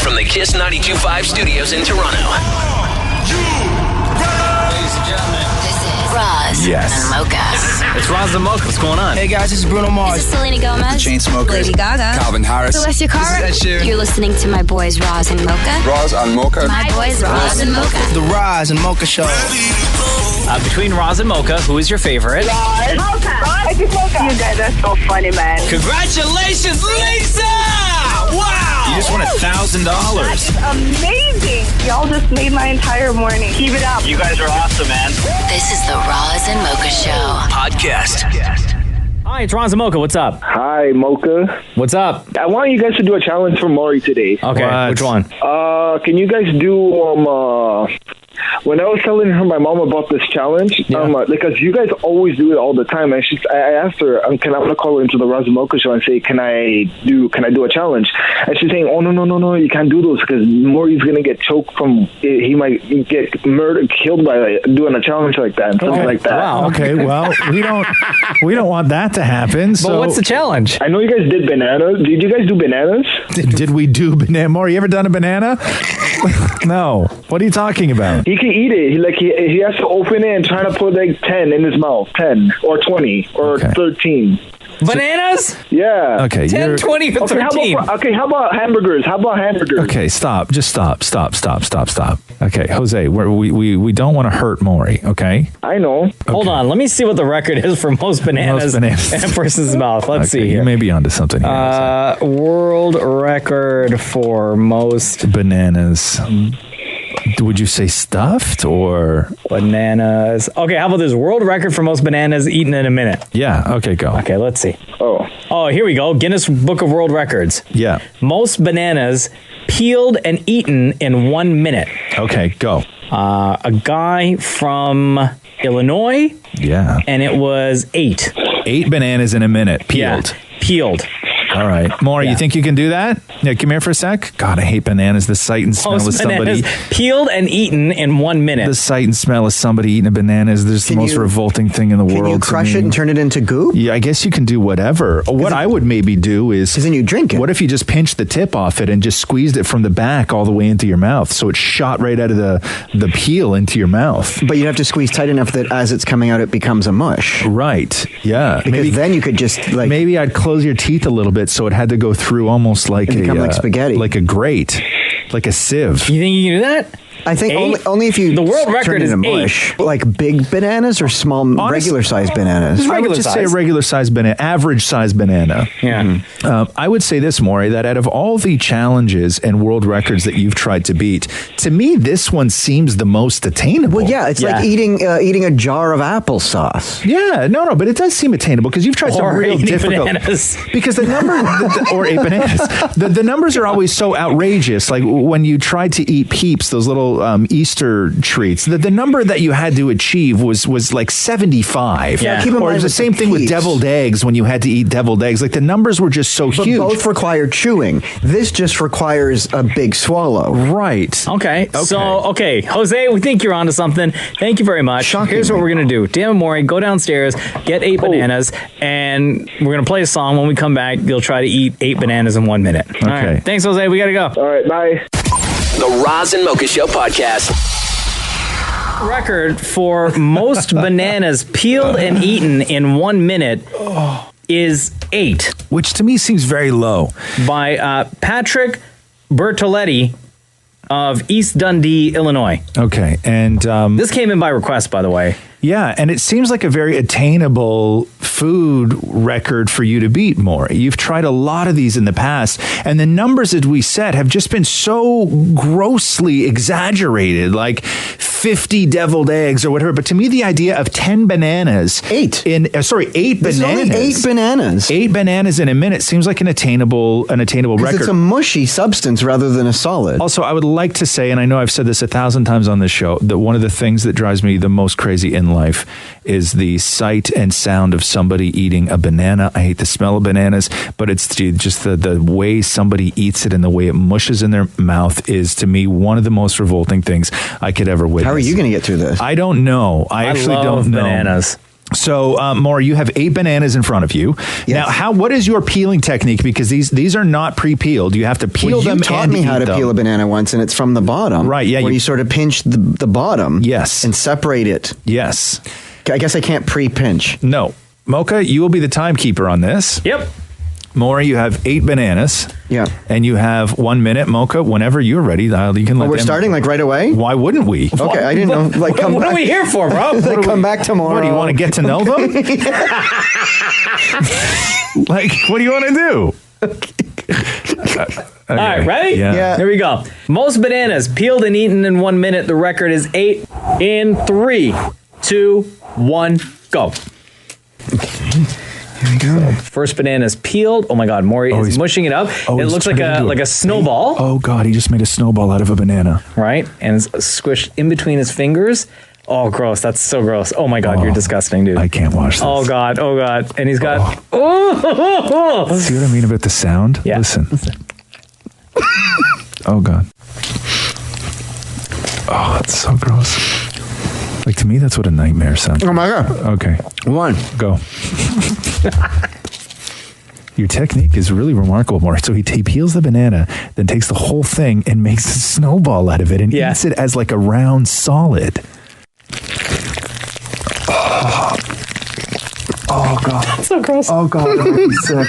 from the Kiss 92.5 studios in Toronto. Ladies and gentlemen, This is Roz and Mocha. it's Roz and Mocha. What's going on? Hey guys, this is Bruno Mars. This is Selena Gomez. Chainsmokers. Lady Gaga. Calvin Harris. Celestia Cara. This is Ed Sheeran. You're listening to my boys Roz and Mocha. Roz and Mocha. My boys Roz and Mocha. The Roz and Mocha Show. Between Roz and Mocha, who is your favorite? Mocha. You guys are so funny, man. Congratulations, Lisa! Wow! You just won $1,000. Amazing. Y'all just made my entire morning. Keep it up. You guys are awesome, man. This is the Roz and Mocha Show. Podcast. Hi, it's Roz and Mocha. What's up? Hi, Mocha. What's up? I want you guys to do a challenge for Maurie today. Okay, which one? Can you guys do when I was telling my mom about this challenge, because you guys always do it all the time, and I asked her, I'm gonna call her into the Roz and Mocha Show and say, can I do a challenge? And she's saying, oh no, you can't do those because Maurie's gonna get choked from, he might get killed by doing a challenge like that and something like that. Wow. Okay, well, we don't want that to happen. But So what's the challenge? I know you guys did bananas. Did you guys do bananas? did we do banana? Maurie, you ever done a banana? No. What are you talking about? He can eat it. He has to open it and try to put like 10 in his mouth, 10 or 20 or 13. Bananas? Yeah. Okay, 10, 20, or 13. How about hamburgers? Okay, stop. Just stop. Okay, Jose, we don't want to hurt Maurie, okay? I know. Hold on. Let me see what the record is for most bananas, in a person's mouth. Let's see here. You may be onto something here. World record for most bananas. Would you say stuffed or bananas? Okay, how about this? World record for most bananas eaten in a minute. Yeah, okay, go. Okay, let's see. Oh, here we go. Guinness Book of World Records. Yeah. Most bananas peeled and eaten in 1 minute. Okay, go. A guy from Illinois. Yeah. And it was 8. 8 bananas in a minute, peeled. Yeah, peeled. All right. Maurie, you think you can do that? Yeah, come here for a sec. God, I hate bananas. The sight and smell Most of somebody bananas peeled and eaten in 1 minute. The sight and smell of somebody eating a banana is just the most revolting thing in the world. Can you crush it and turn it into goop? Yeah, I guess you can do whatever. What I would maybe do is... Because then you drink it. What if you just pinched the tip off it and just squeezed it from the back all the way into your mouth so it shot right out of the peel into your mouth? But you'd have to squeeze tight enough that as it's coming out, it becomes a mush. Right, yeah. Because then you could just like... Maybe I'd close your teeth a little bit so it had to go through almost like like spaghetti. Like a grate, like a sieve. You think you can do that? I think only if you the world record turn it is into mush. 8. Like big bananas or small, regular-sized bananas? I would just say a regular-sized banana, average-sized banana. Yeah. I would say this, Maurie, that out of all the challenges and world records that you've tried to beat, to me, this one seems the most attainable. Well, yeah, it's like eating a jar of applesauce. Yeah, no, but it does seem attainable because you've tried some real difficult... bananas. Because the number... or 8 bananas. The numbers are always so outrageous. Like when you tried to eat Peeps, those little Easter treats, the number that you had to achieve was like 75. Yeah. Or it was the same thing with deviled eggs when you had to eat deviled eggs. Like the numbers were just so huge. But both require chewing. This just requires a big swallow. Right. Okay. So, Jose, we think you're onto something. Thank you very much. Here's what we're going to do. Damnit Maurie, go downstairs, get 8 bananas, and we're going to play a song. When we come back, you'll try to eat 8 bananas in 1 minute. All right. Thanks, Jose. We got to go. All right. Bye. The Roz and Mocha Show podcast. Record for most bananas peeled and eaten in 1 minute is 8. Which to me seems very low. By Patrick Bertoletti of East Dundee, Illinois. Okay. And this came in by request, by the way. Yeah, and it seems like a very attainable food record for you to beat, Maurie. You've tried a lot of these in the past, and the numbers that we set have just been so grossly exaggerated, like 50 deviled eggs or whatever. But to me, the idea of 10 bananas... 8 bananas. Only 8 bananas. 8 bananas in a minute seems like an attainable record. It's a mushy substance rather than a solid. Also, I would like to say, and I know I've said this 1,000 times on this show, that one of the things that drives me the most crazy in life is the sight and sound of somebody eating a banana. I hate the smell of bananas, but it's just the way somebody eats it and the way it mushes in their mouth is, to me, one of the most revolting things I could ever witness. How are you going to get through this? I don't know. I actually love don't know. Bananas. So, Maury, you have 8 bananas in front of you. Yes. Now, what is your peeling technique? Because these are not pre-peeled. You have to peel them. You taught me how to peel a banana once, and it's from the bottom. Right, yeah. Where you sort of pinch the bottom. Yes. And separate it. Yes. I guess I can't pre-pinch. No. Mocha, you will be the timekeeper on this. Yep. Maury, you have 8 bananas. Yeah. And you have 1 minute. Mocha, whenever you're ready, you can let we're them. Like right away? Why wouldn't we? Okay, I didn't know. Like, what are we here for, bro? Come back tomorrow. What, do you want to get to know them? Like, what do you want to do? All right, ready? Yeah. Here we go. Most bananas peeled and eaten in 1 minute. The record is 8 in 3, 2, 1, go. Here we go. First banana is peeled. Oh my God, Maury is mushing it up. It he's looks like a snowball. Oh God, he just made a snowball out of a banana. Right? And it's squished in between his fingers. Oh, gross. That's so gross. Oh my God, you're disgusting, dude. I can't watch this. Oh God. And he's got... Oh. See what I mean about the sound? Yeah. Listen. Oh God. Oh, that's so gross. Like, to me, that's what a nightmare sounds like. Oh my God. Okay. 1. Go. Your technique is really remarkable, Maury. So he peels the banana, then takes the whole thing and makes a snowball out of it and eats it as like a round solid. Oh God. So gross. Oh God, I might be sick.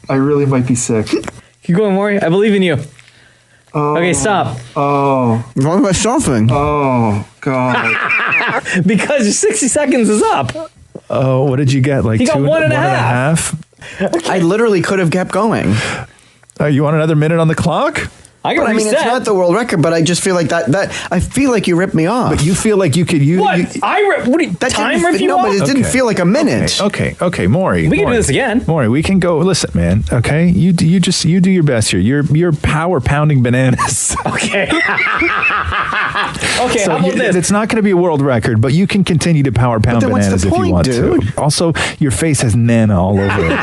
I really might be sick. Keep going, Maury. I believe in you. Oh. Okay, stop. Oh. Why am I stopping? Oh God. Because your 60 seconds is up. Oh, what did you get? Like He got 2 one and a half? I literally could have kept going. You want another minute on the clock? I can But I mean, reset. it's not the world record, but I just feel like that I feel like you ripped me off. But you feel like you could use What? What do you, that time rip you no, off? but it didn't feel like a minute. Okay, Maury. We can do this again. Maury, we can go. Listen, man. Okay, you do your best here. You're power pounding bananas. Okay. Okay, So how about this? it's not going to be a world record, but you can continue to power pound then what's bananas the if you point, want dude? to. Also, your face has nana all over it.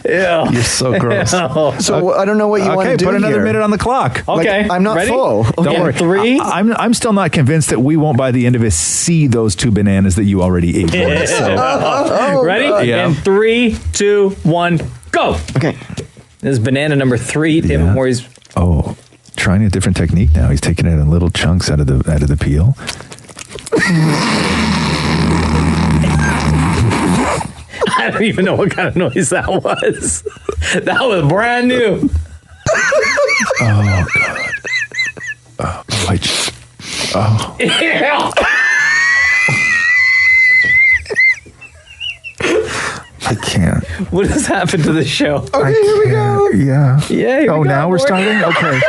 Ew. You're so gross. So I don't know what you want to do. Okay, put another here. minute on the clock. Okay. Like, I'm not Ready? full. Don't Okay, worry. 3. I'm still not convinced that we won't by the end of it see those 2 bananas that you already ate. So, Ready? Yeah. In 3, 2, 1, go. Okay. This is banana number 3. Yeah. David Maury's. oh, trying a different technique now. He's taking it in little chunks out of the peel. I don't even know what kind of noise that was. That was brand new. Oh God. Oh, I just. Oh. Yeah. I can't. What has happened to the show? Okay, here we go. Yeah. Yeah. Here Oh, we go, now we're Maury. starting? Okay.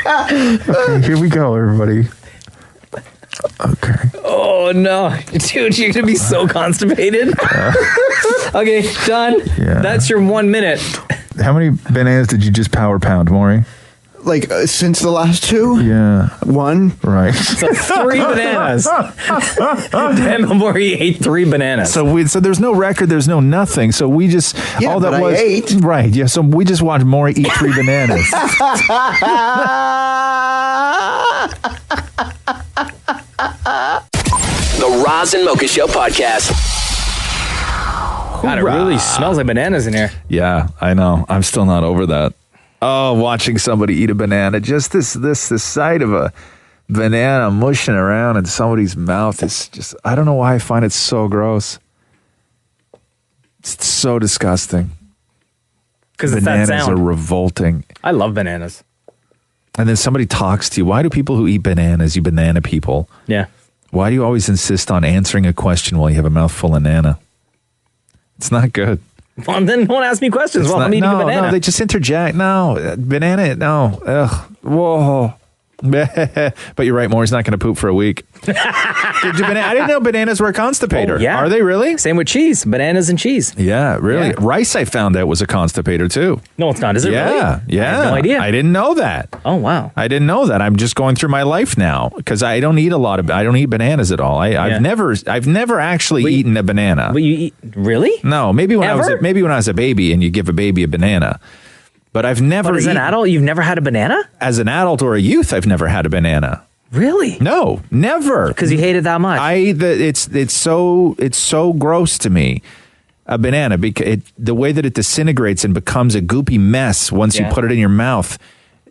Okay, here we go, everybody. Okay. Oh no, dude, you're gonna be so constipated. Okay, done. Yeah. That's your 1 minute. How many bananas did you just power pound, Maury? Like since the last 2? Yeah. 1. Right. So 3 bananas. Damn, Maury ate 3 bananas. So there's no record, there's no nothing. So we just Yeah, all that but was I ate. Right. Yeah. So we just watched Maury eat 3 bananas. The Roz and Mocha Show podcast. God, it really smells like bananas in here. Yeah, I know. I'm still not over that. Oh, watching somebody eat a banana. Just this sight of a banana mushing around in somebody's mouth is just, I don't know why I find it so gross. It's so disgusting. Because it's that Bananas sound. are revolting. I love bananas. And then somebody talks to you. Why do people who eat bananas, you banana people, Yeah. why do you always insist on answering a question while you have a mouthful of nana? It's not good. Well, then don't ask me questions while I'm eating a banana. No, they just interject. No, banana, no. Ugh. Whoa. But you're right, Maury's not going to poop for a week. I didn't know bananas were a constipator. Oh, yeah. Are they really? Same with cheese. Bananas and cheese. Yeah, really. Yeah. Rice, I found out, was a constipator too. No, it's not. Is it really? Yeah. I have no idea. I didn't know that. Oh, wow. I didn't know that. I'm just going through my life now because I don't eat I don't eat bananas at all. I've never actually eaten a banana. But you eat, really? No, maybe when I Ever? was a baby and you give a baby a banana. But I've never. But as an adult, you've never had a banana? As an adult or a youth, I've never had a banana. Really? No, never. Because you hate it that much. It's so gross to me. A banana, because the way that it disintegrates and becomes a goopy mess once you put it in your mouth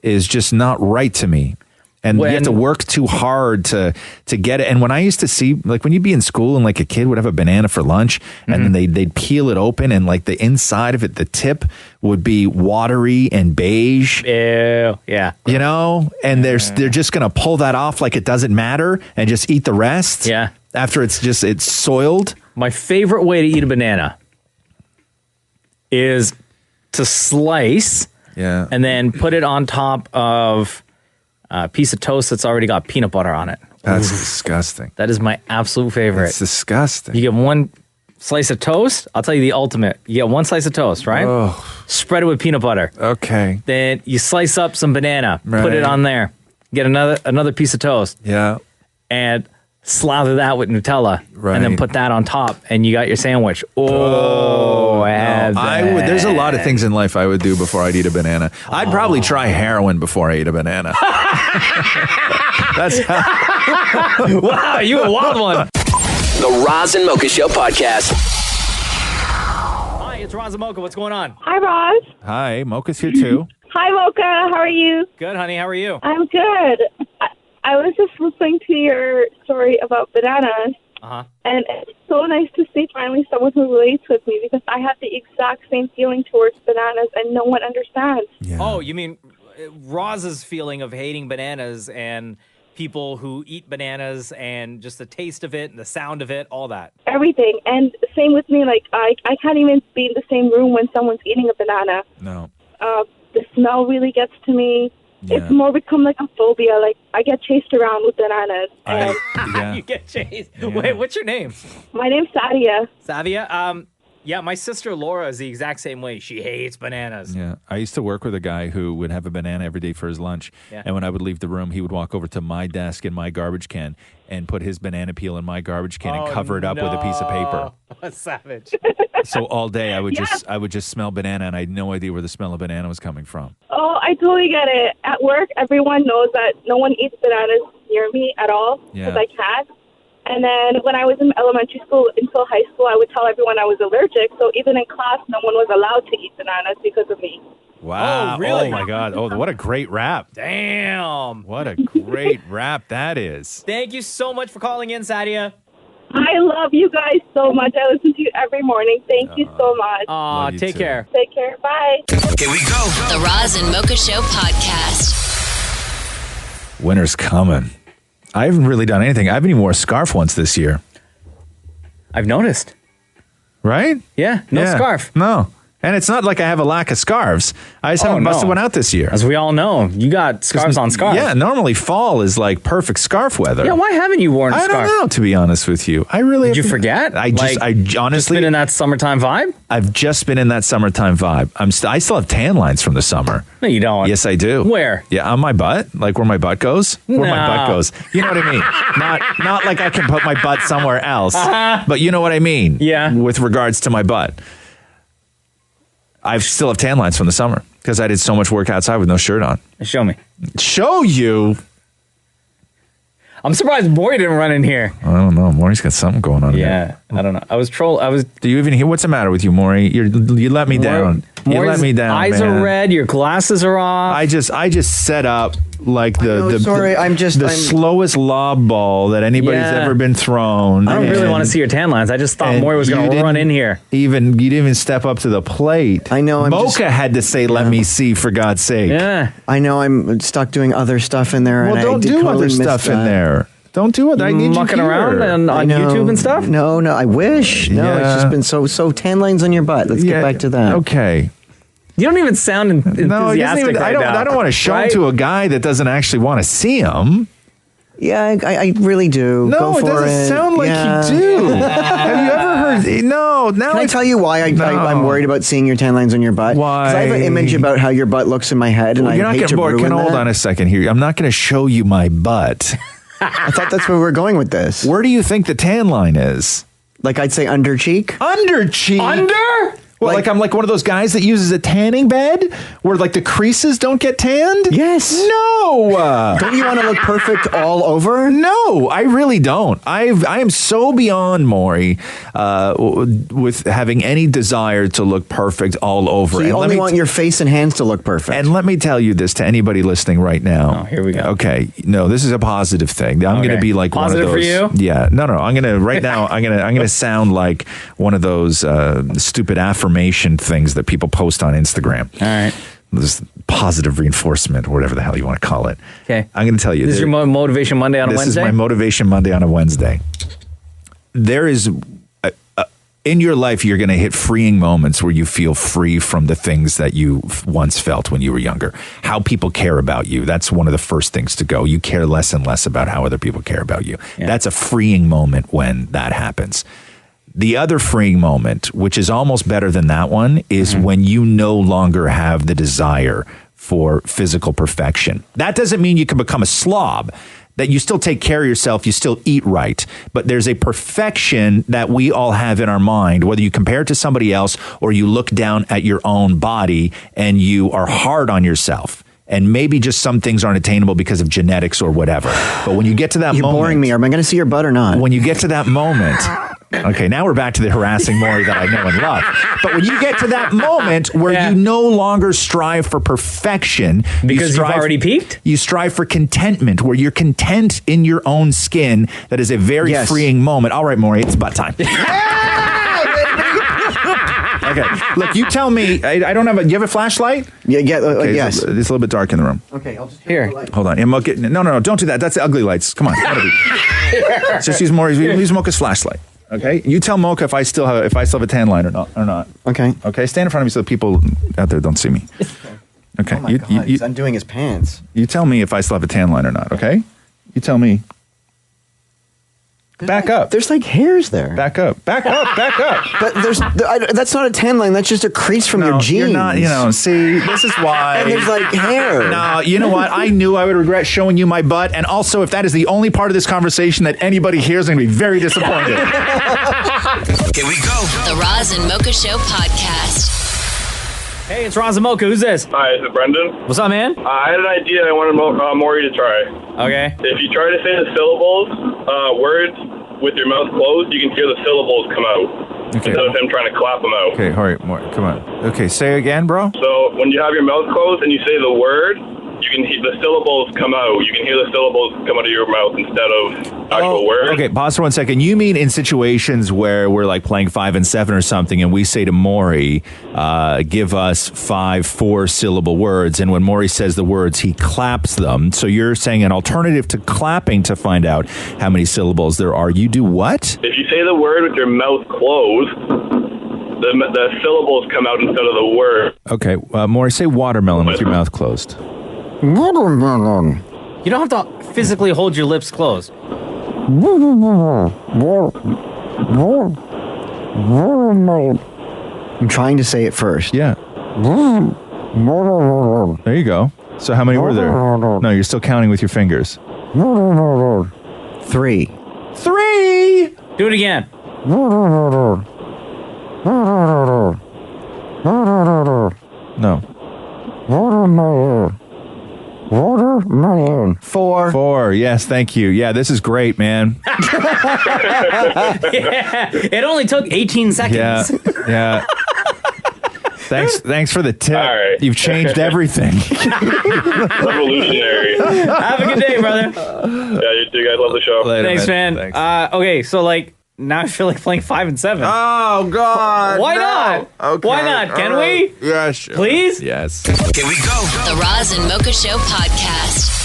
is just not right to me. And you have to work too hard to get it. And when I used to see, like when you'd be in school and like a kid would have a banana for lunch and then they'd peel it open and like the inside of it, the tip would be watery and beige. Ew, yeah. You know, and they're just going to pull that off like it doesn't matter and just eat the rest. Yeah. After it's soiled. My favorite way to eat a banana is to slice and then put it on top of a piece of toast that's already got peanut butter on it. That's disgusting. That is my absolute favorite. It's disgusting. You get one slice of toast. I'll tell you the ultimate. You get one slice of toast, right? Oh. Spread it with peanut butter. Okay. Then you slice up some banana. Right. Put it on there. Get another piece of toast. Yeah. And slather that with Nutella. Right. And then put that on top. And you got your sandwich. Oh, there's a lot of things in life I would do before I'd eat a banana. I'd probably try heroin before I eat a banana. That's how. Wow, you a wild one. The Roz and Mocha Show podcast. Hi, it's Roz and Mocha. What's going on? Hi, Roz. Hi, Mocha's here too. Hi, Mocha. How are you? Good, honey. How are you? I'm good. I was just listening to your story about bananas. Uh-huh. And it's so nice to see finally someone who relates with me because I have the exact same feeling towards bananas and no one understands. Yeah. Oh, you mean Roz's feeling of hating bananas and people who eat bananas and just the taste of it and the sound of it, all that. Everything. And same with me. Like, I can't even be in the same room when someone's eating a banana. No. The smell really gets to me. Yeah. It's more become like a phobia. Like, I get chased around with bananas. And You get chased. Yeah. Wait, what's your name? my name's Sadia. Savia? Yeah, my sister Laura is the exact same way. She hates bananas. Yeah. I used to work with a guy who would have a banana every day for his lunch. Yeah. And when I would leave the room, he would walk over to my desk in my garbage can and put his banana peel in my garbage can and cover it up with a piece of paper. What a savage. So all day I would just smell banana and I had no idea where the smell of banana was coming from. Oh, I totally get it. At work, everyone knows that no one eats bananas near me at all because I can't. And then when I was in elementary school until high school, I would tell everyone I was allergic. So even in class, no one was allowed to eat bananas because of me. Wow. Oh, really? Oh, my God. Oh, what a great rap. Damn. What a great rap that is. Thank you so much for calling in, Sadia. I love you guys so much. I listen to you every morning. Thank you so much. Aw, Love you take too. care. Take care. Bye. Here we go. The Roz and Mocha Show podcast. Winter's coming. I haven't really done anything. I haven't even worn a scarf once this year. I've noticed. Right? Yeah, no scarf. No. And it's not like I have a lack of scarves. I just haven't busted one out this year. As we all know, you got scarves on scarves. Yeah, normally fall is like perfect scarf weather. Yeah, why haven't you worn a I scarf? don't know, to be honest with you. I really Did you forget? I Just honestly been in that summertime vibe? I've just been in that summertime vibe. I still have tan lines from the summer. No, you don't. Yes, I do. Where? Yeah, on my butt, like where my butt goes. Where my butt No. goes. You know what I mean? Not like I can put my butt somewhere else, but you know what I mean. Yeah. With regards to my butt, I still have tan lines from the summer because I did so much work outside with no shirt on. Show me. Show you? I'm surprised Maury didn't run in here. I don't know. Maury's got something going on. Yeah, I don't know. Do you even hear? What's the matter with you, Maury? You let me down. You let me down. Eyes man. are red. Your glasses are off. I just set up like the slowest lob ball that anybody's ever been thrown. I don't really want to see your tan lines. I just thought Maury was going to run in here. You didn't even step up to the plate. I know. Mocha had to say, "Let me see," for God's sake. Yeah. I know. I'm stuck doing other stuff in there. Well, and don't I do totally other missed stuff in that. there. Don't do it. I need you mucking here. around on YouTube and stuff. No. I wish. No, Yeah. it's just been so tan lines on your butt. Let's get back to that. Okay. You don't even sound enthusiastic No, he doesn't even, right now. I don't want to show him to a guy that doesn't actually want to see him. Yeah, I really do. No, Go it for doesn't sound like you do. Have you ever heard? No. Now Can I tell you why I'm worried about seeing your tan lines on your butt? Why? Because I have an image about how your butt looks in my head, and You're I not hate getting to bored. ruin Hold that. on a second here. I'm not going to show you my butt. I thought that's where we're going with this. Where do you think the tan line is? Like I'd say under cheek. Under cheek. Under? Well, like I'm like one of those guys that uses a tanning bed where like the creases don't get tanned? Yes. No. Don't you want to look perfect all over? No, I really don't. I am so beyond Maury with having any desire to look perfect all over. So you only want your face and hands to look perfect. And let me tell you this to anybody listening right now. Oh, here we go. Okay. No, this is a positive thing. I'm going to be like positive one of those. For you? Yeah. No. I'm going to right now. I'm going to sound like one of those stupid affirmation things that people post on Instagram. All right. This positive reinforcement or whatever the hell you want to call it. Okay. I'm going to tell you. This is your Motivation Monday on a Wednesday? This is my Motivation Monday on a Wednesday. There is, in your life, you're going to hit freeing moments where you feel free from the things that you once felt when you were younger. How people care about you. That's one of the first things to go. You care less and less about how other people care about you. Yeah. That's a freeing moment when that happens. The other freeing moment, which is almost better than that one, is when you no longer have the desire for physical perfection. That doesn't mean you can become a slob, that you still take care of yourself, you still eat right. But there's a perfection that we all have in our mind, whether you compare it to somebody else or you look down at your own body and you are hard on yourself. And maybe just some things aren't attainable because of genetics or whatever. But when you get to that moment... You're boring me. Am I going to see your butt or not? When you get to that moment... Okay, now we're back to the harassing Maury that I know and love. But when you get to that moment where you no longer strive for perfection... Because you've already peaked? You strive for contentment, where you're content in your own skin. That is a very freeing moment. All right, Maury, it's butt time. Okay, look, you tell me. I don't have a. Do you have a flashlight? Yeah, okay, yes. It's a little bit dark in the room. Okay, I'll just here. Hold on. No, don't do that. That's the ugly lights. Come on. Just use Maury's. Use Mocha's flashlight. Okay. You tell Mocha if I still have a tan line or not. Okay. Okay. Stand in front of me so the people out there don't see me. Okay. Oh my God, he's undoing his pants. You tell me if I still have a tan line or not. Okay. You tell me. Back up. There's like hairs there. Back up. But that's not a tan line. That's just a crease from your jeans. You're not, see, this is why. And there's like hair. No, you know what? I knew I would regret showing you my butt. And also, if that is the only part of this conversation that anybody hears, I'm going to be very disappointed. Here we go. The Roz and Mocha Show podcast. Hey, it's Roz and Mocha. Who's this? Hi, is it Brendan? What's up, man? I had an idea I wanted Maury to try. Okay. If you try to say the syllables, words, with your mouth closed, you can hear the syllables come out. Okay. Instead of him trying to clap them out. Okay, all right, Maury, come on. Okay, say again, bro. So when you have your mouth closed and you say the word, you can hear the syllables come out. You can hear the syllables come out of your mouth instead of actual words. Okay, pause for 1 second. You mean in situations where we're like playing 5 and 7 or something, and we say to Maury, give us 5 4-syllable words, and when Maury says the words, he claps them. So you're saying an alternative to clapping to find out how many syllables there are. You do what? If you say the word with your mouth closed, the syllables come out instead of the word. Okay, Maury, say watermelon with your mouth closed. Watermelon. You don't have to physically hold your lips closed. I'm trying to say it first. Yeah. There you go. So how many were there? No, you're still counting with your fingers. 3. 3! Do it again. No. Watermelon. 4. 4. Yes, thank you. Yeah, this is great, man. Yeah, it only took 18 seconds. Yeah. Thanks for the tip. All right. You've changed everything. Revolutionary. Have a good day, brother. Yeah, you two guys love the show. Later, Thanks, man. Thanks. Okay, so like now I feel like playing 5 and 7. Oh God! Why no. not? Okay. Why not? Can we? Yeah, sure. Please? Yes. Here we go. The Roz and Mocha Show podcast.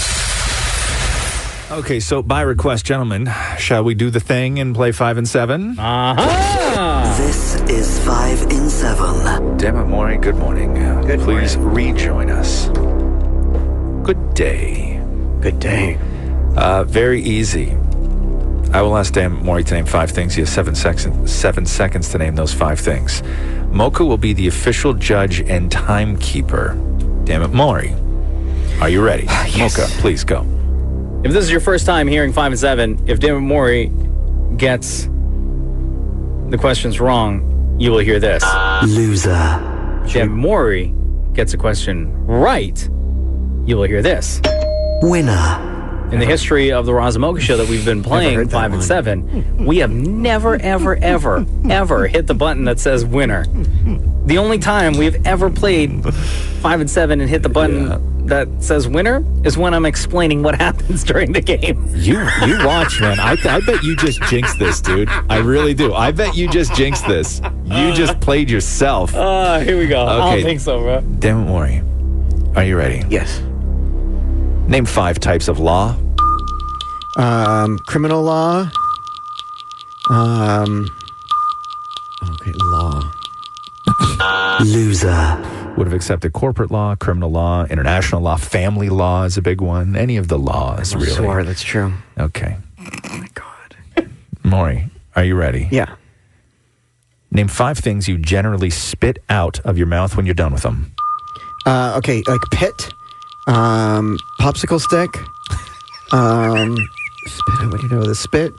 Okay, so by request, gentlemen, shall we do the thing and play 5 and 7? Uh-huh. This is 5 in 7. Damnit Maurie, good morning. Please rejoin us. Good day. Good day. Very easy. I will ask Damnit Maurie to name 5 things. He has 7 seconds to name those 5 things. Mocha will be the official judge and timekeeper. Damnit Maurie, are you ready? Yes. Mocha, please go. If this is your first time hearing 5 and 7, if Damnit Maurie gets the questions wrong, you will hear this. Loser. If Maury gets a question right, you will hear this. Winner. In the history of the Roz and Mocha show that we've been playing 5 and 7, we have never, ever, ever, ever hit the button that says winner. The only time we've ever played 5 and 7 and hit the button that says winner is when I'm explaining what happens during the game. You watch, man. I bet you just jinxed this, dude. I really do. I bet you just jinxed this. You just played yourself. Here we go. Okay. I don't think so, bro. Damnit Maurie, are you ready? Yes. Name 5 types of law. Criminal law. Okay, law. Loser. Would have accepted corporate law, criminal law, international law, family law is a big one. Any of the laws, really. Swear, that's true. Okay. Oh my God. Maury, are you ready? Yeah. Name 5 things you generally spit out of your mouth when you're done with them. Okay, like pit, popsicle stick, spit, what do you know, the spit?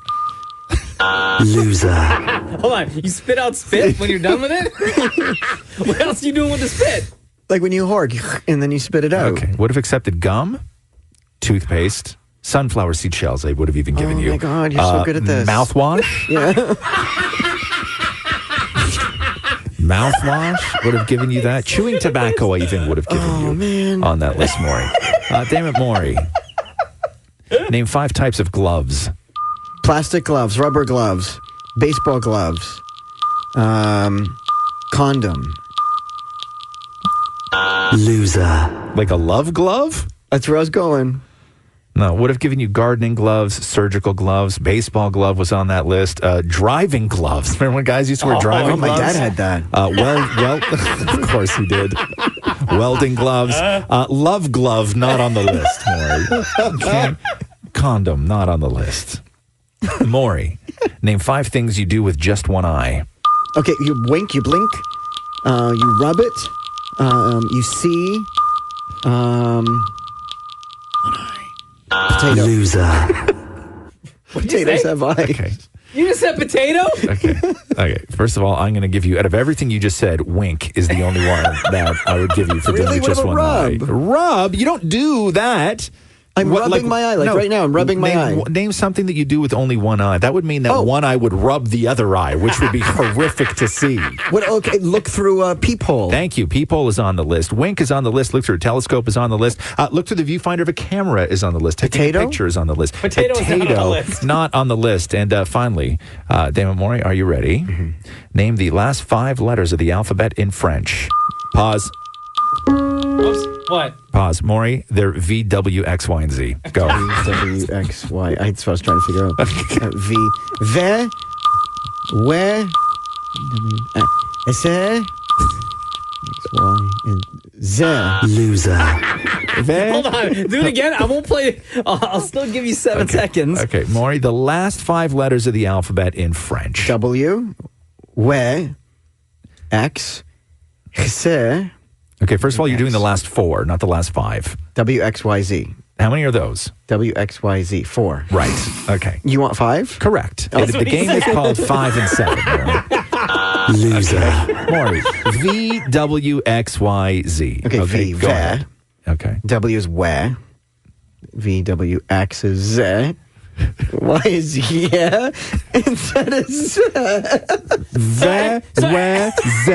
Loser. Hold on. You spit out spit when you're done with it? What else are you doing with the spit? Like when you hork and then you spit it out. Okay. Would have accepted gum, toothpaste, sunflower seed shells they would have even given you. Oh my God, you're so good at this. Mouthwash. Yeah. Mouthwash would have given you that. Chewing tobacco I even would have given you man. on that list, Maury. Damnit Maurie. Name 5 types of gloves. Plastic gloves, rubber gloves, baseball gloves, condom. Loser. Like a love glove? That's where I was going. No, would have given you gardening gloves, surgical gloves, baseball glove was on that list. Driving gloves. Remember when guys used to wear driving my gloves? dad had that. Well, of course he did. Welding gloves. Love glove, not on the list, Maury. Okay. Condom, not on the list. Maury, name 5 things you do with just one eye. Okay, you wink, you blink, you rub it, you see, one eye. Potato. Loser. Potatoes have eyes. Okay. You just said potato? Okay. First of all, I'm going to give you, out of everything you just said, wink is the only one that I would give you for doing Really? with just What one about eye. rub? Rub? You don't do that. I'm rubbing my eye. Like right now, I'm rubbing my eye. Name something that you do with only one eye. That would mean that one eye would rub the other eye, which would be horrific to see. What? Okay, look through a peephole. Thank you. Peephole is on the list. Wink is on the list. Look through a telescope is on the list. Look through the viewfinder of a camera is on the list. Taking a picture is on the list. Potato is not on the list. Not on the list. And finally, Damnit Maurie, are you ready? Mm-hmm. Name the last 5 letters of the alphabet in French. Pause. Oops. What? Pause. Maury, they're V, W, X, Y, and Z. Go. V, W, X, Y. That's what I was trying to figure out. V, V, W, S, X, Y, and Z. Loser. Hold on. Do it again. I won't play. I'll still give you 7 seconds. Okay, Maury, the last 5 letters of the alphabet in French. W, W, X, Z. Okay, first of all, you're doing the last 4, not the last 5. W, X, Y, Z. How many are those? W, X, Y, Z. 4. Right. Okay. You want 5? Correct. That's The what he game is said. called 5 and 7. Loser. Maury, V, W, X, Y, Z. Okay, V, go V. ahead. Okay. W is where. V, W, X is Z. Y is yeah. And Z is Z. V, W, Z,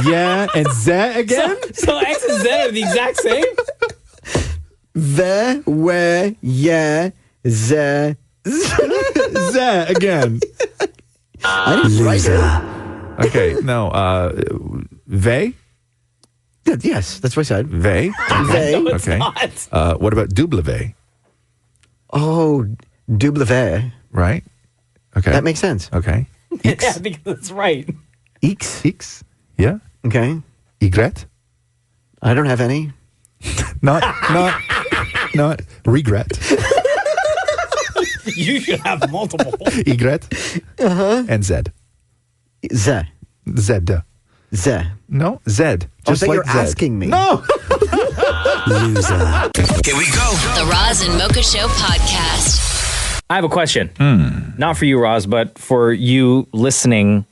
yeah, and Z again? So X and Z are the exact same? V, W, yeah, Z. Z again. I didn't write it. Okay, no, V? Yes, that's what I said. V? V. No, it's Okay. not. What about W? Oh, W. Right? Okay. That makes sense. Okay. Yeah, because it's right. X. X? Yeah? Okay. Y? I don't have any. Not regret. You should have multiple. Y? And Z. Z. Z. Z. No, Z. Oh, Just so like you're Z. asking me. No. Loser. Here we go. The Roz and Mocha Show podcast. I have a question. Not for you, Roz, but for you listening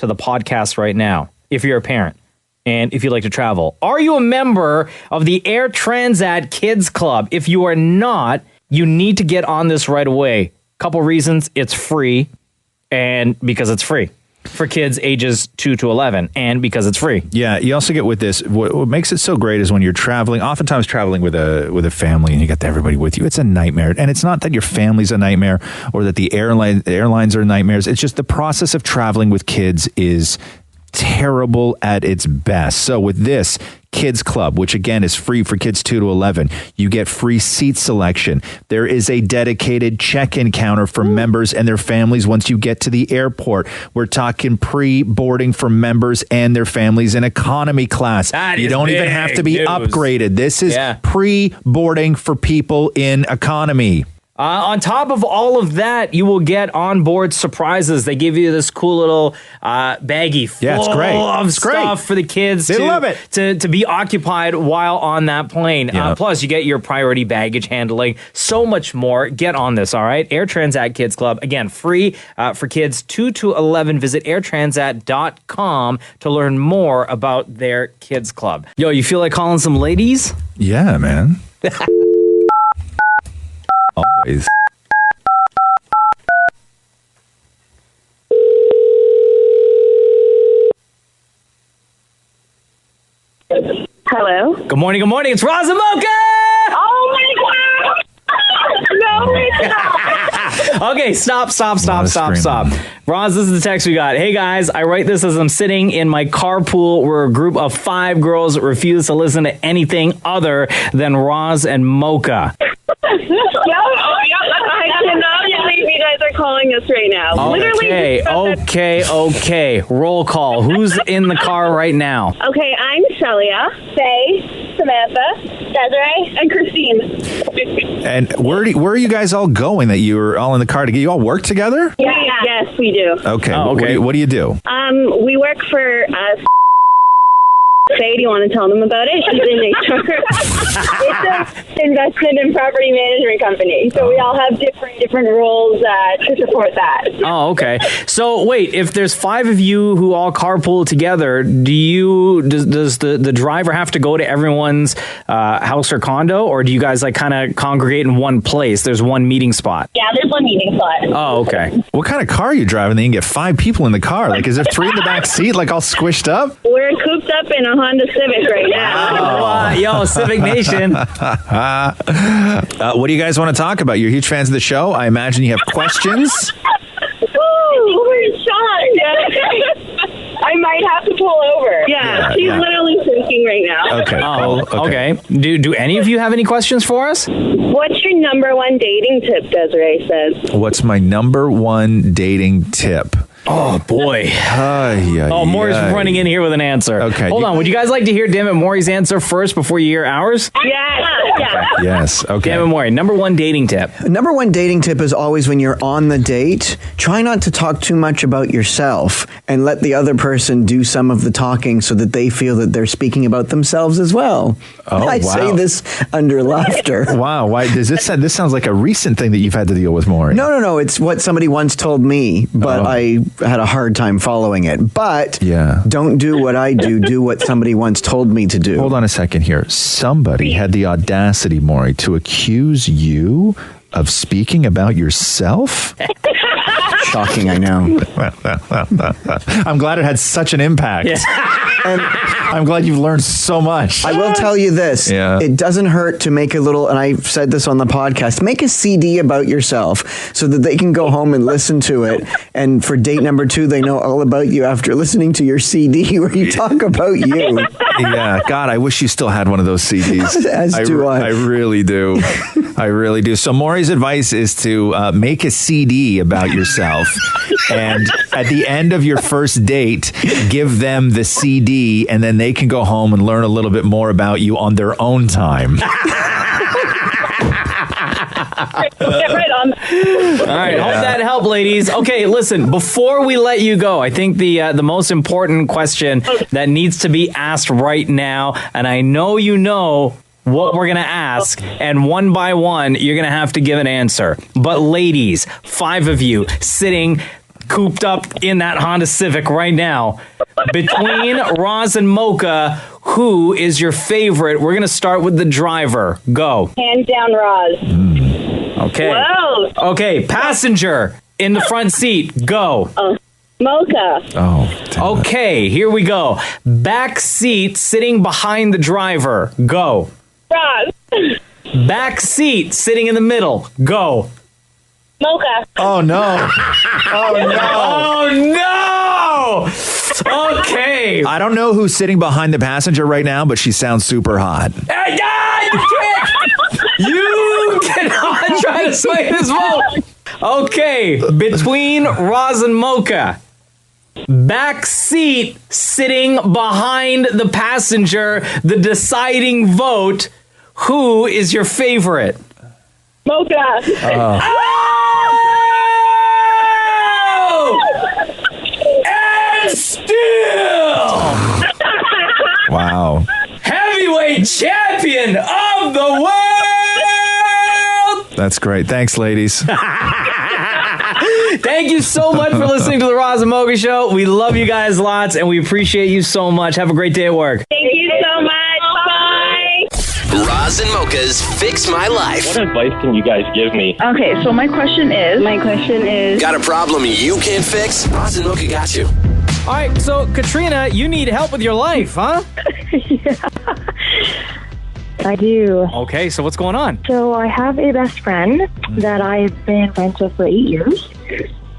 to the podcast right now if you're a parent and if you'd like to travel. Are you a member of the Air Transat Kids Club? If you are not, you need to get on this right away. Couple reasons. It's free, and because it's free for kids ages 2 to 11, and because it's free. Yeah, you also get with this, what makes it so great is when you're traveling, oftentimes traveling with a family and you got everybody with you, it's a nightmare. And it's not that your family's a nightmare or that the airlines are nightmares. It's just the process of traveling with kids is terrible at its best. So with this Kids Club, which again is free for kids 2 to 11, you get free seat selection. There is a dedicated check-in counter for members and their families once you get to the airport. We're talking pre-boarding for members and their families in economy class. You don't even have to be upgraded. This is pre-boarding for people in economy. On top of all of that, you will get onboard surprises. They give you this cool little baggie full of stuff for the kids. They love it. To be occupied while on that plane. Plus, you get your priority baggage handling. So much more. Get on this, all right? Air Transat Kids Club. Again, free for kids 2 to 11. Visit airtransat.com to learn more about their Kids Club. Yo, you feel like calling some ladies? Yeah, man. Always. Hello. Good morning. It's Roz and Mocha! Oh my God! No, it's not. Okay, stop. Roz, this is the text we got. Hey guys, I write this as I'm sitting in my carpool. We're a group of 5 girls that refuse to listen to anything other than Roz and Mocha. I cannot believe you guys are calling us right now. Okay. Roll call. Who's in the car right now? Okay, I'm Celia, Faye, Samantha, Desiree, and Christine. And where are you guys all going that you were all in the car together? You all work together? Yes, we do. Okay. What do you do? We work for Faye, do you want to tell them about it? She's in HR. It's an investment and property management company. So we all have different roles to support that. Oh, okay. So wait, if there's 5 of you who all carpool together, does the driver have to go to everyone's house or condo, or do you guys like kind of congregate in one place? There's one meeting spot. Yeah, there's one meeting spot. Oh, okay. What kind of car are you driving that you can get 5 people in the car? Like, is there 3 in the back seat, like all squished up? We're cooped up in a Honda Civic right now. Yo, Civic Nation. What do you guys want to talk about? You're huge fans of the show. I imagine you have questions. We're shocked. I might have to pull over. Yeah, she's literally thinking right now. Okay. Okay. Do any of you have any questions for us? What's your number one dating tip, Desiree says? What's my number one dating tip? Oh, boy. Maurie's running in here with an answer. Okay. Hold on. Would you guys like to hear Damnit Maurie's answer first before you hear ours? Yeah. Yes. Okay. Damnit Maurie, number one dating tip. Number one dating tip is always when you're on the date, try not to talk too much about yourself and let the other person do some of the talking so that they feel that they're speaking about themselves as well. I say this under laughter. Wow. Why does this sounds like a recent thing that you've had to deal with, Maurie? No. It's what somebody once told me, but I had a hard time following it. But don't do what I do. Do what somebody once told me to do. Hold on a second here. Somebody had the audacity, Maurie, to accuse you of speaking about yourself? Shocking, I know. I'm glad it had such an impact. And I'm glad you've learned so much. I will tell you this. It doesn't hurt to make a little, and I've said this on the podcast, make a CD about yourself so that they can go home and listen to it. And for date number 2, they know all about you after listening to your CD where you talk about you. Yeah. God, I wish you still had one of those CDs. As do I. I really do. I really do. So Maurie's advice is to make a CD about yourself. And at the end of your first date, give them the CD, and then they can go home and learn a little bit more about you on their own time. Get right on. All right, hope that helped, ladies. Okay, listen, before we let you go, I think the most important question that needs to be asked right now, and I know you know what we're going to ask, and one by one, you're going to have to give an answer. But ladies, 5 of you sitting cooped up in that Honda Civic right now. Between Roz and Mocha, who is your favorite? We're going to start with the driver. Go. Hands down, Roz. Okay. Whoa. Okay, passenger in the front seat. Go. Mocha. Oh. Okay, here we go. Back seat sitting behind the driver. Go. Roz. Back seat sitting in the middle. Go. Mocha. Oh, no. Oh, no. Oh, no! Okay. I don't know who's sitting behind the passenger right now, but she sounds super hot. Hey, you cannot try to sway this vote. Okay, between Roz and Mocha. Back seat sitting behind the passenger, the deciding vote. Who is your favorite? Mocha. Oh! And still, Wow. heavyweight champion of the world. That's great. Thanks, ladies. Thank you so much for listening to the Roz and Mocha Show. We love you guys lots, and we appreciate you so much. Have a great day at work. Thank you so much. Bye. Roz and Mocha's Fix My Life. What advice can you guys give me? Okay, so my question is. Got a problem you can't fix? Roz and Mocha got you. All right, so Catrina, you need help with your life, huh? I do. Okay, so what's going on? So I have a best friend that I've been friends with for 8 years,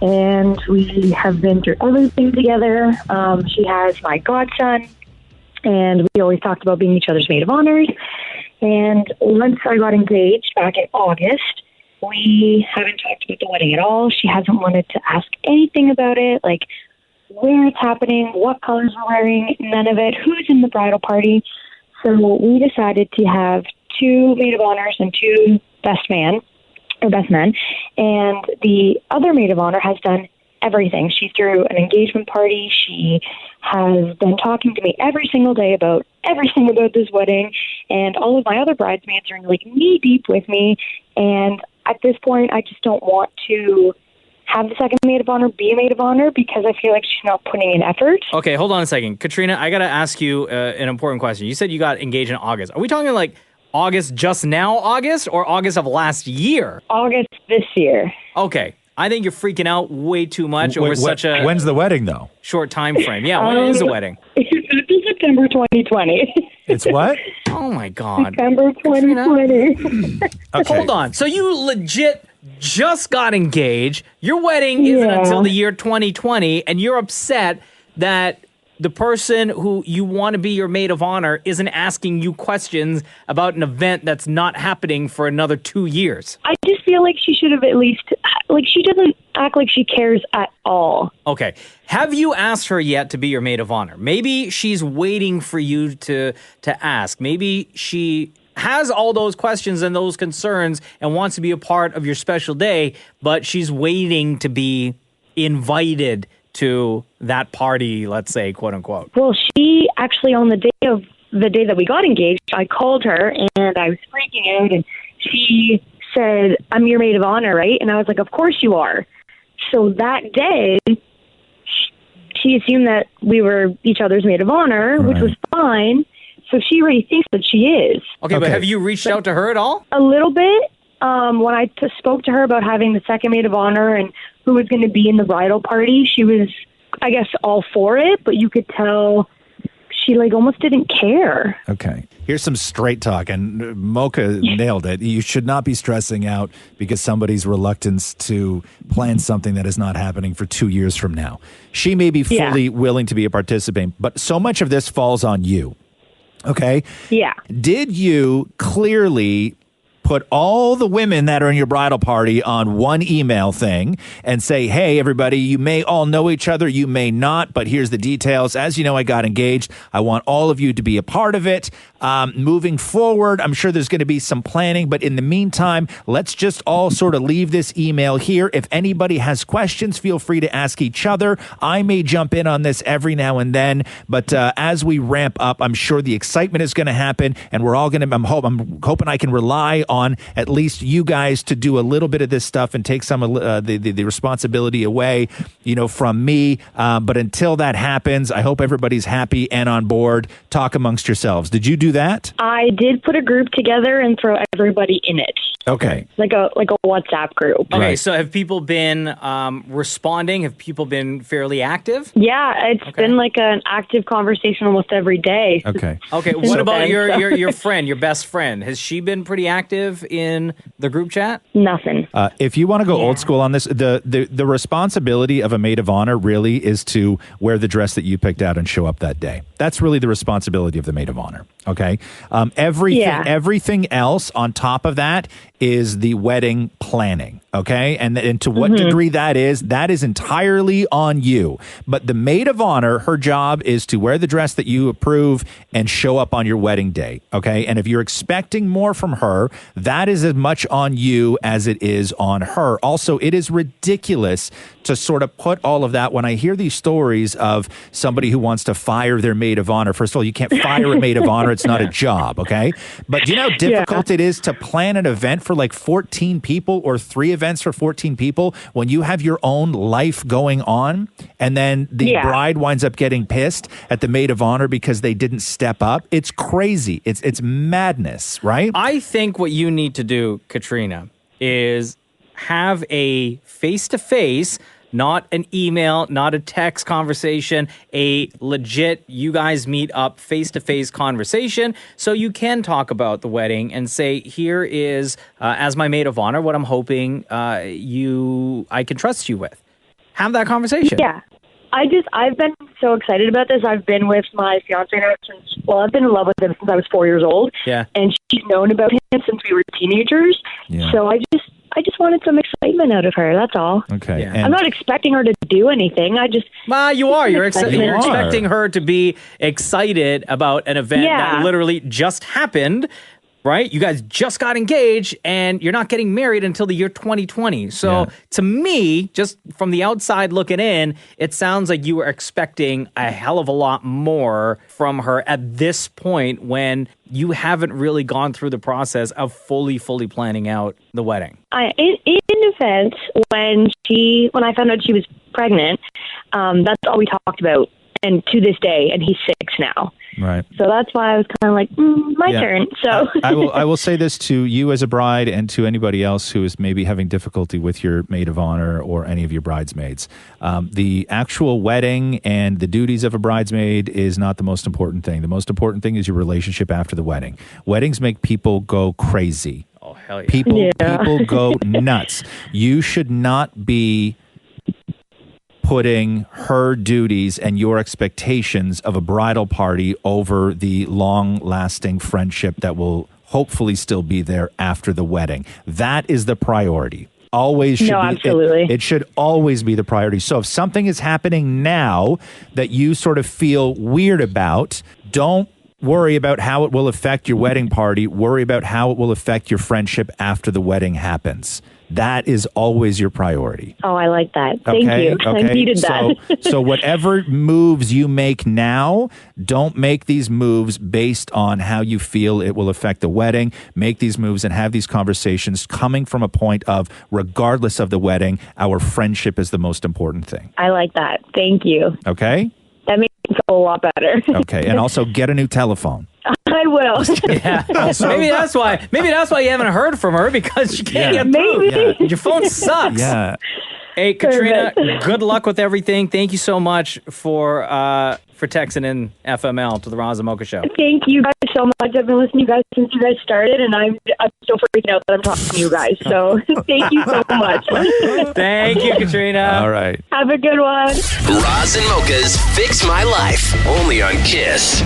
and we have been through everything together. She has my godson, and we always talked about being each other's maid of honors. And once I got engaged back in August, we haven't talked about the wedding at all. She hasn't wanted to ask anything about it, like where it's happening, what colors we're wearing, none of it, who's in the bridal party. So we decided to have 2 maid of honors and 2 best men. And the other maid of honor has done everything. She threw an engagement party. She has been talking to me every single day about everything about this wedding. And all of my other bridesmaids are like knee deep with me. And at this point, I just don't want to have the second maid of honor be a maid of honor because I feel like she's not putting in effort. Okay, hold on a second. Katrina, I got to ask you an important question. You said you got engaged in August. Are we talking like August just now August or August of last year? August this year. Okay. I think you're freaking out way too much over such a When's the wedding, though? short time frame. Yeah, when is the wedding? It's September 2020. It's what? Oh, my God. September 2020. Okay. Hold on. So you legit just got engaged. Your wedding isn't until the year 2020, and you're upset that the person who you want to be your maid of honor isn't asking you questions about an event that's not happening for another 2 years. I just feel like she should have at least, like, she doesn't act like she cares at all. Okay. Have you asked her yet to be your maid of honor? Maybe she's waiting for you to ask. Maybe she has all those questions and those concerns and wants to be a part of your special day, but she's waiting to be invited to that party, let's say, quote unquote. Well, she actually, on the day that we got engaged, I called her and I was freaking out, and she said, "I'm your maid of honor, right?" And I was like, "Of course you are." So that day, she assumed that we were each other's maid of honor, which was fine. So she already thinks that she is. Okay, but have you reached out to her at all? A little bit. When I spoke to her about having the second maid of honor and who was going to be in the bridal party, she was, I guess, all for it, but you could tell she like almost didn't care. Okay. Here's some straight talk, and Mocha nailed it. You should not be stressing out because somebody's reluctance to plan something that is not happening for 2 years from now. She may be fully willing to be a participant, but so much of this falls on you. Okay? Yeah. Did you clearly put all the women that are in your bridal party on one email thing and say, hey, everybody, you may all know each other, you may not, but here's the details. As you know, I got engaged. I want all of you to be a part of it. Moving forward, I'm sure there's going to be some planning, but in the meantime, let's just all sort of leave this email here. If anybody has questions, feel free to ask each other. I may jump in on this every now and then, but as we ramp up, I'm sure the excitement is going to happen, and we're all going to, I'm hoping I can rely on on at least you guys to do a little bit of this stuff and take some of the responsibility away, from me. But until that happens, I hope everybody's happy and on board. Talk amongst yourselves. Did you do that? I did put a group together and throw everybody in it. Okay. Like a WhatsApp group. Okay, Right. so have people been responding? Have people been fairly active? Yeah, it's been like an active conversation almost every day. Okay. Okay, what about your friend, your best friend? Has she been pretty active in the group chat? Nothing. If you want to go old school on this, the responsibility of a maid of honor really is to wear the dress that you picked out and show up that day. That's really the responsibility of the maid of honor. Okay. Everything else on top of that is the wedding planning. Okay. And to what degree that is entirely on you. But the maid of honor, her job is to wear the dress that you approve and show up on your wedding day. Okay. And if you're expecting more from her, that is as much on you as it is on her. Also, it is ridiculous to sort of put all of that when I hear these stories of somebody who wants to fire their maid of honor. First of all, you can't fire a maid of honor. It's not a job. Okay. But do you know how difficult it is to plan an event for like 14 people or 3 events for 14 people when you have your own life going on, and then the bride winds up getting pissed at the maid of honor because they didn't step up? It's crazy. It's madness, right? I think what you need to do, Catrina, is have a face-to-face, not an email, not a text conversation, a legit, you guys meet up face-to-face conversation so you can talk about the wedding and say, here is, as my maid of honor, what I'm hoping I can trust you with. Have that conversation. Yeah. I've been so excited about this. I've been with my fiance now I've been in love with him since I was 4 years old. Yeah. And she's known about him since we were teenagers. Yeah. So I just wanted some excitement out of her. That's all. Okay. Yeah. I'm not expecting her to do anything. You are. You're excitement. expecting her to be excited about an event that literally just happened, right? You guys just got engaged and you're not getting married until the year 2020. So to me, just from the outside looking in, it sounds like you were expecting a hell of a lot more from her at this point when you haven't really gone through the process of fully planning out the wedding. In defense, when I found out she was pregnant, that's all we talked about. And to this day, and he's 6 now. Right. So that's why I was kind of like, my turn. So I will say this to you as a bride and to anybody else who is maybe having difficulty with your maid of honor or any of your bridesmaids. The actual wedding and the duties of a bridesmaid is not the most important thing. The most important thing is your relationship after the wedding. Weddings make people go crazy. Oh, hell yeah. People go nuts. You should not be putting her duties and your expectations of a bridal party over the long-lasting friendship that will hopefully still be there after the wedding. That is the priority. Always should be. Absolutely. It should always be the priority. So if something is happening now that you sort of feel weird about, don't worry about how it will affect your wedding party. Worry about how it will affect your friendship after the wedding happens. That is always your priority. Oh, I like that. Thank you. Okay. I needed that. So whatever moves you make now, don't make these moves based on how you feel it will affect the wedding. Make these moves and have these conversations coming from a point of, regardless of the wedding, our friendship is the most important thing. I like that. Thank you. Okay? That makes me feel a lot better. Okay. And also get a new telephone. I will. Yeah. Maybe that's why you haven't heard from her, because you can't get through. Maybe. Your phone sucks. Yeah. Hey, Catrina, good luck with everything. Thank you so much for texting in FML to the Roz and Mocha Show. Thank you guys so much. I've been listening to you guys since you guys started, and I'm still freaking out that I'm talking to you guys. So thank you so much. Thank you, Catrina. All right. Have a good one. Roz and Mocha's Fix My Life, only on Kiss.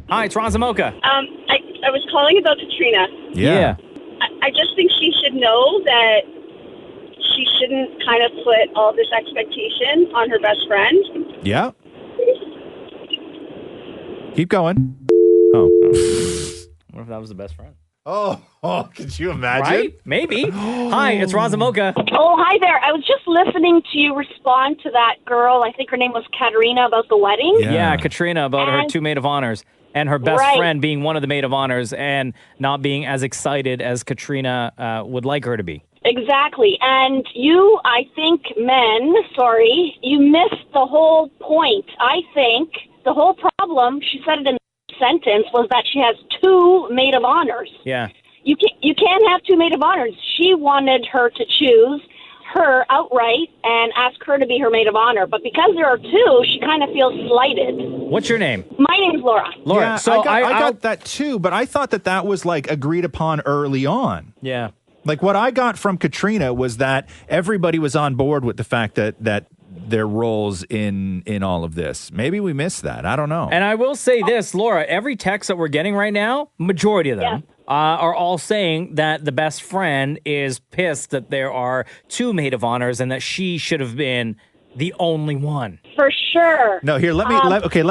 Hi, it's Roz and Mocha. I was calling about Catrina. Yeah. I just think she should know that she shouldn't kind of put all this expectation on her best friend. Yeah. Keep going. Oh. What if that was the best friend? Oh, could you imagine? Right? Maybe. Hi, it's Roz and Mocha. Oh, hi there. I was just listening to you respond to that girl. I think her name was Catrina about the wedding. Yeah, Catrina about her 2 maid of honors and her best friend being one of the maid of honors and not being as excited as Catrina would like her to be. Exactly. And you, I think, you missed the whole point. I think the whole problem, she said it in the sentence, was that she has 2 maid of honors. Yeah. You can't have 2 maid of honors. She wanted her to choose her outright and ask her to be her maid of honor. But because there are 2, she kind of feels slighted. What's your name? My name's Laura. Laura. Yeah, so I got that too, but I thought that was like agreed upon early on. Yeah. Like what I got from Catrina was that everybody was on board with the fact that their roles in all of this. Maybe we missed that. I don't know. And I will say this, Laura, every text that we're getting right now, majority of them are all saying that the best friend is pissed that there are 2 maid of honors and that she should have been the only one. For sure. No, here let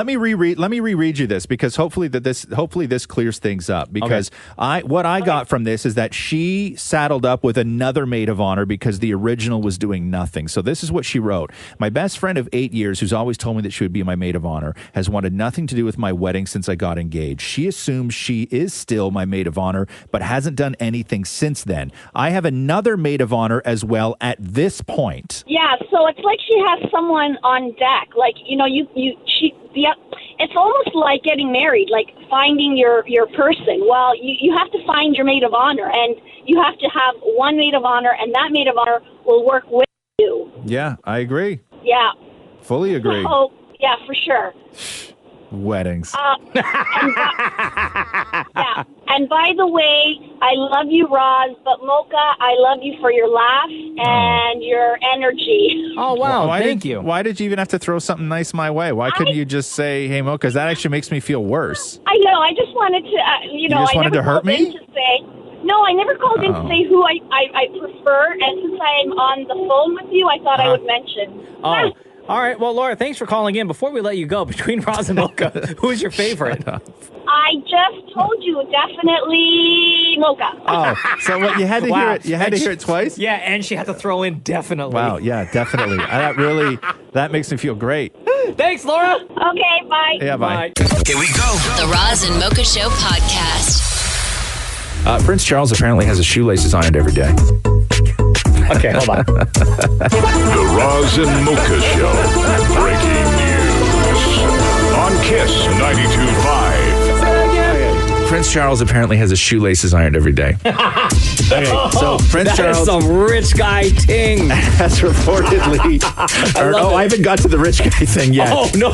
me reread you this because hopefully this clears things up because what I got from this is that she saddled up with another maid of honor because the original was doing nothing. So this is what she wrote. My best friend of 8 years who's always told me that she would be my maid of honor has wanted nothing to do with my wedding since I got engaged. She assumes she is still my maid of honor but hasn't done anything since then. I have another maid of honor as well at this point. Yeah, so it's like she has someone on deck. Like, it's almost like getting married, like finding your person. Well, you have to find your maid of honor, and you have to have one maid of honor, and that maid of honor will work with you. Yeah, I agree. Yeah. Fully agree. Oh, yeah, for sure. Weddings. And by the way, I love you, Roz, but Mocha, I love you for your laugh and your energy. Oh, wow. Thank you. Why did you even have to throw something nice my way? Why couldn't you just say, hey, Mocha, because that actually makes me feel worse. I know. I just wanted to, You just wanted to hurt me? No, I never called in to say who I prefer, and since I'm on the phone with you, I thought I would mention. Oh. All right. Well, Laura, thanks for calling in. Before we let you go, between Roz and Mocha, who's your favorite? I just told you, definitely Mocha. Oh, so what? You had to hear it. You had to hear it twice. Yeah, and she had to throw in definitely. Wow. Yeah, definitely. That makes me feel great. Thanks, Laura. Okay. Bye. Yeah. Bye. Here we go. The Roz and Mocha Show podcast. Prince Charles apparently has his shoelaces ironed every day. Okay, hold on. The Roz and Mocha Show. Breaking news on Kiss 92.5. Prince Charles apparently has his shoelaces ironed every day. Okay, so Prince Charles is some rich guy ting. has reportedly. I haven't got to the rich guy thing yet. Oh no.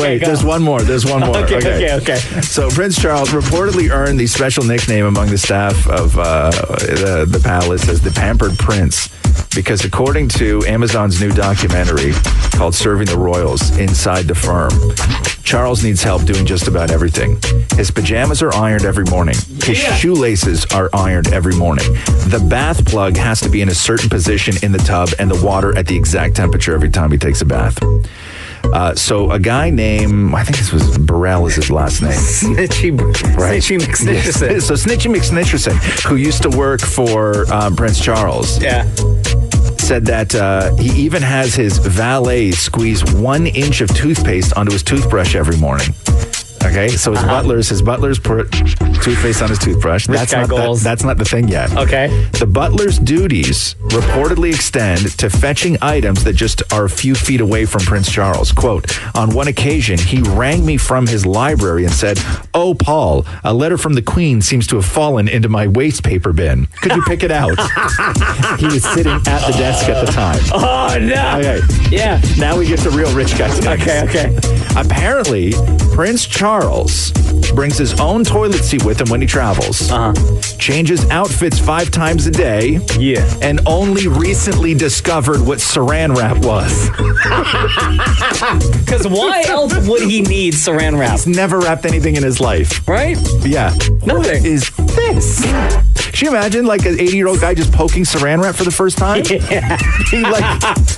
Wait, there's one more. Okay. So Prince Charles reportedly earned the special nickname among the staff of the palace as the Pampered Prince. Because according to Amazon's new documentary called Serving the Royals Inside the Firm, Charles needs help doing just about everything. His pajamas are ironed every morning. His shoelaces are ironed every morning. The bath plug has to be in a certain position in the tub and the water at the exact temperature every time he takes a bath. So a guy named, I think this was Burrell is his last name. Snitchy McSnitcherson. Yes. So Snitchy McSnitcherson, who used to work for Prince Charles. Yeah. Said that he even has his valet squeeze 1 inch of toothpaste onto his toothbrush every morning. Okay, so his butlers put toothpaste on his toothbrush. That's not the thing yet. Okay. The butler's duties reportedly extend to fetching items that just are a few feet away from Prince Charles. Quote, on one occasion, he rang me from his library and said, "Oh, Paul, a letter from the Queen seems to have fallen into my waste paper bin. Could you pick it out?" He was sitting at the desk at the time. Oh, no. Okay. Yeah. Now we get to real rich guy things. Okay. Apparently, Prince Charles brings his own toilet seat with him when he travels. Changes outfits 5 times a day. Yeah. And only recently discovered what saran wrap was. Because why else would he need saran wrap? He's never wrapped anything in his life. Right? Yeah. Nothing. What is this? Can you imagine like an 80-year-old guy just poking saran wrap for the first time? Yeah.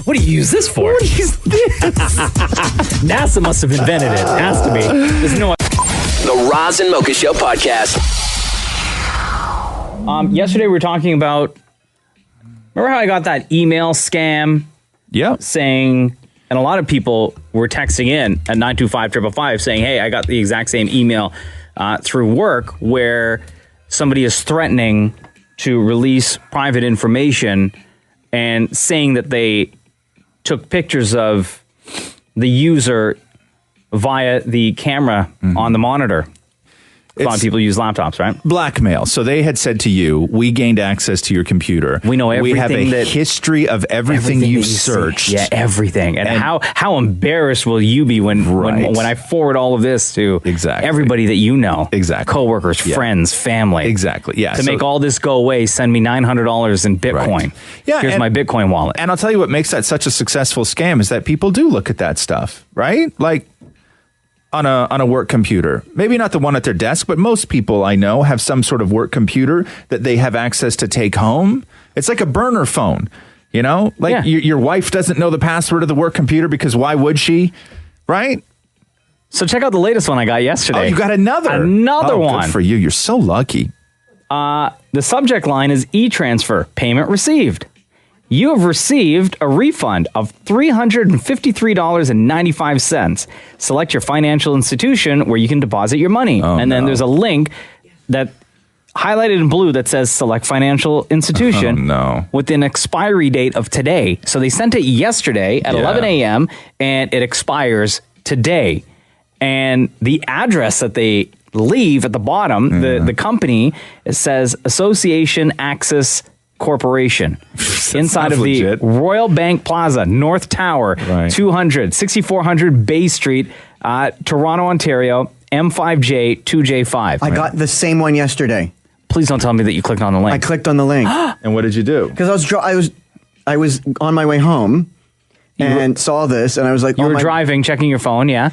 What do you use this for? What is this? NASA must have invented it. Has to be. There's no. The Roz and Mocha Show podcast. Yesterday we were talking about, remember how I got that email scam? Yeah. Saying, and a lot of people were texting in at 925-555 saying, hey, I got the exact same email through work where somebody is threatening to release private information and saying that they took pictures of the user via the camera on the monitor. A lot of people use laptops, right? Blackmail. So they had said to you, we gained access to your computer. We know everything. We have a history of everything you've searched. Yeah, everything. And how embarrassed will you be when I forward all of this to everybody that you know? Exactly. Coworkers, friends, family. Exactly. Yeah. To make all this go away, send me $900 in Bitcoin. Right. Yeah. Here's my Bitcoin wallet. And I'll tell you what makes that such a successful scam is that people do look at that stuff, right? Like, on a work computer. Maybe not the one at their desk, but most people I know have some sort of work computer that they have access to take home. It's like a burner phone, you know? Like your wife doesn't know the password of the work computer because why would she? Right? So check out the latest one I got yesterday. Oh, you got another? Another one. Good for you. You're so lucky. The subject line is e-transfer, payment received. You have received a refund of $353.95. Select your financial institution where you can deposit your money. Then there's a link that highlighted in blue that says select financial institution with an expiry date of today. So they sent it yesterday at 11 a.m. and it expires today. And the address that they leave at the bottom, the company, it says Association Access Corporation inside of the Royal Bank Plaza, North Tower, 6400 Bay Street, Toronto, Ontario, M5J 2J5. I got the same one yesterday. Please don't tell me that you clicked on the link. I clicked on the link. And what did you do? Because I was on my way home and saw this, and I was like, you were driving, checking your phone, yeah,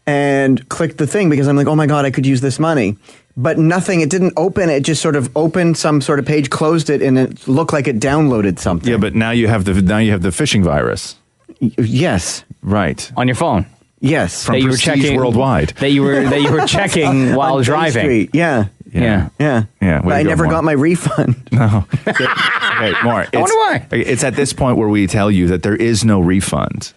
and clicked the thing because I'm like, oh my god, I could use this money. But nothing, it didn't open. It just sort of opened some sort of page, closed it, and it looked like it downloaded something. Yeah, but now you have the phishing virus. Yes. Right. On your phone. Yes. From Prestige Worldwide. That you were checking while driving. Street. Yeah. Yeah. But I never got my refund. No. Okay, more. I wonder why. It's at this point where we tell you that there is no refund.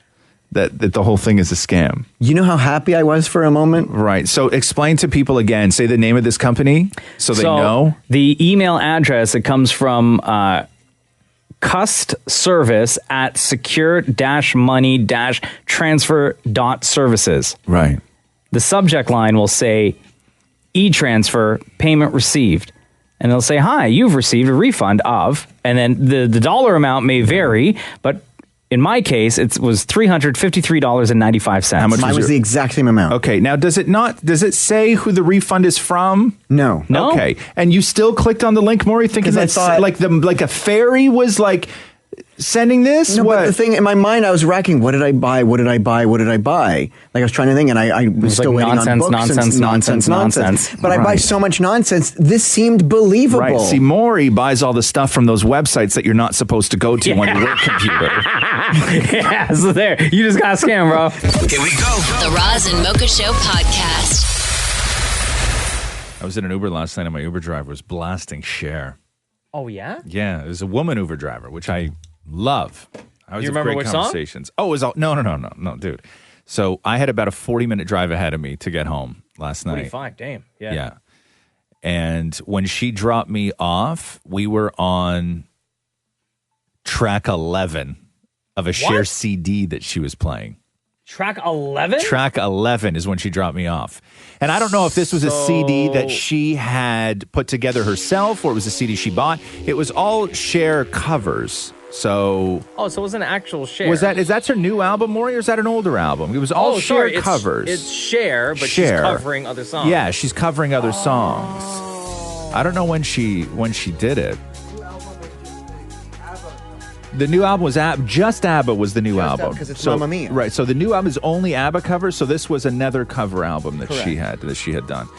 That the whole thing is a scam. You know how happy I was for a moment? Right. So explain to people again. Say the name of this company so they know. The email address, it comes from custservice at secure-money-transfer.services. Right. The subject line will say e-transfer payment received. And they'll say, hi, you've received a refund of, and then the dollar amount may vary, but in my case, it was $353.95. How much Mine was the exact same amount. Okay. Now, does it say who the refund is from? No. Okay. And you still clicked on the link, Maurie, thinking that like a fairy was like sending this? No, what? But the thing in my mind, I was racking. What did I buy? What did I buy? What did I buy? Like I was trying to think, and I was still waiting on books. Nonsense. But I buy so much nonsense. This seemed believable. Right. See, Maurie buys all the stuff from those websites that you're not supposed to go to on your work computer. Yeah, so there. You just got scammed, bro. Here we go. The Roz and Mocha Show podcast. I was in an Uber last night and my Uber driver was blasting Cher. Oh, yeah? Yeah, it was a woman Uber driver, which I love. I was you remember which conversations. Song? Oh, it was all no, dude. So I had about a 40-minute drive ahead of me to get home last night. 45, damn. Yeah. And when she dropped me off, we were on track 11 of a Cher CD that she was playing. Track 11? Track 11 is when she dropped me off. And I don't know if this was a CD that she had put together herself or it was a CD she bought. It was all Cher covers. So it was an actual Cher. Is that her new album, Maurie, or is that an older album? It was all Cher covers. It's Cher, but she's covering other songs. Yeah, she's covering other songs. I don't know when she did it. The new album was just ABBA was the new album. Because it's Mamma Mia. Right, so the new album is only ABBA covers, so this was another cover album that she had done.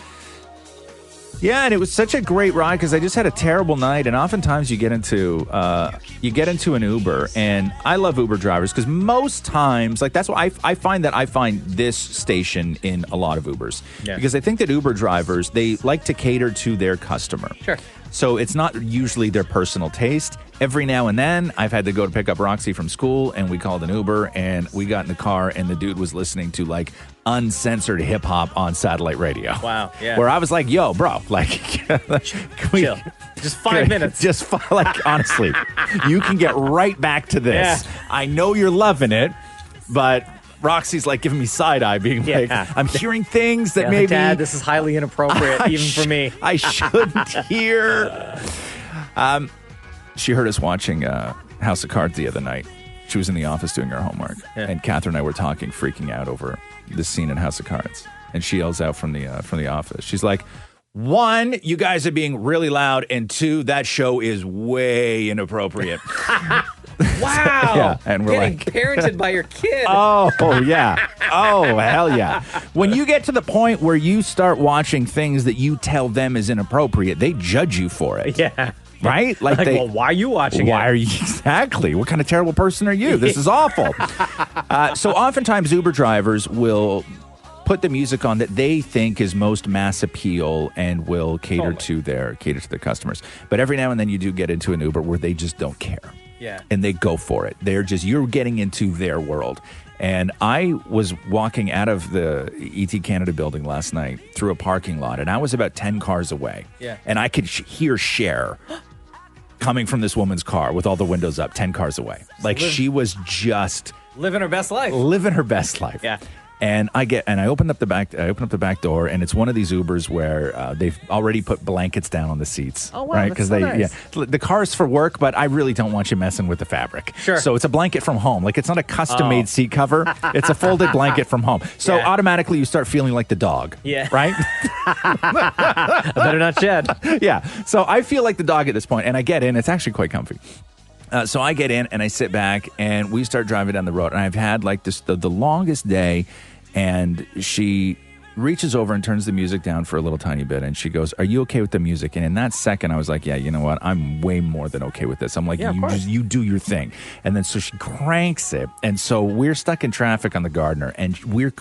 Yeah, and it was such a great ride because I just had a terrible night, and oftentimes you get into an Uber, and I love Uber drivers because most times, like that's why I find this station in a lot of Ubers because I think that Uber drivers, they like to cater to their customer. Sure. So it's not usually their personal taste. Every now and then, I've had to go to pick up Roxy from school, and we called an Uber, and we got in the car, and the dude was listening to like uncensored hip hop on satellite radio. Wow. Yeah. Where I was like, "Yo, bro, like, chill. Just 5 minutes. Just like, honestly, you can get right back to this. Yeah. I know you're loving it, but." Roxy's like giving me side eye, being like, I'm hearing things that maybe. Dad, this is highly inappropriate, even for me. I shouldn't hear. She heard us watching House of Cards the other night. She was in the office doing her homework, and Catherine and I were talking, freaking out over this scene in House of Cards. And she yells out from the office. She's like, 1, you guys are being really loud, and 2, that show is way inappropriate. Wow. Yeah, and we're getting like, parented by your kid. Oh, yeah. Oh, hell yeah. When you get to the point where you start watching things that you tell them is inappropriate, they judge you for it. Yeah. Right? Well, why are you watching it? Why are you? Exactly. What kind of terrible person are you? This is awful. So oftentimes Uber drivers will put the music on that they think is most mass appeal and will cater to their customers. But every now and then you do get into an Uber where they just don't care. Yeah. And they go for it. You're getting into their world. And I was walking out of the ET Canada building last night through a parking lot, and I was about 10 cars away. Yeah. And I could hear Cher coming from this woman's car with all the windows up 10 cars away. Like she was just living her best life. Living her best life. Yeah. And I opened up the back door, and it's one of these Ubers where they've already put blankets down on the seats. Oh wow, right? That's so nice. The car's for work, but I really don't want you messing with the fabric. Sure. So it's a blanket from home. Like it's not a custom-made seat cover. It's a folded blanket from home. So automatically you start feeling like the dog. Yeah. Right? I better not shed. Yeah. So I feel like the dog at this point, and I get in. It's actually quite comfy. So I get in and I sit back, and we start driving down the road. And I've had like the longest day. And she reaches over and turns the music down for a little tiny bit. And she goes, "Are you okay with the music?" And in that second, I was like, yeah, you know what? I'm way more than okay with this. I'm like, you do your thing. And then so she cranks it. And so we're stuck in traffic on the Gardner. And we're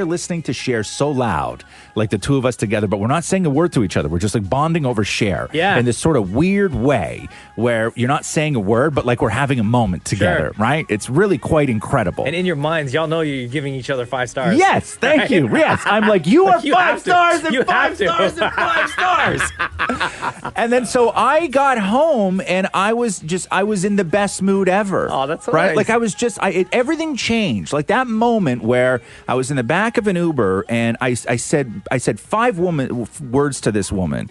listening to Cher so loud, like the two of us together, but we're not saying a word to each other. We're just like bonding over Cher in this sort of weird way where you're not saying a word, but like we're having a moment together, right? It's really quite incredible. And in your minds, y'all know you're giving each other 5 stars. Yes, thank you. Yes, I'm like, you are You 5 have to. stars and You 5 have to. stars and 5 stars. And then so I got home and I was in the best mood ever. Oh, that's so right. nice. Like I was everything changed. Like that moment where I was in the back of an Uber and I said 5 words to this woman.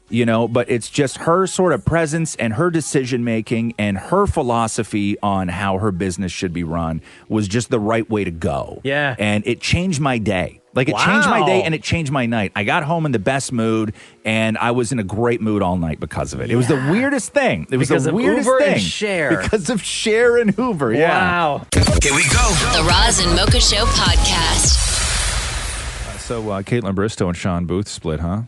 You know, but it's just her sort of presence and her decision making and her philosophy on how her business should be run was just the right way to go. Yeah. And it changed my day. Like it changed my day and it changed my night. I got home in the best mood and I was in a great mood all night because of it. It was the weirdest thing. It was because the of weirdest Uber thing. And Cher. Because of Cher and Hoover. Yeah. Wow. Here we go. The Roz and Mocha Show podcast. So Caitlin Bristow and Sean Booth split, huh?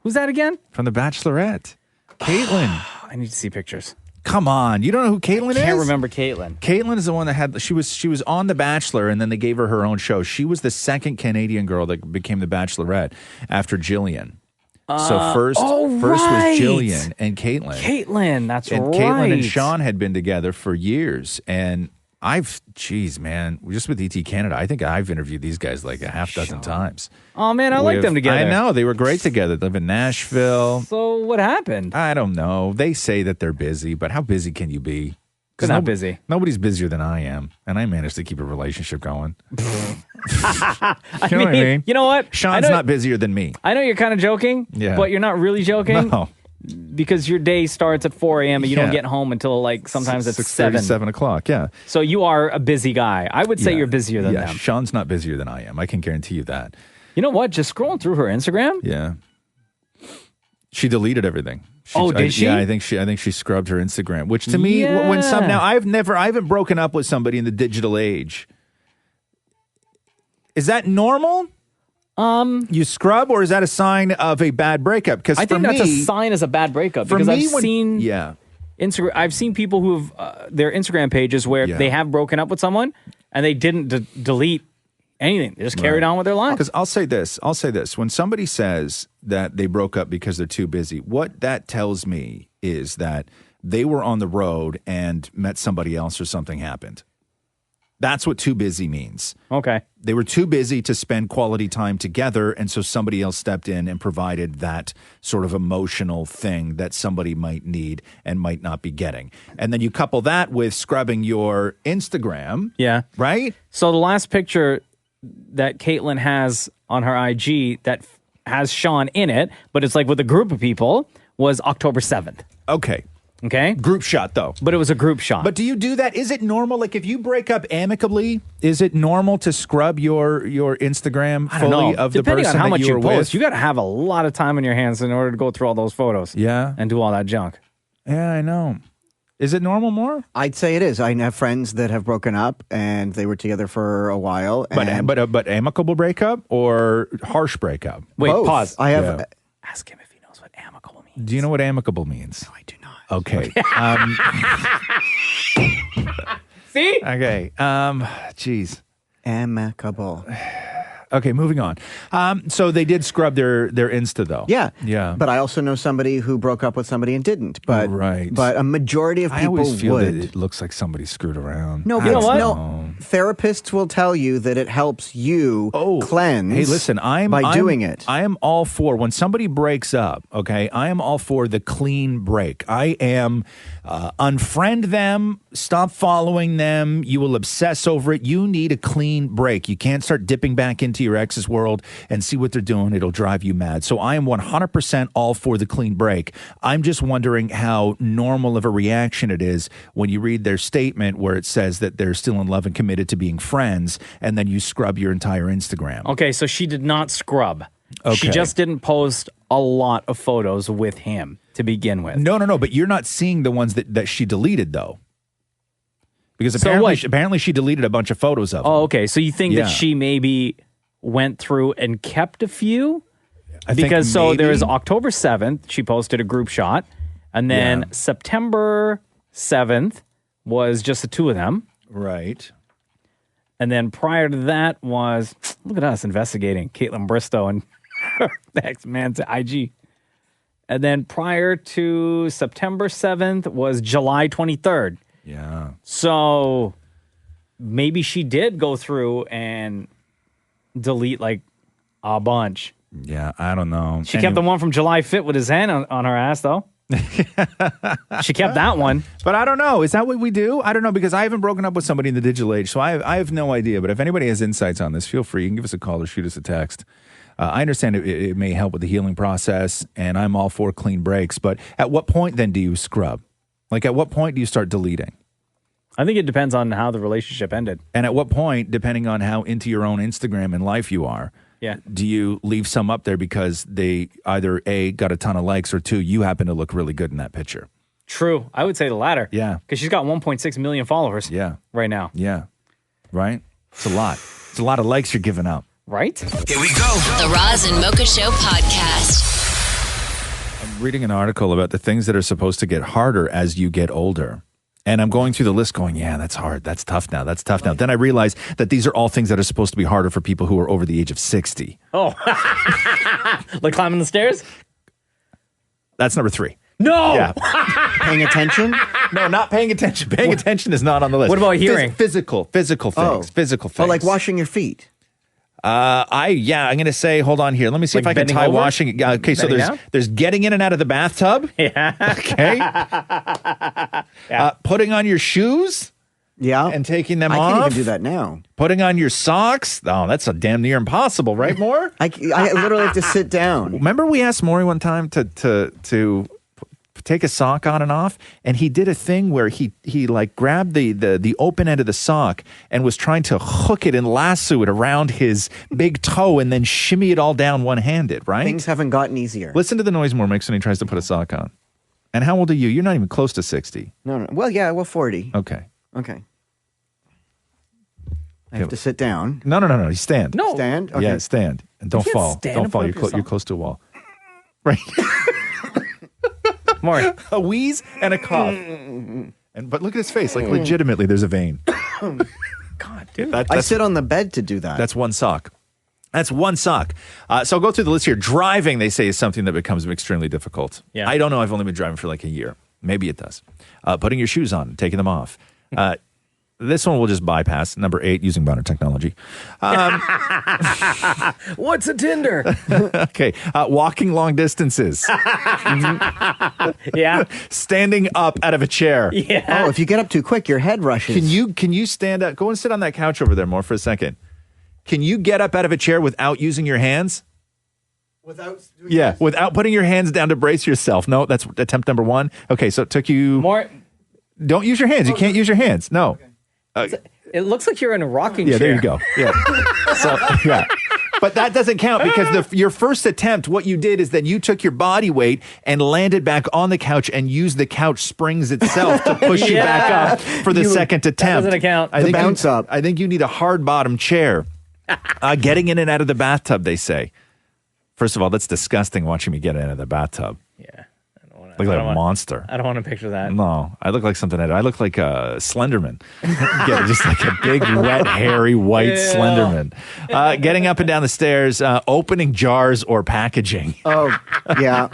Who's that again? From The Bachelorette. Caitlin. I need to see pictures. Come on. You don't know who Caitlin is? I can't remember Caitlin. Caitlin is the one that had, she was on The Bachelor and then they gave her own show. She was the second Canadian girl that became The Bachelorette after Jillian. So first was Jillian and Caitlin. Caitlin, that's right. And Caitlin and Sean had been together for years. And geez, man, just with ET Canada, I think I've interviewed these guys like a half dozen times. Oh, man, I like them together. I know. They were great together. They live in Nashville. So what happened? I don't know. They say that they're busy, but how busy can you be? They're not busy. Nobody's busier than I am, and I managed to keep a relationship going. I mean, you know what? Sean's not busier than me. I know you're kind of joking, but you're not really joking. No. Because your day starts at 4 a.m. and you don't get home until like sometimes it's 7. 7 o'clock, yeah. So you are a busy guy. I would say you're busier than them. Sean's not busier than I am. I can guarantee you that. You know what? Just scrolling through her Instagram. Yeah. She deleted everything. Did she? Yeah, I think she scrubbed her Instagram, which to me, when I haven't broken up with somebody in the digital age. Is that normal? You scrub, or is that a sign of a bad breakup? Because I think that's a sign as a bad breakup. Because I've seen Instagram. I've seen people who have their Instagram pages where they have broken up with someone and they didn't delete anything. They just carried on with their lives. Because I'll say this. When somebody says that they broke up because they're too busy, what that tells me is that they were on the road and met somebody else or something happened. That's what too busy means. Okay. They were too busy to spend quality time together, and so somebody else stepped in and provided that sort of emotional thing that somebody might need and might not be getting. And then you couple that with scrubbing your Instagram. Yeah. Right? So the last picture that Caitlin has on her IG that has Sean in it, but it's like with a group of people, was October 7th. Okay. Okay. Group shot, though. But it was a group shot. But do you do that? Is it normal? Like, if you break up amicably, is it normal to scrub your Instagram fully of the Depending person on how that much you you were post, with? you got to have a lot of time on your hands in order to go through all those photos. Yeah. And do all that junk. Yeah, I know. Is it normal more? I'd say it is. I have friends that have broken up and they were together for a while. And But amicable breakup or harsh breakup? Wait, both. pause. I have. Ask him if he knows what amicable means. Do you know what amicable means? No, I do not. Okay. See? Okay. Geez. Amicable. Okay, moving on. So they did scrub their Insta, though. Yeah. Yeah. But I also know somebody who broke up with somebody and didn't. But Right. But a majority of I people always feel would. that it looks like somebody screwed around. No, I but don't no. know. Therapists will tell you that it helps you cleanse. Hey, listen, I'm doing it. I am all for when somebody breaks up. Okay, I am all for the clean break. I am unfriend them, stop following them. You will obsess over it. You need a clean break. You can't start dipping back into your ex's world and see what they're doing. It'll drive you mad. So I am 100% all for the clean break. I'm just wondering how normal of a reaction it is when you read their statement where it says that they're still in love and committed to being friends, and then you scrub your entire Instagram. Okay, so she did not scrub. Okay. She just didn't post a lot of photos with him to begin with. No, but you're not seeing the ones that she deleted, though. Because So apparently she deleted a bunch of photos of them. Oh, okay. So you think Yeah. that she maybe went through and kept a few? I think Because so there was maybe. October 7th, she posted a group shot. And then Yeah. September 7th was just the two of them. Right. And then prior to that was, look at us investigating Caitlin Bristow and her ex-man's IG. And then prior to September 7th was July 23rd. Yeah. So maybe she did go through and delete like a bunch. Yeah, I don't know. She kept the one from July 5th with his hand on her ass, though. She kept that one. But I don't know. Is that what we do? I don't know, because I haven't broken up with somebody in the digital age, so I have no idea. But if anybody has insights on this, feel free. You can give us a call or shoot us a text. I understand it may help with the healing process, and I'm all for clean breaks. But at what point then do you scrub? Like, at what point do you start deleting? I think it depends on how the relationship ended. And at what point, depending on how into your own Instagram and life you are, Yeah. do you leave some up there because they either A, got a ton of likes, or two, you happen to look really good in that picture? True. I would say the latter. Yeah. Because she's got 1.6 million followers right now. Yeah. Right? It's a lot. It's a lot of likes you're giving out. Right? Here we go. The Roz and Mocha Show podcast. I'm reading an article about the things that are supposed to get harder as you get older. And I'm going through the list going, yeah, that's hard. That's tough now. That's tough now. Then I realize that these are all things that are supposed to be harder for people who are over the age of 60. Oh. Like climbing the stairs? That's number 3. No! Yeah. Paying attention? No, not paying attention. Paying attention is not on the list. What about hearing? Physical things. Physical things. Oh, like washing your feet. I'm going to say, hold on here. Let me see Like if I can bending tie over? washing. Okay, so Bending down? there's getting in and out of the bathtub. Yeah. Okay. Putting on your shoes. Yeah. And taking them I off. can't even do that now. Putting on your socks. Oh, that's a damn near impossible, right, Moore? I literally have to sit down. Remember we asked Maury one time to take a sock on and off, and he did a thing where he like grabbed the open end of the sock and was trying to hook it and lasso it around his big toe and then shimmy it all down one-handed, right? Things haven't gotten easier. Listen to the noise Moore makes when he tries to put a sock on. And how old are you? You're not even close to 60. No. Well, yeah, 40. Okay. Okay. I have to sit down. No. You stand. No. Stand? Okay. Yeah, stand. And don't can't fall. stand Don't and fall. put You're, up your you're sock. close to a wall. Right. Maury. A wheeze and a cough. But look at his face. Like, legitimately, there's a vein. God, dude. I sit on the bed to do that. That's one sock. That's one sock. So I'll go through the list here. Driving, they say, is something that becomes extremely difficult. Yeah. I don't know. I've only been driving for like a year. Maybe it does. Putting your shoes on, taking them off. This one we'll just bypass. Number 8, using modern technology. What's a Tinder? Okay. Walking long distances. Yeah. Standing up out of a chair. Yeah. Oh, if you get up too quick, your head rushes. Can you stand up? Go and sit on that couch over there more for a second. Can you get up out of a chair without using your hands? Without putting your hands down to brace yourself. No, that's attempt number 1. Okay, so it took you... Don't use your hands. You can't use your hands. No. It looks like you're in a rocking chair. Yeah, there you go. Yeah. But that doesn't count because your first attempt, what you did is that you took your body weight and landed back on the couch and used the couch springs itself to push you back up for the second attempt. That doesn't count. I think you need a hard bottom chair. Getting in and out of the bathtub, they say. First of all, that's disgusting watching me get in and out of the bathtub. Yeah. Look like a monster. I don't want to picture that. No, I look like something. I look like a Slenderman. Just like a big, wet, hairy, white Slenderman. Getting up and down the stairs, opening jars or packaging. Oh, yeah.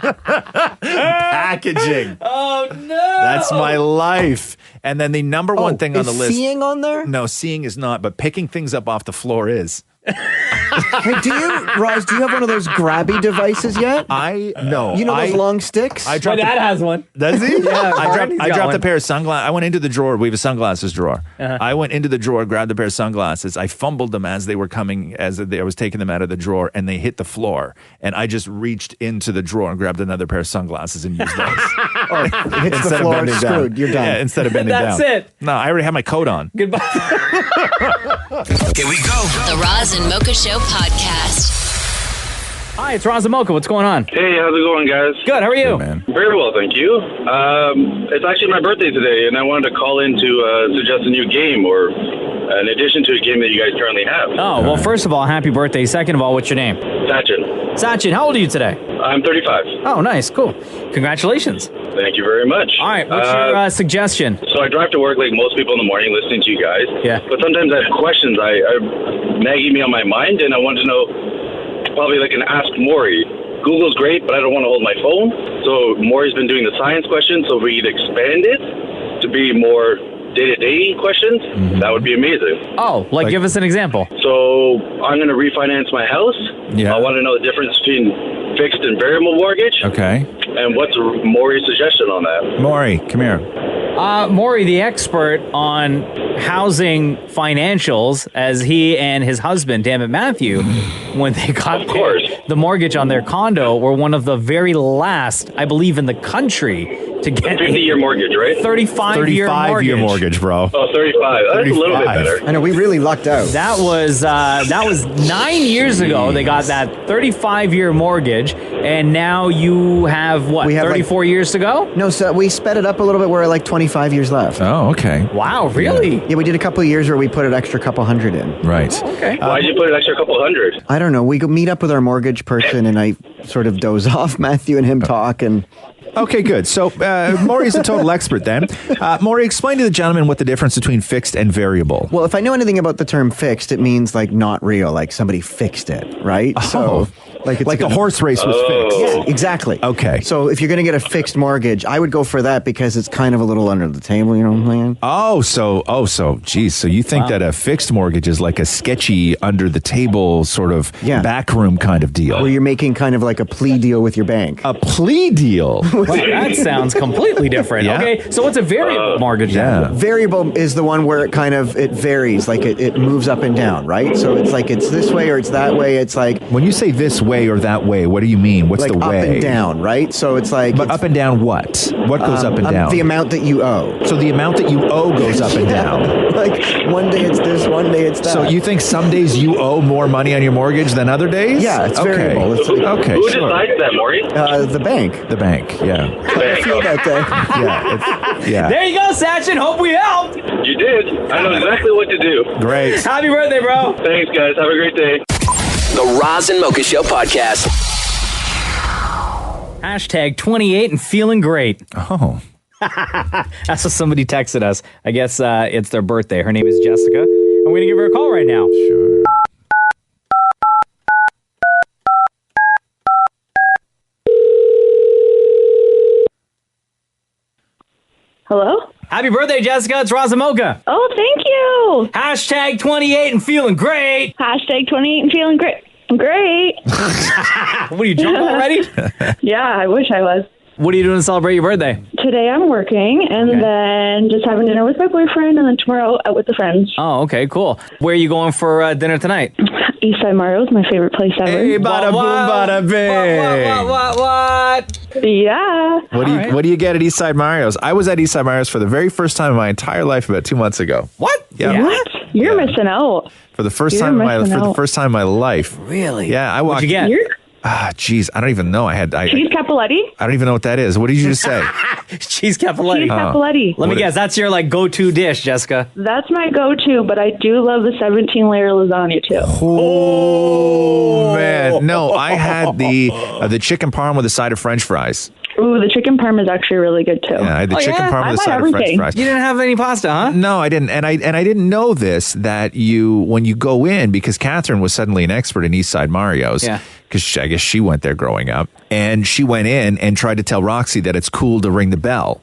Packaging. Oh, no. That's my life. And then the number one thing on the list. Is seeing on there? No, seeing is not, but picking things up off the floor is. Hey, Roz, do you have one of those grabby devices yet? No. You know those long sticks? My dad has one. Does he? Yeah. I dropped a pair of sunglasses. I went into the drawer. We have a sunglasses drawer. I went into the drawer, grabbed a pair of sunglasses. I fumbled them as they were coming, I was taking them out of the drawer, and they hit the floor. And I just reached into the drawer and grabbed another pair of sunglasses and used those. It hits the floor, it's screwed. You're done. Yeah, instead of bending down. That's it. No, I already have my coat on. Goodbye. Here we go. The Roz and Mocha Show podcast. Hi, it's Roz and Mocha. What's going on? Hey, how's it going, guys? Good. How are you? Good, man. Very well, thank you. It's actually my birthday today, and I wanted to call in to suggest a new game, or in addition to a game that you guys currently have. Oh, well, first of all, happy birthday. Second of all, what's your name? Sachin, how old are you today? I'm 35. Oh, nice. Cool. Congratulations. Thank you very much. All right, what's your suggestion? So I drive to work like most people in the morning listening to you guys. Yeah. But sometimes I have questions nagging me on my mind, and I want to know, probably like an Ask Maurie. Google's great, but I don't want to hold my phone. So Maurie's been doing the science questions, so if we could expand it to be more day-to-day questions, that would be amazing. Oh, like give us an example. So I'm going to refinance my house. Yeah. I want to know the difference between fixed and variable mortgage. Okay. And what's Maurie's suggestion on that? Maurie, come here. Maurie, the expert on housing financials, as he and his husband, Damnit Matthew, when they got the mortgage on their condo, were one of the very last, I believe, in the country to get 50-year mortgage, right? 35-year mortgage, bro. Oh, 35. That's a little bit better. I know, we really lucked out. That was 9 years ago. They got that 35-year mortgage, and now you have, what, 34 years to go? No, so we sped it up a little bit. We're at like 25 years left. Oh, okay. Wow, really? Yeah, we did a couple of years where we put an extra couple hundred in. Right. Oh, okay. Why'd you put an extra couple hundred? I don't know. We go meet up with our mortgage person, and I sort of doze off. Matthew and him talk, and... Okay, good. So Maurie's a total expert then. Maurie, explain to the gentleman what the difference between fixed and variable. Well, if I know anything about the term fixed, it means like not real, like somebody fixed it, right? Oh. So like it's like the horse race was fixed. Yeah, exactly. Okay. So if you're going to get a fixed mortgage, I would go for that because it's kind of a little under the table, you know what I'm saying? Geez. So you think that a fixed mortgage is like a sketchy under the table sort of backroom kind of deal? Where you're making kind of like a plea deal with your bank. A plea deal? Wow, that sounds completely different. Yeah. Okay, so what's a variable mortgage? Yeah. Variable is the one where it varies, like it moves up and down, right? So it's like it's this way or it's that way. It's like when you say this way or that way, what do you mean? What's like the way? Up and down, right? So it's like but up and down what? What goes up and down? The amount that you owe. So the amount that you owe goes up and down. Like one day it's this, one day it's that. So you think some days you owe more money on your mortgage than other days? Yeah, it's variable. It's like, okay, Who sure. decides that, Maurie? The bank. The bank, yeah. I feel that day. Yeah. There you go, Sachin. Hope we helped. You did. I know exactly what to do. Great. Happy birthday, bro. Thanks, guys. Have a great day. The Roz and Mocha Show podcast. Hashtag 28 and feeling great. Oh. That's what somebody texted us. I guess it's their birthday. Her name is Jessica. I'm going to give her a call right now. Sure. Hello? Happy birthday, Jessica. It's Roz and Mocha. Oh, thank you. Hashtag 28 and feeling great. Hashtag 28 and feeling great. Great. What are you, jumping already? Yeah, I wish I was. What are you doing to celebrate your birthday? Today I'm working, and then just having dinner with my boyfriend, and then tomorrow out with the friends. Oh, okay, cool. Where are you going for dinner tonight? Eastside Mario's my favorite place ever. Hey, bada boom, bada bing. What? Yeah. What do you get at Eastside Mario's? I was at Eastside Mario's for the very first time in my entire life about 2 months ago. What? Yeah. What? You're missing out. For the first time in my life. Really? Yeah, I walked. What'd you get? Geez, I don't even know. Cheese Capiletti? I don't even know what that is. What did you just say? Cheese Capiletti. Cheese Capiletti. Let me guess. That's your go-to dish, Jessica. That's my go-to, but I do love the 17-layer lasagna too. Oh man, no! I had the chicken parm with a side of French fries. Ooh, the chicken parm is actually really good too. Yeah, I had the chicken parm with a side of French fries. You didn't have any pasta, huh? No, I didn't, and I didn't know this that when you go in, because Catherine was suddenly an expert in Eastside Mario's. Yeah. Because I guess she went there growing up, and she went in and tried to tell Roxy that it's cool to ring the bell.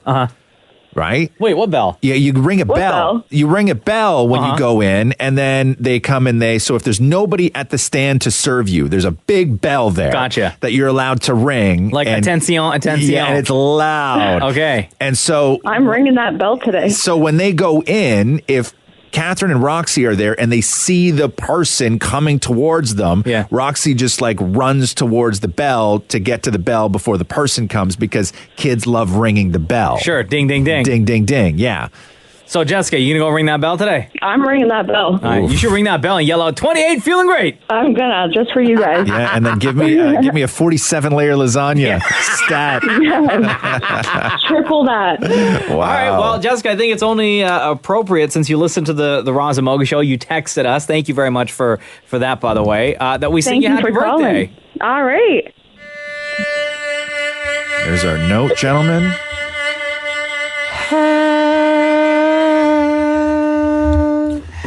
Right? Wait, what bell? Yeah, you ring a bell. You ring a bell when you go in, and then they come and so if there's nobody at the stand to serve you, there's a big bell there. Gotcha. That you're allowed to ring. Like attention. Yeah, and it's loud. Okay. And so I'm ringing that bell today. So when they go in, if Catherine and Roxy are there and they see the person coming towards them, Roxy just runs towards the bell to get to the bell before the person comes, because kids love ringing the bell. Sure. Ding, ding, ding. Ding, ding, ding. Yeah. So, Jessica, you going to go ring that bell today? I'm ringing that bell. All right, you should ring that bell and yell out, 28, feeling great. I'm gonna, just for you guys. Yeah, and then give me a 47-layer lasagna stat. Triple that. Wow. All right, well, Jessica, I think it's only appropriate, since you listened to the Roz and Mocha show, you texted us. Thank you very much for that, by the way, that we sing you happy birthday. Calling. All right. There's our note, gentlemen.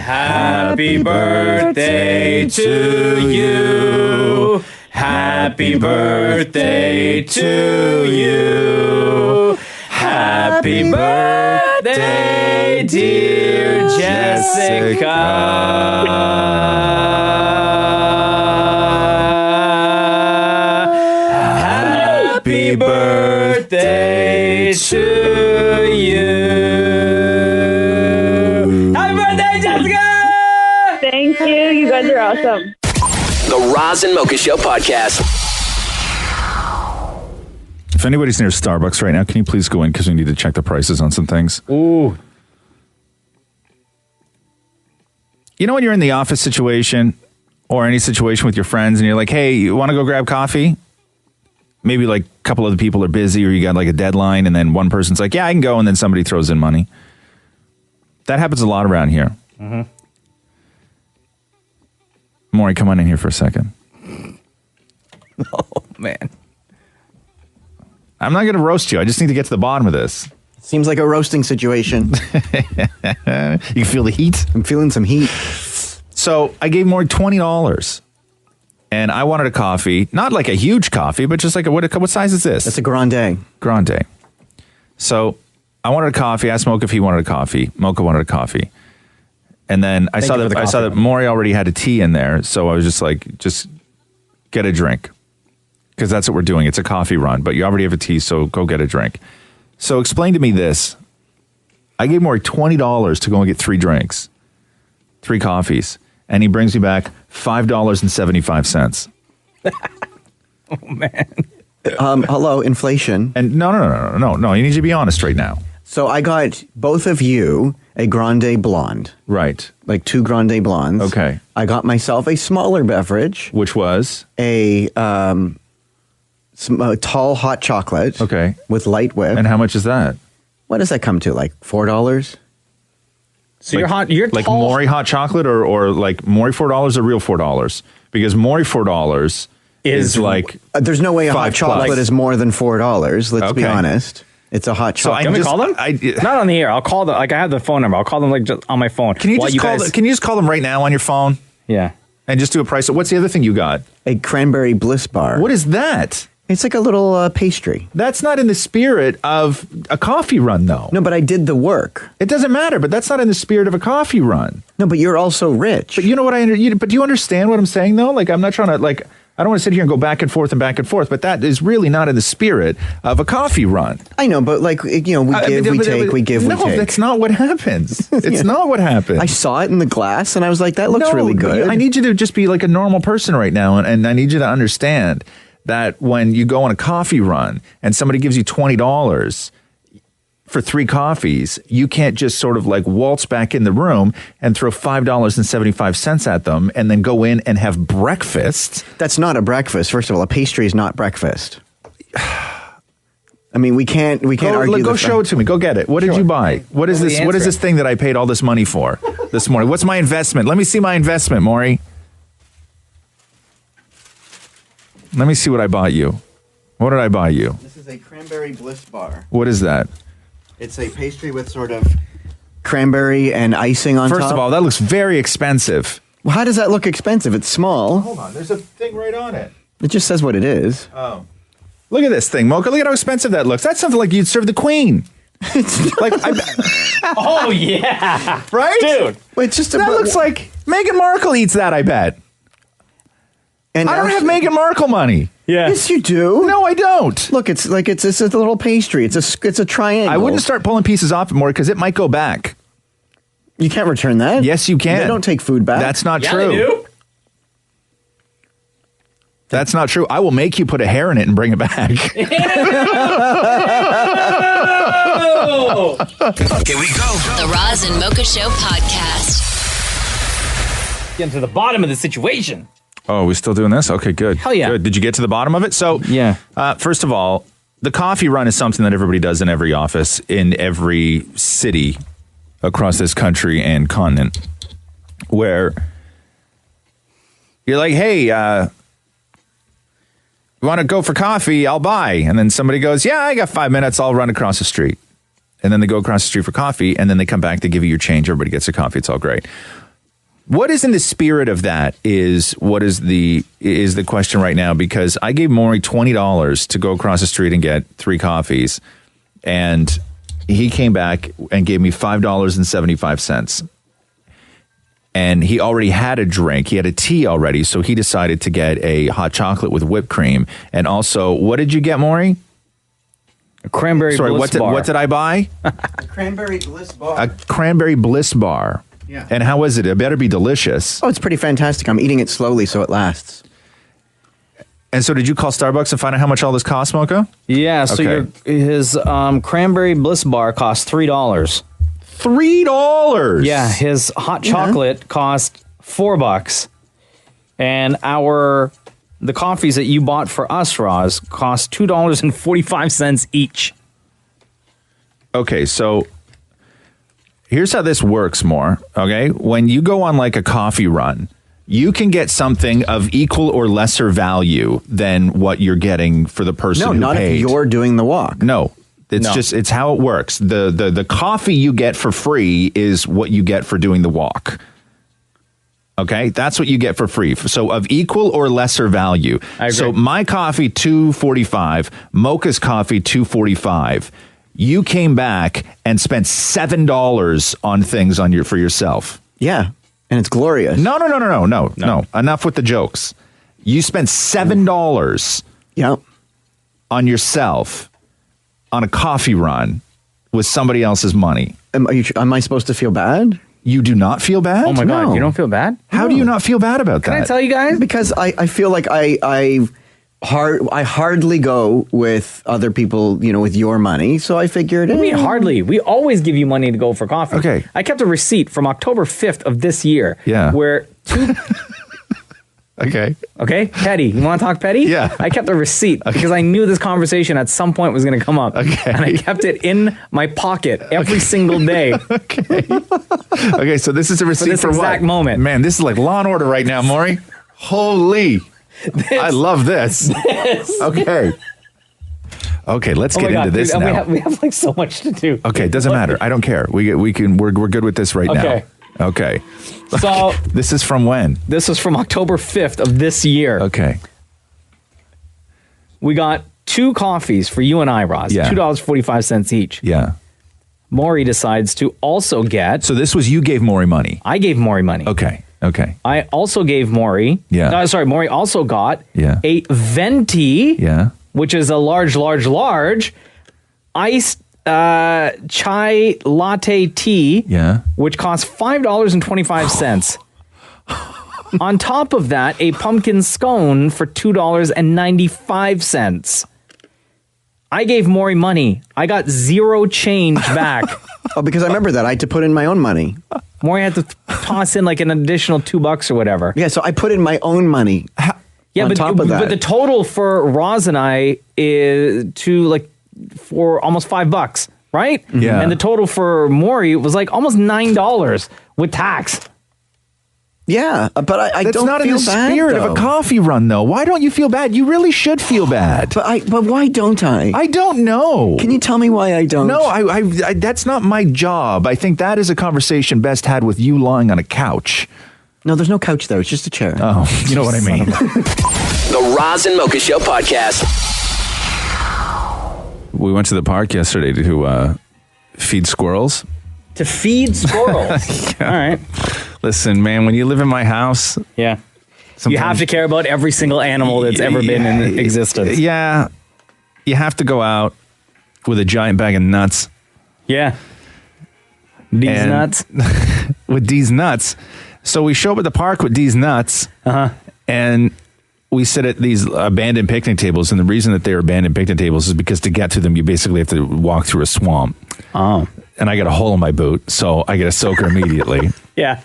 Happy birthday to you. Happy birthday to you. Happy birthday, dear Jessica. Happy birthday to you. Thank you. You guys are awesome. The Roz and Mocha Show podcast. If anybody's near Starbucks right now, can you please go in, because we need to check the prices on some things. Ooh. You know when you're in the office situation or any situation with your friends and you're like, hey, you want to go grab coffee? Maybe a couple other people are busy, or you got a deadline, and then one person's like, yeah, I can go, and then somebody throws in money. That happens a lot around here. Mm-hmm. Maury, come on in here for a second. Oh, man. I'm not going to roast you. I just need to get to the bottom of this. Seems like a roasting situation. You feel the heat? I'm feeling some heat. So I gave Maury $20, and I wanted a coffee. Not like a huge coffee, but just what size is this? That's a grande. Grande. So I wanted a coffee. I asked Mocha if he wanted a coffee. Mocha wanted a coffee. And then I saw that Maury already had a tea in there, so I was just like, just get a drink, because that's what we're doing. It's a coffee run, but you already have a tea, so go get a drink. So explain to me this. I gave Maury $20 to go and get 3 drinks, 3 coffees, and he brings me back $5.75. Oh, man. Hello, inflation. And no. You need to be honest right now. So I got both of you a grande blonde. Right. Like 2 grande blondes. Okay. I got myself a smaller beverage. Which was? A tall hot chocolate. Okay. With light whip. And how much is that? What does that come to? Like $4? So you're like tall. Maury hot chocolate or like Maury $4 or real $4? Because Maury $4 is like there's no way a hot chocolate is more than $4. Let's be honest. It's a hot So chocolate. can we call them? Not on the air. I'll call them. Like I have the phone number. I'll call them like just on my phone. Can you just Can you just call them right now on your phone? Yeah. And just do a price. What's the other thing you got? A cranberry bliss bar. What is that? It's like a little pastry. That's not in the spirit of a coffee run, though. No, but I did the work. It doesn't matter, but that's not in the spirit of a coffee run. No, but you're also rich. But you know what but do you understand what I'm saying, though? Like, I'm not trying to, I don't want to sit here and go back and forth, but that is really not in the spirit of a coffee run. I know, but we give, we take. No, that's not what happens. It's not what happens. I saw it in the glass and I was like, that looks really good. I need you to just be like a normal person right now, and I need you to understand that when you go on a coffee run and somebody gives you $20 for 3 coffees, you can't just sort of like waltz back in the room and throw $5.75 at them and then go in and have breakfast. That's not a breakfast. First of all, a pastry is not breakfast. I mean, we can't argue. Go show it to me. Go get it. What did you buy? What is this? What is this thing that I paid all this money for this morning? What's my investment? Let me see my investment, Maury. Let me see what I bought you. What did I buy you? This is a cranberry bliss bar. What is that? It's a pastry with sort of cranberry and icing on top. First of all, that looks very expensive. Well, how does that look expensive? It's small. Hold on. There's a thing right on it. It just says what it is. Oh. Look at this thing, Mocha. Look at how expensive that looks. That's something like you'd serve the Queen. Oh, yeah. Right? Dude. Wait, just that looks like Meghan Markle eats that, I bet. And I don't have Meghan Markle money. Yeah. Yes, you do. No, I don't. Look, it's a little pastry. It's a triangle. I wouldn't start pulling pieces off it more because it might go back. You can't return that. Yes, you can. They don't take food back. That's not Yeah, true. they do. That's not true. I will make you put a hair in it and bring it back. Here we go. The Roz and Mocha Show podcast. Getting to the bottom of the situation. Oh, we're still doing this? Okay, good. Hell yeah. Good. Did you get to the bottom of it? So, yeah. First of all, the coffee run is something that everybody does in every office, in every city across this country and continent, where you're like, hey, you want to go for coffee? I'll buy. And then somebody goes, yeah, I got 5 minutes. I'll run across the street. And then they go across the street for coffee, and then they come back, they give you your change. Everybody gets their coffee. It's all great. What is in the spirit of that is the question right now, because I gave Maury $20 to go across the street and get 3 coffees, and he came back and gave me $5.75. And he already had a drink. He had a tea already, so he decided to get a hot chocolate with whipped cream. And also, what did you get, Maury? A cranberry bliss bar. What did I buy? A cranberry bliss bar. A cranberry bliss bar. Yeah. And how is it? It better be delicious. Oh, it's pretty fantastic. I'm eating it slowly so it lasts. And so did you call Starbucks and find out how much all this costs, Mocha? Yeah, so his cranberry bliss bar cost $3. $3? Yeah, his hot chocolate cost $4. And the coffees that you bought for us, Roz, cost $2.45 each. Okay, so here's how this works more, okay? When you go on like a coffee run, you can get something of equal or lesser value than what you're getting for the person who paid. No, not if you're doing the walk. No. It's how it works. The coffee you get for free is what you get for doing the walk. Okay? That's what you get for free. So of equal or lesser value. I agree. So my coffee $2.45, Mocha's coffee $2.45. You came back and spent $7 on things for yourself. Yeah, and it's glorious. No. Enough with the jokes. You spent $7 on yourself on a coffee run with somebody else's money. Am I supposed to feel bad? You do not feel bad? Oh my God, you don't feel bad? How do you not feel bad about that? Can I tell you guys? Because I feel like I hardly go with other people, with your money. So I figured. What do you mean hardly? We always give you money to go for coffee. Okay. I kept a receipt from October 5th of this year. Yeah. Where two. Okay. Petty. You want to talk petty? Yeah. I kept a receipt because I knew this conversation at some point was going to come up. Okay. And I kept it in my pocket every single day. Okay, so this is a receipt for what? Exact moment. Man, this is like Law and Order right now, Maury. Holy. I love this. Okay. Okay, let's get into this dude, now. We have like so much to do. Okay, it doesn't matter. I don't care. We're good with this right now. Okay. So this is from when? This is from October 5th of this year. Okay. We got 2 coffees for you and I, Roz. Yeah. $2.45 each. Yeah. Maury decides to also get. So this was you gave Maury money. I gave Maury money. Okay. I also gave Maury. Yeah. Maury also got Yeah. a venti. Yeah. Which is a large iced chai latte tea. Yeah. Which costs $5.25. On top of that, a pumpkin scone for $2.95. I gave Maury money. I got 0 change back. Oh, because I remember that. I had to put in my own money. Maury had to toss in like an additional $2 or whatever. Yeah, so I put in my own money. Yeah, but the total for Roz and I is for almost $5, right? Yeah. And the total for Maury was like almost $9 with tax. Yeah, but I That's don't not feel in the bad, spirit of though. a coffee run, though. Why don't you feel bad? You really should feel bad. But why don't I? I don't know. Can you tell me why I don't? No, I that's not my job. I think that is a conversation best had with you lying on a couch. No, there's no couch there. It's just a chair. Oh, you know what I mean. The Roz and Mocha Show podcast. We went to the park yesterday to feed squirrels. To feed squirrels? Yeah. All right. Listen, man, when you live in my house... Yeah. You have to care about every single animal that's ever been in existence. Yeah. You have to go out with a giant bag of nuts. Yeah. These nuts? With these nuts. So we show up at the park with these nuts. Uh-huh. And we sit at these abandoned picnic tables. And the reason that they're abandoned picnic tables is because to get to them, you basically have to walk through a swamp. Oh. And I got a hole in my boot, so I get a soaker immediately. Yeah.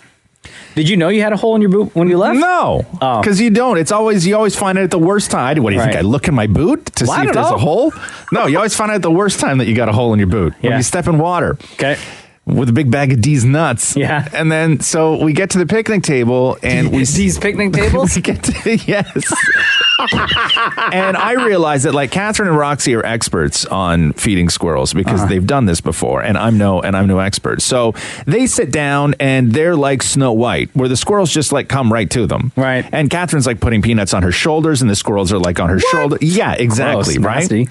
Did you know you had a hole in your boot when you left? No, because you don't. You always find it at the worst time. What do you think? I look in my boot to see if there's a hole? No, you always find out at the worst time that you got a hole in your boot. When you step in water. Okay. With a big bag of D's nuts. Yeah. And then, so we get to the picnic table and we... D's picnic tables? We get to, yes. And I realize that like Catherine and Roxy are experts on feeding squirrels because they've done this before and I'm no expert. So they sit down and they're like Snow White where the squirrels just like come right to them. Right. And Catherine's like putting peanuts on her shoulders and the squirrels are like on her shoulder. Yeah, exactly. Gross, right. nasty.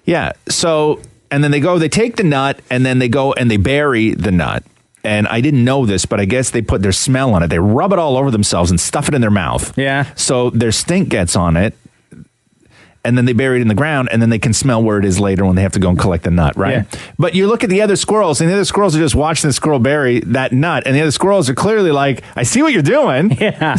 Yeah. So, and then they take the nut and then they go and they bury the nut. And I didn't know this, but I guess they put their smell on it. They rub it all over themselves and stuff it in their mouth. Yeah. So their stink gets on it. And then they bury it in the ground, and then they can smell where it is later when they have to go and collect the nut, right? Yeah. But you look at the other squirrels, and the other squirrels are just watching the squirrel bury that nut, and the other squirrels are clearly like, I see what you're doing. Yeah.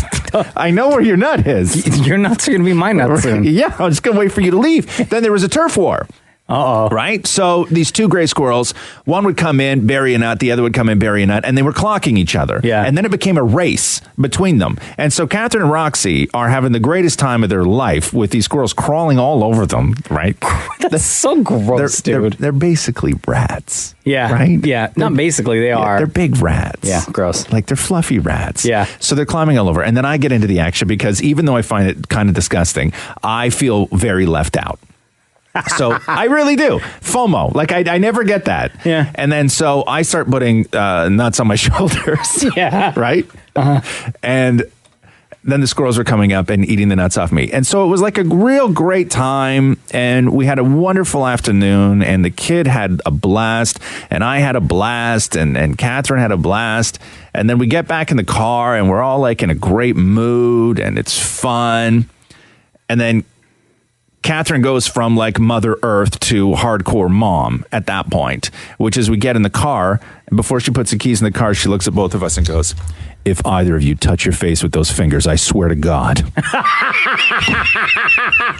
I know where your nut is. Your nuts are going to be my nuts soon. Yeah, I'm just going to wait for you to leave. Then there was a turf war. Uh-oh. Right? So these two gray squirrels, one would come in, bury a nut, the other would come in, bury a nut, and they were clocking each other. Yeah. And then it became a race between them. And so Catherine and Roxy are having the greatest time of their life with these squirrels crawling all over them, right? That's so gross, dude. They're basically rats. Yeah. Right? Yeah. Not basically, they are. They're big rats. Yeah, gross. Like they're fluffy rats. Yeah. So they're climbing all over. And then I get into the action because even though I find it kind of disgusting, I feel very left out. So I really do. FOMO. Like I never get that. Yeah. And then so I start putting nuts on my shoulders. Yeah. Right? Uh-huh. And then the squirrels were coming up and eating the nuts off me. And so it was like a real great time. And we had a wonderful afternoon. And the kid had a blast. And I had a blast. And Catherine had a blast. And then we get back in the car and we're all like in a great mood. And it's fun. And then Catherine goes from like Mother Earth to hardcore mom at that point, which is we get in the car and before she puts the keys in the car, she looks at both of us and goes, if either of you touch your face with those fingers, I swear to God.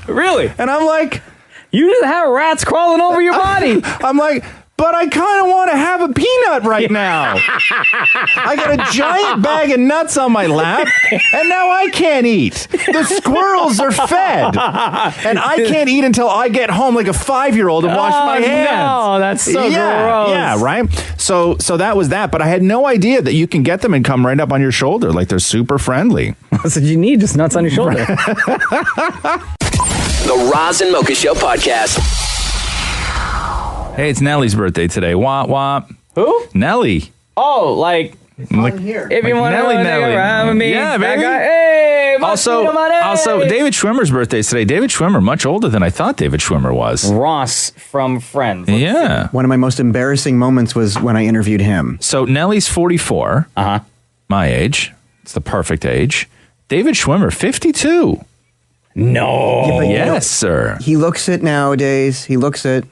Really? And I'm like, you just have rats crawling over your body. I'm like, but I kind of want to have a peanut right now. I got a giant bag of nuts on my lap, and now I can't eat. The squirrels are fed, and I can't eat until I get home like a 5-year-old and wash my hands. No, that's so gross. Yeah, right? So that was that, but I had no idea that you can get them and come right up on your shoulder. Like, they're super friendly. That's what you need, just nuts on your shoulder. The Roz and Mocha Show podcast. Hey, it's Nellie's birthday today. Wop, wop. Who? Nellie. Oh, like... here. If you want to around with me, yeah, baby. Hey, also, David Schwimmer's birthday is today. David Schwimmer, much older than I thought David Schwimmer was. Ross from Friends. Yeah. One of my most embarrassing moments was when I interviewed him. So Nellie's 44. My age. It's the perfect age. David Schwimmer, 52. No. Yes, sir. He looks it nowadays. He looks it.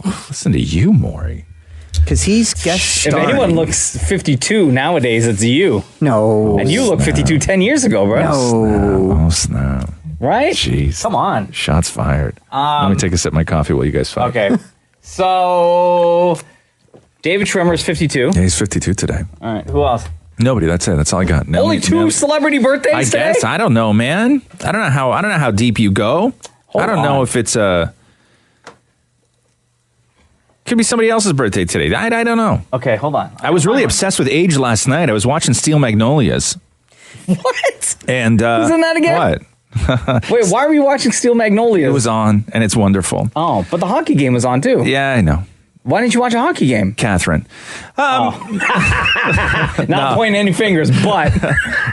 Listen to you, Maury. Because he's guest If starring. anyone looks 52 nowadays, it's you. No. And you look 52 10 years ago, bro. No. Oh, snap. Right? Jeez. Come on. Shots fired. Let me take a sip of my coffee while you guys fight. Okay. So, David Schwimmer's 52. Yeah, he's 52 today. All right. Who else? Nobody. That's it. That's all I got. Only two celebrity birthdays I today? guess. I don't know, man. I don't know how deep you go. I don't know if it's could be somebody else's birthday today. I don't know. Okay, hold on. I was really obsessed with age last night. I was watching Steel Magnolias. What? And Isn't that again? What? Wait, why were you watching Steel Magnolias? It was on, and it's wonderful. Oh, but the hockey game was on too. Yeah, I know. Why didn't you watch a hockey game? Catherine. Not pointing any fingers, but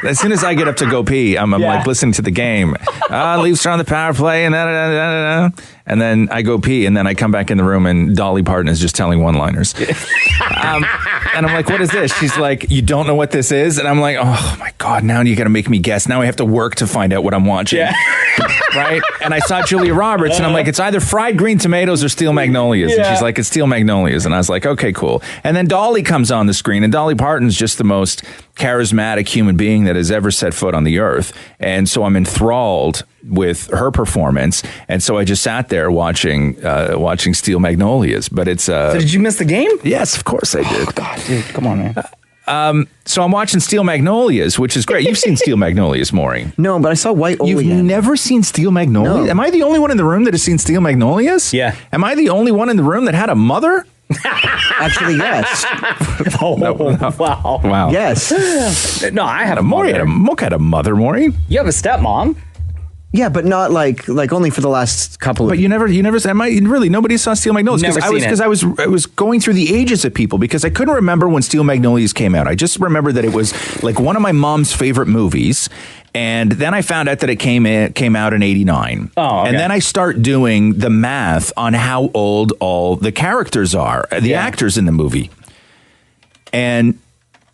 as soon as I get up to go pee, I'm like listening to the game. Leafs are on the power play, and and then I go pee, and then I come back in the room, and Dolly Parton is just telling one-liners. And I'm like, what is this? She's like, you don't know what this is? And I'm like, oh my God, now you got to make me guess. Now I have to work to find out what I'm watching. Yeah. Right? And I saw Julia Roberts, and I'm like, it's either fried green tomatoes or Steel Magnolias. And she's like, it's Steel Magnolias. And I was like, okay, cool. And then Dolly comes on the screen, and Dolly Parton's just the most charismatic human being that has ever set foot on the earth. And so I'm enthralled with her performance. And so I just sat there watching Steel Magnolias. But it's So did you miss the game? Yes, of course I did. Oh, God, dude, come on, man. So I'm watching Steel Magnolias, which is great. You've seen Steel Magnolias, Maury. No, but I saw White Olean. You've never seen Steel Magnolias? No. Am I the only one in the room that has seen Steel Magnolias? Yeah. Am I the only one in the room that had a mother? Actually, yes. Wow. Wow. Yes. No, I had a Maury mother. Mocha had a mother, Maury. You have a stepmom. Yeah, but not like only for the last couple of. But you never. Am I really? Nobody saw Steel Magnolias Never seen it. because I was going through the ages of people because I couldn't remember when Steel Magnolias came out. I just remember that it was like one of my mom's favorite movies, and then I found out that it came out in '89. Oh, okay. And then I start doing the math on how old all the characters are, the actors in the movie, and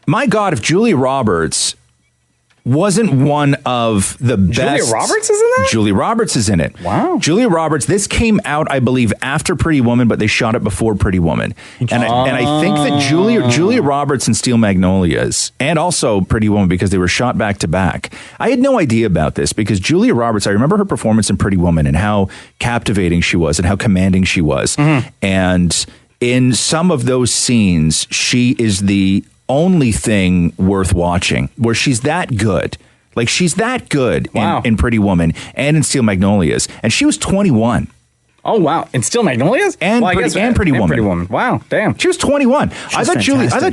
my God, if Julia Roberts wasn't one of the best. Julia Roberts is in that? Julia Roberts is in it. Wow. Julia Roberts, this came out, I believe, after Pretty Woman, but they shot it before Pretty Woman. And I think that Julia Roberts and Steel Magnolias, and also Pretty Woman, because they were shot back to back. I had no idea about this, because Julia Roberts, I remember her performance in Pretty Woman and how captivating she was and how commanding she was. Mm-hmm. And in some of those scenes, she is the only thing worth watching, where she's that good. Like, she's that good in Pretty Woman and in Steel Magnolias. And she was 21. Oh, wow. In Steel Magnolias? And Pretty Woman. Wow, damn. She was 21. I thought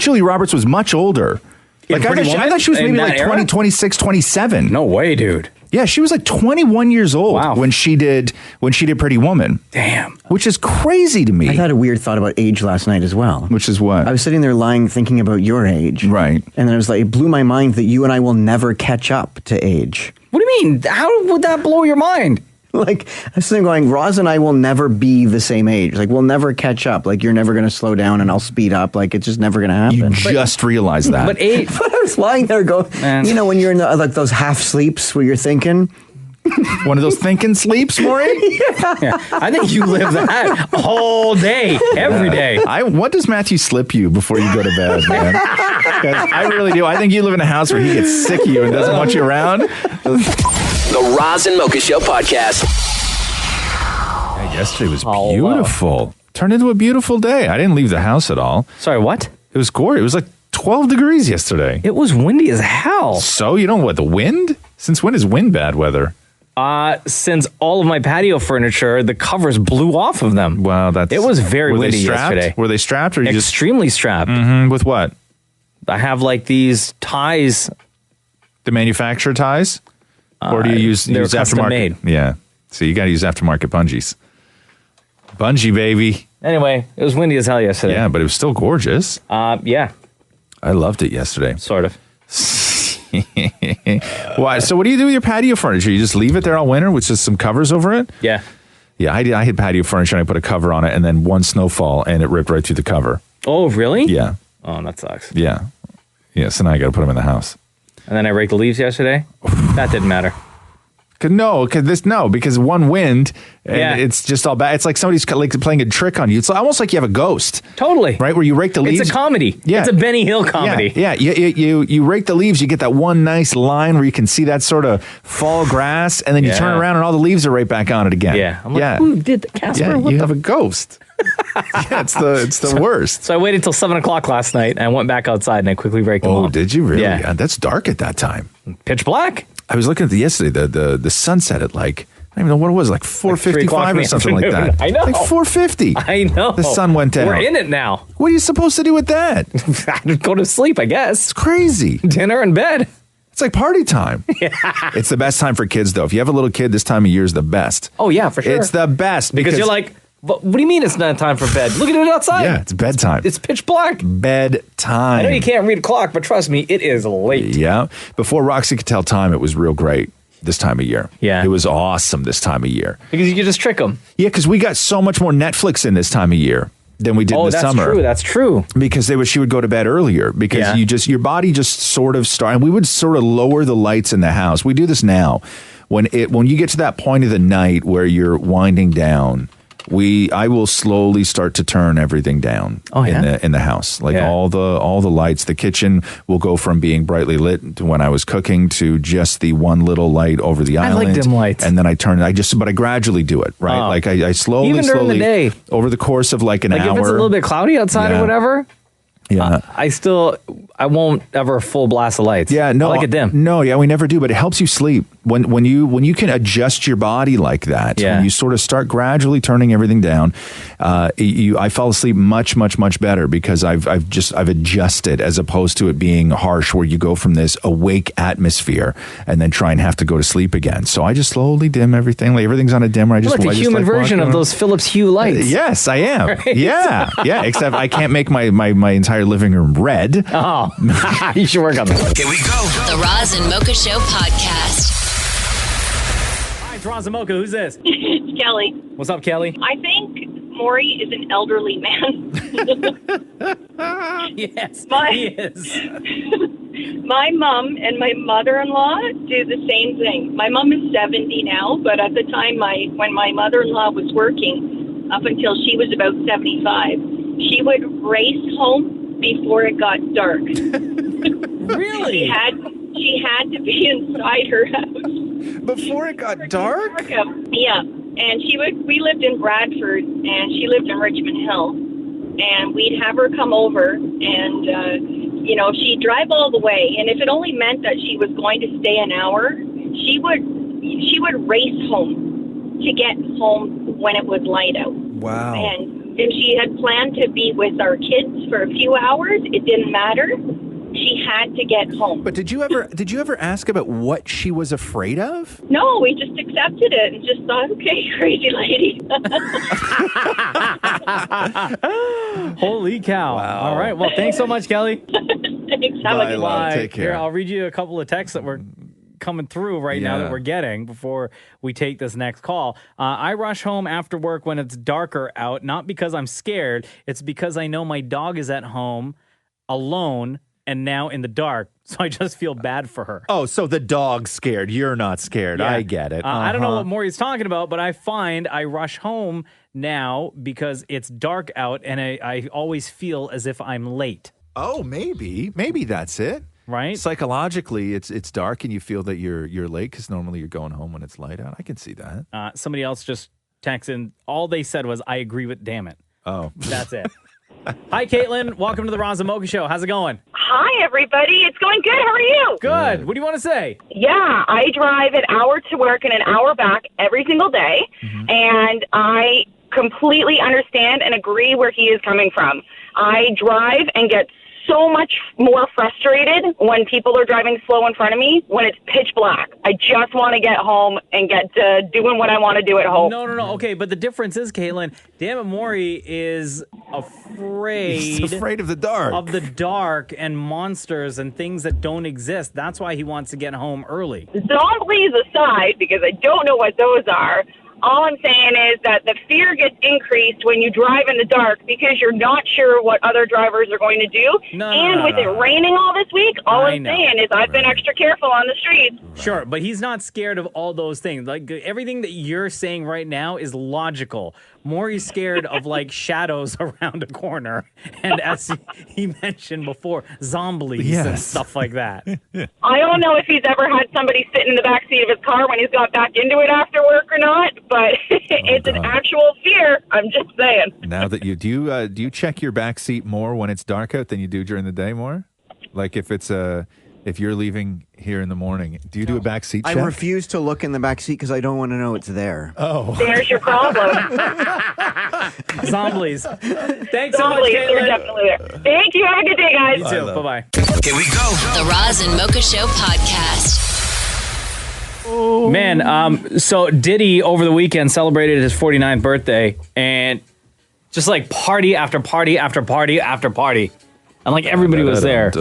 Julia Roberts was much older. Like, I thought she was maybe like 20, 26, 27. No way, dude. Yeah, she was like 21 years old when she did Pretty Woman. Damn. Which is crazy to me. I had a weird thought about age last night as well. Which is what? I was sitting there lying thinking about your age. Right. And then it was like, it blew my mind that you and I will never catch up to age. What do you mean? How would that blow your mind? Like, I was sitting going, Roz and I will never be the same age. Like, we'll never catch up. Like, you're never going to slow down and I'll speed up. Like, it's just never going to happen. You just realized that. But age. But I was lying there going, you know, when you're in like those half sleeps where you're thinking. One of those thinking sleeps, Maury? Yeah. I think you live that all day, every day. What does Matthew slip you before you go to bed, man? I really do. I think you live in a house where he gets sick of you and doesn't want you around. The Roz and Mocha Show podcast. Yeah, yesterday was beautiful. Turned into a beautiful day. I didn't leave the house at all. Sorry, what? It was gorgeous. It was like 12 degrees yesterday. It was windy as hell. So, you know what, the wind? Since when is wind bad weather? Since all of my patio furniture, the covers blew off of them. Wow, it was very windy yesterday. Were they strapped or extremely strapped? Mm-hmm. With what? I have like these ties. The manufacturer ties? Or do you use aftermarket? Made. Yeah. So you got to use aftermarket bungees. Bungee, baby. Anyway, it was windy as hell yesterday. Yeah, but it was still gorgeous. Yeah. I loved it yesterday. Sort of. Why? So what do you do with your patio furniture? You just leave it there all winter with just some covers over it? Yeah. Yeah, I had patio furniture and I put a cover on it and then one snowfall and it ripped right through the cover. Oh, really? Yeah. Oh, that sucks. Yeah. Yeah, so now I got to put them in the house. And then I raked the leaves yesterday. That didn't matter. Because one wind and it's just all bad. It's like somebody's like playing a trick on you. It's almost like you have a ghost. Totally. Right? Where you rake the leaves. It's a comedy. Yeah. It's a Benny Hill comedy. Yeah. You rake the leaves, you get that one nice line where you can see that sort of fall grass, and then you turn around and all the leaves are right back on it again. Yeah. I'm like, who did the Casper? Yeah, you have a ghost. Yeah, it's the worst. So I waited till 7 o'clock last night and I went back outside and I quickly raked them all. Oh, did you really? Yeah. That's dark at that time. Pitch black. I was looking at yesterday, the sunset at like, I don't even know what it was, like 4:55 or something like that. I know. Like 4:50. I know. The sun went down. We're in it now. What are you supposed to do with that? Go to sleep, I guess. It's crazy. Dinner and bed. It's like party time. Yeah. It's the best time for kids, though. If you have a little kid, this time of year is the best. Oh, yeah, for sure. It's the best. Because you're like, what do you mean it's not time for bed? Look at it outside. Yeah, it's bedtime. It's pitch black. Bedtime. I know you can't read a clock, but trust me, it is late. Yeah. Before Roxy could tell time, it was real great this time of year. Yeah. It was awesome this time of year. Because you could just trick them. Yeah, because we got so much more Netflix in this time of year than we did in the summer. That's true. Because she would go to bed earlier because your body just sort of started. And we would sort of lower the lights in the house. We do this now. When you get to that point of the night where you're winding down, I will slowly start to turn everything down in the house. Like all the lights, the kitchen will go from being brightly lit to when I was cooking to just the one little light over the island. I like dim lights. And then I turn it. But I gradually do it, right? Oh. Like I slowly, even during the day, over the course of like an hour. If it's a little bit cloudy outside or whatever. Yeah. I won't ever full blast the lights. Yeah, no. I like it dim. No, yeah, we never do, but it helps you sleep. When you can adjust your body like that, when you sort of start gradually turning everything down, I fall asleep much, much, much better because I've adjusted as opposed to it being harsh where you go from this awake atmosphere and then try and have to go to sleep again. So I just slowly dim everything. Like everything's on a dimmer. You're like the human version of those Philips Hue lights. Yes, I am. Right? Yeah. Except I can't make my entire living room red. Oh, you should work on that. Here we go. The Roz and Mocha Show podcast. Hi, it's Roz and Mocha. Who's this? It's Kelly. What's up, Kelly? I think Maurie is an elderly man. Yes, he is. My mom and my mother-in-law do the same thing. My mom is 70 now, but at the time when my mother-in-law was working, up until she was about 75, she would race home before it got dark. Really? She had to be inside her house before it got dark. Yeah, and we lived in Bradford, and she lived in Richmond Hill, and we'd have her come over, and she'd drive all the way, and if it only meant that she was going to stay an hour, she would race home to get home when it was light out. Wow. And if she had planned to be with our kids for a few hours, it didn't matter. She had to get home. But did you ever ask about what she was afraid of? No, we just accepted it and just thought, okay, crazy lady. Holy cow. Wow. All right. Well, thanks so much, Kelly. Thanks. Have a good one. Bye. Take care. Here, I'll read you a couple of texts that were coming through right now that we're getting before we take this next call. I rush home after work when it's darker out, not because I'm scared. It's because I know my dog is at home alone and now in the dark. So I just feel bad for her. Oh, so the dog's scared. You're not scared. Yeah. I get it. I don't know what Maury's talking about, but I find I rush home now because it's dark out and I always feel as if I'm late. Oh, maybe that's it. Right? Psychologically, it's dark and you feel that you're late because normally you're going home when it's light out. I can see that. Somebody else just texted in. All they said was, I agree with damn it. Oh. That's it. Hi, Caitlin. Welcome to the Roz and Mocha Show. How's it going? Hi, everybody. It's going good. How are you? Good. What do you want to say? Yeah, I drive an hour to work and an hour back every single day, and I completely understand and agree where he is coming from. I drive and get so much more frustrated when people are driving slow in front of me when it's pitch black. I just want to get home and get to doing what I want to do at home. No. Okay, but the difference is, Caitlin, Damnit Maurie is afraid. He's afraid of the dark. Of the dark and monsters and things that don't exist. That's why he wants to get home early. Zombies aside, because I don't know what those are, all I'm saying is that the fear gets increased when you drive in the dark because you're not sure what other drivers are going to do. With it raining all this week, all I'm saying is I've been extra careful on the streets. Sure, but he's not scared of all those things. Like, everything that you're saying right now is logical. Maurie's scared of, like, shadows around a corner. And as he mentioned before, zombies and stuff like that. I don't know if he's ever had somebody sitting in the back seat of his car when he's got back into it after work or not, but it's an actual fear. I'm just saying. Now that do you check your back seat more when it's dark out than you do during the day more? Like if you're leaving here in the morning, do you do a back seat check? I refuse to look in the back seat because I don't want to know it's there. Oh. There's your problem. Zombies. Thanks so much, Zombies, Caitlin. they're definitely there. Thank you. Have a good day, guys. You too. Bye-bye. Here we go. The Roz and Mocha Show podcast. Man, so Diddy over the weekend celebrated his 49th birthday, and just like party after party after party after party. And like everybody was there.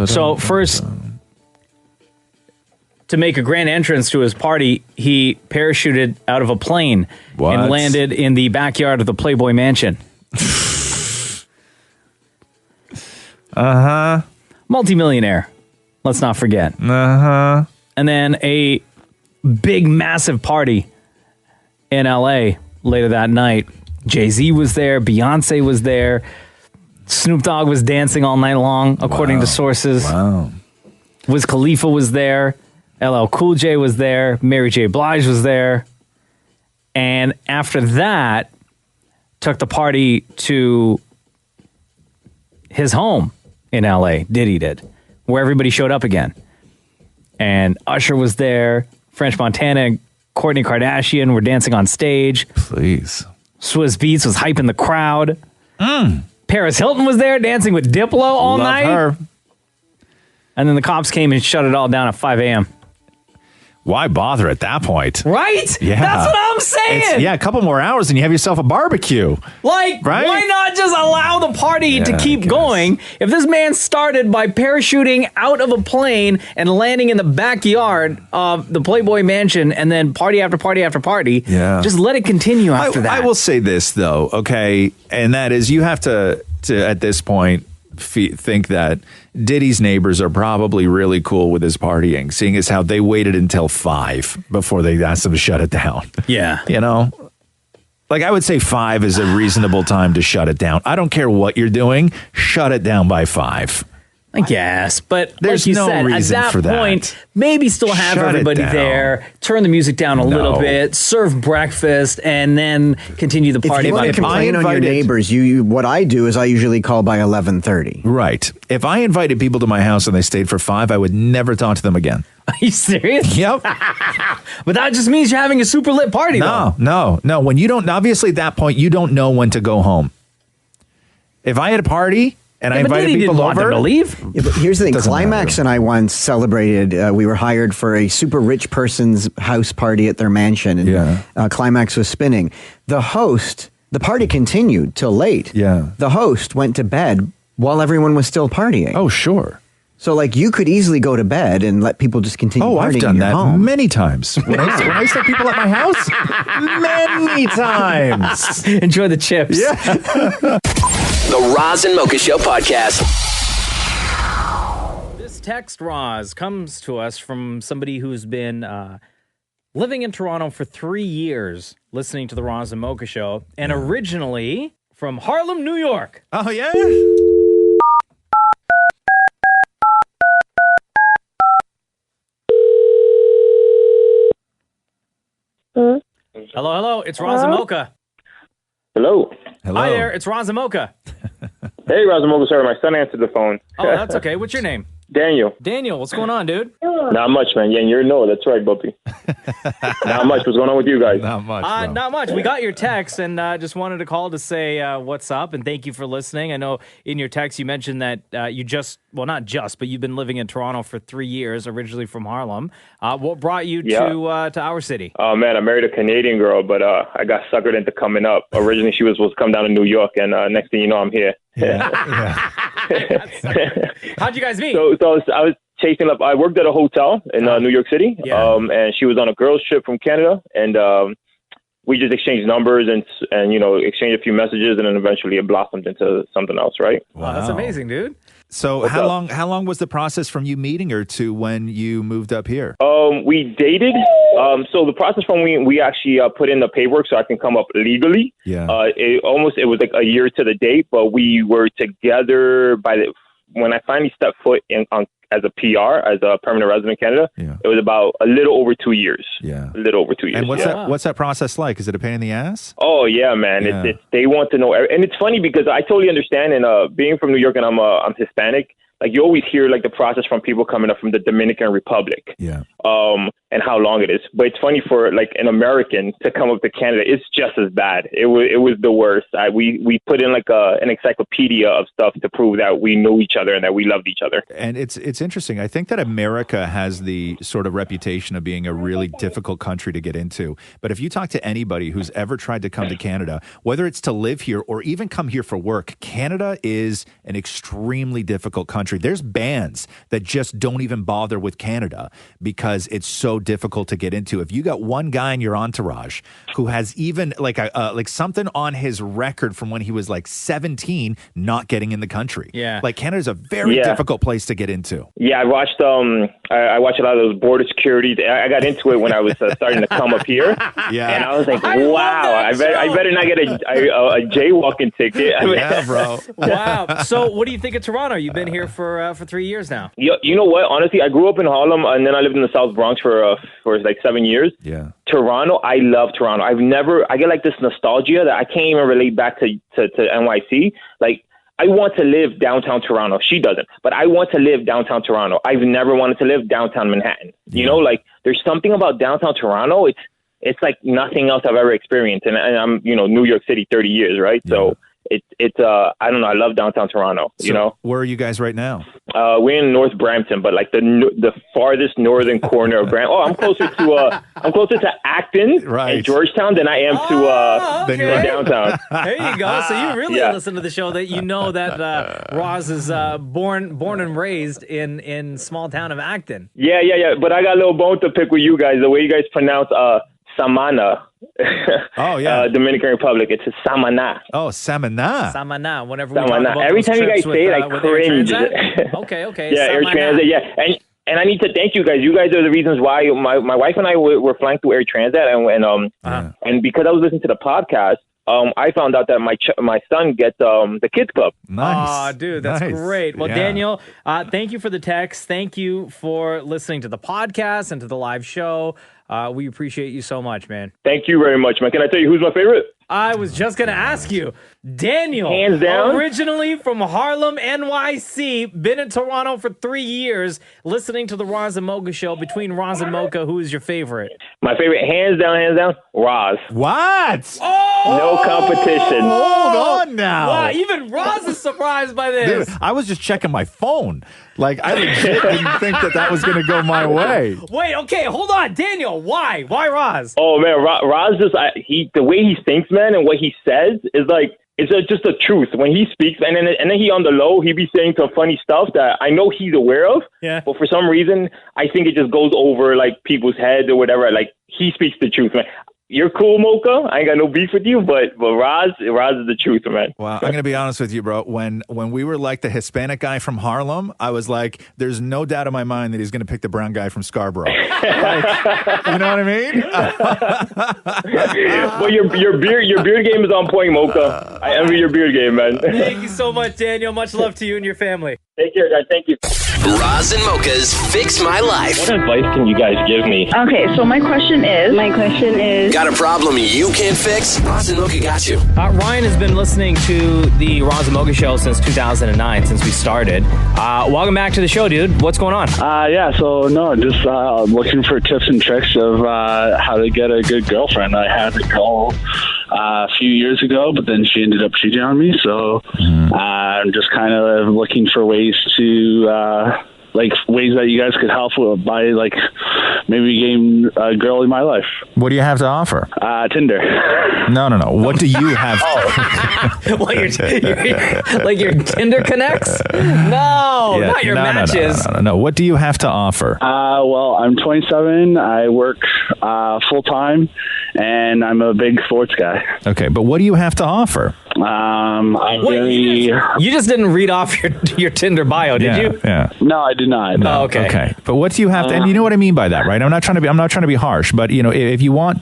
So first, to make a grand entrance to his party, he parachuted out of a plane and landed in the backyard of the Playboy Mansion. Multi-millionaire. Let's not forget. And then a big, massive party in L.A. later that night. Jay-Z was there. Beyonce was there. Snoop Dogg was dancing all night long, according to sources. Wiz Khalifa was there. LL Cool J was there. Mary J. Blige was there. And after that, took the party to his home in L.A., Diddy did, where everybody showed up again. And Usher was there. French Montana and Kourtney Kardashian were dancing on stage. Please. Swizz Beatz was hyping the crowd. Paris Hilton was there dancing with Diplo all night. Her. And then the cops came and shut it all down at 5 a.m. Why bother at that point? Right? Yeah. That's what I'm saying. A couple more hours and you have yourself a barbecue. Like, right? Why not just allow the party to keep going? If this man started by parachuting out of a plane and landing in the backyard of the Playboy Mansion and then party after party after party, just let it continue after that. I will say this, though, okay? And that is you have to at this point, think that Diddy's neighbors are probably really cool with his partying, seeing as how they waited until 5 before they asked him to shut it down. Yeah. You know? Like, I would say 5 is a reasonable time to shut it down. I don't care what you're doing. Shut it down by 5. I guess, but there's like you no said, reason at that for that. point, maybe still have Shut it everybody down. there, turn the music down a little bit, serve breakfast, and then continue the party. If you want to complain on your neighbors, what I do is I usually call by 11:30. Right. If I invited people to my house and they stayed for 5, I would never talk to them again. Are you serious? Yep. But that just means you're having a super lit party, though. No. When you don't, obviously at that point, you don't know when to go home. If I had a party and I invited people over to leave. Yeah, but here's the thing. Doesn't Climax matter. and I once celebrated. We were hired for a super rich person's house party at their mansion, and Climax was spinning. The party continued till late. Yeah. The host went to bed while everyone was still partying. Oh, sure. So, like, you could easily go to bed and let people just continue partying I've done in your that home. many times. When I used to have people at my house, many times. Enjoy the chips. Yeah. The Roz and Mocha Show podcast. This text, Roz, comes to us from somebody who's been living in Toronto for 3 years, listening to the Roz and Mocha Show, and originally from Harlem, New York. Oh, yeah? Hello, it's Roz and Mocha. Hello. Hi there, it's Roz and Mocha. Hey, Roz and Mocha. Sorry, my son answered the phone. Oh, that's okay. What's your name? Daniel. Daniel, what's going on, dude? Not much, man. Yeah, you're no. That's right, Bumpy. Not much. What's going on with you guys? Not much. Not much. We got your text and just wanted to call to say what's up and thank you for listening. I know in your text you mentioned that you not just, but you've been living in Toronto for 3 years, originally from Harlem. What brought you to our city? Oh, man, I married a Canadian girl, but I got suckered into coming up. Originally, she was supposed to come down to New York, and next thing you know, I'm here. How'd you guys meet? So I was chasing up. I worked at a hotel in New York City, and she was on a girls' trip from Canada, and we just exchanged numbers and exchanged a few messages, and then eventually it blossomed into something else, right? Wow, that's amazing, dude. So how long was the process from you meeting her to when you moved up here? We dated. So the process from we actually put in the paperwork so I can come up legally. Yeah. It was like a year to the date, but we were together when I finally stepped foot as a PR, as a permanent resident in Canada. Yeah. It was about a little over 2 years. Yeah. A little over 2 years. And what's that process like? Is it a pain in the ass? Oh yeah, man. Yeah. They want to know, and it's funny because I totally understand. And being from New York and I'm Hispanic, like you always hear like the process from people coming up from the Dominican Republic. Yeah. And how long it is. But it's funny for like an American to come up to Canada. It's just as bad. It was the worst. We put in like an encyclopedia of stuff to prove that we know each other and that we loved each other. And it's interesting. I think that America has the sort of reputation of being a really difficult country to get into. But if you talk to anybody who's ever tried to come to Canada, whether it's to live here or even come here for work, Canada is an extremely difficult country. There's bands that just don't even bother with Canada because it's so difficult to get into. If you got one guy in your entourage who has even like something on his record from when he was like 17 not getting in the country. Yeah. Like Canada's a very difficult place to get into. Yeah, I watched I watched a lot of those border securities. I got into it when I was starting to come up here. Yeah. And I was like, wow, I better not get a jaywalking ticket. Yeah, bro. Wow. So what do you think of Toronto? You've been here for 3 years now. You know what? Honestly, I grew up in Harlem and then I lived in the South Bronx for like 7 years. Yeah. Toronto, I love Toronto. I get like this nostalgia that I can't even relate back to NYC. Like, I want to live downtown Toronto. She doesn't, but I want to live downtown Toronto. I've never wanted to live downtown Manhattan. You know, like there's something about downtown Toronto. It's like nothing else I've ever experienced. And I'm, New York City 30 years, right? Yeah. So it's I don't know. I love downtown Toronto, So where are you guys right now? We're in North Brampton, but like the farthest northern corner of Brampton. Oh, I'm closer to Acton and Georgetown than I am to downtown. There you go. So you really listen to the show that you know that Roz is born and raised in small town of Acton. Yeah. But I got a little bone to pick with you guys. The way you guys pronounce Samana. Oh yeah, Dominican Republic. It's a Samana. Oh, Samana. Samana. Whenever we Samana. talk about Every time you guys say it, I cringe. Okay. Yeah, Air Transat. Yeah, and I need to thank you guys. You guys are the reasons why my wife and I were flying through Air Transat, and because I was listening to the podcast. I found out that my son gets the kids club. Nice. Oh, dude, that's great. Well, Daniel, thank you for the text. Thank you for listening to the podcast and to the live show. We appreciate you so much, man. Thank you very much, man. Can I tell you who's my favorite? I was just going to ask you. Daniel, hands down, originally from Harlem, NYC, been in Toronto for 3 years, listening to the Roz and Mocha show. Between Roz and Mocha, who is your favorite? My favorite, hands down, Roz. What? Oh! No competition. Hold on now. Wow, even Roz is surprised by this. Dude, I was just checking my phone. Like, I legit didn't think that was going to go my way. Wait, okay, hold on. Daniel, why? Why Roz? Oh, man, Roz just, the way he thinks, man, and what he says is like, it's just the truth. When he speaks, and then he on the low, he be saying some funny stuff that I know he's aware of. Yeah. But for some reason, I think it just goes over like people's heads or whatever. Like he speaks the truth, man. You're cool, Mocha. I ain't got no beef with you, but Roz is the truth, man. Well, I'm going to be honest with you, bro. When we were like the Hispanic guy from Harlem, I was like, there's no doubt in my mind that he's going to pick the brown guy from Scarborough. Like, you know what I mean? Well, your beard game is on point, Mocha. I envy your beard game, man. Thank you so much, Daniel. Much love to you and your family. Take care, guys. Thank you. Roz and Mocha's Fix My Life. What advice can you guys give me? Okay, so my question is... Got a problem you can't fix? Roz and Mocha got you. Ryan has been listening to the Roz and Mocha show since 2009, since we started. Welcome back to the show, dude. What's going on? Just looking for tips and tricks of how to get a good girlfriend. I had a girl a few years ago, but then she ended up cheating on me. So I'm just kind of looking for ways to ways that you guys could help with by maybe getting a girl in my life. What do you have to offer? Tinder. No. What do you have? Your Tinder connects? No, not your matches. No. What do you have to offer? Well, I'm 27. I work full time, and I'm a big sports guy. Okay, but what do you have to offer? You just didn't read off your Tinder bio, did you? Yeah. No, I did not. No. Okay. But what do you have to? And you know what I mean by that, right? I'm not trying to be harsh, but if you want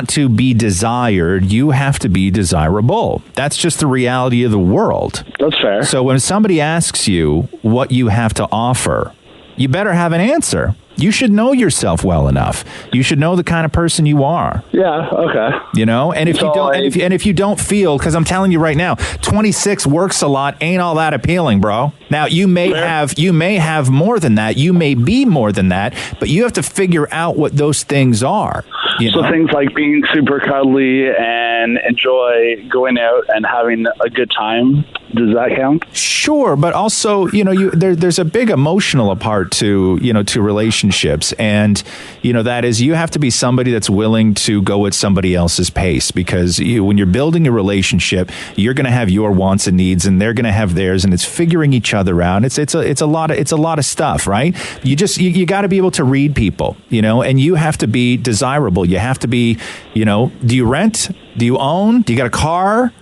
to be desired, you have to be desirable. That's just the reality of the world. That's fair. So when somebody asks you what you have to offer, you better have an answer. You should know yourself well enough. You should know the kind of person you are. Yeah. Okay. And if you don't feel, because I'm telling you right now, 26 works a lot ain't all that appealing, bro. Now you may have more than that. You may be more than that, but you have to figure out what those things are. So things like being super cuddly and enjoy going out and having a good time. Does that count? Sure, but also, there's a big emotional part to relationships, and that is you have to be somebody that's willing to go at somebody else's pace, because when you're building a relationship, you're going to have your wants and needs, and they're going to have theirs, and it's figuring each other out. It's a lot of stuff, right? You got to be able to read people, and you have to be desirable. You have to be, do you rent? Do you own? Do you got a car?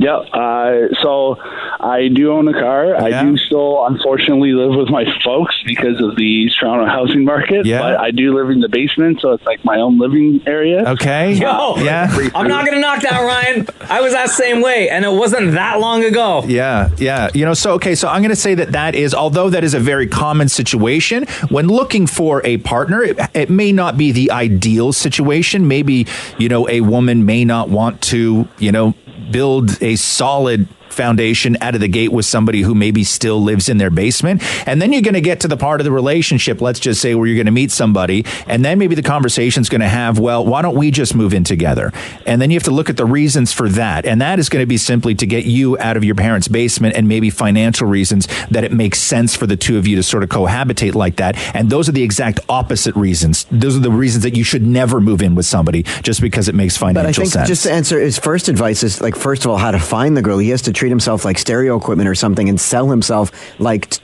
Yeah, so I do own a car. Yeah. I do still, unfortunately, live with my folks because of the Toronto housing market. Yeah. But I do live in the basement, so it's like my own living area. Okay. I'm not going to knock that, Ryan. I was that same way, and it wasn't that long ago. Yeah. So I'm going to say that is, although that is a very common situation, when looking for a partner, it may not be the ideal situation. Maybe, a woman may not want to, build a solid foundation out of the gate with somebody who maybe still lives in their basement. And then you're going to get to the part of the relationship, let's just say, where you're going to meet somebody. And then maybe the conversation's going to have, well, why don't we just move in together? And then you have to look at the reasons for that. And that is going to be simply to get you out of your parents' basement, and maybe financial reasons that it makes sense for the two of you to sort of cohabitate like that. And those are the exact opposite reasons. Those are the reasons that you should never move in with somebody just because it makes financial sense. But I think just to answer his first advice is, first of all, how to find the girl. He has to treat himself like stereo equipment or something, and sell himself,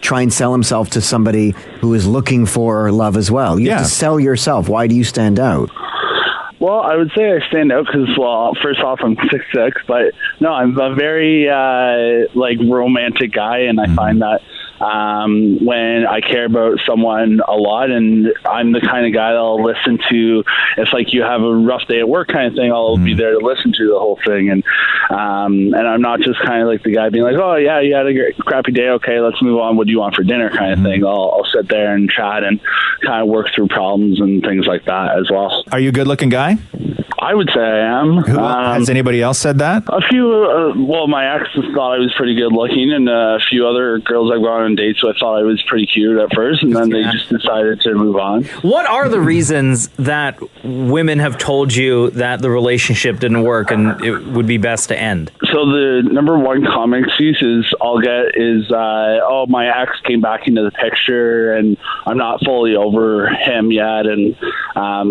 try and sell himself to somebody who is looking for love as well. You have to sell yourself. Why do you stand out? Well, I would say I stand out because, first off, I'm 6'6", but no, I'm a very romantic guy, and I find that when I care about someone a lot, and I'm the kind of guy that'll listen to, if you have a rough day at work kind of thing, I'll be there to listen to the whole thing, and I'm not just kind of like the guy being like, oh yeah, you had a crappy day, okay, let's move on, what do you want for dinner kind of thing. I'll sit there and chat and kind of work through problems and things like that as well. Are you a good looking guy? I would say I am. Has anybody else said that? A few, my ex thought I was pretty good looking, and a few other girls I've gone on dates with thought I was pretty cute at first, and then they just decided to move on. What are the reasons that women have told you that the relationship didn't work and it would be best to end? So the number one common excuse I'll get is, my ex came back into the picture and I'm not fully over him yet, and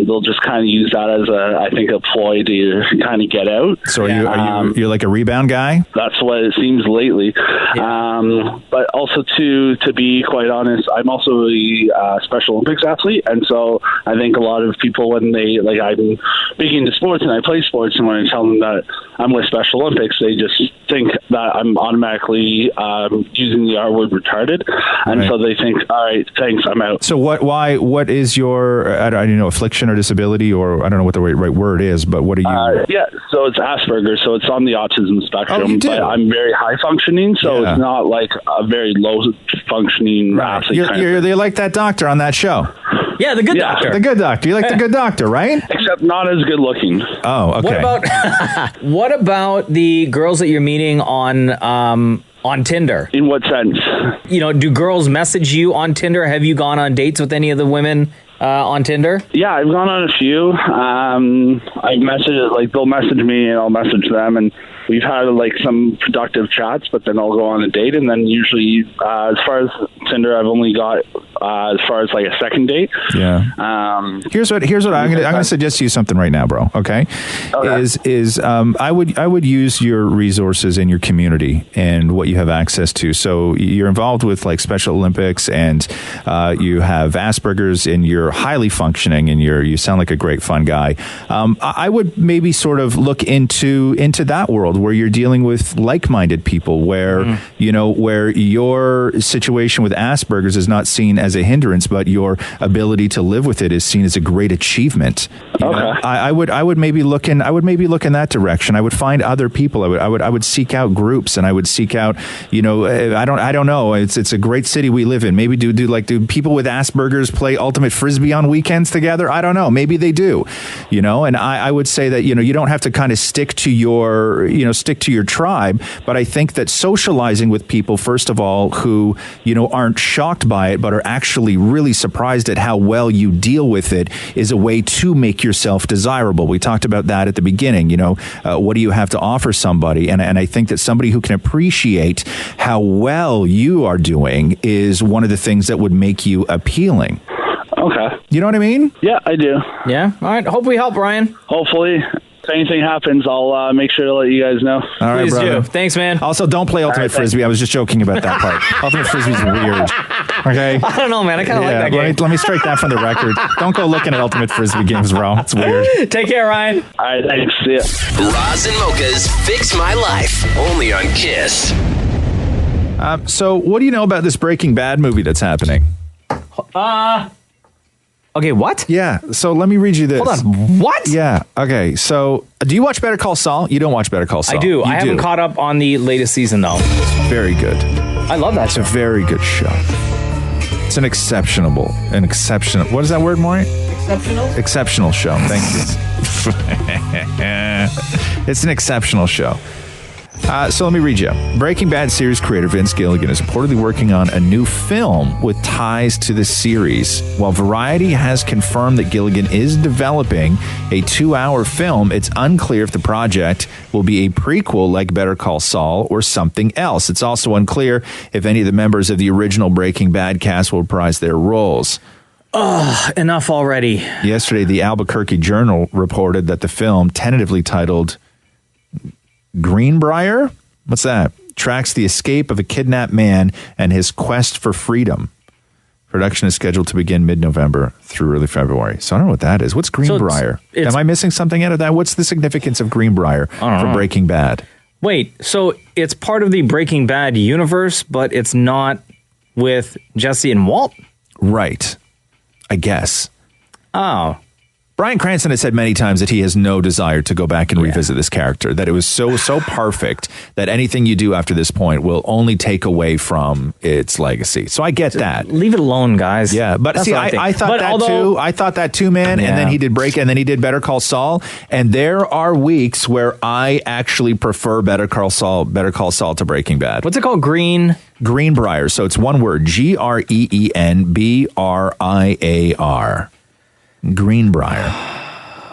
they'll just kind of use that as a ploy to kind of get out. So you're like a rebound guy? That's what it seems lately. Yeah. But also to be quite honest, I'm also a Special Olympics athlete, and so I think a lot of people, when they I'm big into sports and I play sports, and when I tell them that I'm with Special Olympics, they just think that I'm automatically using the R word retarded, and so they think, all right, thanks, I'm out. So what is your, I don't know, affliction or disability, or I don't know what the right word is, but what are you? Yeah, so it's Asperger's, so it's on the autism spectrum. Oh, you do? But I'm very high functioning, so it's not like a very low functioning. Right. You're like that doctor on that show. Yeah, the good doctor. The good doctor. You like the good doctor, right? Except not as good looking. Oh, okay. What about the girls that you're meeting on Tinder? In what sense? Do girls message you on Tinder? Have you gone on dates with any of the women on Tinder? Yeah, I've gone on a few. I've messaged, they'll message me and I'll message them, and we've had some productive chats, but then I'll go on a date, and then usually as far as Tinder, I've only got as far as a second date. Yeah. Here's what I'm gonna suggest to you something right now, bro. Okay. I would use your resources in your community and what you have access to. So you're involved with Special Olympics, and you have Asperger's, and you're highly functioning, and you sound like a great fun guy. I would maybe sort of look into that world where you're dealing with like-minded people, where where your situation with Asperger's is not seen as a hindrance, but your ability to live with it is seen as a great achievement. I would maybe look in that direction. I would find other people. I would seek out groups, and I would seek out I don't know. It's a great city we live in. Maybe do people with Asperger's play ultimate frisbee on weekends together? I don't know. Maybe they do. And I would say that you don't have to kind of stick to your tribe, but I think that socializing with people, first of all, who aren't shocked by it but are actually really surprised at how well you deal with it, is a way to make yourself desirable. We talked about that at the beginning. What do you have to offer somebody? And I think that somebody who can appreciate how well you are doing is one of the things that would make you appealing. Okay. You know what I mean? Yeah, I do. Yeah. All right. Hope we help, Ryan. Hopefully. If anything happens, I'll make sure to let you guys know. All right, Please brother. do. Thanks, man. Also, don't play Ultimate Frisbee. I was just joking about that part. Ultimate Frisbee's weird. Okay? I don't know, man. I kind of like that game. Let me strike that from the record. Don't go looking at Ultimate Frisbee games, bro. It's weird. Take care, Ryan. All right, thanks. See ya. Roz and Mocha's Fix My Life, only on KISS. So, what do you know about this Breaking Bad movie that's happening? Okay, what? Yeah, so let me read you this. Hold on, what? Yeah, okay, so do you watch Better Call Saul? You don't watch Better Call Saul. I do. I haven't caught up on the latest season, though. Very good. I love that show. It's a very good show. It's an exceptional, what is that word, Maury? Exceptional show, thank you. It's an exceptional show. So let me read you. Breaking Bad series creator Vince Gilligan is reportedly working on a new film with ties to the series. While Variety has confirmed that Gilligan is developing a 2-hour film, it's unclear if the project will be a prequel like Better Call Saul or something else. It's also unclear if any of the members of the original Breaking Bad cast will reprise their roles. Enough already. Yesterday, the Albuquerque Journal reported that the film, tentatively titled Greenbrier? What's that? Tracks the escape of a kidnapped man and his quest for freedom. Production is scheduled to begin mid-November through early February. So I don't know what that is. What's Greenbrier? Am I missing something out of that? What's the significance of Greenbrier for Breaking Bad? Wait, so it's part of the Breaking Bad universe, but it's not with Jesse and Walt? Right. I guess. Oh. Bryan Cranston has said many times that he has no desire to go back and revisit this character, that it was so perfect that anything you do after this point will only take away from its legacy. So I get that. Leave it alone, guys. Yeah, but That's see, what I thought too. I thought that too, man. Yeah. And then he did and then he did Better Call Saul. And there are weeks where I actually prefer Better Call Saul to Breaking Bad. What's it called? Greenbrier. So it's one word: GREENBRIAR. Greenbrier.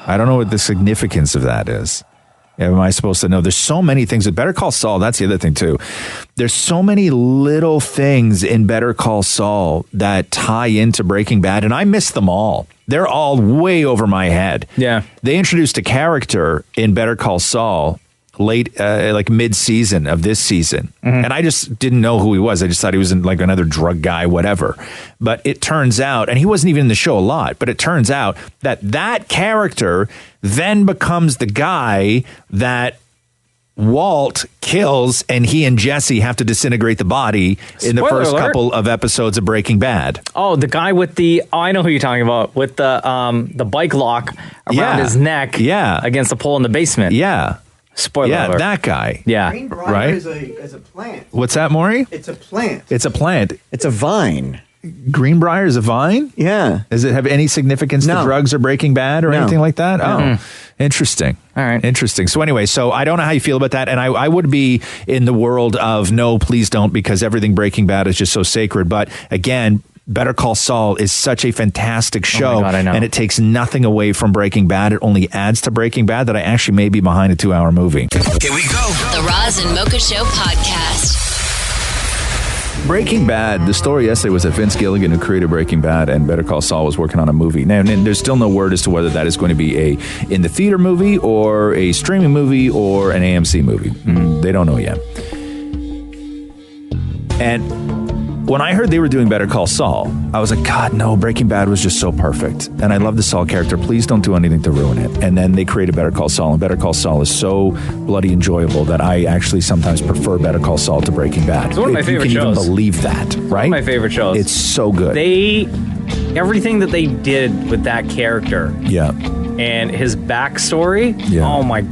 I don't know what the significance of that is. Am I supposed to know? There's so many things with Better Call Saul. That's the other thing too. There's so many little things in Better Call Saul that tie into Breaking Bad, and I miss them all. They're all way over my head. Yeah. They introduced a character in Better Call Saul late, mid-season of this season. Mm-hmm. And I just didn't know who he was. I just thought he was like another drug guy, whatever. But it turns out, and he wasn't even in the show a lot, but it turns out that character then becomes the guy that Walt kills, and he and Jesse have to disintegrate the body in the Spoiler first alert. couple of episodes of Breaking Bad. Oh, the guy with I know who you're talking about, with the bike lock around his neck against the pole in the basement. Yeah. Spoiler alert. That guy. Yeah. Greenbrier Right? is a plant. What's that, Maury? It's a plant. It's a plant. It's a vine. Greenbrier is a vine? Yeah. Does it have any significance to drugs or Breaking Bad or anything like that? Oh, interesting. All right. Interesting. So anyway, I don't know how you feel about that. And I would be in the world of no, please don't, because everything Breaking Bad is just so sacred. But again, Better Call Saul is such a fantastic show. Oh my God, I know. And it takes nothing away from Breaking Bad. It only adds to Breaking Bad that I actually may be behind a 2-hour movie. Here we go. The Roz and Mocha Show podcast. Breaking Bad, the story yesterday was that Vince Gilligan, who created Breaking Bad and Better Call Saul, was working on a movie. Now, and there's still no word as to whether that is going to be a in the theater movie or a streaming movie or an AMC movie. They don't know yet. And when I heard they were doing Better Call Saul, I was like, God, no, Breaking Bad was just so perfect. And I love the Saul character. Please don't do anything to ruin it. And then they created Better Call Saul, and Better Call Saul is so bloody enjoyable that I actually sometimes prefer Better Call Saul to Breaking Bad. It's one of my favorite shows. You can shows. even believe that, right? One of my favorite shows. It's so good. Everything that they did with that character. Yeah. And his backstory. Yeah. Oh my,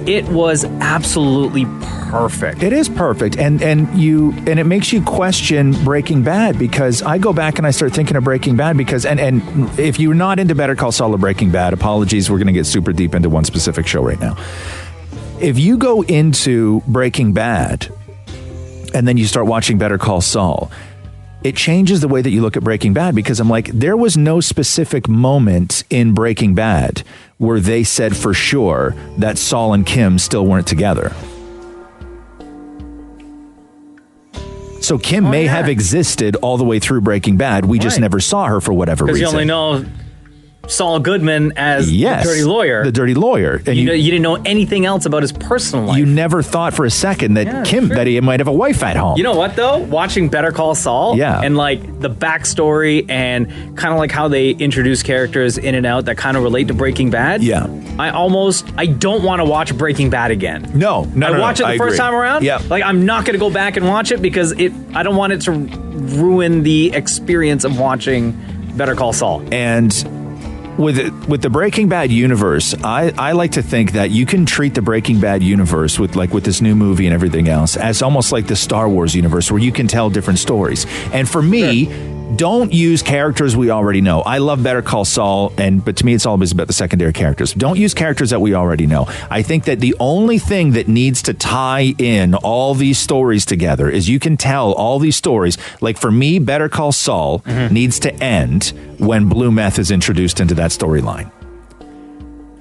it was absolutely perfect. It is perfect, and it makes you question Breaking Bad, because I go back and I start thinking of Breaking Bad because and if you're not into Better Call Saul or Breaking Bad, apologies, we're going to get super deep into one specific show right now. If you go into Breaking Bad and then you start watching Better Call Saul, it changes the way that you look at Breaking Bad, because I'm like, there was no specific moment in Breaking Bad where they said for sure that Saul and Kim still weren't together. So Kim may have existed all the way through Breaking Bad. We just never saw her for whatever reason. Because you only know Saul Goodman as the dirty lawyer. The dirty lawyer. And you didn't know anything else about his personal life. You never thought for a second that that he might have a wife at home. You know what, though? Watching Better Call Saul, and the backstory and kind of like how they introduce characters in and out that kind of relate to Breaking Bad. Yeah. I don't want to watch Breaking Bad again. No. I watched it the first time around. Yeah. I'm not going to go back and watch it because I don't want it to ruin the experience of watching Better Call Saul. And with the Breaking Bad universe, I like to think that you can treat the Breaking Bad universe with this new movie and everything else as almost like the Star Wars universe, where you can tell different stories. And for me, don't use characters we already know. I love Better Call Saul, but to me, it's always about the secondary characters. Don't use characters that we already know. I think that the only thing that needs to tie in all these stories together is you can tell all these stories. Like for me, Better Call Saul needs to end when blue meth is introduced into that storyline.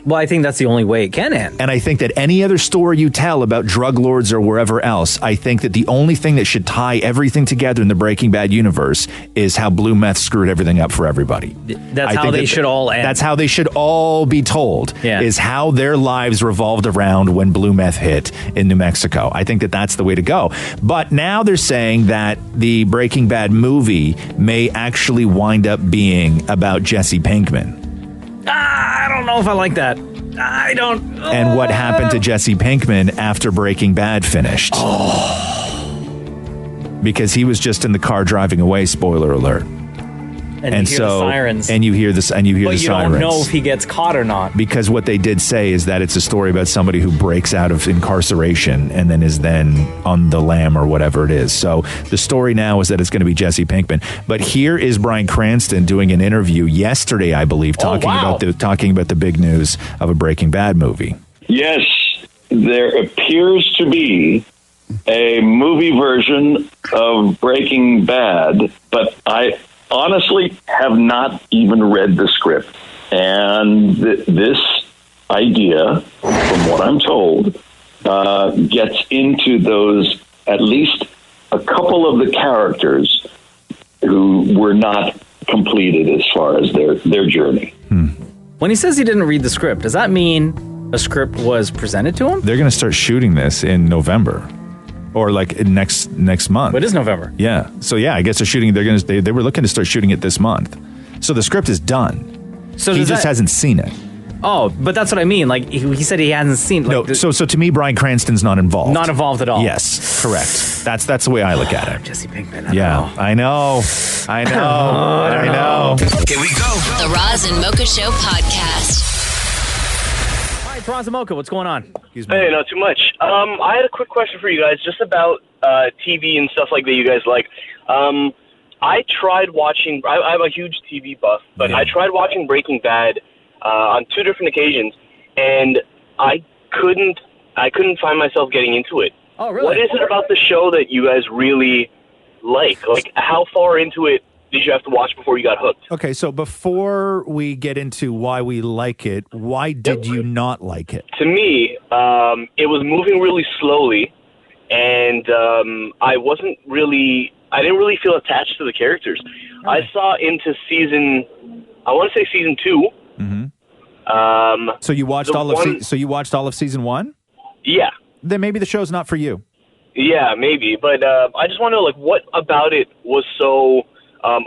Well, I think that's the only way it can end. And I think that any other story you tell about drug lords or wherever else, I think that the only thing that should tie everything together in the Breaking Bad universe is how blue meth screwed everything up for everybody. That's how they should all end. That's how they should all be told, is how their lives revolved around when blue meth hit in New Mexico. I think that that's the way to go. But now they're saying that the Breaking Bad movie may actually wind up being about Jesse Pinkman. I don't know if I like that. I don't. And what happened to Jesse Pinkman after Breaking Bad finished? Because he was just in the car driving away, spoiler alert. And you hear the sirens. And you hear this, and you hear the sirens. But you don't know if he gets caught or not. Because what they did say is that it's a story about somebody who breaks out of incarceration and then is then on the lam or whatever it is. So the story now is that it's going to be Jesse Pinkman. But here is Bryan Cranston doing an interview yesterday, I believe, talking about the big news of a Breaking Bad movie. Yes, there appears to be a movie version of Breaking Bad, but I honestly have not even read the script. And this idea, from what I'm told, gets into those, at least a couple of the characters who were not completed as far as their journey. When he says he didn't read the script, does that mean a script was presented to him? They're going to start shooting this in November. Or like next month. But it is November. Yeah. So yeah, I guess they're shooting. They were looking to start shooting it this month. So the script is done. So he just hasn't seen it. Oh, but that's what I mean. Like he said he hasn't seen. Like, no, so to me, Bryan Cranston's not involved. Not involved at all. Yes, correct. That's the way I look at it. Jesse Pinkman. I know. I know. Here we go. The Roz and Mocha Show podcast. Hi, it's Roz and Mocha. What's going on? Hey, not too much. I had a quick question for you guys, just about TV and stuff like that you guys like. I tried watching. I'm a huge TV buff, but I tried watching Breaking Bad on 2 different occasions, and I couldn't find myself getting into it. Oh, really? What is it about the show that you guys really like? Like, how far into it did you have to watch before you got hooked? Okay, so before we get into why we like it, why did you not like it? To me, it was moving really slowly, and I didn't really feel attached to the characters. Right. I saw into season 2. Mm-hmm. So you watched all of season 1? Yeah. Then maybe the show's not for you. Yeah, maybe. But I just want to know, like, what about it was so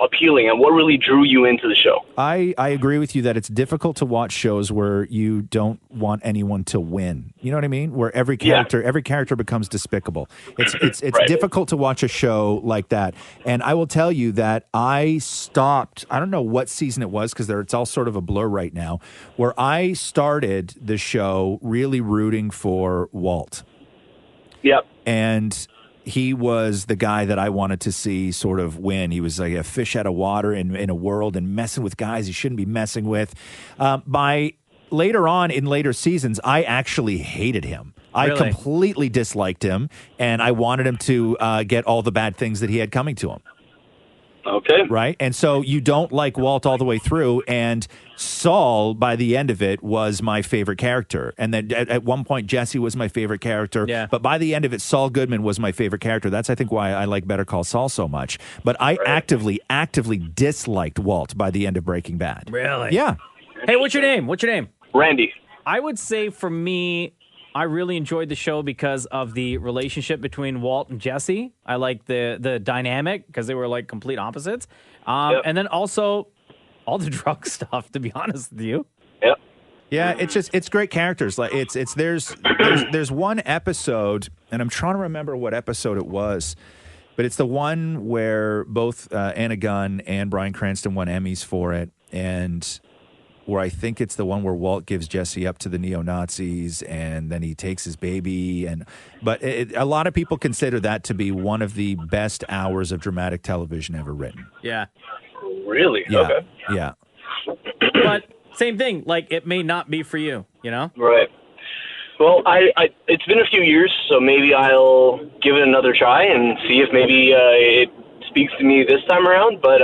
appealing, and what really drew you into the show? I agree with you that it's difficult to watch shows where you don't want anyone to win. You know what I mean? Where every character becomes despicable. It's right. Difficult to watch a show like that. And I will tell you that I stopped, I don't know what season it was, because it's all sort of a blur right now, where I started the show really rooting for Walt. Yep. And he was the guy that I wanted to see sort of win. He was like a fish out of water in a world and messing with guys he shouldn't be messing with. By later on in later seasons, I actually hated him. I completely disliked him, and I wanted him to get all the bad things that he had coming to him. Okay. Right? And so you don't like Walt all the way through, and Saul, by the end of it, was my favorite character. And then at one point, Jesse was my favorite character. Yeah. But by the end of it, Saul Goodman was my favorite character. That's, I think, why I like Better Call Saul so much. But I actively disliked Walt by the end of Breaking Bad. Really? Yeah. Hey, what's your name? Randy. I would say for me, I really enjoyed the show because of the relationship between Walt and Jesse. I like the dynamic because they were like complete opposites. And then also all the drug stuff, to be honest with you. Yep. Yeah, it's great characters. Like there's one episode, and I'm trying to remember what episode it was, but it's the one where both Anna Gunn and Bryan Cranston won Emmys for it, and where I think it's the one where Walt gives Jesse up to the neo-Nazis, and then he takes his baby. But a lot of people consider that to be one of the best hours of dramatic television ever written. Yeah. Really? Yeah. Okay. Yeah. But same thing. Like, it may not be for you, you know? Right. Well, it's been a few years, so maybe I'll give it another try and see if maybe it speaks to me this time around. But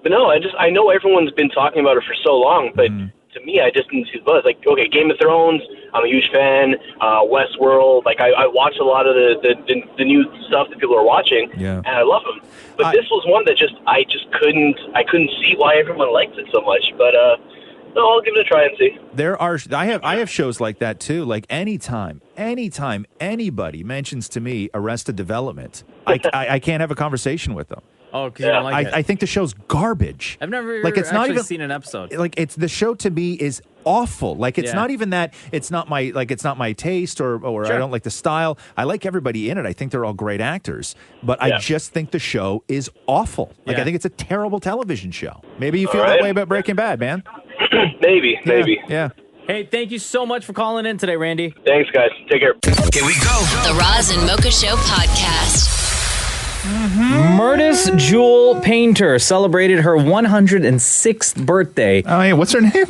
no, I know everyone's been talking about it for so long, but to me, I just didn't see the buzz. Like, okay, Game of Thrones, I'm a huge fan. Westworld, like I watch a lot of the new stuff that people are watching, and I love them. But this was one that I couldn't see why everyone liked it so much. But no, I'll give it a try and see. I have shows like that too. Like anytime anybody mentions to me Arrested Development, I can't have a conversation with them. Oh, because you don't like it. I think the show's garbage. I've never it's not even seen an episode. Like the show to me is awful. Like it's not even that. It's not my taste or Sure. I don't like the style. I like everybody in it. I think they're all great actors. But I just think the show is awful. Like I think it's a terrible television show. Maybe you feel that way about Breaking Bad, man. Maybe. Yeah. Hey, thank you so much for calling in today, Randy. Thanks, guys. Take care. Here we go. The Roz and Mocha Show podcast. Murtis Jewel Painter celebrated her 106th birthday. Oh, yeah. What's her name?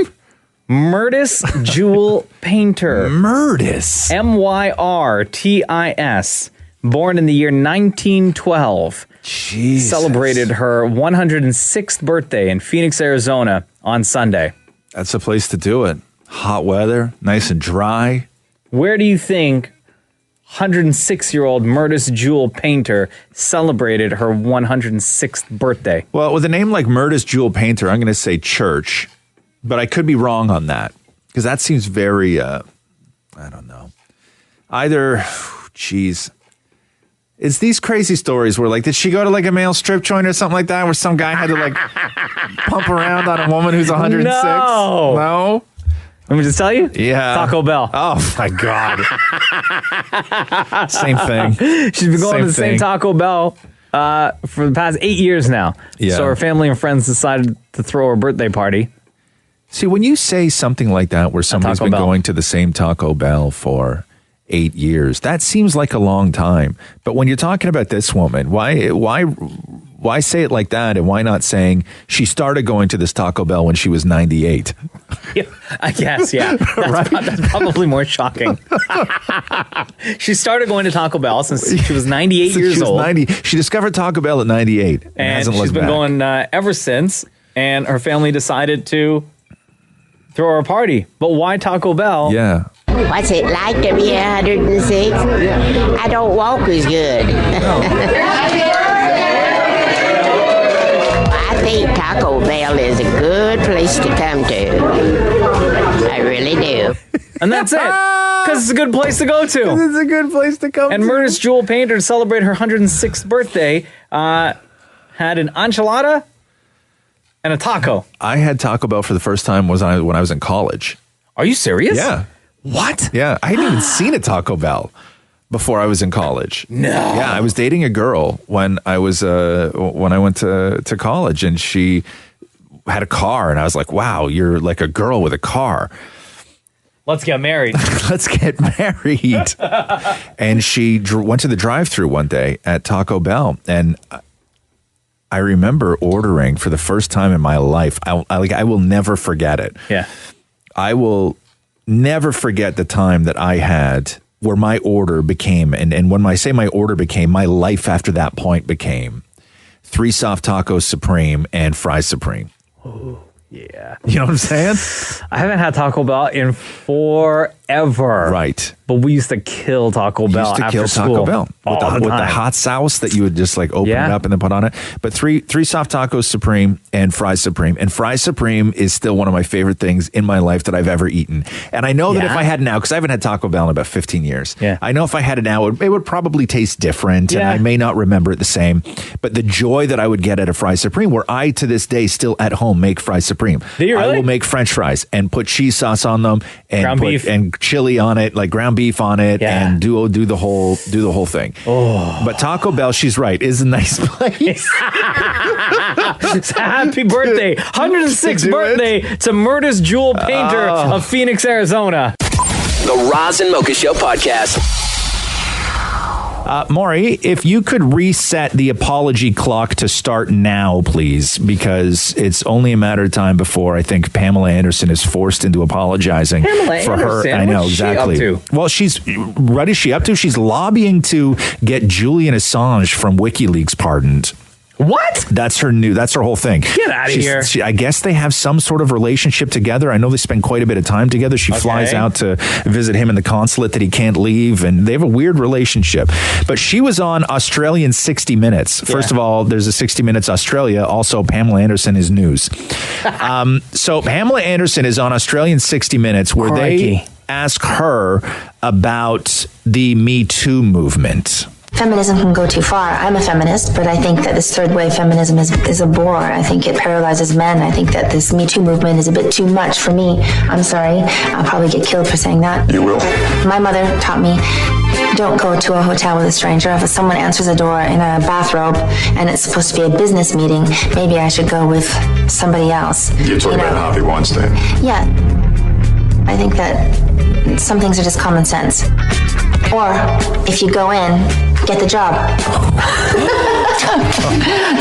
Murtis Jewel Painter. Murtis. Myrtis. Born in the year 1912. Jesus. Celebrated her 106th birthday in Phoenix, Arizona on Sunday. That's the place to do it. Hot weather, nice and dry. Where do you think 106-year-old Murtis Jewel Painter celebrated her 106th birthday? Well, with a name like Murtis Jewel Painter, I'm going to say church, but I could be wrong on that because that seems very, I don't know. Either, geez. It's these crazy stories where, like, did she go to, like, a male strip joint or something like that where some guy had to, like, pump around on a woman who's 106? No. Let me just tell you? Yeah. Taco Bell. Oh, my God. Same thing. She's been going to the same Taco Bell for the past 8 years now. Yeah. So her family and friends decided to throw her a birthday party. See, when you say something like that, where somebody's been going to the same Taco Bell for 8 years, that seems like a long time. But when you're talking about this woman, why say it like that, and why not saying she started going to this Taco Bell when she was 98? Yeah, I guess, yeah. That's probably more shocking. She started going to Taco Bell since she was 98 years old. She discovered Taco Bell at 98. And she's been going ever since, and her family decided to throw her a party. But why Taco Bell? Yeah. What's it like to be 106? I don't walk as good. I think Taco Bell is a good place to come to. I really do. And that's it. Because it's a good place to go to. It's a good place to come and to. Murda's Jewel Painter, to celebrate her 106th birthday, had an enchilada and a taco. I had Taco Bell for the first time when I was in college. Are you serious? Yeah. What? Yeah. I hadn't even seen a Taco Bell before I was in college. No. Yeah, I was dating a girl when I was when I went to college, and she had a car, and I was like, "Wow, you're like a girl with a car. Let's get married." Let's get married. And she went to the drive-thru one day at Taco Bell, and I remember ordering for the first time in my life. I will never forget it. Yeah. I will never forget the time that I had where my order became, and when I say my order became, my life after that point became 3 soft tacos supreme and fries supreme. Oh, yeah. You know what I'm saying? I haven't had Taco Bell in forever. Right. But we used to kill Taco Bell after kill school. Taco Bell with the hot sauce that you would just like open it up and then put on it. But three soft tacos supreme and fries supreme. And fries supreme is still one of my favorite things in my life that I've ever eaten. And I know that if I had it now, because I haven't had Taco Bell in about 15 years. Yeah. I know if I had it now, it would probably taste different, and I may not remember it the same. But the joy that I would get at a fries supreme, where I to this day still at home make fries supreme. Do you really? I will make French fries and put cheese sauce on them and ground beef and chili on it, like ground beef on it, and do the whole thing. Oh. But Taco Bell, she's right, is a nice place. Happy birthday, 106th birthday to Murda's Jewel Painter of Phoenix, Arizona. The Roz and Mocha Show podcast. Maurie, if you could reset the apology clock to start now, please, because it's only a matter of time before I think Pamela Anderson is forced into apologizing for her. I know, exactly. She up to? Well, what is she up to? She's lobbying to get Julian Assange from WikiLeaks pardoned. What? That's her whole thing. Get out of here. I guess they have some sort of relationship together. I know they spend quite a bit of time together. She flies out to visit him in the consulate that he can't leave, and they have a weird relationship. But she was on Australian 60 Minutes. First of all, there's a 60 Minutes Australia. Also, Pamela Anderson is news. So Pamela Anderson is on Australian 60 Minutes, where they ask her about the Me Too movement. Feminism can go too far. I'm a feminist, but I think that this third wave feminism is a bore. I think it paralyzes men. I think that this Me Too movement is a bit too much for me. I'm sorry. I'll probably get killed for saying that. You will. My mother taught me, don't go to a hotel with a stranger. If someone answers a door in a bathrobe and it's supposed to be a business meeting, maybe I should go with somebody else. You're talking about Harvey Weinstein. Yeah. I think that some things are just common sense. Or if you go in, get the job.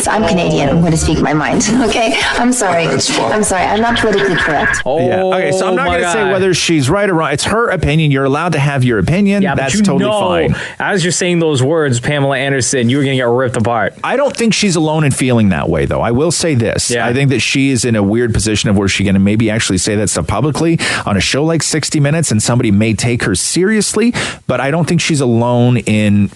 So I'm Canadian. I'm going to speak my mind. Okay? I'm sorry. I'm sorry. I'm not politically correct. Okay, so I'm not going to say whether she's right or wrong. It's her opinion. You're allowed to have your opinion. Yeah, that's but totally fine. As you're saying those words, Pamela Anderson, you were going to get ripped apart. I don't think she's alone in feeling that way, though. I will say this. Yeah. I think that she is in a weird position of where she can maybe actually say that stuff publicly on a show like 60 Minutes, and somebody may take her seriously, but I don't think she's alone in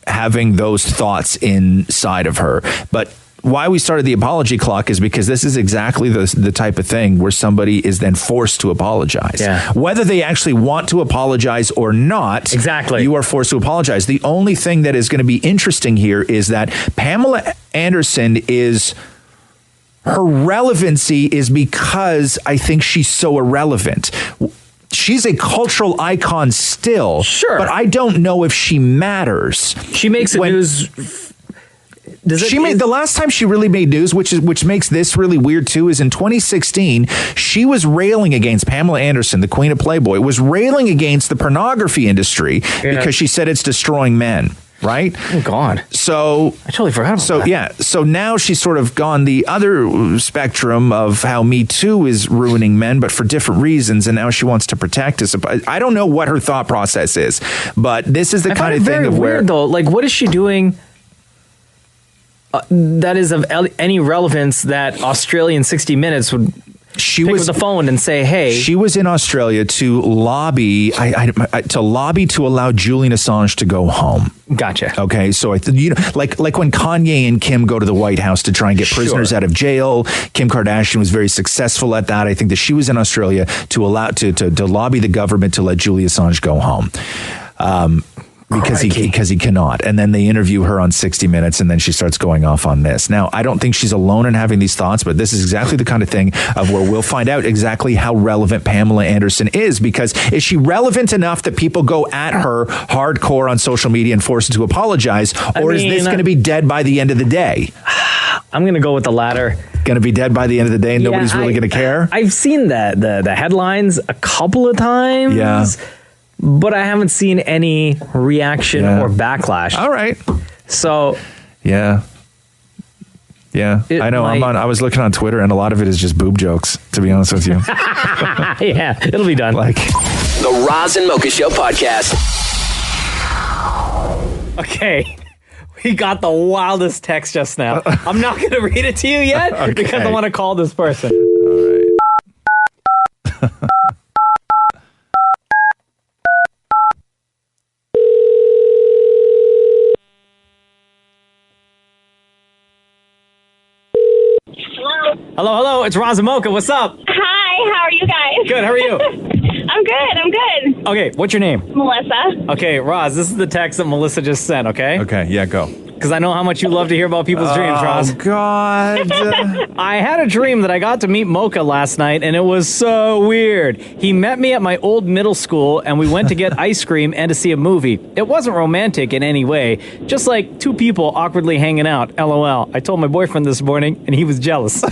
having those thoughts inside of her. But why we started the apology clock is because this is exactly the type of thing where somebody is then forced to apologize. Yeah. Whether they actually want to apologize or not, you are forced to apologize. The only thing that is going to be interesting here is that Pamela Anderson is her relevancy is because I think she's so irrelevant. She's a cultural icon still. Sure. But I don't know if she matters. She makes the news. The last time she really made news, which makes this really weird too, is in 2016. She was railing against Pamela Anderson, the queen of Playboy, was railing against the pornography industry because she said it's destroying men. Right? Oh, God. So I totally forgot about that. Yeah. So now she's sort of gone the other spectrum of how Me Too is ruining men, but for different reasons. And now she wants to protect us. I don't know what her thought process is, but this is the kind of thing of where. Weird, though. Like, what is she doing that is of any relevance that Australian 60 Minutes would pick up the phone and say, hey. She was in Australia to lobby to allow Julian Assange to go home. Gotcha. Okay, so like when Kanye and Kim go to the White House to try and get prisoners out of jail, Kim Kardashian was very successful at that. I think that she was in Australia to allow to lobby the government to let Julian Assange go home. Because he cannot. And then they interview her on 60 Minutes, and then she starts going off on this. Now, I don't think she's alone in having these thoughts, but this is exactly the kind of thing of where we'll find out exactly how relevant Pamela Anderson is, because is she relevant enough that people go at her hardcore on social media and force her to apologize, or is this going to be dead by the end of the day? I'm going to go with the latter. Going to be dead by the end of the day, and nobody's really going to care? I've seen the headlines a couple of times. Yeah. But I haven't seen any reaction or backlash. All right. So. Yeah. I know. I was looking on Twitter, and a lot of it is just boob jokes, to be honest with you. Yeah, it'll be done. The Roz and Mocha Show podcast. Okay. We got the wildest text just now. I'm not going to read it to you yet because I want to call this person. All right. Hello. It's Roz and Mocha. What's up? Hi, how are you guys? Good, how are you? I'm good. Okay, what's your name? Melissa. Okay, Roz, this is the text that Melissa just sent, okay? Okay, yeah, go. Because I know how much you love to hear about people's dreams, Roz. Oh, God. I had a dream that I got to meet Mocha last night, and it was so weird. He met me at my old middle school, and we went to get ice cream and to see a movie. It wasn't romantic in any way, just like two people awkwardly hanging out. LOL. I told my boyfriend this morning, and he was jealous. All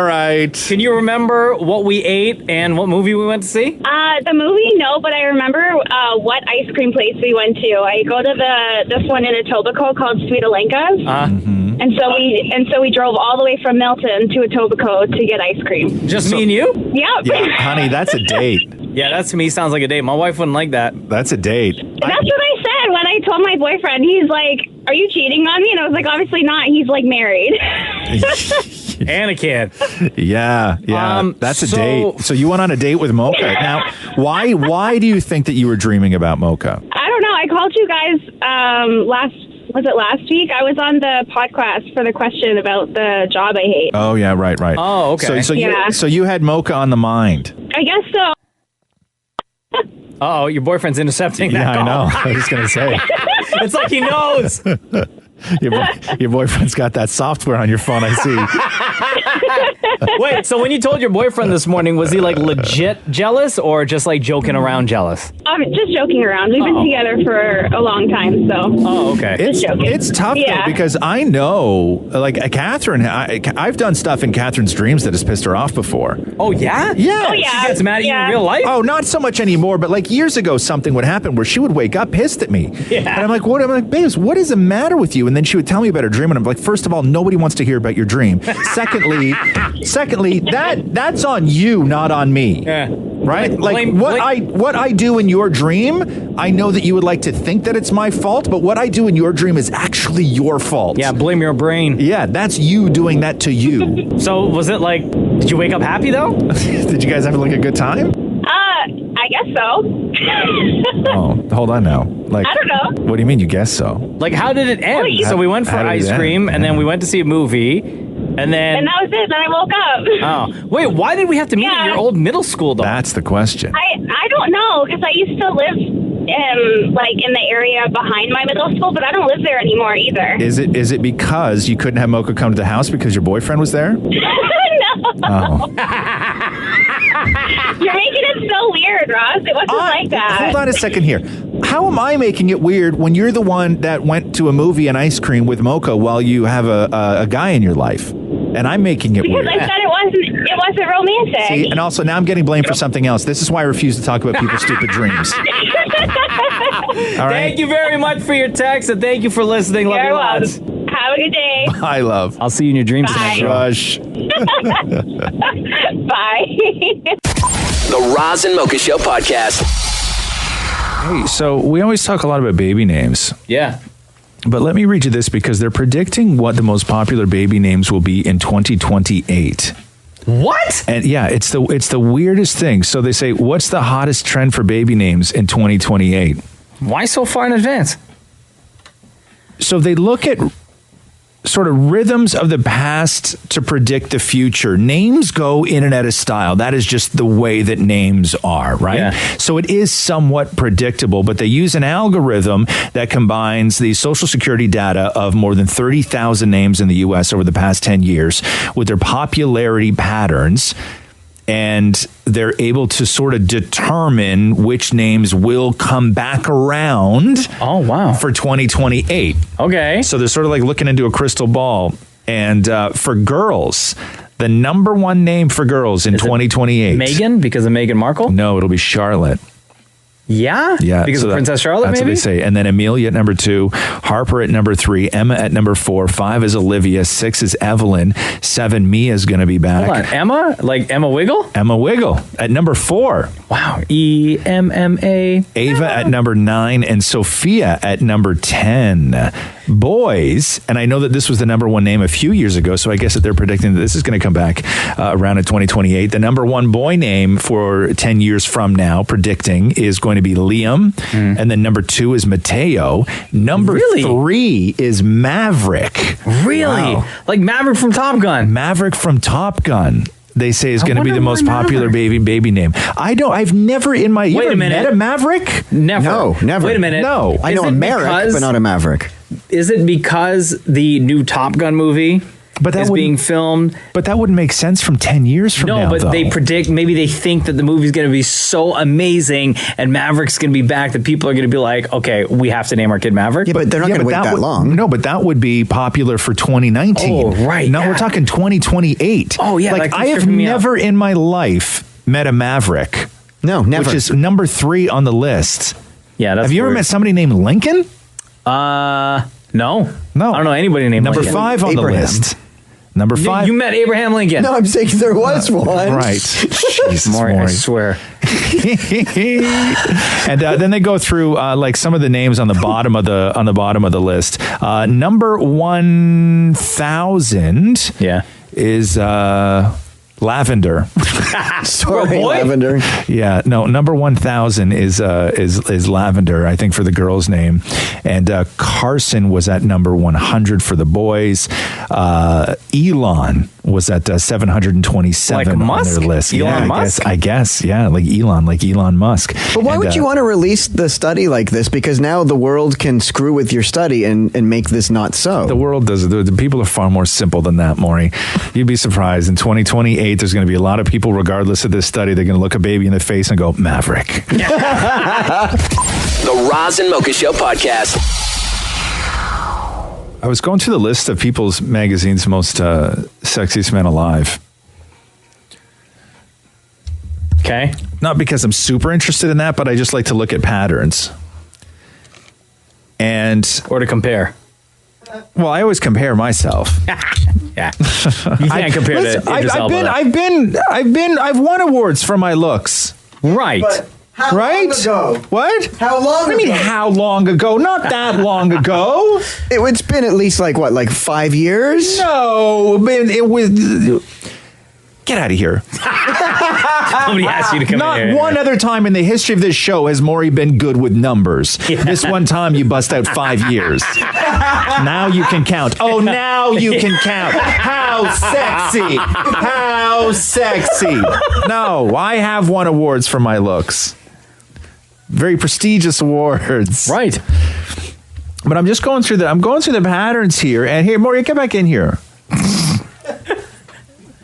right. Can you remember what we ate and what movie we went to see? The movie, no, but I remember what ice cream place we went to. I go to this one in Etobicoke called Sweet Alenka's. And so we drove all the way from Milton to Etobicoke to get ice cream. Just me and you? Yep. Yeah, honey, that's a date. Yeah, that to me sounds like a date. My wife wouldn't like that. That's a date. That's what I said when I told my boyfriend. He's like, are you cheating on me? And I was like, obviously not. He's like married. And a kid. Yeah. That's a date. So you went on a date with Mocha. Now, why do you think that you were dreaming about Mocha? I don't know. I called you guys last week? I was on the podcast for the question about the job I hate. Oh, yeah, right. Oh, okay. So you had Mocha on the mind. I guess so. Uh-oh, your boyfriend's intercepting that Yeah, call. I know. I was just going to say. It's like he knows. Your boyfriend's got that software on your phone, I see. Wait, so when you told your boyfriend this morning, was he like legit jealous or just like joking around jealous? Just joking around. We've been together for a long time, so. Oh, okay. It's tough, though, because I know, like, Catherine, I've done stuff in Catherine's dreams that has pissed her off before. Oh, yeah? Yeah. Oh, yeah. She gets mad at you in real life? Oh, not so much anymore, but like years ago, something would happen where she would wake up pissed at me. Yeah. And I'm like, what? I'm like, babes, what is the matter with you? And then she would tell me about her dream, and I'm like, first of all, nobody wants to hear about your dream. Secondly, that's on you, not on me. Yeah. Right? What I do in your dream, I know that you would like to think that it's my fault, but what I do in your dream is actually your fault. Yeah, blame your brain. Yeah, that's you doing that to you. So was it like, did you wake up happy though? Did you guys have like a good time? I guess so. Oh, hold on now. Like, I don't know. What do you mean you guess so? Like, how did it end? So we went for ice cream, and then we went to see a movie, and then... And that was it. Then I woke up. Oh. Wait, why did we have to meet at your old middle school, though? That's the question. I don't know, because I used to live like in the area behind my middle school, but I don't live there anymore either. Is it because you couldn't have Mocha come to the house because your boyfriend was there? No. Oh. You're making it so weird, Roz. It wasn't like that. Hold on a second here. How am I making it weird when you're the one that went to a movie and ice cream with Mocha while you have a guy in your life? And I'm making it weird. Because I said it wasn't romantic. See, and also now I'm getting blamed for something else. This is why I refuse to talk about people's stupid dreams. All right. Thank you very much for your text, and thank you for listening. Love you lots. Have a good day. Bye, love. I'll see you in your dreams Bye. tonight, Rush. Bye. The Roz and Mocha Show podcast. Hey, so we always talk a lot about baby names. Yeah. But let me read you this because they're predicting what the most popular baby names will be in 2028. What? And yeah, it's the weirdest thing. So they say, what's the hottest trend for baby names in 2028? Why so far in advance? So they look at sort of rhythms of the past to predict the future. Names go in and out of style. That is just the way that names are, right? Yeah. So it is somewhat predictable, but they use an algorithm that combines the social security data of more than 30,000 names in the U.S. over the past 10 years with their popularity patterns. And they're able to sort of determine which names will come back around. Oh, wow. For 2028. Okay. So they're sort of like looking into a crystal ball. And for girls, the number one name for girls in 2028. Meghan, because of Meghan Markle? No, it'll be Charlotte. Yeah? Yeah. Because so of Princess Charlotte, that's maybe? What they say. And then Amelia at number 2, Harper at number 3, Emma at number 4, 5 is Olivia, 6 is Evelyn, 7 Mia's going to be back. Hold on. Emma? Like Emma Wiggle? Emma Wiggle at number 4. Wow. EMMA. Ava at number 9 and Sophia at number 10. Boys, and I know that this was the number one name a few years ago, so I guess that they're predicting that this is going to come back around in 2028. The number one boy name for 10 years from now, predicting, is going to be Liam, and then number 2 is Mateo. Number 3 is Maverick. Really? Wow. Like Maverick from Top Gun? Maverick from Top Gun. They say is going to be the most popular baby name. I've never in my... Wait a minute. Met a Maverick? Never. No, never. Wait a minute. No. I know a Merrick, but not a Maverick. Is it because the new Top Gun movie is being filmed? But that wouldn't make sense from 10 years from now, No, but though. they predict, maybe they think that the movie's going to be so amazing and Maverick's going to be back that people are going to be like, okay, we have to name our kid Maverick. Yeah, but they're not going to wait that long. No, but that would be popular for 2019. Oh, right. No, we're talking 2028. Oh, yeah. Like I have never in my life met a Maverick. No, never. Which is number 3 on the list. Yeah, that's Have you ever weird. met somebody named Lincoln? No. No. I don't know anybody named Number Lincoln. 5 on the list. Number 5. You met Abraham Lincoln. No, I'm saying there was one. Right. Jesus, Maury, I swear. And then they go through like some of the names on the bottom of the list. Number 1,000 is Lavender. Sorry, Lavender. Yeah, no, number 1,000 is Lavender, I think, for the girl's name. And Carson was at number 100 for the boys. Elon was at 727 Like on Musk? their list. Elon Musk? I guess, yeah, like Elon Musk. But why would you want to release the study like this? Because now the world can screw with your study and make this not so. The world does it. The people are far more simple than that, Maury. You'd be surprised. In 2028, there's going to be a lot of people, regardless of this study, they're going to look a baby in the face and go, Maverick. The Roz and Mocha Show podcast. I was going through the list of People's Magazine's most sexiest men alive. Okay. Not because I'm super interested in that, but I just like to look at patterns. Or to compare. Well, I always compare myself. Yeah. You can't compare to Idris Elba. I've won awards for my looks. Right. But how long ago? What? How long What do you mean, how long ago? Not that long ago. It's been at least like 5 years? No, it was... Get out of here. Nobody asked you to come Not in here. one other time in the history of this show has Maury been good with numbers. Yeah. This one time you bust out 5 years. Now you can count. Oh, now you can count. How sexy. How sexy. No, I have won awards for my looks. very prestigious awards. Right. But I'm just going through the patterns here. And here, Maury, get back in here.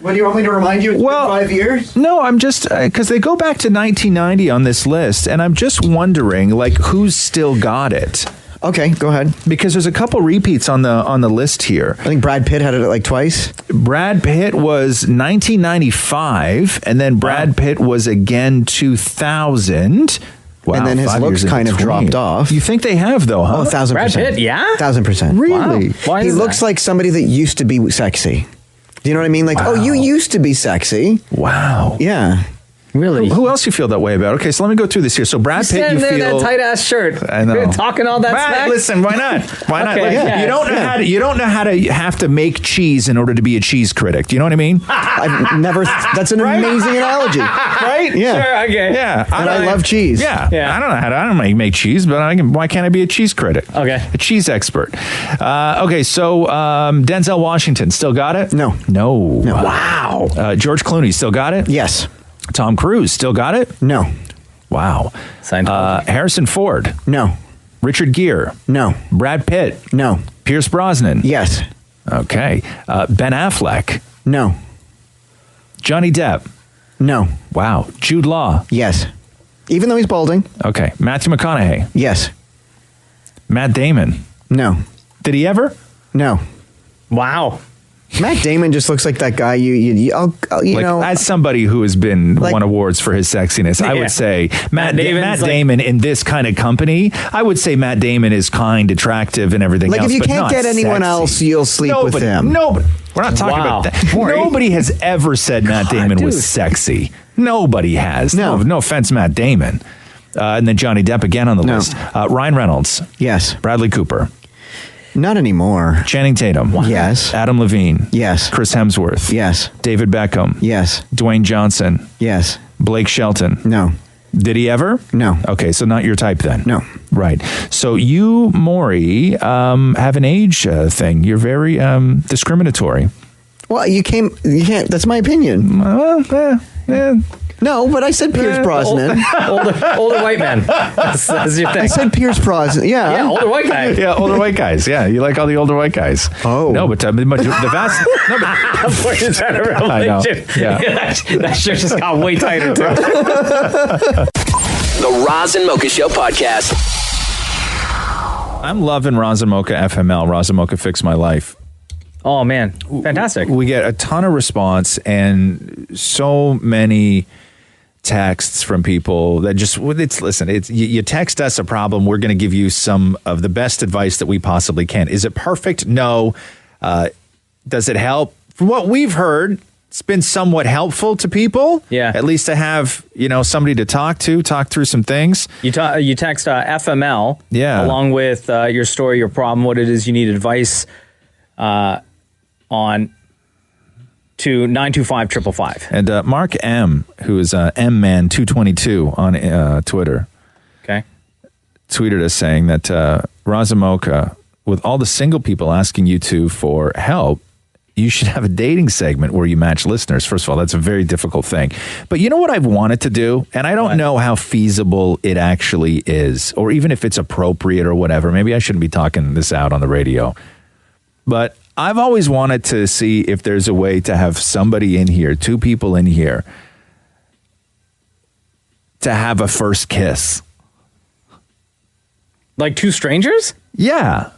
What do you want me to remind you? It's been 5 years? No, I'm just because they go back to 1990 on this list, and I'm just wondering, like, who's still got it? Okay, go ahead. Because there's a couple repeats on the list here. I think Brad Pitt had it like twice. Brad Pitt was 1995, and then Brad Pitt was again 2000. Wow, and then his looks kind of dropped off. You think they have, though, huh? Oh, 1,000%. Brad Pitt, yeah? 1,000%. Really? Wow. Why he is looks that? like somebody that used to be sexy. Do you know what I mean? Like, oh, you used to be sexy. Wow. Yeah. Really? Who else you feel that way about? Okay, so let me go through this here. So Brad Pitt, you there in feel that tight ass shirt. I know. You're talking all that Brad, smack. listen, why not? Why not? Okay, Like, yeah. You don't know how to have to make cheese in order to be a cheese critic. Do you know what I mean? I've never. That's an amazing analogy. Right? Yeah. Sure. Okay. Yeah. And I love cheese. Yeah. Yeah. I don't know how to. I don't make cheese, but why can't I be a cheese critic? Okay. A cheese expert. Okay. So Denzel Washington still got it? No. Wow. George Clooney still got it? Yes. Tom Cruise still got it? No. Wow. Harrison Ford? No. Richard Gere? No. Brad Pitt? No. Pierce Brosnan? Yes. Okay. Ben Affleck? No. Johnny Depp? No. Wow. Jude Law? Yes. Even though he's balding? Okay. Matthew McConaughey? Yes. Matt Damon? No. Did he ever? No. Wow. Matt Damon just looks like that guy you know. As somebody who has won awards for his sexiness, I would say Matt Damon in this kind of company, I would say Matt Damon is kind, attractive, and everything Like else. if you but can't not get anyone sexy. else, you'll sleep with him. Nobody. We're not talking Wow. about that. Maury. Nobody has ever said Matt Damon was dude. sexy. Nobody has. No. No offense, Matt Damon. And then Johnny Depp again on the list. Ryan Reynolds. Yes. Bradley Cooper. Not anymore. Channing Tatum. Yes. Adam Levine. Yes. Chris Hemsworth. Yes. David Beckham. Yes. Dwayne Johnson. Yes. Blake Shelton. No. Did he ever? No. Okay, so not your type then. No. Right. So you, Maury, have an age thing. You're very discriminatory. Well, you can't. That's my opinion. No, but I said Pierce Brosnan. older white man. That's your thing. I said Pierce Brosnan. Yeah. Yeah, older white guy. Yeah, older white guys. Yeah, you like all the older white guys. Oh. No, but the vast... No, but, Boy, is that a revelation. I know. Yeah. that shirt just got way tighter, too. The Roz and Mocha Show podcast. I'm loving Roz and Mocha FML. Roz and Mocha Fix My Life. Oh, man. Fantastic. We get a ton of response and so many texts from people that just you text us a problem, we're going to give you some of the best advice that we possibly can. Is it perfect? No. Does it help? From what we've heard, it's been somewhat helpful to people. Yeah. At least to have, somebody to talk through some things. You text FML Yeah. along with your story, your problem, what it is you need advice on to 925-555. And Mark M., who is MMan222 on Twitter, Okay. tweeted us saying that Roz and Mocha, with all the single people asking you two for help, you should have a dating segment where you match listeners. First of all, that's a very difficult thing. But you know what I've wanted to do? And I don't know how feasible it actually is, or even if it's appropriate or whatever. Maybe I shouldn't be talking this out on the radio. But I've always wanted to see if there's a way to have somebody in here, two people in here, to have a first kiss. Like two strangers? Yeah.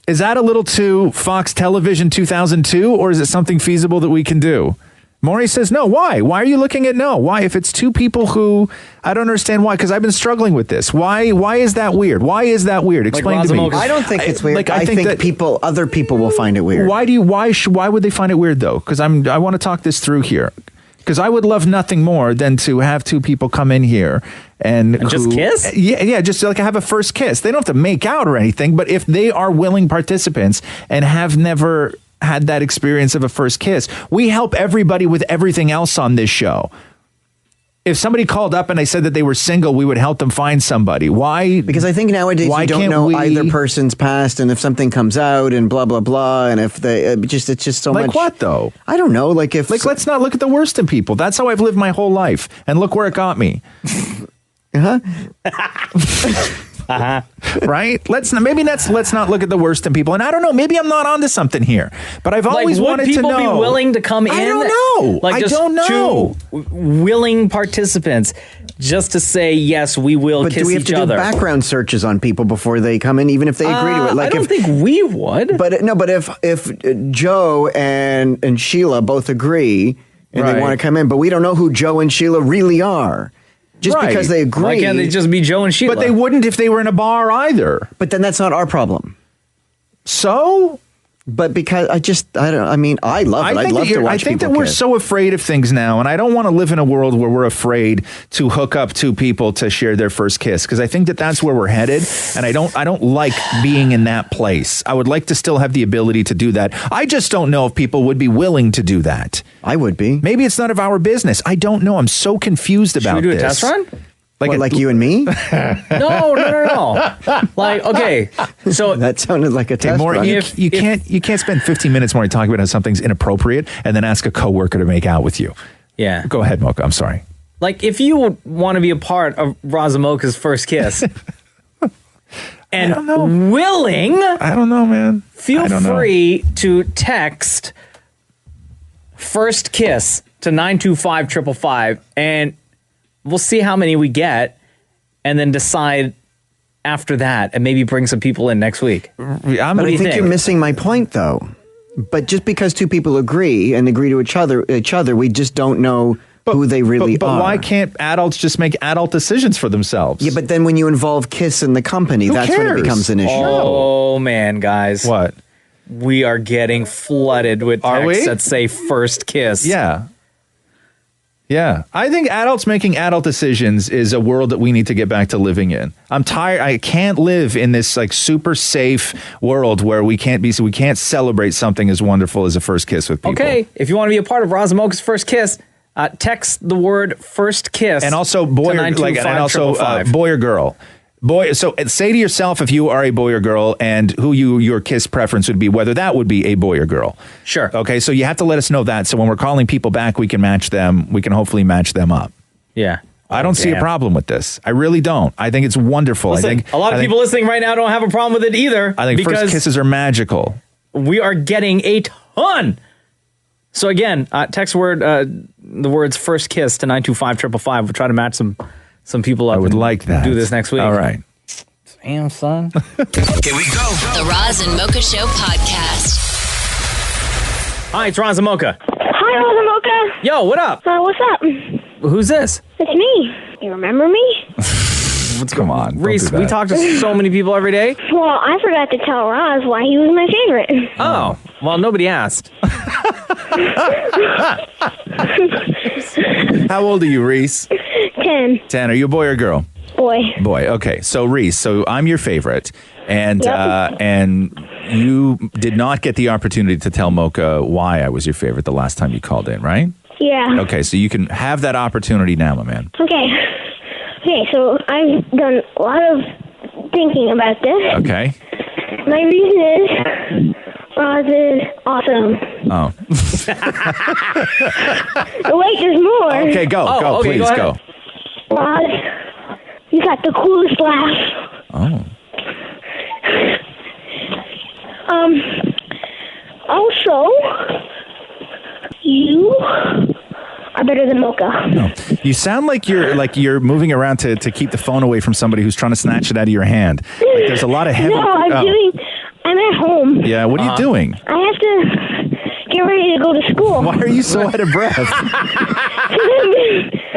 Is that a little too Fox Television 2002, or is it something feasible that we can do? Maury says no. Why? Why are you looking at no? Why? If it's two people who, I don't understand why, because I've been struggling with this. Why is that weird? Why is that weird? Explain to me. I don't think it's weird. I think that other people will find it weird. Why would they find it weird though? Because I want to talk this through here. Because I would love nothing more than to have two people come in here and just kiss? Yeah, just like have a first kiss. They don't have to make out or anything, but if they are willing participants and have never had that experience of a first kiss, we help everybody with everything else on this show. If somebody called up and they said that they were single, we would help them find somebody. Why? Because I think nowadays you don't know either person's past, and if something comes out and blah, blah, blah, and if they, it's just so much. Like what, though? I don't know. Like, let's not look at the worst in people. That's how I've lived my whole life. And look where it got me. Right? Let's not look at the worst in people. And I don't know, maybe I'm not onto something here, but I've always wanted to know. Would people be willing to come in? I don't know. Like, I don't know. Two willing participants just to say, yes, we will kiss each other. But do we have to do background searches on people before they come in, even if they agree to it? Like, I don't think we would. But if Joe and Sheila both agree and they want to come in, but we don't know who Joe and Sheila really are. Just because they agree. Why can't they just be Joe and Sheila? But they wouldn't if they were in a bar either. But then that's not our problem. So? But because I love it. I'd love to watch I think people that we're kiss. so afraid of things now, and I don't want to live in a world where we're afraid to hook up two people to share their first kiss, because I think that that's where we're headed, and I don't like being in that place. I would like to still have the ability to do that. I just don't know if people would be willing to do that. I would be. Maybe it's none of our business. I don't know. I'm so confused about this. Should we do a test run? Like you and me? No. Like, okay, so that sounded like a test Maury, run. you can't spend 15 minutes more talking about how something's inappropriate and then ask a coworker to make out with you. Yeah. Go ahead, Mocha. I'm sorry. Like, if you would want to be a part of Roz and Mocha's first kiss and willing, I don't know, man. Feel free to text first kiss to 925-555 and we'll see how many we get and then decide after that and maybe bring some people in next week. But I think you're missing my point, though. But just because two people agree to each other, we just don't know who they really are. But why can't adults just make adult decisions for themselves? Yeah, but then when you involve kiss in the company, that's when it becomes an issue. Oh, man, guys. What? We are getting flooded with texts that say first kiss. Yeah. Yeah, I think adults making adult decisions is a world that we need to get back to living in. I'm tired. I can't live in this like super safe world where we can't celebrate something as wonderful as a first kiss with people. Okay, if you want to be a part of Roz and Mocha's first kiss, text the word first kiss. And also boy or girl. Boy, so say to yourself if you are a boy or girl and who your kiss preference would be, whether that would be a boy or girl. Sure. Okay, so you have to let us know that. So when we're calling people back, we can match them. We can hopefully match them up. Yeah. I don't see a problem with this. I really don't. I think it's wonderful. Listen, I think a lot of people listening right now don't have a problem with it either. I think first kisses are magical. We are getting a ton. So again, text the words first kiss to 925-555. We'll try to match some people up. I would like that. Do this next week. All right. Damn, son. Here we go. The Roz and Mocha Show podcast. Hi, it's Roz and Mocha. Hi, Roz and Mocha. Yo, what up? What's up? Who's this? It's me. You remember me? Come on. Reese, we talk to so many people every day. Well, I forgot to tell Roz why he was my favorite. Oh, well, nobody asked. How old are you, Reese? 10. 10. Are you a boy or girl? Boy. Boy. Okay. So Reese, so I'm your favorite, and you did not get the opportunity to tell Mocha why I was your favorite the last time you called in, right? Yeah. Okay. So you can have that opportunity now, my man. Okay. So I've done a lot of thinking about this. Okay. My reason is Roz is awesome. Oh. Wait, there's more. Okay, go, please go. Roz, you got the coolest laugh. Oh. Also, you are better than Mocha. No. You sound like you're moving around to keep the phone away from somebody who's trying to snatch it out of your hand. Like there's a lot of heavy. No, I'm at home. Yeah, what are you doing? I have to get ready to go to school. Why are you so out of breath?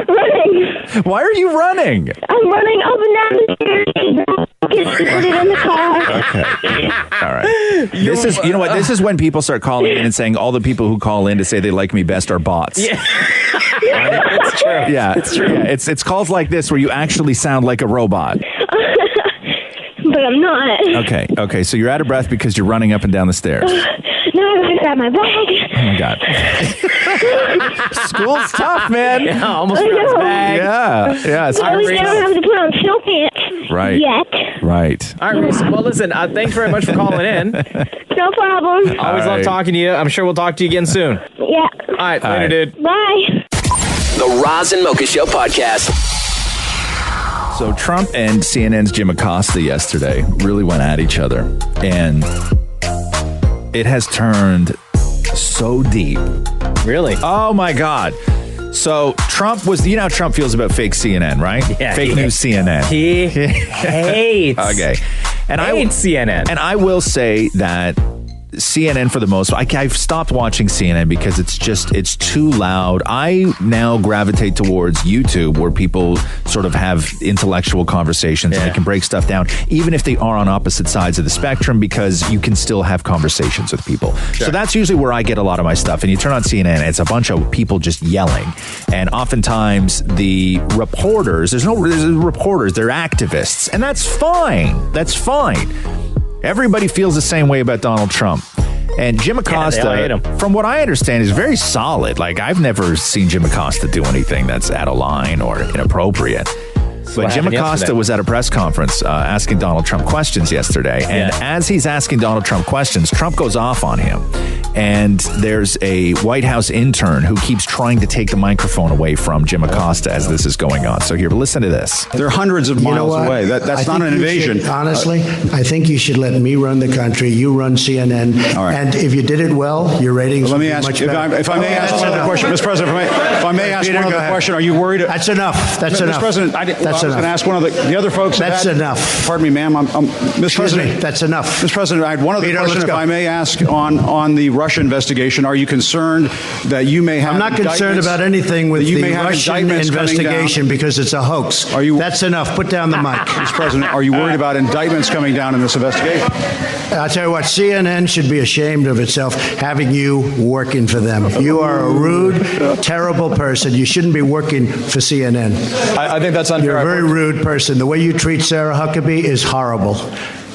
Running. Why are you running? I'm running up and down the stairs. Get seated in the car. Okay. All right. This is, you know what? This is when people start calling in and saying all the people who call in to say they like me best are bots. Yeah. It's true. Yeah, it's true. Yeah, it's calls like this where you actually sound like a robot. But I'm not. Okay. So you're out of breath because you're running up and down the stairs. Now I gotta grab my bag. Oh my God. School's tough, man. Yeah, almost brought us back. Yeah. It's Well, we don't have to put on snow pants right. yet. Right. All right, Reese. Well, listen, thanks very much for calling in. No problem. Always love talking to you. I'm sure we'll talk to you again soon. Yeah. All right, later, dude. Bye. The Roz and Mocha Show podcast. So Trump and CNN's Jim Acosta yesterday really went at each other, and it has turned so deep. Really? Oh my God. So Trump was, you know how Trump feels about fake CNN, right? Yeah. Fake news CNN. He hates. Okay. And hates CNN. And I will say that CNN for the most part, I've stopped watching CNN because it's too loud. I now gravitate towards YouTube, where people sort of have intellectual conversations and they can break stuff down, even if they are on opposite sides of the spectrum, because you can still have conversations with people. Sure. So that's usually where I get a lot of my stuff. And you turn on CNN, it's a bunch of people just yelling. And oftentimes the reporters, there's reporters, they're activists. And that's fine. That's fine. Everybody feels the same way about Donald Trump. And Jim Acosta, from what I understand, is very solid. Like, I've never seen Jim Acosta do anything that's out of line or inappropriate. But Jim Acosta was at a press conference asking Donald Trump questions yesterday. And as he's asking Donald Trump questions, Trump goes off on him. And there's a White House intern who keeps trying to take the microphone away from Jim Acosta as this is going on. So here, listen to this. They're hundreds of miles away. That's not an invasion. Honestly, I think you should let me run the country. You run CNN. All right. And if you did it well, your ratings would be much better. If I may ask one other question, Mr. President, if I may ask one other question, are you worried? That's enough. That's enough. Mr. President, I was going to ask one of the other folks. That's enough. Pardon me, ma'am. Mr. President, that's enough. Mr. President, I had one other question, if I may ask, on the Russia investigation. Are you concerned that you may have? I'm not concerned about anything with the Russian investigation because it's a hoax. That's enough. Put down the mic. Mr. President, are you worried about indictments coming down in this investigation? I'll tell you what, CNN should be ashamed of itself having you working for them. You are a rude, terrible person. You shouldn't be working for CNN. I think that's unfair. You're a very rude person. The way you treat Sarah Huckabee is horrible.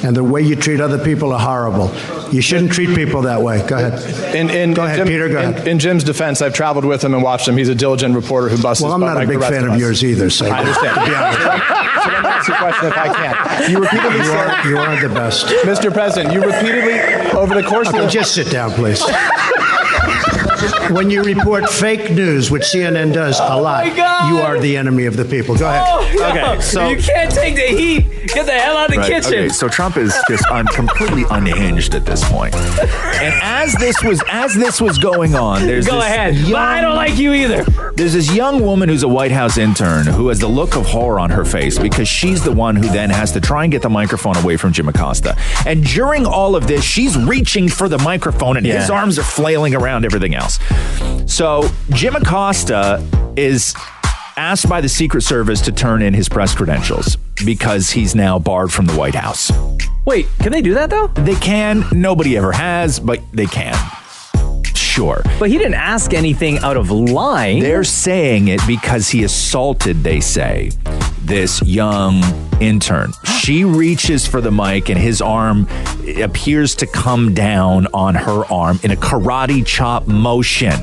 And the way you treat other people are horrible. You shouldn't treat people that way. Go ahead. Go ahead, Peter. Go ahead. In Jim's defense, I've traveled with him and watched him. He's a diligent reporter who busts his butt. Well, I'm not a big fan of yours either, so I understand. to be honest. So let me ask you a question if I can. You repeatedly said... You are the best. Mr. President, you repeatedly, over the course of... Just sit down, please. When you report fake news, which CNN does a lot, you are the enemy of the people. Go ahead. Okay, so you can't take the heat. Get the hell out of the kitchen. Okay, so Trump is just completely unhinged at this point. And as this was going on, there's Go ahead. I don't like you either. There's this young woman who's a White House intern who has the look of horror on her face because she's the one who then has to try and get the microphone away from Jim Acosta. And during all of this, she's reaching for the microphone and his arms are flailing around everything else. So Jim Acosta is asked by the Secret Service to turn in his press credentials because he's now barred from the White House. Wait, can they do that though? They can. Nobody ever has, but they can. Sure. But he didn't ask anything out of line. They're saying it because he assaulted, they say, this young intern. She reaches for the mic and his arm appears to come down on her arm in a karate chop motion.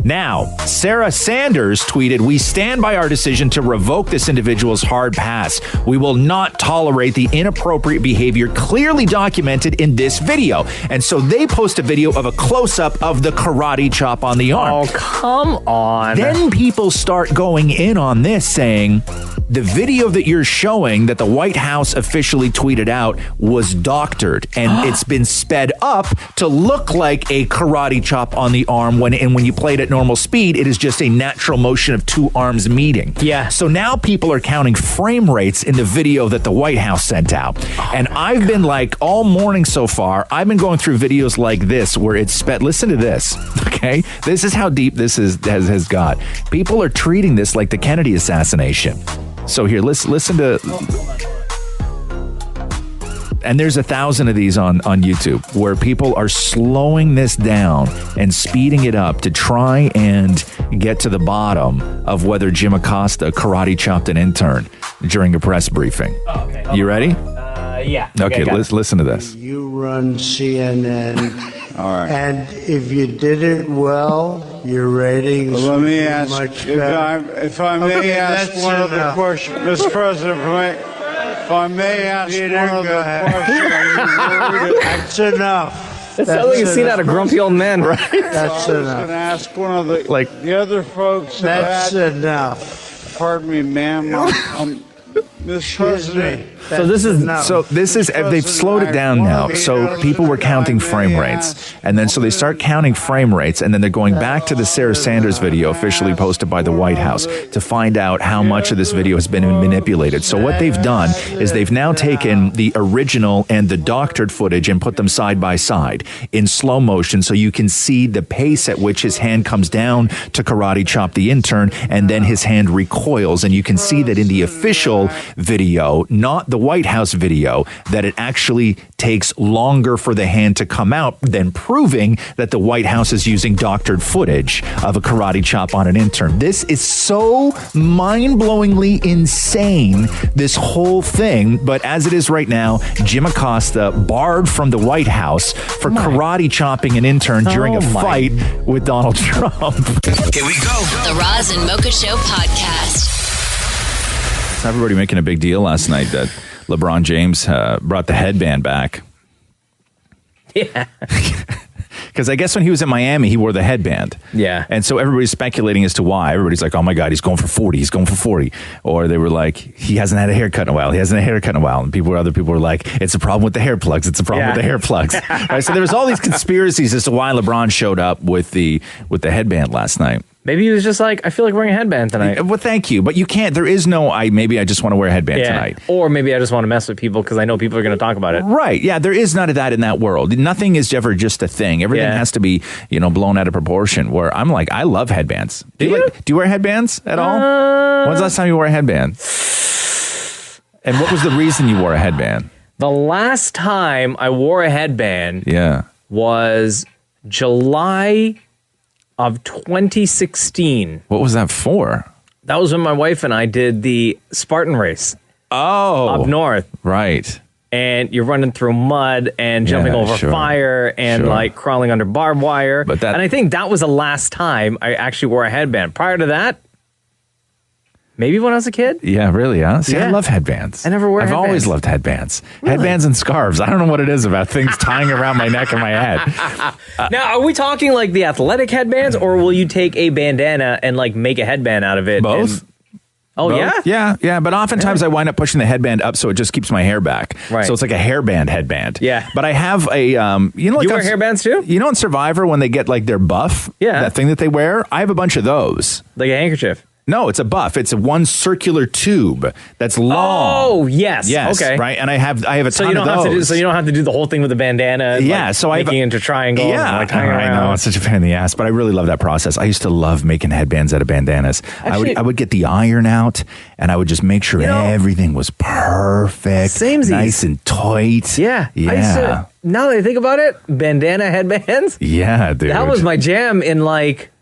Now, Sarah Sanders tweeted, "We stand by our decision to revoke this individual's hard pass. We will not tolerate the inappropriate behavior clearly documented in this video." And so they post a video of a close-up of the karate chop on the arm. Oh, come on. Then people start going in on this, saying the video that you're showing that the White House officially tweeted out was doctored and it's been sped up to look like a karate chop on the arm when you played at normal speed, it is just a natural motion of two arms meeting. Yeah. So now people are counting frame rates in the video that the White House sent out. And I've been like all morning so far, I've been going through videos like this where it's sped. Listen to this. Okay. This is how deep this has got. People are treating this like the Kennedy assassination. So here, listen to, and there's 1,000 of these on YouTube where people are slowing this down and speeding it up to try and get to the bottom of whether Jim Acosta karate chopped an intern during a press briefing. Oh, okay. You ready? Yeah. Okay, listen to this. You run CNN. All right. And if you did it well, your ratings Let me would be ask, much better. if I may ask that's one other enough. question, Mr. President, if I may ask Peter, one go other ahead. question. Are you worried? That's enough. That sounds like a scene out of Grumpy Old Men, right? That's I was enough. going to ask one of the other folks. That's that, enough. Pardon me, ma'am. Mr. President. They've slowed it down now. So people were counting frame rates. And then so they start counting frame rates, and then they're going back to the Sarah Sanders video officially posted by the White House to find out how much of this video has been manipulated. So what they've done is they've now taken the original and the doctored footage and put them side by side in slow motion so you can see the pace at which his hand comes down to karate chop the intern, and then his hand recoils. And you can see that in the official video, not the White House video, that it actually takes longer for the hand to come out, than proving that the White House is using doctored footage of a karate chop on an intern. This is so mind-blowingly insane, this whole thing. But as it is right now, Jim Acosta barred from the White House for karate chopping an intern during a fight with Donald Trump. Here we go. The Roz and Mocha Show podcast. Everybody making a big deal last night that LeBron James brought the headband back. Yeah. Because I guess when he was in Miami, he wore the headband. Yeah. And so everybody's speculating as to why. Everybody's like, oh my God, he's going for 40. He's going for 40. Or they were like, he hasn't had a haircut in a while. He hasn't had a haircut in a while. And other people were like, it's a problem with the hair plugs. It's a problem with the hair plugs. Right? So there was all these conspiracies as to why LeBron showed up with the headband last night. Maybe he was just like, I feel like wearing a headband tonight. Well, thank you. But you can't. There is no, maybe I just want to wear a headband tonight. Or maybe I just want to mess with people because I know people are going to talk about it. Right. Yeah, there is none of that in that world. Nothing is ever just a thing. Everything has to be, blown out of proportion, where I'm like, I love headbands. Do you wear headbands at all? When's the last time you wore a headband? And what was the reason you wore a headband? The last time I wore a headband was July of 2016. What was that for? That was when my wife and I did the Spartan race. Oh. Up north. Right. And you're running through mud and jumping over fire and like crawling under barbed wire. And I think that was the last time I actually wore a headband. Prior to that, maybe when I was a kid. Yeah, really, huh? See, I love headbands. I never wore I've headbands. always loved headbands. Really? Headbands and scarves. I don't know what it is about things tying around my neck and my head. Now, are we talking like the athletic headbands, or will you take a bandana and like make a headband out of it? Both. Both? Yeah. But oftentimes I wind up pushing the headband up so it just keeps my hair back. Right. So it's like a hairband headband. Yeah. But I have a, like you wear hairbands too? You know, in Survivor when they get like their buff, that thing that they wear, I have a bunch of those. Like a handkerchief. No, it's a buff. It's a one circular tube that's long. Oh, yes. Okay. Right. And I have a So ton you don't of those. have to do. So you don't have to do the whole thing with the bandana. And so I making it into triangles. Yeah, and like tying I around. know it's such a pain in the ass, but I really love that process. I used to love making headbands out of bandanas. Actually, I would get the iron out, and I would just make sure everything was perfect, nice and tight. Yeah. Now that I think about it, bandana headbands. Yeah, dude. That was my jam in like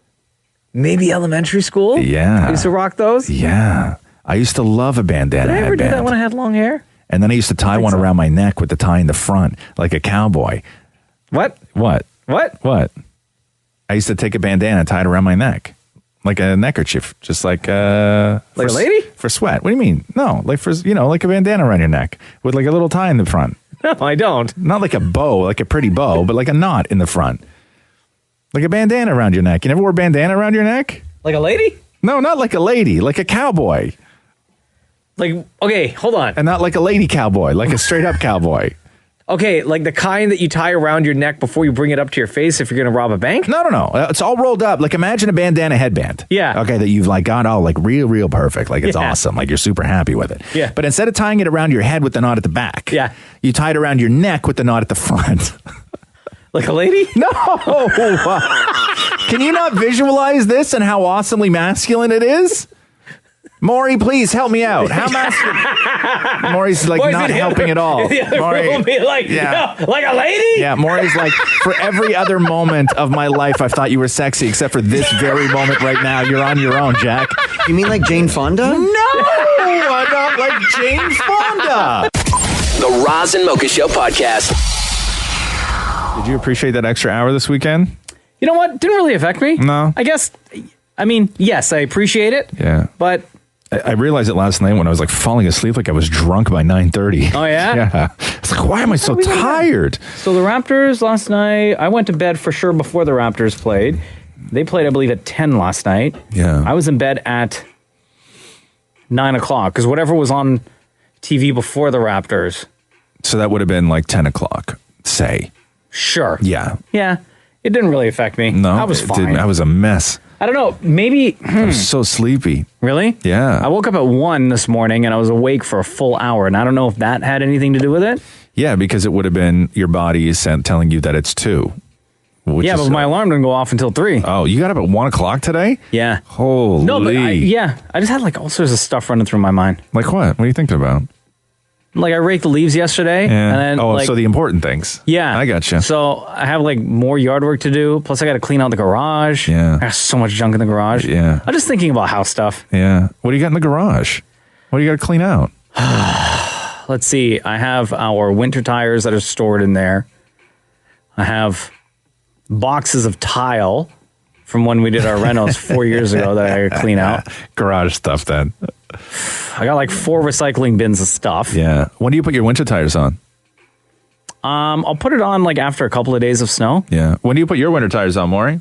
maybe elementary school. Yeah. I used to rock those. Yeah. I used to love a bandana Did I ever headband. do that when I had long hair? And then I used to tie one around my neck with the tie in the front, like a cowboy. What? What? I used to take a bandana and tie it around my neck, like a neckerchief, just like like a lady? For sweat. What do you mean? No, like for like a bandana around your neck with like a little tie in the front. No, I don't. Not like a bow, like a pretty bow, but like a knot in the front. Like a bandana around your neck. You never wore a bandana around your neck? Like a lady? No, not like a lady. Like a cowboy. Like, okay, hold on. And not like a lady cowboy. Like a straight up cowboy. Okay, like the kind that you tie around your neck before you bring it up to your face if you're going to rob a bank? No. It's all rolled up. Like imagine a bandana headband. Yeah. Okay, that you've like got all like real perfect. Like it's awesome. Like you're super happy with it. Yeah. But instead of tying it around your head with the knot at the back, you tie it around your neck with the knot at the front. Like a lady? No. Can you not visualize this and how awesomely masculine it is? Maurie, please help me out. How masculine? Maurie's like not helping at all. Maurie will be like, like a lady? Yeah, Maurie's like, for every other moment of my life, I've thought you were sexy, except for this very moment right now. You're on your own, Jack. You mean like Jane Fonda? No, not like Jane Fonda. The Roz and Mocha Show podcast. Did you appreciate that extra hour this weekend? You know what? Didn't really affect me. No. I guess, I mean, yes, I appreciate it. Yeah. But I realized it last night when I was like falling asleep, like I was drunk by 9:30. Oh, yeah? Yeah. It's like, why am I so tired? So the Raptors last night, I went to bed for sure before the Raptors played. They played, I believe, at 10 last night. Yeah. I was in bed at 9 o'clock because whatever was on TV before the Raptors. So that would have been like 10 o'clock, say. Sure. Yeah. Yeah. It didn't really affect me. No, I was it fine. didn't. I was a mess. I don't know. Maybe. I was so sleepy. Really? Yeah. I woke up at 1 this morning and I was awake for a full hour. And I don't know if that had anything to do with it. Yeah, because it would have been your body is telling you that it's 2. Yeah, but my alarm didn't go off until 3. Oh, you got up at 1 o'clock today? Yeah. Holy. No, but I just had like all sorts of stuff running through my mind. Like what? What are you thinking about? Like I raked the leaves yesterday. Yeah. And then, so the important things. Yeah. I gotcha. So I have like more yard work to do. Plus I got to clean out the garage. Yeah. I got so much junk in the garage. Yeah. I'm just thinking about house stuff. Yeah. What do you got in the garage? What do you got to clean out? Let's see. I have our winter tires that are stored in there. I have boxes of tile from when we did our renos 4 years ago that I clean out. Garage stuff then. I got like 4 recycling bins of stuff. Yeah. When do you put your winter tires on? I'll put it on like after a couple of days of snow. Yeah. When do you put your winter tires on, Maury?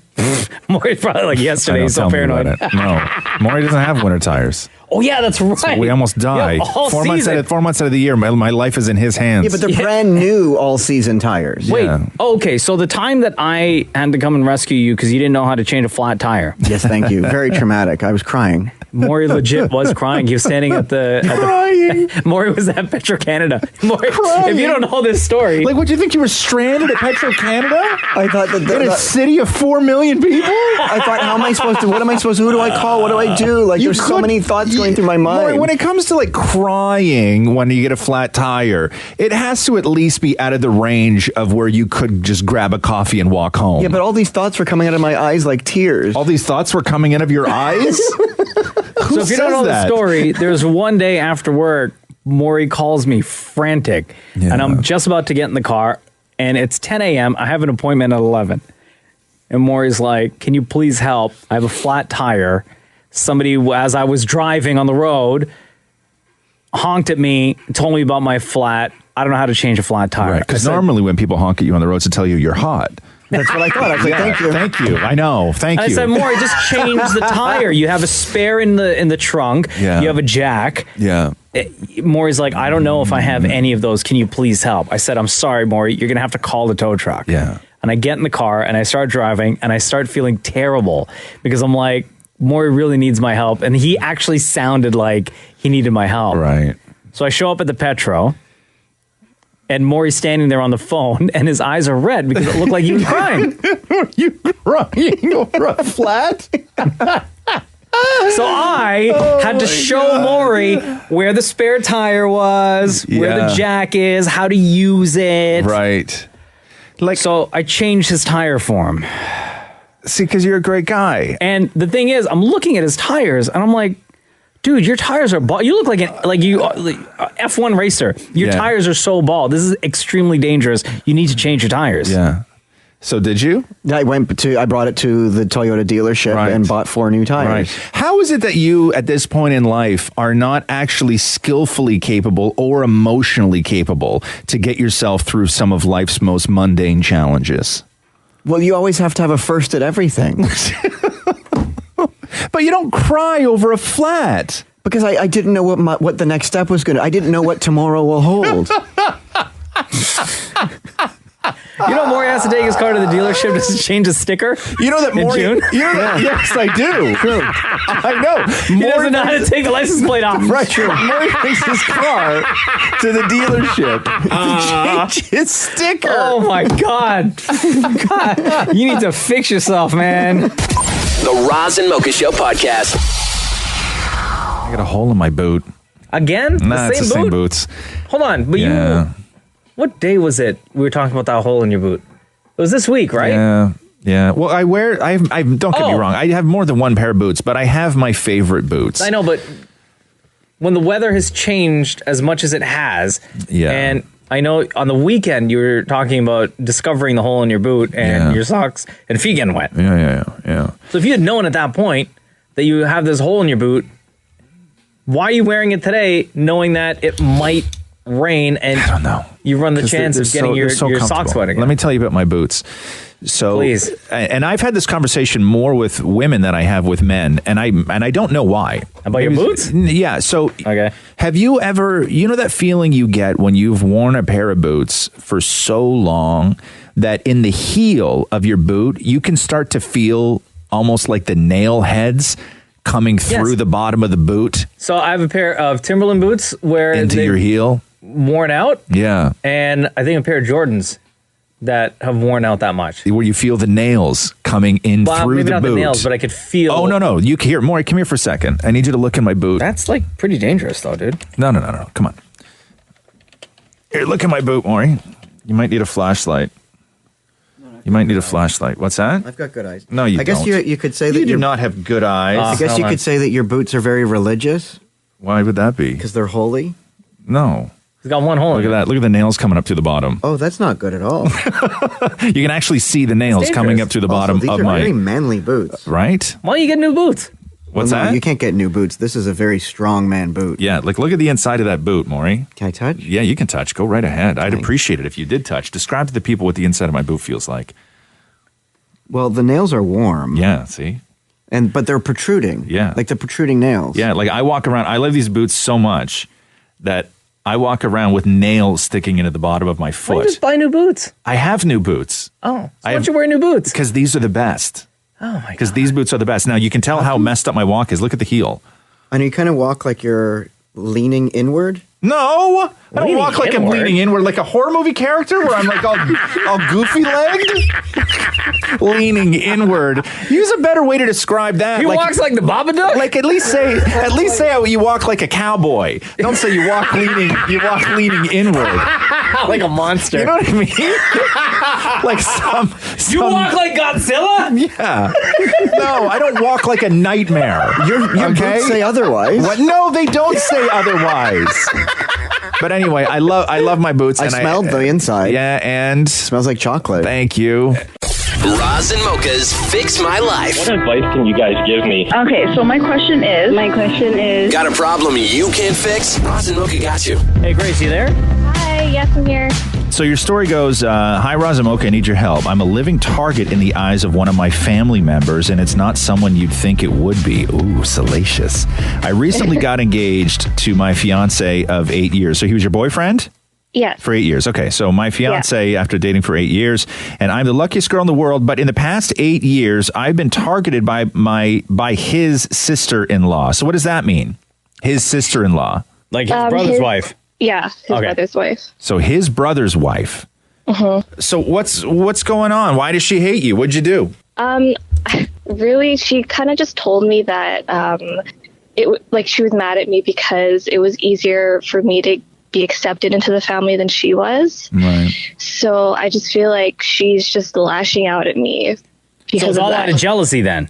Maury's probably like yesterday. He's so paranoid. No. Maury doesn't have winter tires. Oh, yeah, that's right. So we almost die. Yeah, all 4 months season. 4 months out of the year, my life is in his hands. Yeah, but they're brand new all-season tires. Wait, okay, so the time that I had to come and rescue you because you didn't know how to change a flat tire. Yes, thank you. Very traumatic. I was crying. Maury legit was crying. He was standing at Crying. Maury was at Petro-Canada. Maury, if you don't know this story. Like, what, do you think you were stranded at Petro-Canada? I thought that... In a city of 4 million people? I thought, how am I supposed to... What am I supposed to... Who do I call? What do I do? Like, there's so many thoughts going through my mind. Maury, when it comes to, like, crying when you get a flat tire, it has to at least be out of the range of where you could just grab a coffee and walk home. Yeah, but all these thoughts were coming out of my eyes like tears. All these thoughts were coming out of your eyes? So if you don't know the story, there's one day after work, Maury calls me frantic, and I'm just about to get in the car, and it's 10 a.m. I have an appointment at 11. And Maury's like, can you please help? I have a flat tire. Somebody, as I was driving on the road, honked at me, told me about my flat. I don't know how to change a flat tire. Because normally when people honk at you on the roads to tell you you're hot. That's what I thought. I was like, thank you. Thank you. I know. Thank you. I said, Maury, just change the tire. You have a spare in the trunk. Yeah. You have a jack. Yeah. Maury's like, I don't know if I have any of those. Can you please help? I said, I'm sorry, Maury. You're going to have to call the tow truck. Yeah. And I get in the car and I start driving and I start feeling terrible because I'm like, Maury really needs my help. And he actually sounded like he needed my help. Right. So I show up at the Petro. And Maury's standing there on the phone, and his eyes are red because it looked like he was crying. Are you crying over a flat? So I had to show Maury where the spare tire was, where the jack is, how to use it. Right. Like, so I changed his tire for him. See, because you're a great guy. And the thing is, I'm looking at his tires, and I'm like, dude, your tires are bald. You look like you F1 racer. Your tires are so bald. This is extremely dangerous. You need to change your tires. Yeah. So did you? I brought it to the Toyota dealership and bought 4 new tires. Right. How is it that you, at this point in life, are not actually skillfully capable or emotionally capable to get yourself through some of life's most mundane challenges? Well, you always have to have a first at everything. But you don't cry over a flat. Because I didn't know what the next step was going to... I didn't know what tomorrow will hold. You know, Maury has to take his car to the dealership to change a sticker. You know that Maury. June? Yes, I do. True. I know. He doesn't know how to take the license plate off. Right. True. Maury takes his car to the dealership to change his sticker. Oh my God. God, you need to fix yourself, man. The Roz and Mocha Show podcast. I got a hole in my boot. Again? Nah, it's the same boots. Hold on, but you. What day was it we were talking about that hole in your boot? It was this week, right? Yeah. Yeah. Well, I don't get me wrong. I have more than one pair of boots, but I have my favorite boots. I know, but when the weather has changed as much as it has, and I know on the weekend you were talking about discovering the hole in your boot and your socks and feet getting wet. Yeah. So if you had known at that point that you have this hole in your boot, why are you wearing it today knowing that it might rain and I don't know. You run the chance of getting your socks wet again? Let me tell you about my boots. So, please. And I've had this conversation more with women than I have with men, and I don't know why. About your boots? Yeah. So, have you ever, that feeling you get when you've worn a pair of boots for so long that in the heel of your boot, you can start to feel almost like the nail heads coming through the bottom of the boot? So I have a pair of Timberland boots where into your heel, worn out. Yeah. And I think a pair of Jordans that have worn out that much. Where you feel the nails coming in through maybe the not boot. The nails, but I could feel. Oh, no. You can hear. Maury, come here for a second. I need you to look in my boot. That's like pretty dangerous though, dude. No. Come on. Here, look at my boot, Maury. You might need a flashlight. What's that? I've got good eyes. No, you don't. I guess you could say that you do not have good eyes. I guess you could say that your boots are very religious. Why would that be? Because they're holy. No. He's got one hole. Look at that. Look at the nails coming up to the bottom. Oh, that's not good at all. You can actually see the nails coming up to the bottom these of are my... very manly boots. Right? Why don't you get new boots? What's that? You can't get new boots. This is a very strong man boot. Yeah, look at the inside of that boot, Maury. Can I touch? Yeah, you can touch. Go right ahead. I'd appreciate it if you did touch. Describe to the people what the inside of my boot feels like. Well, the nails are warm. Yeah, see? But they're protruding. Yeah. Like the protruding nails. Yeah, like I walk around, I love these boots so much that I walk around with nails sticking into the bottom of my foot. Why don't you just buy new boots? I have new boots. Oh, so why don't you wear new boots? Because these are the best. Oh, my God. Because these boots are the best. Now, you can tell how messed up my walk is. Look at the heel. And you kind of walk like you're leaning inward? No, I don't walk like I'm leaning inward, like a horror movie character where I'm like all goofy legged. Leaning inward. Use a better way to describe that. He walks like the Babadook? Like at least say you walk like a cowboy. Don't say you walk leaning inward. Like a monster. You know what I mean? Like some You walk like Godzilla? Yeah. No, I don't walk like a nightmare. Your boots say otherwise. What? No, they don't say otherwise. But anyway, I love my boots. I smelled the inside. Yeah, and smells like chocolate. Thank you. Roz and Mocha's Fix My Life. What advice can you guys give me? Okay, so my question is. Got a problem you can't fix? Roz and Mocha got you. Hey, Grace, you there? Hi, yes, I'm here. So your story goes, hi, Roz and Mocha, I need your help. I'm a living target in the eyes of one of my family members, and it's not someone you'd think it would be. Ooh, salacious. I recently got engaged to my fiance of 8 years. So he was your boyfriend? Yes. For 8 years. Okay. So my fiance, after dating for 8 years, and I'm the luckiest girl in the world, but in the past 8 years, I've been targeted by his sister-in-law. So what does that mean? His sister-in-law? Like his brother's wife? Yeah, his brother's wife. So his brother's wife. Mm-hmm. So what's going on? Why does she hate you? What'd you do? Really, she kind of just told me that she was mad at me because it was easier for me to be accepted into the family than she was. Right. So I just feel like she's just lashing out at me because so it's all out of jealousy then.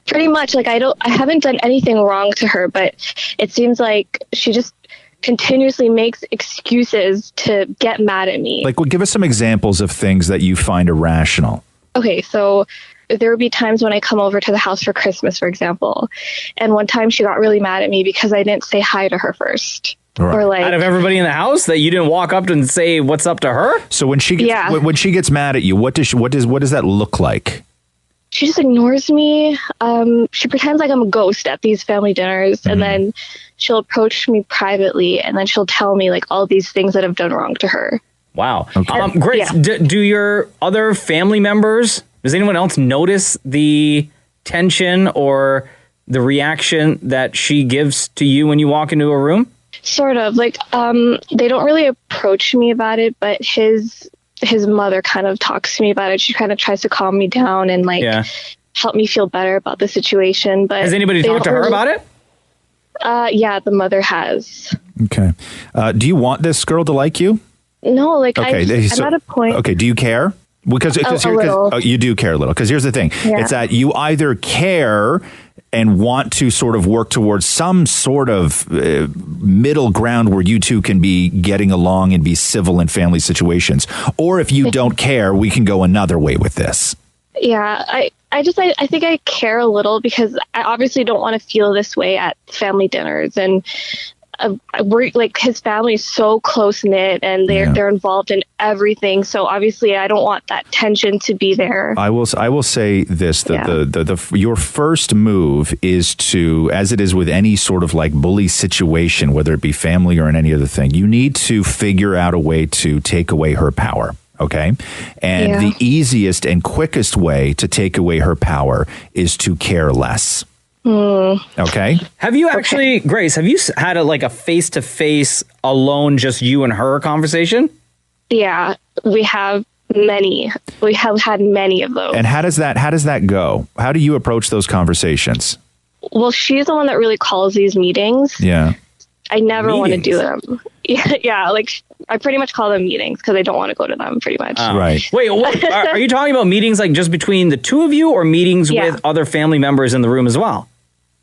Pretty much. Like I haven't done anything wrong to her, but it seems like she just continuously makes excuses to get mad at me. Like, give us some examples of things that you find irrational. Okay, so there would be times when I come over to the house for Christmas, for example, and one time she got really mad at me because I didn't say hi to her first. Right. Or like, out of everybody in the house, that you didn't walk up and say what's up to her? So when she gets mad at you, what does that look like? She just ignores me. She pretends like I'm a ghost at these family dinners, and then she'll approach me privately, and then she'll tell me like all these things that I've done wrong to her. Wow. Okay. Grace, do your other family members, does anyone else notice the tension or the reaction that she gives to you when you walk into a room? Sort of. Like, they don't really approach me about it, but his mother kind of talks to me about it. She kind of tries to calm me down and help me feel better about the situation. But has anybody talked to her about it? Yeah, the mother has. Okay. Do you want this girl to like you? No, like I'm at a point. Okay, do you care? Because a little. You do care a little. Because here's the thing: Yeah. it's that you either care and want to sort of work towards some sort of middle ground where you two can be getting along and be civil in family situations. Or if you don't care, we can go another way with this. Yeah, I think I care a little because I obviously don't want to feel this way at family dinners, and we're like, his family is so close knit and they're involved in everything. So obviously I don't want that tension to be there. I will say this, that your first move is to, as it is with any sort of like bully situation, whether it be family or in any other thing, you need to figure out a way to take away her power. Okay. And the easiest and quickest way to take away her power is to care less. Okay. Have you actually, Grace, have you had a face-to-face alone, just you and her conversation? Yeah, we have many. We have had many of those. And how does that go? How do you approach those conversations? Well, she's the one that really calls these meetings. Yeah. I never want to do them. Yeah, like I pretty much call them meetings because I don't want to go to them pretty much. Right. Wait, what, are you talking about meetings like just between the two of you or meetings with other family members in the room as well?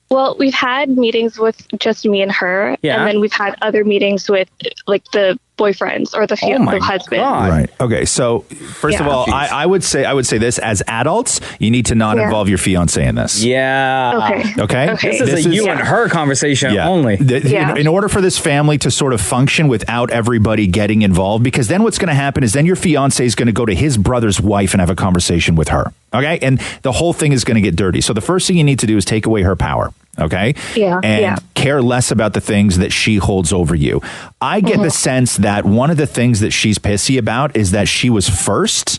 Well, we've had meetings with just me and her, and then we've had other meetings with like the boyfriends or the husband. Right. Okay. So first of all, I would say this: as adults, you need to not involve your fiance in this. Yeah. Okay. This is a you and her conversation only. In order for this family to sort of function without everybody getting involved, because then what's going to happen is then your fiance is going to go to his brother's wife and have a conversation with her. Okay. And the whole thing is going to get dirty. So the first thing you need to do is take away her power. Okay. And care less about the things that she holds over you. I get the sense that one of the things that she's pissy about is that she was first.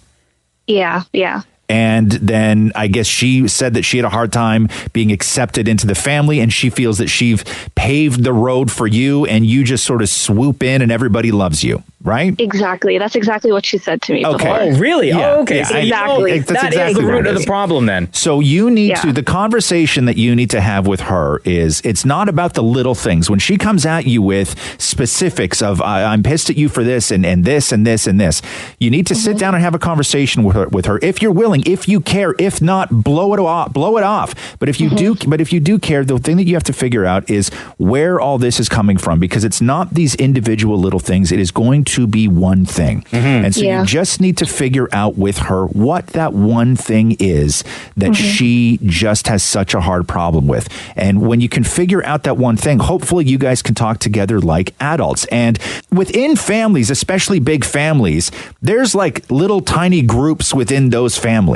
Yeah. And then I guess she said that she had a hard time being accepted into the family, and she feels that she's paved the road for you and you just sort of swoop in and everybody loves you, right? Exactly. That's exactly what she said to me before. Oh, really? Yeah. Oh, okay. Yeah, So exactly. that is the root of the problem then. So you need to, the conversation that you need to have with her is, it's not about the little things. When she comes at you with specifics of, I'm pissed at you for this and this and this and this, you need to sit down and have a conversation with her if you're willing, if you care. If not, blow it off. But if you do care, the thing that you have to figure out is where all this is coming from, because it's not these individual little things. It is going to be one thing. And so you just need to figure out with her what that one thing is that she just has such a hard problem with. And when you can figure out that one thing, hopefully you guys can talk together like adults. And within families, especially big families, there's like little tiny groups within those families.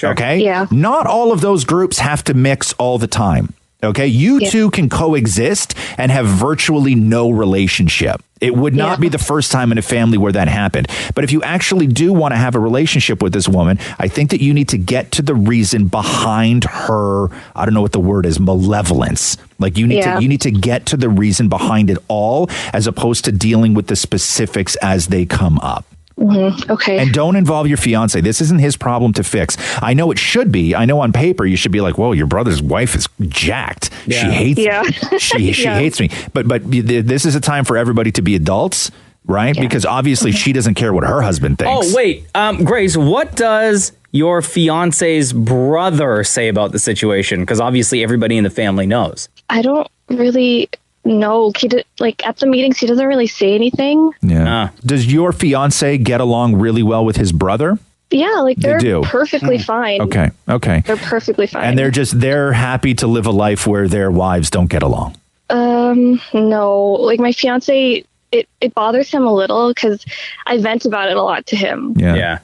Okay? Yeah. Not all of those groups have to mix all the time. Okay? You two can coexist and have virtually no relationship. It would not be the first time in a family where that happened. But if you actually do want to have a relationship with this woman, I think that you need to get to the reason behind her, I don't know what the word is, malevolence. Like you need to get to the reason behind it all, as opposed to dealing with the specifics as they come up. Okay. And don't involve your fiance. This isn't his problem to fix. I know it should be. I know on paper you should be like, whoa, your brother's wife is jacked. Yeah. She hates me. She hates me. But this is a time for everybody to be adults, right? Because obviously she doesn't care what her husband thinks. Oh, wait. Grace, what does your fiance's brother say about the situation? Because obviously everybody in the family knows. I don't really... No, at the meetings, he doesn't really say anything. Yeah. Does your fiance get along really well with his brother? Yeah, like they're They do. perfectly fine. Okay. They're perfectly fine. And they're happy to live a life where their wives don't get along. No, like my fiance, it bothers him a little because I vent about it a lot to him. Yeah.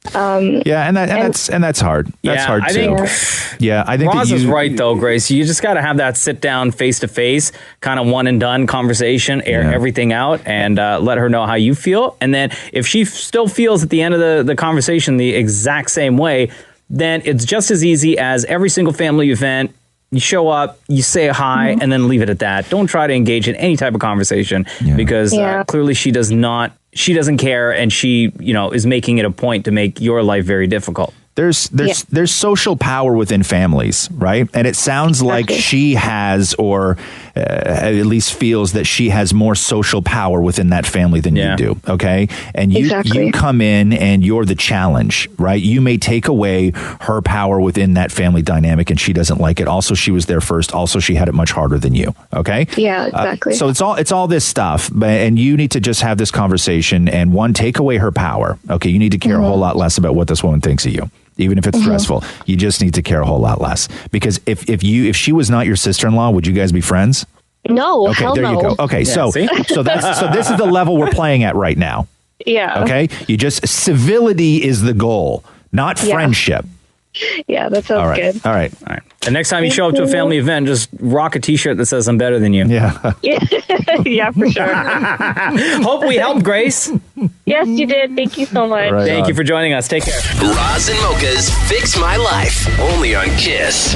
That's hard. That's hard too. I think Roz is right though, Grace. You just got to have that sit down, face to face, kind of one and done conversation, air everything out, and let her know how you feel. And then if she still feels at the end of the conversation the exact same way, then it's just as easy as every single family event. You show up, you say hi, and then leave it at that. Don't try to engage in any type of conversation because clearly she doesn't care, and she, is making it a point to make your life very difficult. There's social power within families, right? And it sounds like she has, or at least feels that she has more social power within that family than you do. Okay, and you come in and you're the challenge, right? You may take away her power within that family dynamic, and she doesn't like it. Also, she was there first. Also, she had it much harder than you. Okay, yeah, exactly. So it's all this stuff, and you need to just have this conversation and take away her power. Okay, you need to care a whole lot less about what this woman thinks of you. Even if it's stressful, you just need to care a whole lot less. Because if she was not your sister-in-law, would you guys be friends? No, okay, hell there no. you go. Okay, so this is the level we're playing at right now. Yeah. Okay, civility is the goal, not friendship. Yeah, that sounds good. All right. The next time you show up to a family event, just rock a T-shirt that says "I'm better than you." Yeah. Yeah, for sure. Hope we helped, Grace. Yes, you did. Thank you so much. Thank you for joining us. Take care. Roz and Mocha's Fix My Life, only on Kiss.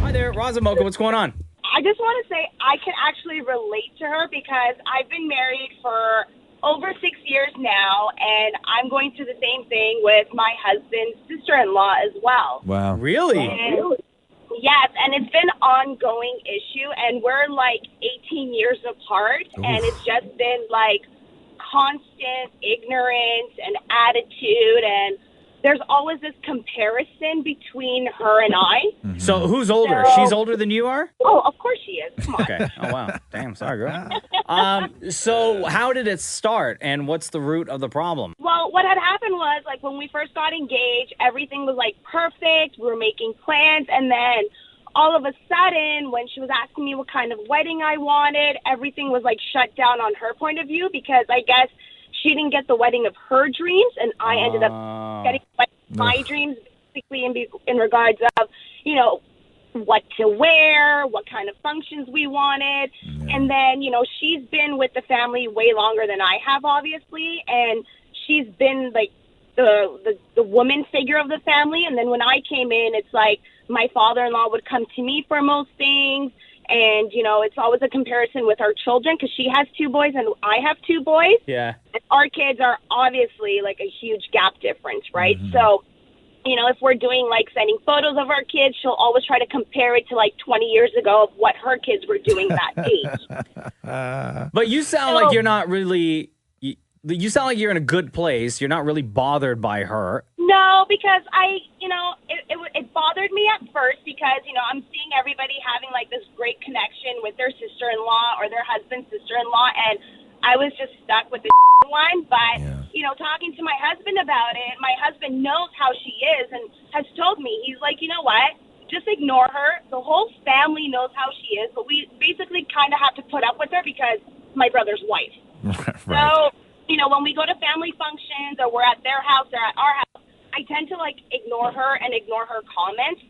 Hi there, Roz and Mocha. What's going on? I just want to say I can actually relate to her because I've been married for over 6 years now, and I'm going through the same thing with my husband's sister-in-law as well. Wow. Really? Yes, and it's been an ongoing issue, and we're like 18 years apart, and it's just been like constant ignorance and attitude, and there's always this comparison between her and I. Mm-hmm. So who's older? She's older than you are? Oh, of course she is. Come on. Okay. Oh, wow. Damn, sorry, girl. So how did it start, and what's the root of the problem? Well, what had happened was, like, when we first got engaged, everything was, like, perfect. We were making plans, and then all of a sudden, when she was asking me what kind of wedding I wanted, everything was, like, shut down on her point of view because I guess she didn't get the wedding of her dreams, and I ended up getting my dreams, basically in regards of, you know, what to wear, what kind of functions we wanted. Yeah. And then, you know, she's been with the family way longer than I have, obviously, and she's been, like, the woman figure of the family. And then when I came in, it's like my father-in-law would come to me for most things. And, you know, it's always a comparison with our children because she has 2 boys and I have 2 boys. Yeah. And our kids are obviously like a huge gap difference, right? Mm-hmm. So, you know, if we're doing like sending photos of our kids, she'll always try to compare it to like 20 years ago of what her kids were doing that age. But you sound like you're not really, you sound like you're in a good place. You're not really bothered by her. No, because it bothered me at first because, you know, I'm seeing everybody having like this great connection with their sister-in-law or their husband's sister-in-law, and I was just stuck with the one. But, you know, talking to my husband about it, my husband knows how she is and has told me, he's like, you know what, just ignore her. The whole family knows how she is, but we basically kind of have to put up with her because my brother's wife. Right. So, you know, when we go to family functions or we're at their house or at our house, I tend to, like, ignore her and ignore her comments.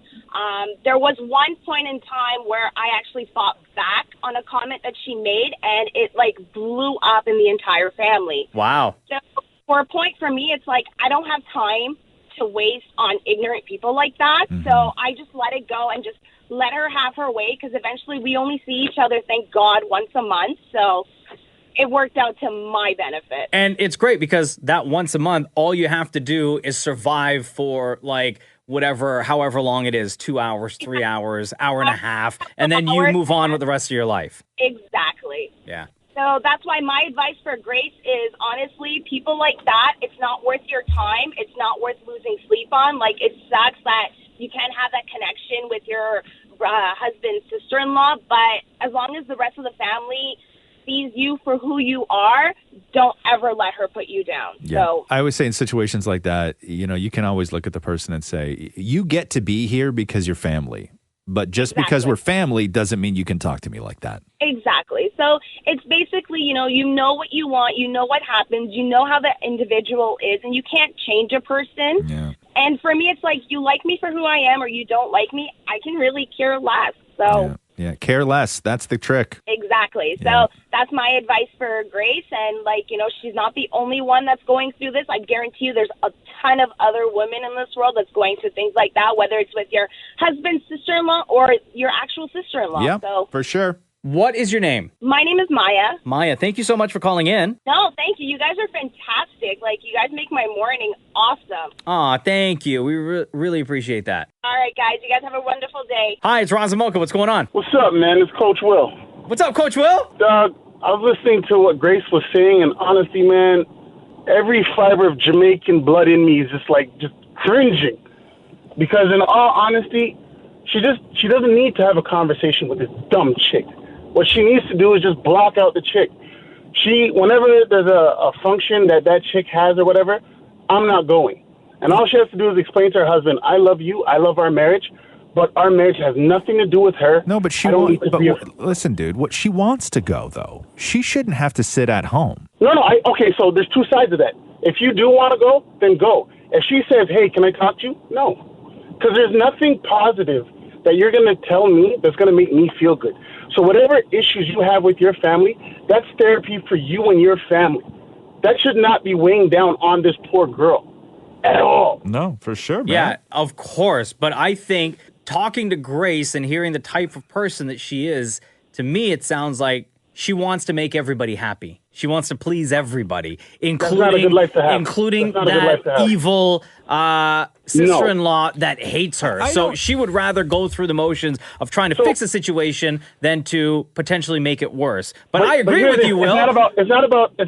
There was one point in time where I actually fought back on a comment that she made, and it, like, blew up in the entire family. Wow. So for a point for me, it's like I don't have time to waste on ignorant people like that. Mm-hmm. So I just let it go and just let her have her way because eventually we only see each other, thank God, once a month. So it worked out to my benefit. And it's great because that once a month, all you have to do is survive for like whatever, however long it is, 2 hours, 3 hours, hour and a half, and then you move on with the rest of your life. Exactly. Yeah. So that's why my advice for Grace is, honestly, people like that, it's not worth your time. It's not worth losing sleep on. Like, it sucks that you can't have that connection with your husband's sister-in-law, but as long as the rest of the family sees you for who you are, don't ever let her put you down. Yeah. So I always say in situations like that, you know, you can always look at the person and say, you get to be here because you're family. But just because we're family doesn't mean you can talk to me like that. Exactly. So it's basically, you know what you want, you know what happens, you know how the individual is, and you can't change a person. Yeah. And for me, it's like, you like me for who I am or you don't like me, I can really care less. So yeah, care less. That's the trick. Exactly. Yeah. So that's my advice for Grace. And, like, you know, she's not the only one that's going through this. I guarantee you there's a ton of other women in this world that's going through things like that, whether it's with your husband's sister-in-law or your actual sister-in-law. Yeah, so for sure. What is your name? My name is Maya. Maya, thank you so much for calling in. No, thank you. You guys are fantastic. Like, you guys make my morning awesome. Aw, thank you. We really appreciate that. All right, guys. You guys have a wonderful day. Hi, it's Roz and Mocha. What's going on? What's up, man? It's Coach Will. What's up, Coach Will? Doug, I was listening to what Grace was saying, and honestly, man, every fiber of Jamaican blood in me is just cringing. Because in all honesty, she doesn't need to have a conversation with this dumb chick. What she needs to do is just block out the chick. Whenever there's a function that chick has or whatever, I'm not going. And all she has to do is explain to her husband, I love you, I love our marriage, but our marriage has nothing to do with her. No, but listen, dude, what she wants to go, though. She shouldn't have to sit at home. No, okay, so there's two sides of that. If you do want to go, then go. If she says, hey, can I talk to you? No. Because there's nothing positive that you're going to tell me that's going to make me feel good. So whatever issues you have with your family, that's therapy for you and your family. That should not be weighing down on this poor girl at all. No, for sure, man. Yeah, of course. But I think talking to Grace and hearing the type of person that she is, to me, it sounds like she wants to make everybody happy. She wants to please everybody, including that evil sister-in-law that hates her. So she would rather go through the motions of trying to fix a situation than to potentially make it worse. But I agree with you, Will. It's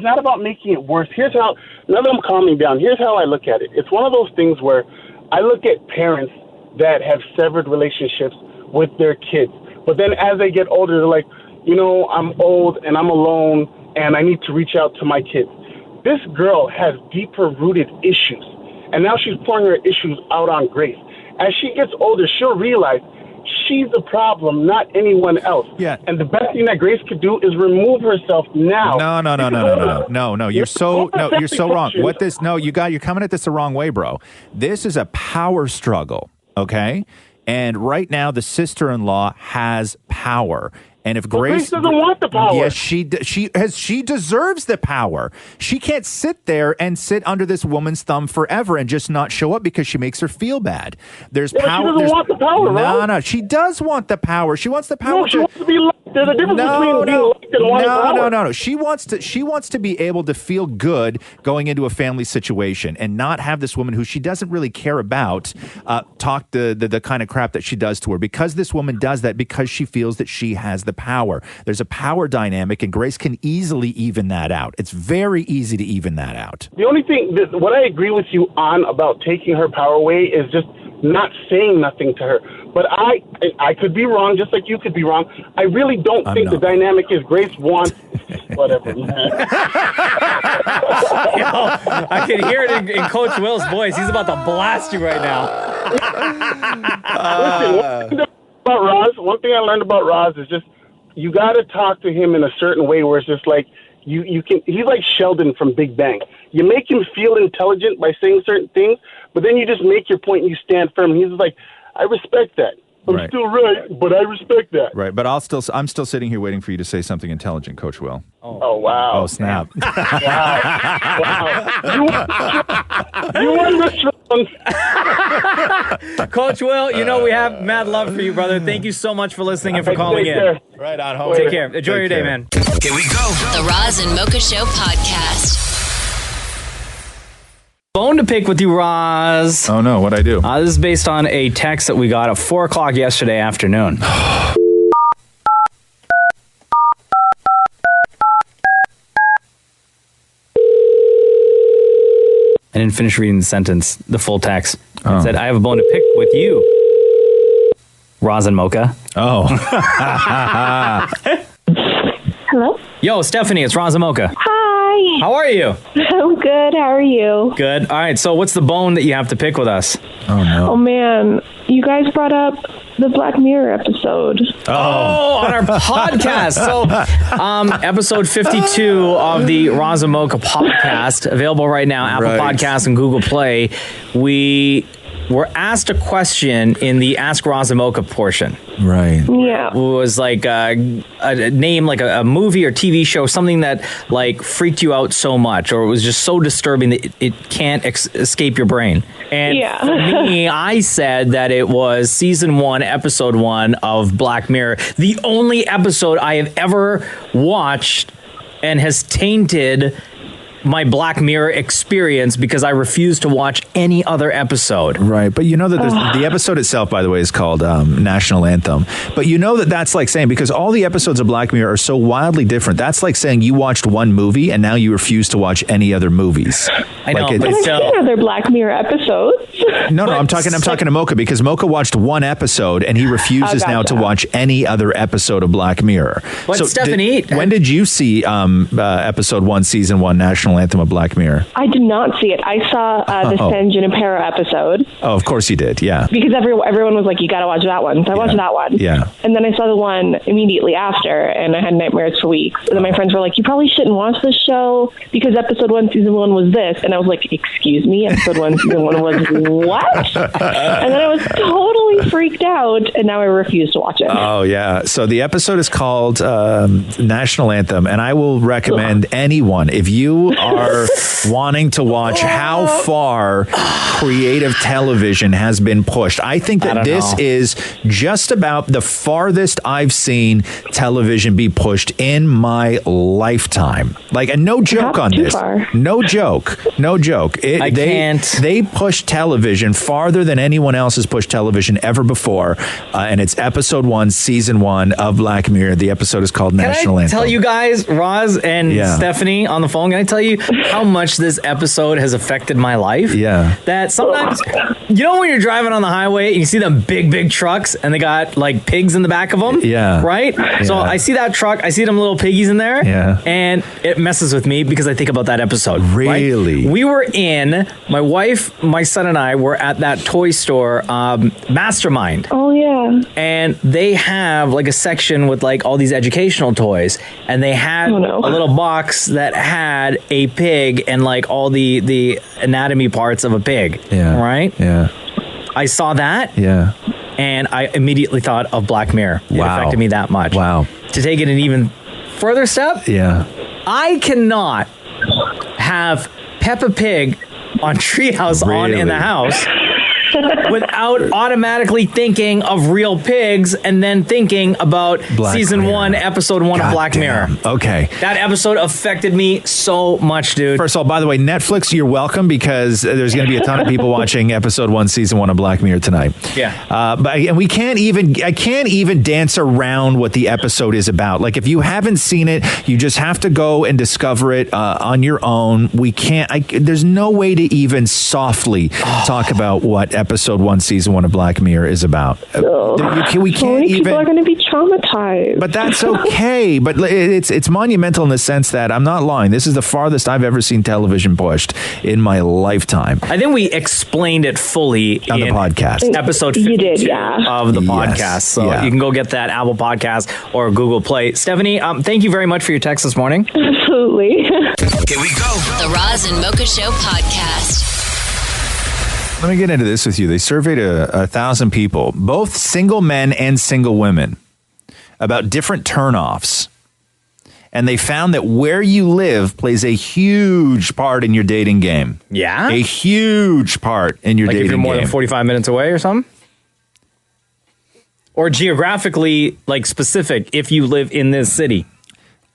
not about making it worse. Now that I'm calming down, here's how I look at it. It's one of those things where I look at parents that have severed relationships with their kids. But then as they get older, they're like, I'm old and I'm alone and I need to reach out to my kids. This girl has deeper rooted issues, and now she's pouring her issues out on Grace. As she gets older, she'll realize she's the problem, not anyone else. Yeah. And the best thing that Grace could do is remove herself now. No. You're so wrong. You're coming at this the wrong way, bro. This is a power struggle, okay? And right now, the sister-in-law has power. And if Grace doesn't want the power, yes, she deserves the power. She can't sit there and sit under this woman's thumb forever and just not show up because she makes her feel bad. There's power. She doesn't want the power, right? No, she does want the power. She wants the power. No, she wants to be liked. There's a difference between being liked and wanting power. No. She wants to be able to feel good going into a family situation and not have this woman who she doesn't really care about talk the kind of crap that she does to her, because this woman does that because she feels that she has the power. There's a power dynamic, and Grace can easily even that out. It's very easy to even that out. The only thing, what I agree with you on about taking her power away is just not saying nothing to her. But I could be wrong, just like you could be wrong. I really don't think the dynamic is Grace wants whatever. I can hear it in Coach Will's voice. He's about to blast you right now. Listen, one thing I learned about Roz is just you got to talk to him in a certain way where it's just like you can. He's like Sheldon from Big Bang. You make him feel intelligent by saying certain things, but then you just make your point and you stand firm. He's like, I respect that. I'm still right, but I respect that. Right, but I'm still sitting here waiting for you to say something intelligent, Coach Will. Oh wow! Oh snap! Wow! You won this round. Coach Will, we have mad love for you, brother. Thank you so much for listening and for calling in. Right on, home. Take care. Enjoy your day, man. Here we go. The Roz and Mocha Show podcast. Bone to pick with you, Roz. Oh no, what'd I do? This is based on a text that we got at 4 o'clock yesterday afternoon. I didn't finish reading the full text. It said, I have a bone to pick with you, Roz and Mocha. Oh. Hello? Yo, Stephanie, it's Roz and Mocha. Hi. How are you? I'm good. How are you? Good. All right, so what's the bone that you have to pick with us? Oh, no. Oh, man. You guys brought up the Black Mirror episode. Oh, on our podcast. So, episode 52 of the Roz and Mocha podcast, available right now, Apple Podcasts and Google Play. We were asked a question in the Ask Roz and Mocha portion. Right. Yeah. It was like a name, like a movie or TV show, something that like freaked you out so much, or it was just so disturbing that it can't escape your brain. And for me, I said that it was season 1, episode 1 of Black Mirror, the only episode I have ever watched and has tainted my Black Mirror experience because I refuse to watch any other episode. Right, but you know that the episode itself, by the way, is called National Anthem. But you know that's like saying, because all the episodes of Black Mirror are so wildly different, that's like saying you watched one movie and now you refuse to watch any other movies. I know, but I've seen other Black Mirror episodes. No, I'm talking to Mocha, because Mocha watched one episode and he refuses now to watch any other episode of Black Mirror. But so Stephanie, when did you see episode 1, season 1, National Anthem of Black Mirror? I did not see it. I saw the San Junipero episode. Oh, of course you did, yeah. Because everyone was like, you got to watch that one. So I watched that one. Yeah. And then I saw the one immediately after, and I had nightmares for weeks. And then my friends were like, you probably shouldn't watch this show because episode 1, season 1 was this. And I was like, excuse me? Episode 1, season 1 was what? And then I was totally freaked out, and now I refuse to watch it. Oh, yeah. So the episode is called National Anthem, and I will recommend anyone, if you are wanting to watch how far creative television has been pushed. I think that this is just about the farthest I've seen television be pushed in my lifetime. Like, and no joke on this. No joke. They pushed television farther than anyone else has pushed television ever before. And it's episode 1, season 1 of Black Mirror. The episode is called National Anthem. Tell you guys, Roz and Stephanie on the phone, can I tell you how much this episode has affected my life? Yeah. That sometimes, you know, when you're driving on the highway and you see them big trucks and they got like pigs in the back of them? Yeah. Right? Yeah. So I see that truck, I see them little piggies in there. Yeah. And it messes with me because I think about that episode. Really? Right? We were in, my wife, my son and I were at that toy store, Mastermind. Oh, yeah. And they have like a section with like all these educational toys. And they had a little box that had a pig and like all the anatomy parts of a pig. Yeah. Right? Yeah. I saw that. Yeah. And I immediately thought of Black Mirror. It affected me that much. Wow. To take it an even further step. Yeah. I cannot have Peppa Pig on Treehouse on in the house without automatically thinking of real pigs and then thinking about season 1, episode 1 of Black Mirror. Okay. That episode affected me so much, dude. First of all, by the way, Netflix, you're welcome, because there's going to be a ton of people watching episode 1, season 1 of Black Mirror tonight. Yeah. But I can't even dance around what the episode is about. Like, if you haven't seen it, you just have to go and discover it on your own. There's no way to even softly talk about what episode 1, season 1 of Black Mirror is about. We can't even. People are going to be traumatized. But that's okay. But it's monumental in the sense that, I'm not lying, this is the farthest I've ever seen television pushed in my lifetime. I think we explained it fully on the podcast. Episode 52 of the podcast. So you can go get that Apple Podcast or Google Play. Stephanie, thank you very much for your text this morning. Absolutely. Here we go. The Roz and Mocha Show podcast. Let me get into this with you. They surveyed 1,000 people, both single men and single women, about different turnoffs. And they found that where you live plays a huge part in your dating game. Yeah? A huge part in your dating game. If you're more than 45 minutes away or something? Or geographically, like specific, if you live in this city.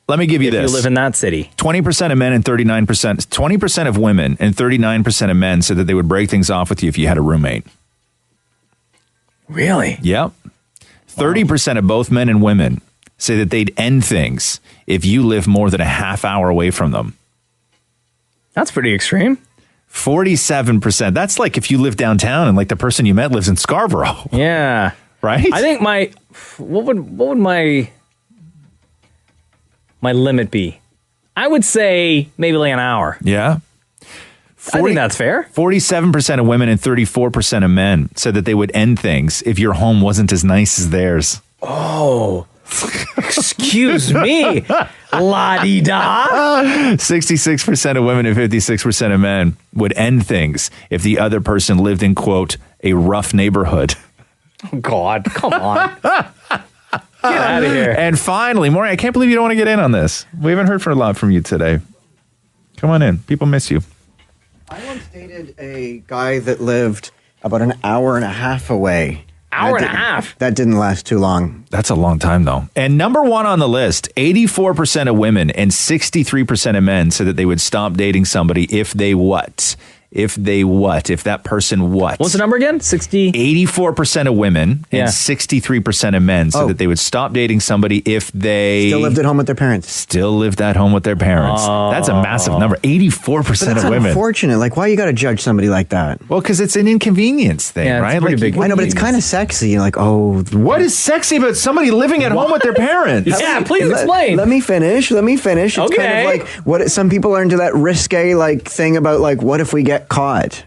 Let me give you this. If you live in that city. 20% of men and 39%, 20% of women and 39% of men said that they would break things off with you if you had a roommate. Really? Yep. 30% of both men and women say that they'd end things if you live more than a half hour away from them. That's pretty extreme. 47%. That's like if you live downtown and like the person you met lives in Scarborough. Yeah. Right? I think what would my limit be? I would say maybe like an hour. Yeah. I think that's fair. 47% of women and 34% of men said that they would end things if your home wasn't as nice as theirs. Oh, excuse me. La-di-da. 66% of women and 56% of men would end things if the other person lived in, quote, a rough neighborhood. Oh, God, come on. Get out of here. And finally, Maury, I can't believe you don't want to get in on this. We haven't heard a lot from you today. Come on in. People miss you. I once dated a guy that lived about an hour and a half away. Hour and a half? That didn't last too long. That's a long time, though. And number one on the list, 84% of women and 63% of men said that they would stop dating somebody if they what? If that person what? What's the number again? 84% of women and 63% of men said that they would stop dating somebody if they still lived at home with their parents. That's a massive number. 84% of women. That's unfortunate. Like, why you got to judge somebody like that? Well, because it's an inconvenience thing, right? Like, I know, but it's kind of sexy. You're like, oh, what is sexy about somebody living at home with their parents? Yeah, please explain. Let me finish. It's okay. kind of like what some people are into that risque like thing about like, what if we get caught?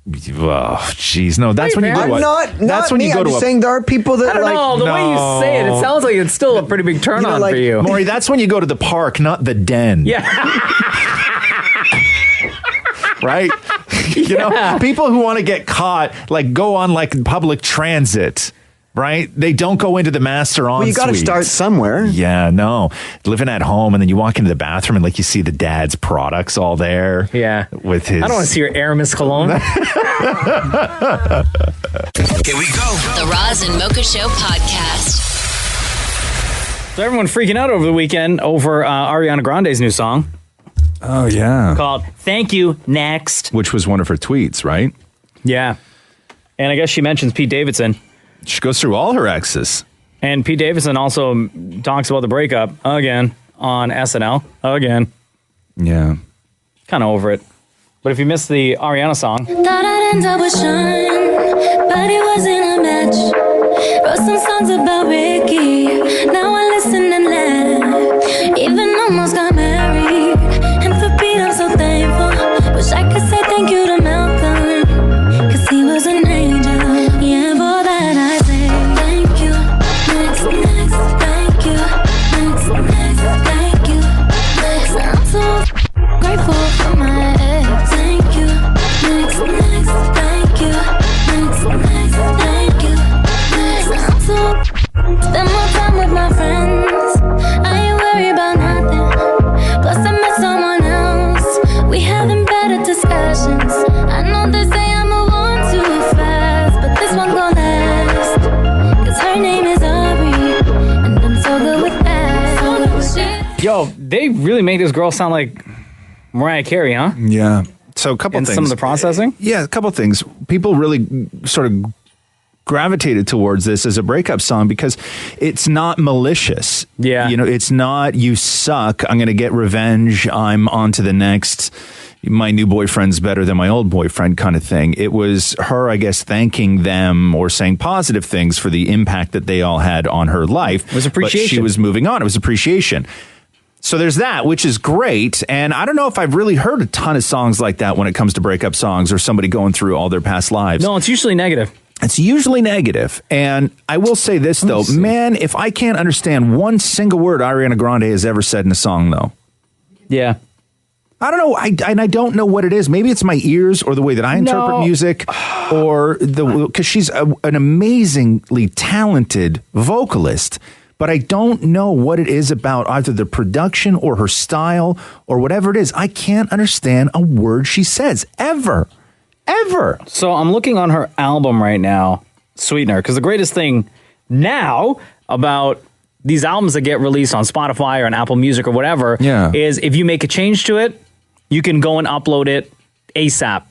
Oh, jeez, no. That's when you go. I'm just saying there are people that I don't know. The way you say it, it sounds like it's still a pretty big turn on for you. Maury, that's when you go to the park, not the den. Yeah. Right? You know, people who want to get caught, like, go on, like, public transit. Right? They don't go into the master ensuite. Well, you got to start somewhere. Yeah, no. Living at home, and then you walk into the bathroom, and like you see the dad's products all there. Yeah. With his. I don't want to see your Aramis cologne. Here we go. The Roz and Mocha Show podcast. So everyone freaking out over the weekend over Ariana Grande's new song. Oh, yeah. Called Thank You, Next. Which was one of her tweets, right? Yeah. And I guess she mentions Pete Davidson. She goes through all her exes. And Pete Davidson also talks about the breakup again on SNL. Again. Yeah. Kind of over it. But if you missed the Ariana song. Thought I'd end up with Sean, but it wasn't a match. Wrote some songs about Ricky. Now I listen and laugh. Even almost got married. And for Pete, I'm so thankful. Wish I could say thank you to Malcolm, 'cause he was an angel. Yeah, for that I say thank you. Next, thank you. Next, thank you. Next, I'm so grateful for my ex. Thank you. Next, thank you. Next, thank you. Next, I'm so spend more time with my friends. I ain't worried about nothing. Plus I met someone else. We having better discussions. I know they say I'm a one too fast, but this one gon' last. 'Cause her name is Aubrey, and I'm so good with that. So good with shit. Yo, they really made this girl sound like Mariah Carey, huh? Yeah. So a couple things. Some of the processing? Yeah, a couple things. People really sort of gravitated towards this as a breakup song because it's not malicious. Yeah. You know, it's not, you suck, I'm going to get revenge, I'm on to the next, my new boyfriend's better than my old boyfriend kind of thing. It was her, I guess, thanking them or saying positive things for the impact that they all had on her life. It was appreciation. But she was moving on. It was appreciation. So there's that, which is great. And I don't know if I've really heard a ton of songs like that when it comes to breakup songs or somebody going through all their past lives. No, it's usually negative. It's usually negative. And I will say this, though. Man, if I can't understand one single word Ariana Grande has ever said in a song, though. Yeah. I don't know. I don't know what it is. Maybe it's my ears or the way that I interpret music, or because she's an amazingly talented vocalist. But I don't know what it is about either the production or her style or whatever it is. I can't understand a word she says ever. So I'm looking on her album right now, Sweetener, because the greatest thing now about these albums that get released on Spotify or on Apple Music or whatever is if you make a change to it, you can go and upload it ASAP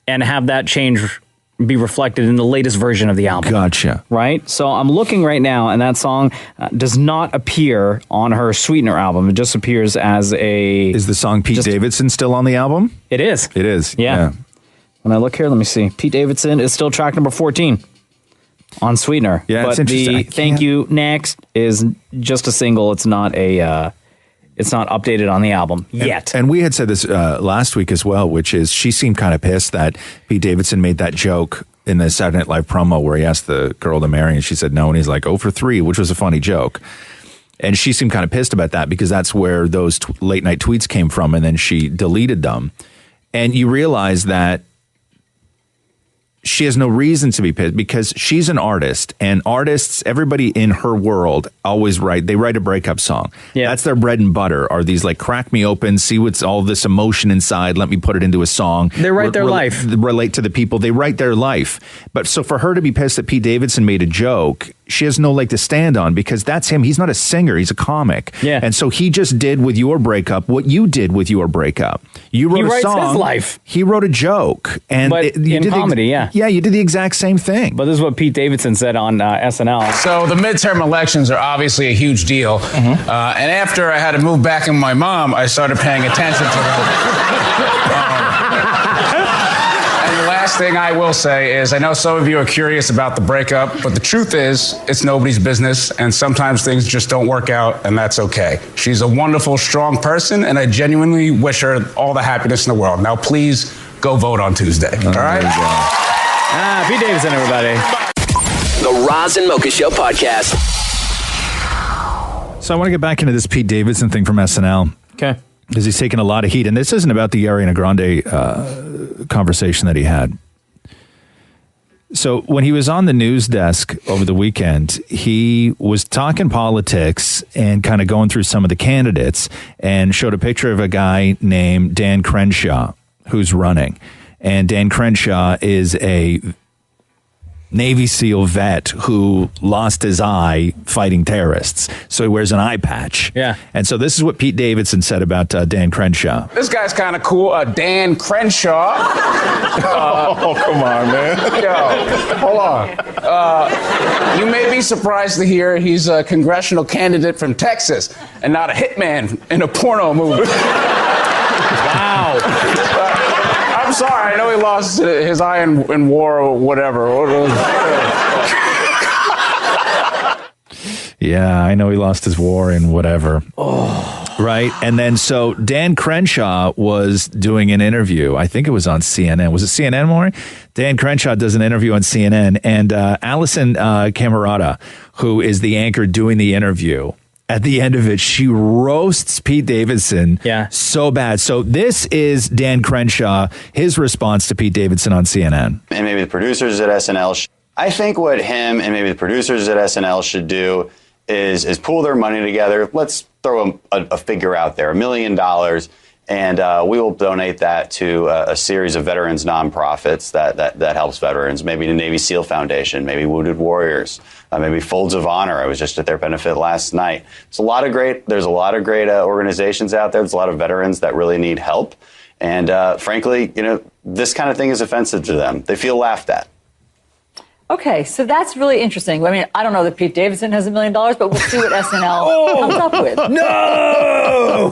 and have that change be reflected in the latest version of the album. Gotcha. Right? So I'm looking right now, and that song does not appear on her Sweetener album. It just appears as a... Is the song Pete Davidson still on the album? It is. It is. Yeah. When I look here, let me see. Pete Davidson is still track number 14 on Sweetener. Yeah, but it's interesting. The Thank You Next is just a single. It's not a... it's not updated on the album yet. And we had said this last week as well, which is she seemed kind of pissed that Pete Davidson made that joke in the Saturday Night Live promo where he asked the girl to marry and she said no. And he's like, 0 for 3, which was a funny joke. And she seemed kind of pissed about that because that's where those late night tweets came from. And then she deleted them. And you realize that she has no reason to be pissed because she's an artist, and artists, everybody in her world always they write a breakup song. Yeah. That's their bread and butter, are these like crack me open, see what's all this emotion inside, let me put it into a song. They write their life. Relate to the people. They write their life. But so for her to be pissed that Pete Davidson made a joke, she has no leg to stand on because that's him. He's not a singer. He's a comic. Yeah. And so he just did with your breakup what you did with your breakup. You wrote a song. He writes his life. He wrote a joke. And but in comedy, yeah, you did the exact same thing. But this is what Pete Davidson said on SNL. So the midterm elections are obviously a huge deal. And after I had to move back in with my mom, I started paying attention to her. And the last thing I will say is, I know some of you are curious about the breakup, but the truth is, it's nobody's business, and sometimes things just don't work out, and that's okay. She's a wonderful, strong person, and I genuinely wish her all the happiness in the world. Now, please go vote on Tuesday. All right? Pete Davidson, everybody. The Roz and Mocha Show podcast. So I want to get back into this Pete Davidson thing from SNL. Okay. Because he's taking a lot of heat. And this isn't about the Ariana Grande conversation that he had. So when he was on the news desk over the weekend, he was talking politics and kind of going through some of the candidates and showed a picture of a guy named Dan Crenshaw who's running. And Dan Crenshaw is a Navy SEAL vet who lost his eye fighting terrorists. So he wears an eye patch. Yeah. And so this is what Pete Davidson said about Dan Crenshaw. This guy's kind of cool. Dan Crenshaw. Oh, come on, man. Yo, hold on. You may be surprised to hear he's a congressional candidate from Texas and not a hitman in a porno movie. Wow. I'm sorry. I know he lost his eye in war or whatever. Yeah, I know he lost his war in whatever. Oh. Right. And then so Dan Crenshaw was doing an interview. I think it was on CNN. Was it CNN, Maury? Dan Crenshaw does an interview on CNN. And Allison Camerata, who is the anchor doing the interview, at the end of it, she roasts Pete Davidson so bad. So this is Dan Crenshaw, his response to Pete Davidson on CNN. And maybe the producers at SNL, I think what him and maybe the producers at SNL should do is pool their money together. Let's throw a figure out there, $1 million, and we will donate that to a series of veterans nonprofits that helps veterans. Maybe the Navy SEAL Foundation, maybe Wounded Warriors, maybe Folds of Honor. I was just at their benefit last night. There's a lot of great organizations out there. There's a lot of veterans that really need help. And frankly, this kind of thing is offensive to them. They feel laughed at. Okay, so that's really interesting. I mean, I don't know that Pete Davidson has $1 million, but we'll see what SNL comes up with. No!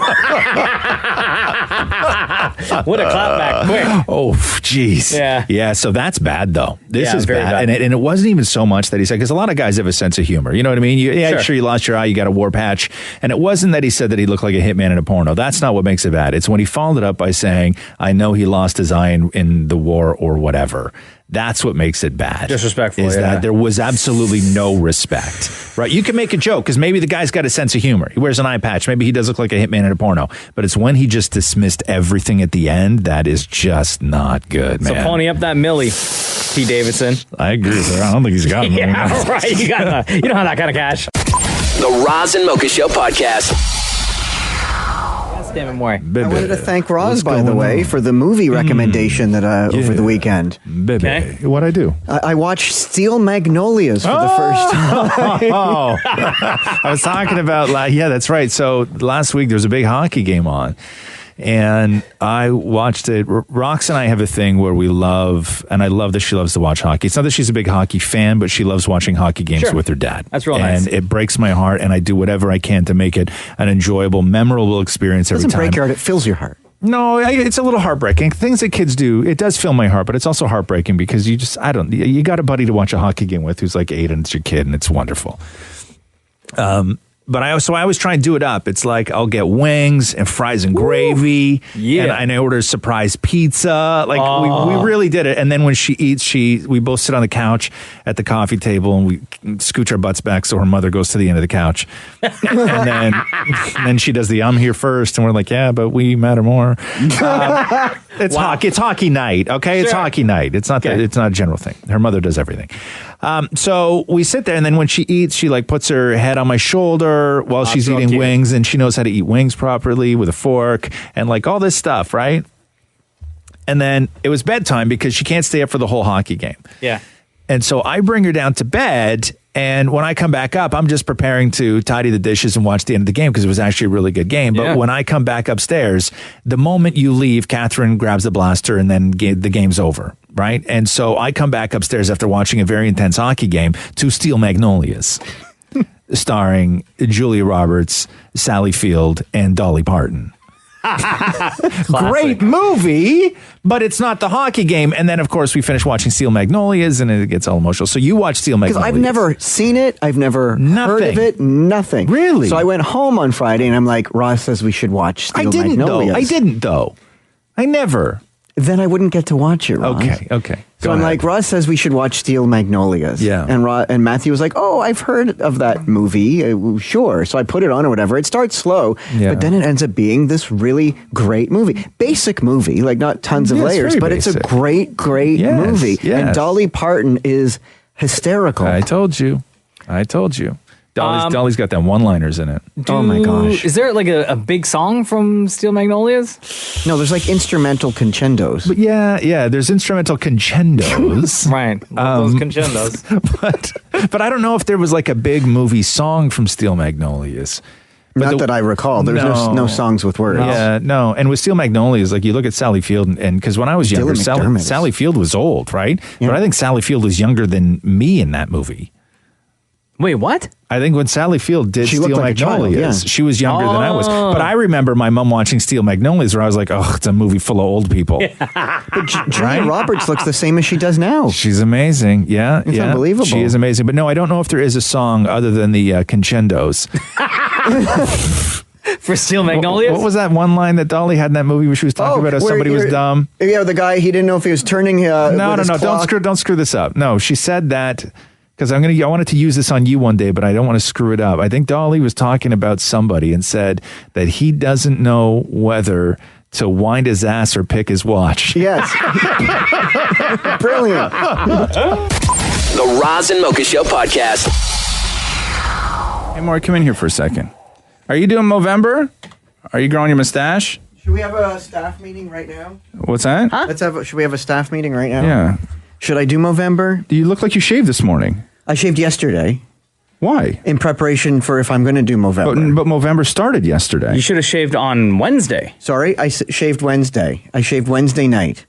What a clapback, quick. Oh, jeez. Yeah, so that's bad, though. This is very bad. And it wasn't even so much that he said, because a lot of guys have a sense of humor. You know what I mean? Sure, you lost your eye, you got a war patch. And it wasn't that he said that he looked like a hitman in a porno. That's not what makes it bad. It's when he followed it up by saying, I know he lost his eye in the war or whatever. That's what makes it bad. Disrespectful. Is that there was absolutely no respect, right? You can make a joke because maybe the guy's got a sense of humor. He wears an eye patch. Maybe he does look like a hitman in a porno. But it's when he just dismissed everything at the end that is just not good, man. So pony up that Millie, Pete Davidson. I agree with her. I don't think he's got money. Yeah, right. You don't have that kind of cash. The Roz and Mocha Show podcast. Damnit Maurie. I wanted to thank Roz, by the way, for the movie recommendation that over the weekend. Okay. What'd I do? I watched Steel Magnolias for the first time. I was talking about, that's right. So last week there was a big hockey game on. And I watched it. Rox and I have a thing where we love, and I love that she loves to watch hockey. It's not that she's a big hockey fan, but she loves watching hockey games with her dad. That's real nice. And it breaks my heart, and I do whatever I can to make it an enjoyable, memorable experience every time. It doesn't break your heart, it fills your heart. No, it's a little heartbreaking. Things that kids do, it does fill my heart, but it's also heartbreaking because you got a buddy to watch a hockey game with who's like 8 and it's your kid, and it's wonderful. But I always try and do it up. It's like I'll get wings and fries and gravy. Yeah. And I order a surprise pizza. Like we really did it. And then when she eats, we both sit on the couch at the coffee table and we scooch our butts back so her mother goes to the end of the couch. and then she does the I'm here first. And we're like, yeah, but we matter more. It's hockey. It's hockey night. Okay, it's hockey night. It's not. It's not a general thing. Her mother does everything. So we sit there, and then when she eats, she like puts her head on my shoulder while she's eating wings, and she knows how to eat wings properly with a fork and like all this stuff, right? And then it was bedtime because she can't stay up for the whole hockey game. Yeah. And so I bring her down to bed. And when I come back up, I'm just preparing to tidy the dishes and watch the end of the game because it was actually a really good game. But when I come back upstairs, the moment you leave, Catherine grabs the blaster and then the game's over, right? And so I come back upstairs after watching a very intense hockey game to Steel Magnolias, starring Julia Roberts, Sally Field, and Dolly Parton. Great movie, but it's not the hockey game. And then, of course, we finish watching Steel Magnolias, and it gets all emotional. So you watch Steel Magnolias. Because I've never seen it. I've never heard of it. Nothing. Really? So I went home on Friday, and I'm like, Roz says we should watch Steel Magnolias. I didn't, though. I never. Then I wouldn't get to watch it, Roz. Okay. So I'm like, Roz says we should watch Steel Magnolias. Yeah. And Matthew was like, oh, I've heard of that movie. Sure. So I put it on or whatever. It starts slow, but then it ends up being this really great movie. Basic movie, like not tons of layers, but it's a great movie. Yes. And Dolly Parton is hysterical. I told you. Dolly's got them one-liners in it. Oh my gosh. Is there like a big song from Steel Magnolias? No, there's like instrumental concendos. But yeah, there's instrumental concendos. Right. Those concendos. But I don't know if there was like a big movie song from Steel Magnolias. Not that I recall. There's no songs with words. Yeah, no. And with Steel Magnolias, like you look at Sally Field, and because when I was younger, Sally Field was old, right? Yeah. But I think Sally Field was younger than me in that movie. Wait, what? I think when Sally Field did Steel Magnolias, she was younger than I was. But I remember my mom watching Steel Magnolias where I was like, oh, it's a movie full of old people. But Julia Roberts looks the same as she does now. She's amazing. Yeah. It's unbelievable. She is amazing. But no, I don't know if there is a song other than the concendos. For Steel Magnolias? What was that one line that Dolly had in that movie where she was talking about how somebody was dumb? Yeah, the guy, he didn't know if he was turning No, don't screw this up. No, she said that because I wanted to use this on you one day, but I don't want to screw it up. I think Dolly was talking about somebody and said that he doesn't know whether to wind his ass or pick his watch. Yes. Brilliant. The Roz and Mocha Show podcast. Hey, Maury, come in here for a second. Are you doing Movember? Are you growing your mustache? Should we have a staff meeting right now? What's that? Huh? Should we have a staff meeting right now? Yeah. Should I do Movember? Do you look like you shaved this morning? I shaved yesterday. Why? In preparation for if I'm going to do Movember. But Movember started yesterday. You should have shaved on Wednesday. Sorry, I shaved Wednesday. I shaved Wednesday night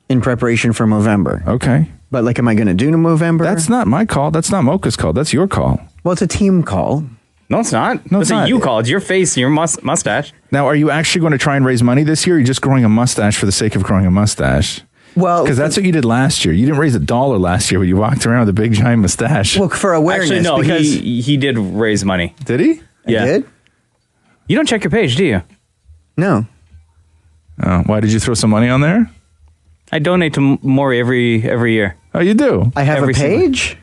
in preparation for Movember. Okay. But like, am I going to do Movember? That's not my call. That's not Mocha's call. That's your call. Well, it's a team call. No, it's not. No, it's not. You call. It's your face, your mustache. Now, are you actually going to try and raise money this year? Or are you just growing a mustache for the sake of growing a mustache? Well, because that's what you did last year. You didn't raise $1 last year when you walked around with a big giant mustache. Well, for awareness. Actually, no, because he did raise money. Did he? Yeah. He did? You don't check your page, do you? No. Oh, why did you throw some money on there? I donate to Maury every year. Oh, you do? I have a page?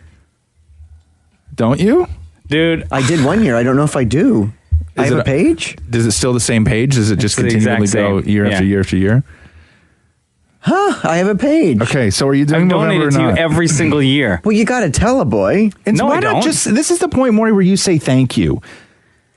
Don't you? Dude. I did one year. I don't know if I do. I have a page? Is it still the same page? Does it just continually go year after year after year? Huh? I have a page. Okay, so are you doing Movember or not? I donate to you every single year. Well, you got to tell a boy. No, I don't. This is the point, Maury, where you say thank you.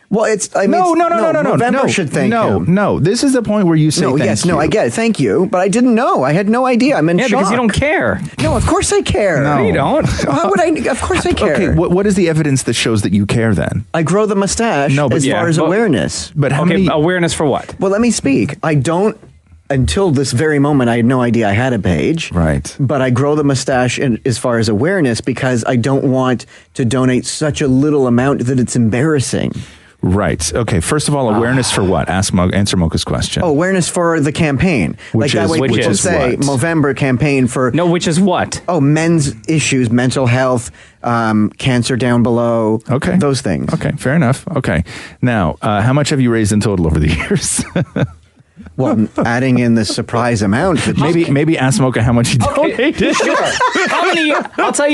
Well, no. November should thank him. No, this is the point where you say thank you. No, I get it. Thank you. But I didn't know. I had no idea. I'm in shock. Because you don't care. No, of course I care. No, you don't. How would I? Of course I care. Okay, what is the evidence that shows that you care then? I grow the mustache as far as awareness. But how many... awareness for what? Well, let me speak. I don't... Until this very moment, I had no idea I had a page. Right. But I grow the mustache as far as awareness because I don't want to donate such a little amount that it's embarrassing. Right. Okay. First of all, awareness for what? Answer Mocha's question. Oh, awareness for the campaign. Which like is, that way people say what? Movember campaign for... No, which is what? Oh, men's issues, mental health, cancer down below. Okay. Those things. Okay. Fair enough. Okay. Now, how much have you raised in total over the years? Well, adding in the surprise amount. Maybe ask Mocha how much he donated. Sure. How many? I'll tell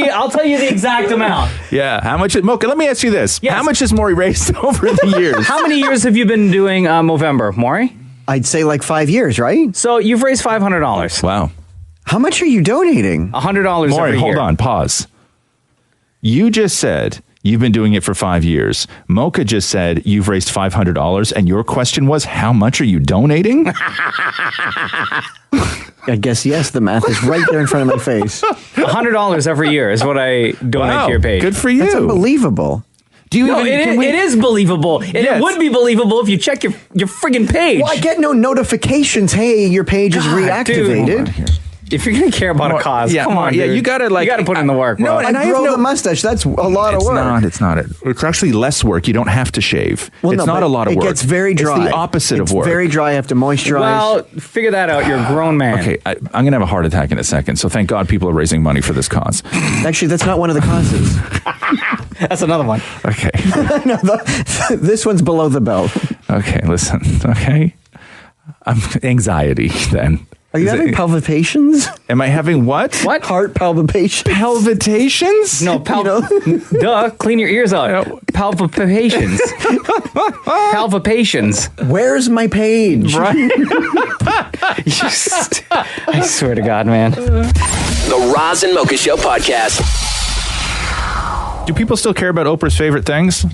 you the exact amount. Yeah. How much? Mocha, let me ask you this. Yes. How much has Maury raised over the years? How many years have you been doing Movember, Maury? I'd say like 5 years, right? So you've raised $500. Wow. How much are you donating? $100 Maury, every year. hold on, pause. You just said you've been doing it for 5 years. Mocha just said you've raised $500, and your question was, how much are you donating? I guess yes. The math is right there in front of my face. $100 every year is what I donate to your page. Good for you. That's unbelievable. Do you it is believable. And it would be believable if you check your friggin' page. Well, I get no notifications. Hey, your page is reactivated. If you're going to care about a cause, come on, yeah, dude. you got to put in the work. No, bro. and I grow the mustache. That's a lot of work. It's not. It's actually less work. You don't have to shave. Well, it's not a lot of work. It gets very dry. It's the opposite of work. It's very dry. I have to moisturize. Well, figure that out. You're a grown man. Okay, I'm going to have a heart attack in a second. So thank God people are raising money for this cause. Actually, that's not one of the causes. That's another one. Okay. No, this one's below the belt. Okay, listen. Okay. Anxiety then. Are you having palpitations? Am I having what? What? Heart palpitations? Palpitations? No, duh, clean your ears out. Palpitations. Palpitations. Where's my page? Right. I swear to God, man. The Roz and Mocha Show podcast. Do people still care about Oprah's favorite things?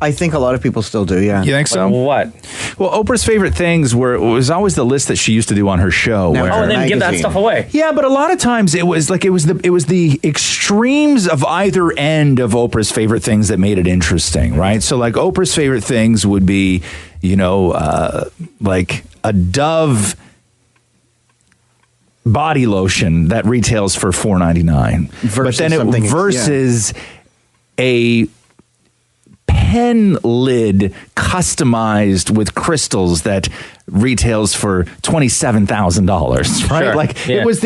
I think a lot of people still do, yeah. You think so? What? Well, Oprah's favorite things was always the list that she used to do on her show. And then give that stuff away. Yeah, but a lot of times it was the extremes of either end of Oprah's favorite things that made it interesting, right? So like Oprah's favorite things would be, like a Dove body lotion that retails for $4.99, but then versus a pen lid customized with crystals that retails for $27,000, right? Sure. Like Yeah. it was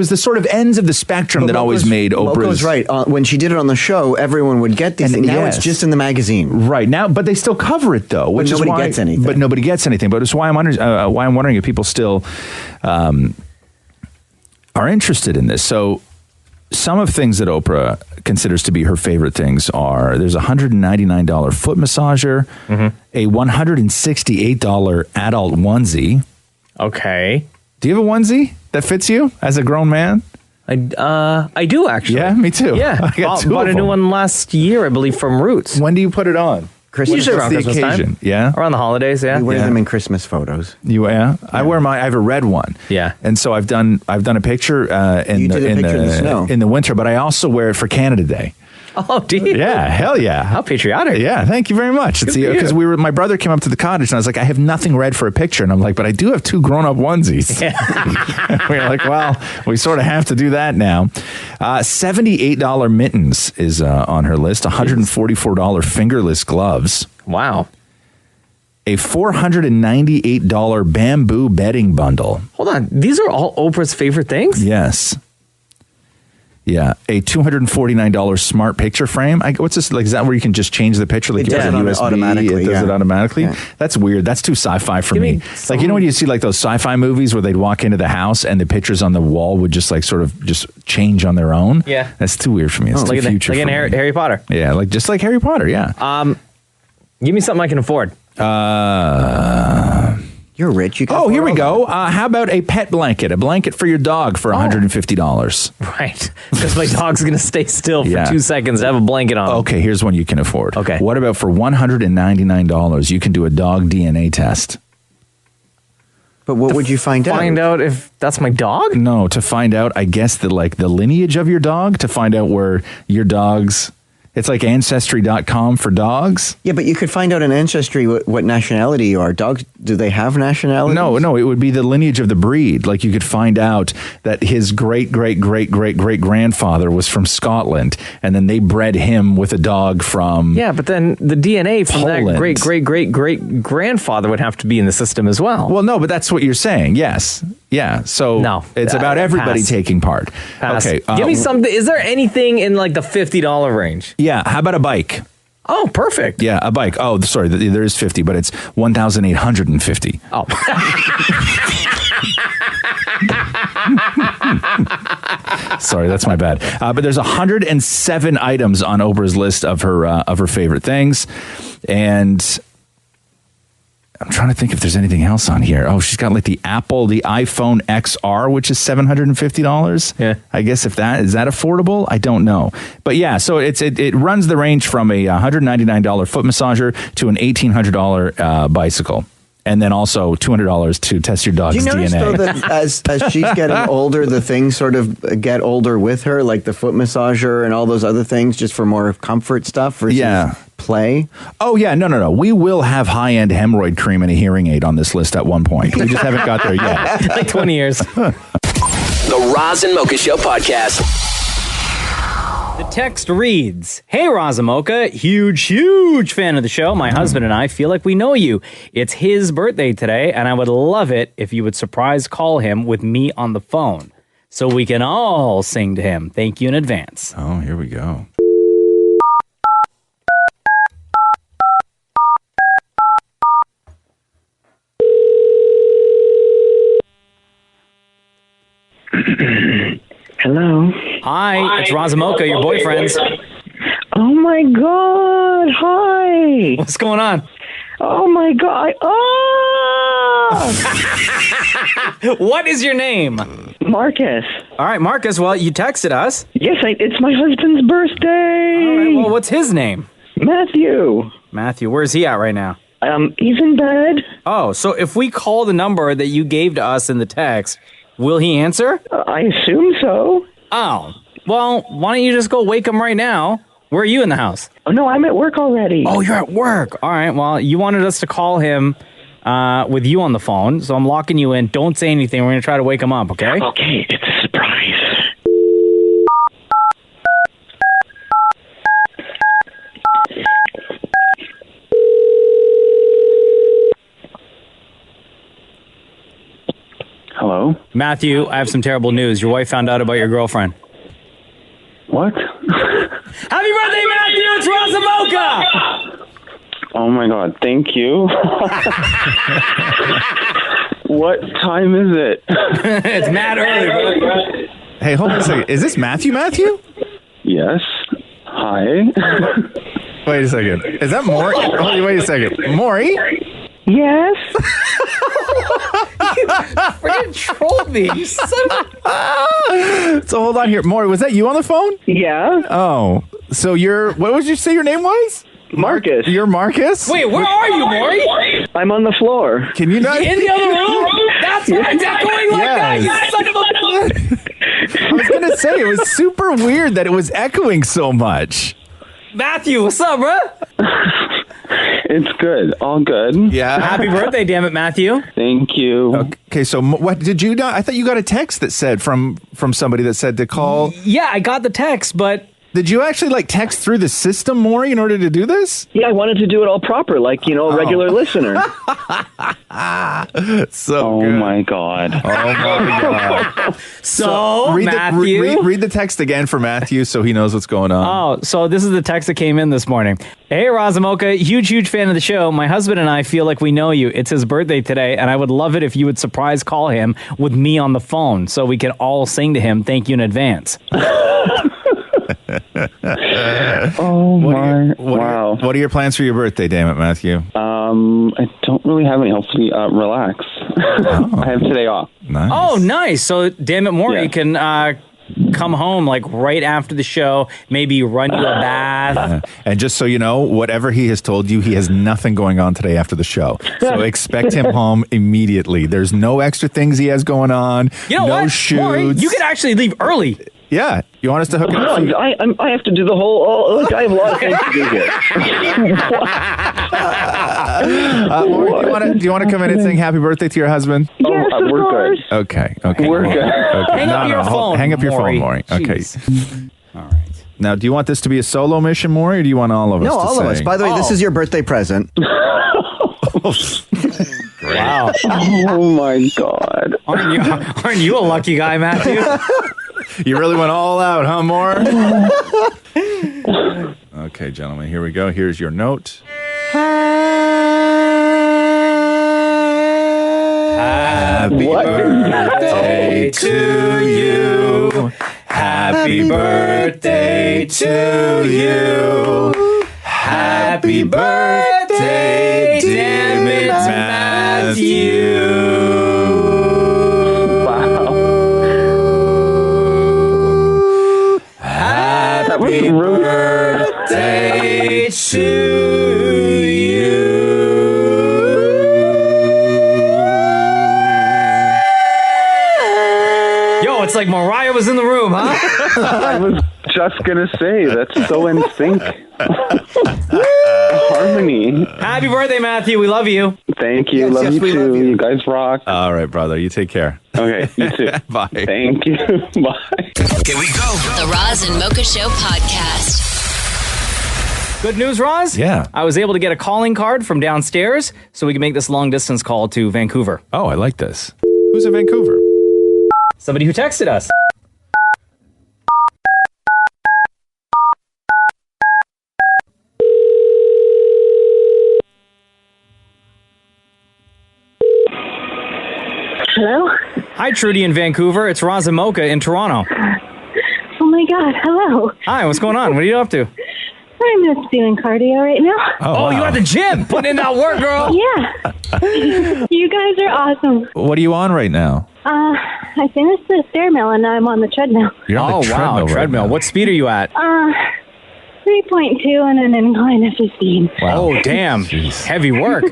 the sort of ends of the spectrum that always made Oprah's. Mocha's right. When she did it on the show, everyone would get these things. Now it's just in the magazine, right now. But they still cover it though, which is nobody why, gets anything. But nobody gets anything. But it's why I'm wondering if people still are interested in this. So some of things that Oprah considers to be her favorite things are there's a $199 foot massager, a $168 adult onesie. Okay. Do you have a onesie that fits you as a grown man? I do actually. Yeah, me too. Yeah, I got bought a new one last year, I believe, from Roots. When do you put it on? Usually around the Christmas occasion? time. Yeah, around the holidays. Yeah, we wear them in Christmas photos. I wear I have a red one. Yeah, and so I've done a picture in the winter, but I also wear it for Canada Day. Oh, do you? Yeah, hell yeah. How patriotic. Yeah, thank you very much. Because my brother came up to the cottage and I was like, I have nothing red for a picture. And I'm like, but I do have 2 grown-up onesies. Yeah. We're like, well, we sort of have to do that now. $78 mittens is on her list. $144 fingerless gloves. Wow. A $498 bamboo bedding bundle. Hold on. These are all Oprah's favorite things? Yes. Yeah, a $249 smart picture frame. What's this? Like, is that where you can just change the picture? Like, it does it USB, automatically. It does it automatically. Yeah. That's weird. That's too sci-fi for me. Like, you know when you see like those sci-fi movies where they'd walk into the house and the pictures on the wall would just like sort of just change on their own. Yeah, that's too weird for me. It's too future. Like in Harry Potter. Yeah, just like Harry Potter. Yeah. Give me something I can afford. You're rich. You can here we go. How about a pet blanket? A blanket for your dog for $150. Right. Because my dog's going to stay still for 2 seconds to have a blanket on. Okay, here's one you can afford. Okay. What about for $199? You can do a dog DNA test. But what would you find out? Find out if that's my dog? No, to find out, I guess, the lineage of your dog, to find out where your dog's... It's like Ancestry.com for dogs. Yeah, but you could find out in Ancestry what nationality you are. Dogs, do they have nationality? No, it would be the lineage of the breed. Like you could find out that his great-great-great-great-great-grandfather was from Scotland, and then they bred him with a dog from Yeah, but then the DNA from Poland. that great-great-great-great-grandfather would have to be in the system as well. Well, no, but that's what you're saying. Yes. Yeah, so no, it's about everybody taking part. Pass. Okay. Give me something. Is there anything in like the $50 range? Yeah, how about a bike? Oh, perfect. Yeah, a bike. Oh, sorry, there is 50, but it's 1,850. Oh. Sorry, that's my bad. But there's 107 items on Oprah's list of her favorite things, and I'm trying to think if there's anything else on here. Oh, she's got like the iPhone XR, which is $750. Yeah. I guess is that affordable? I don't know. But yeah, so it runs the range from a $199 foot massager to an $1,800 bicycle. And then also $200 to test your dog's DNA. Do you notice, though, that as she's getting older, the things sort of get older with her, like the foot massager and all those other things, just for more comfort stuff versus play? Oh, yeah. No. We will have high-end hemorrhoid cream and a hearing aid on this list at one point. We just haven't got there yet. Like 20 years. The Roz and Mocha Show podcast. The text reads, "Hey, Roz and Mocha, huge fan of the show. My husband and I feel like we know you. It's his birthday today, and I would love it if you would surprise call him with me on the phone so we can all sing to him. Thank you in advance." Oh, here we go. Hello. Hi, it's Roz and Mocha, your boyfriends. Oh my God! Hi. What's going on? Oh my God! Oh! What is your name? Marcus. All right, Marcus. Well, you texted us. Yes, it's my husband's birthday. All right. Well, what's his name? Matthew. Matthew. Where's he at right now? He's in bed. Oh, so if we call the number that you gave to us in the text, will he answer? I assume so. Oh, well, why don't you just go wake him right now? Where are you in the house? Oh, no, I'm at work already. Oh, you're at work. All right, well, you wanted us to call him with you on the phone, so I'm locking you in. Don't say anything. We're going to try to wake him up, okay? Okay, it's a surprise. Hello? Matthew, I have some terrible news. Your wife found out about your girlfriend. What? Happy birthday, Matthew! It's Roz and Mocha! Oh my God, thank you. What time is it? It's mad early, bro. Hey, hold on a second. Is this Matthew? Yes. Hi. Wait a second. Is that Maury? Wait a second. Maury? Yes. You freaking trolled me. You son of So hold on here. Maury, was that you on the phone? Yeah. Oh. So what would you say your name was? Marcus. You're Marcus? Wait, where are you, Maury? I'm on the floor. Can you not? In the other room? That's why it's echoing like that, you son of a... I was going to say, it was super weird that it was echoing so much. Matthew, what's up, bro? It's good. All good. Yeah. Happy birthday, damn it, Matthew. Thank you. Okay, so what did you do? I thought you got a text that said from somebody that said to call. Yeah, I got the text, but... Did you actually text through the system, Maury, in order to do this? Yeah, I wanted to do it all proper, a regular listener. So good. My God. Oh my God. So Matthew? Read the text again for Matthew so he knows what's going on. Oh, so this is the text that came in this morning. Hey, Roz and Mocha, huge fan of the show. My husband and I feel like we know you. It's his birthday today, and I would love it if you would surprise call him with me on the phone so we can all sing to him. Thank you in advance. Wow. What are your plans for your birthday, damn it, Matthew? I don't really have any. Hopefully, relax. I have today off. Nice. Oh, nice. So, damn it, Maury can come home right after the show, maybe run you a bath. And just so you know, whatever he has told you, he has nothing going on today after the show. So expect him home immediately. There's no extra things he has going on. You know no what, shoots. Maury, you could actually leave early. Yeah. You want us to hook it up? I have to do the whole... I have a lot of things to do here. Maury, do you want to come in and sing happy birthday to your husband? Yes, of we're course. good. Okay. We're good. Okay. Hang up your phone, Hang up your phone, Maury. Okay. All right. Now, do you want this to be a solo mission, Maury, or do you want all of us No, all of us. By the way, this is your birthday present. Wow. Oh, my God. Aren't you a lucky guy, Matthew? You really went all out, huh, Maury? Okay, gentlemen, here we go. Here's your note. Happy birthday to you. Happy birthday to you. Happy birthday, dear Damnit Matthew. Happy birthday to you. Yo, it's like Mariah was in the room, huh? I was just gonna say that's so in sync. Harmony. Happy birthday, Matthew. We love you. Thank you. Love you too. You guys rock. All right, brother. You take care. Okay, you too. Bye. Thank you. Bye. Here we go. The Roz and Mocha Show podcast. Good news, Roz? Yeah. I was able to get a calling card from downstairs so we can make this long distance call to Vancouver. Oh, I like this. Who's in Vancouver? Somebody who texted us. Hello? Hi, Trudy in Vancouver. It's Roz and Mocha in Toronto. Oh my God, hello. Hi, what's going on? What are you up to? I'm just doing cardio right now. Oh, you at the gym. Putting in that work, girl. Yeah. You guys are awesome. What are you on right now? I finished the stair mill and now I'm on the treadmill. You're on the treadmill right treadmill. now. What speed are you at? 3.2 and an incline of 15. Wow. Oh, damn. Heavy work.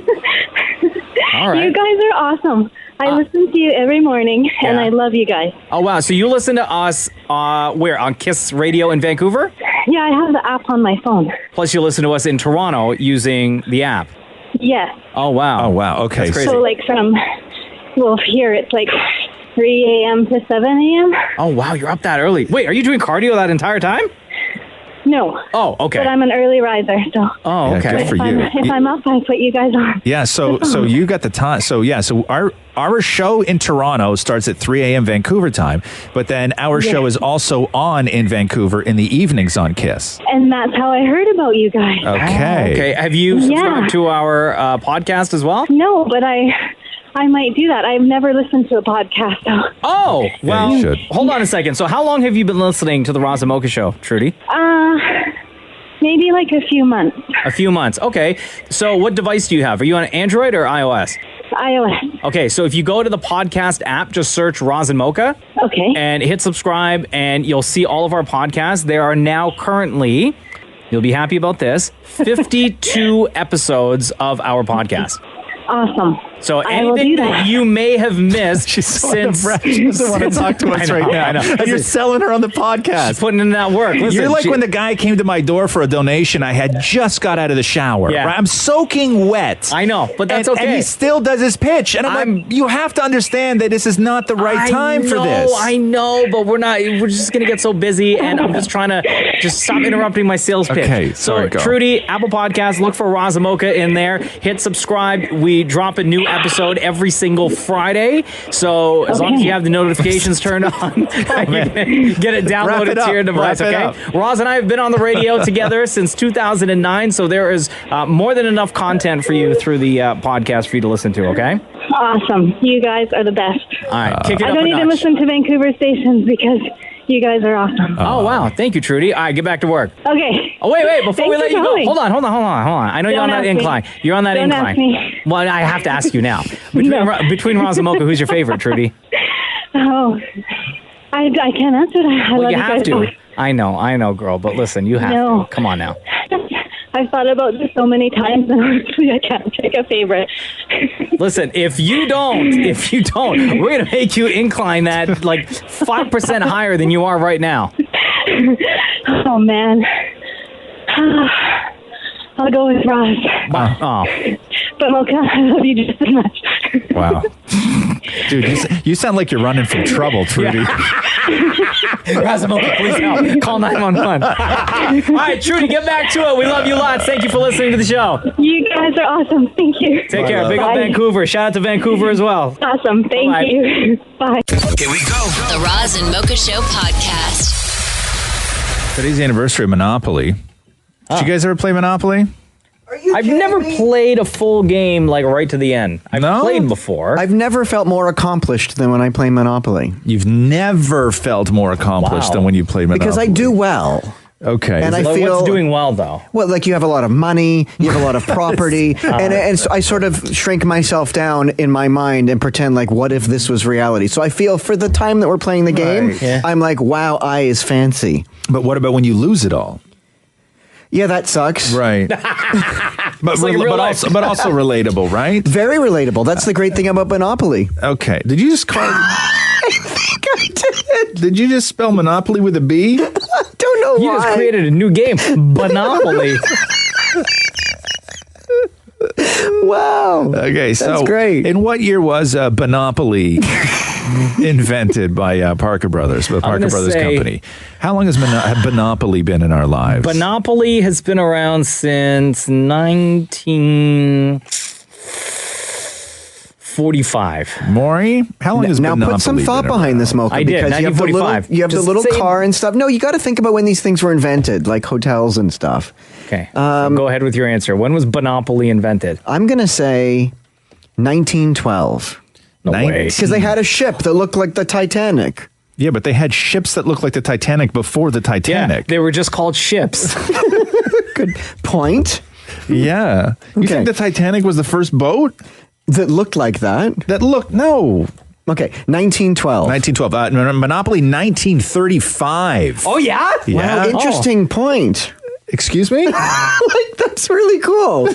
All right. You guys are awesome. I listen to you every morning, and I love you guys. Oh, wow. So you listen to us where? On Kiss Radio in Vancouver? Yeah, I have the app on my phone. Plus you listen to us in Toronto using the app. Yes. Oh, wow. Oh, wow. Okay. That's crazy. So, like, here it's like 3 a.m. to 7 a.m. Oh, wow. You're up that early. Wait, are you doing cardio that entire time? No. Oh, okay. But I'm an early riser, so. Oh, okay. Yeah, good for you. If I'm up, I put you guys on. Yeah, so you got the time. So our show in Toronto starts at 3 a.m. Vancouver time, but then our show is also on in Vancouver in the evenings on Kiss. And that's how I heard about you guys. Okay. Okay. Have you subscribed to our podcast as well? No, but I might do that. I've never listened to a podcast, though. Oh, well, you should. Hold on a second. So how long have you been listening to the Roz and Mocha Show, Trudy? Maybe like a few months. A few months. Okay. So what device do you have? Are you on Android or iOS? iOS. Okay, so if you go to the podcast app, just search Roz and Mocha. Okay. And hit subscribe, and you'll see all of our podcasts. There are now currently, you'll be happy about this, 52 episodes of our podcast. Awesome. So I will anything do that. you may have missed She's so since... depressed. She doesn't want to talk to us right now. I know. And you're selling her on the podcast. She's putting in that work. Listen, you're like when the guy came to my door for a donation. I had just got out of the shower. Yeah. Right? I'm soaking wet. I know, but that's okay. And he still does his pitch. And I'm like, you have to understand that this is not the right time for this. I know, but we're not. We're just going to get so busy, and I'm just trying to just stop interrupting my sales pitch. Okay, sorry, so, go. Trudy, Apple Podcasts, look for Roz and Mocha in there. Hit subscribe. We drop a new episode every single Friday. So as long as you have the notifications turned on, you can get it downloaded to your device. Okay. Roz and I have been on the radio together since 2009, so there is more than enough content for you through the podcast for you to listen to. Okay. Awesome. You guys are the best. All right. Kick it I up don't a even notch. listen to Vancouver stations because you guys are awesome. Oh, wow. Thank you, Trudy. All right, get back to work. Okay. Oh, wait. Before Thanks we let for you go, calling. hold on. I know you're on Don't that ask me. incline. You're on that Don't incline. ask me. Well, I have to ask you now. Between Roz and Mocha, who's your favorite, Trudy? Oh, I can't answer that. I Well, love you have guys to. both. I know, girl. But listen, you have to. Come on now. I've thought about this so many times, and honestly, I can't pick a favorite. Listen, if you don't, we're going to make you incline that like 5% higher than you are right now. Oh, man. I'll go with Roz. Oh. But Mocha, I love you just as much. Wow. Dude, you sound like you're running from trouble, Trudy. Roz and Mocha, please help. Call 911. All right, Trudy, get back to it. We love you lots. Thank you for listening to the show. You guys are awesome. Thank you. Take care. Big up Bye. Vancouver. Shout out to Vancouver as well. Awesome. Thank Bye-bye. you. Bye. Here we go. The Roz and Mocha Show podcast. Today's the anniversary of Monopoly. Did you guys ever play Monopoly? I've never played a full game like right to the end. I've played before. I've never felt more accomplished than when I play Monopoly. You've never felt more accomplished than when you play Monopoly. Because I do well. Okay. And I feel what's doing well though. Well, like you have a lot of money, you have a lot of property, and so I sort of shrink myself down in my mind and pretend like, what if this was reality? So I feel for the time that we're playing the game, I'm like, wow, I is fancy. But what about when you lose it all? Yeah, that sucks. Right. but also relatable, right? Very relatable. That's the great thing about Monopoly. Okay. Did you just call I think I did. Did you just spell Monopoly with a B? I don't know You just created a new game, Monopoly. Wow. Okay, so that's great. In what year was Monopoly invented by Parker Brothers, the Parker Brothers Company? How long has Monopoly been in our lives? Monopoly has been around since 1945. Maury, how long has now Monopoly put some thought been behind this, Mocha. I did, because you have the 1945. you have the Just little say- car and stuff. No, you got to think about when these things were invented, like hotels and stuff. Okay, so go ahead with your answer. When was Monopoly invented? I'm going to say 1912. No way. Because they had a ship that looked like the Titanic. Yeah, but they had ships that looked like the Titanic before the Titanic. Yeah, they were just called ships. Good point. Yeah. You think the Titanic was the first boat? That looked like that? No. Okay, 1912. 1912. Monopoly 1935. Oh, yeah? Yeah. Wow, interesting point. Excuse me? Like, that's really cool.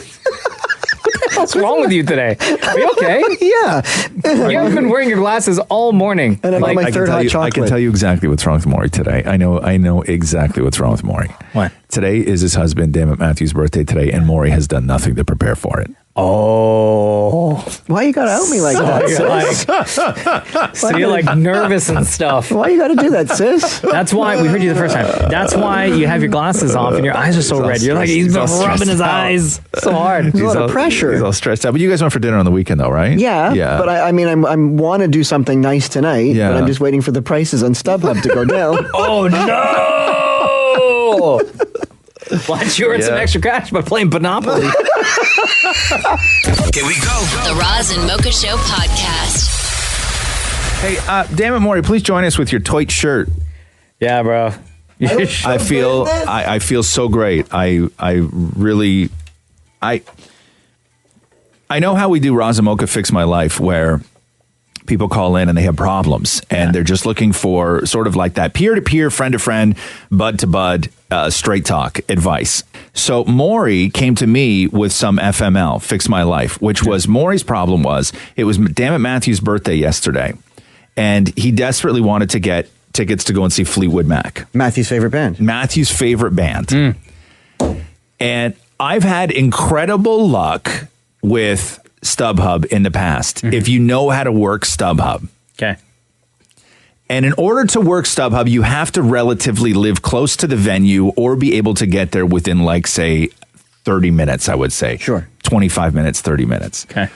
What's wrong with you today? Are you okay? Yeah. You haven't been wearing your glasses all morning. And I'm on my third hot I chocolate. can tell you exactly what's wrong with Maury today. I know exactly what's wrong with Maury. What? Today is his husband, Damnit Matthew's birthday today, and Maury has done nothing to prepare for it. Oh. Why you got to out me like that, sis? So you're like nervous and stuff. Why you got to do that, sis? That's why we heard you the first time. That's why you have your glasses off and your eyes are so red. You're like, he's been rubbing his eyes so hard. There's a lot of pressure. He's all stressed out. But you guys went for dinner on the weekend, though, right? Yeah. But I mean, I want to do something nice tonight, but I'm just waiting for the prices on StubHub to go down. Oh, no! Why don't you earn some extra cash by playing Monopoly? Here we go. The Roz and Mocha Show podcast. Hey, Damnit Maurie, please join us with your toit shirt. Yeah, bro. I feel so great. I know how we do Roz and Mocha Fix My Life, where people call in and they have problems and they're just looking for sort of like that peer-to-peer, friend-to-friend, bud-to-bud, straight talk advice. So Maury came to me with some FML, Fix My Life, which was Maury's problem was it was Damnit Matthew's birthday yesterday, and he desperately wanted to get tickets to go and see Fleetwood Mac. Matthew's favorite band. And I've had incredible luck with StubHub in the past, if you know how to work StubHub. Okay. And in order to work StubHub, you have to relatively live close to the venue or be able to get there within, like, say, 30 minutes, I would say. Sure. 25 minutes, 30 minutes. Okay.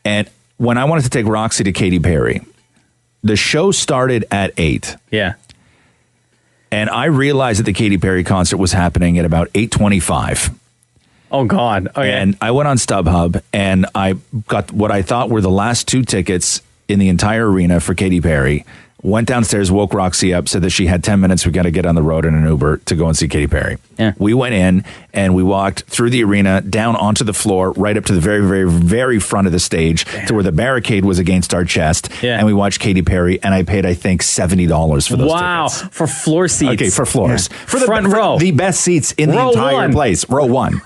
And when I wanted to take Roxy to Katy Perry, the show started at 8. Yeah. And I realized that the Katy Perry concert was happening at about 8:25. Oh, God. Okay. And I went on StubHub and I got what I thought were the last 2 tickets in the entire arena for Katy Perry. Went downstairs, woke Roxy up, said that she had 10 minutes. We got to get on the road in an Uber to go and see Katy Perry. Yeah. We went in and we walked through the arena, down onto the floor, right up to the very, very, very front of the stage to where the barricade was against our chest. Yeah. And we watched Katy Perry, and I paid, I think, $70 for those tickets. For floor seats. Okay, for floors. Yeah. For the front row. The best seats in Row the entire one. place. Row 1.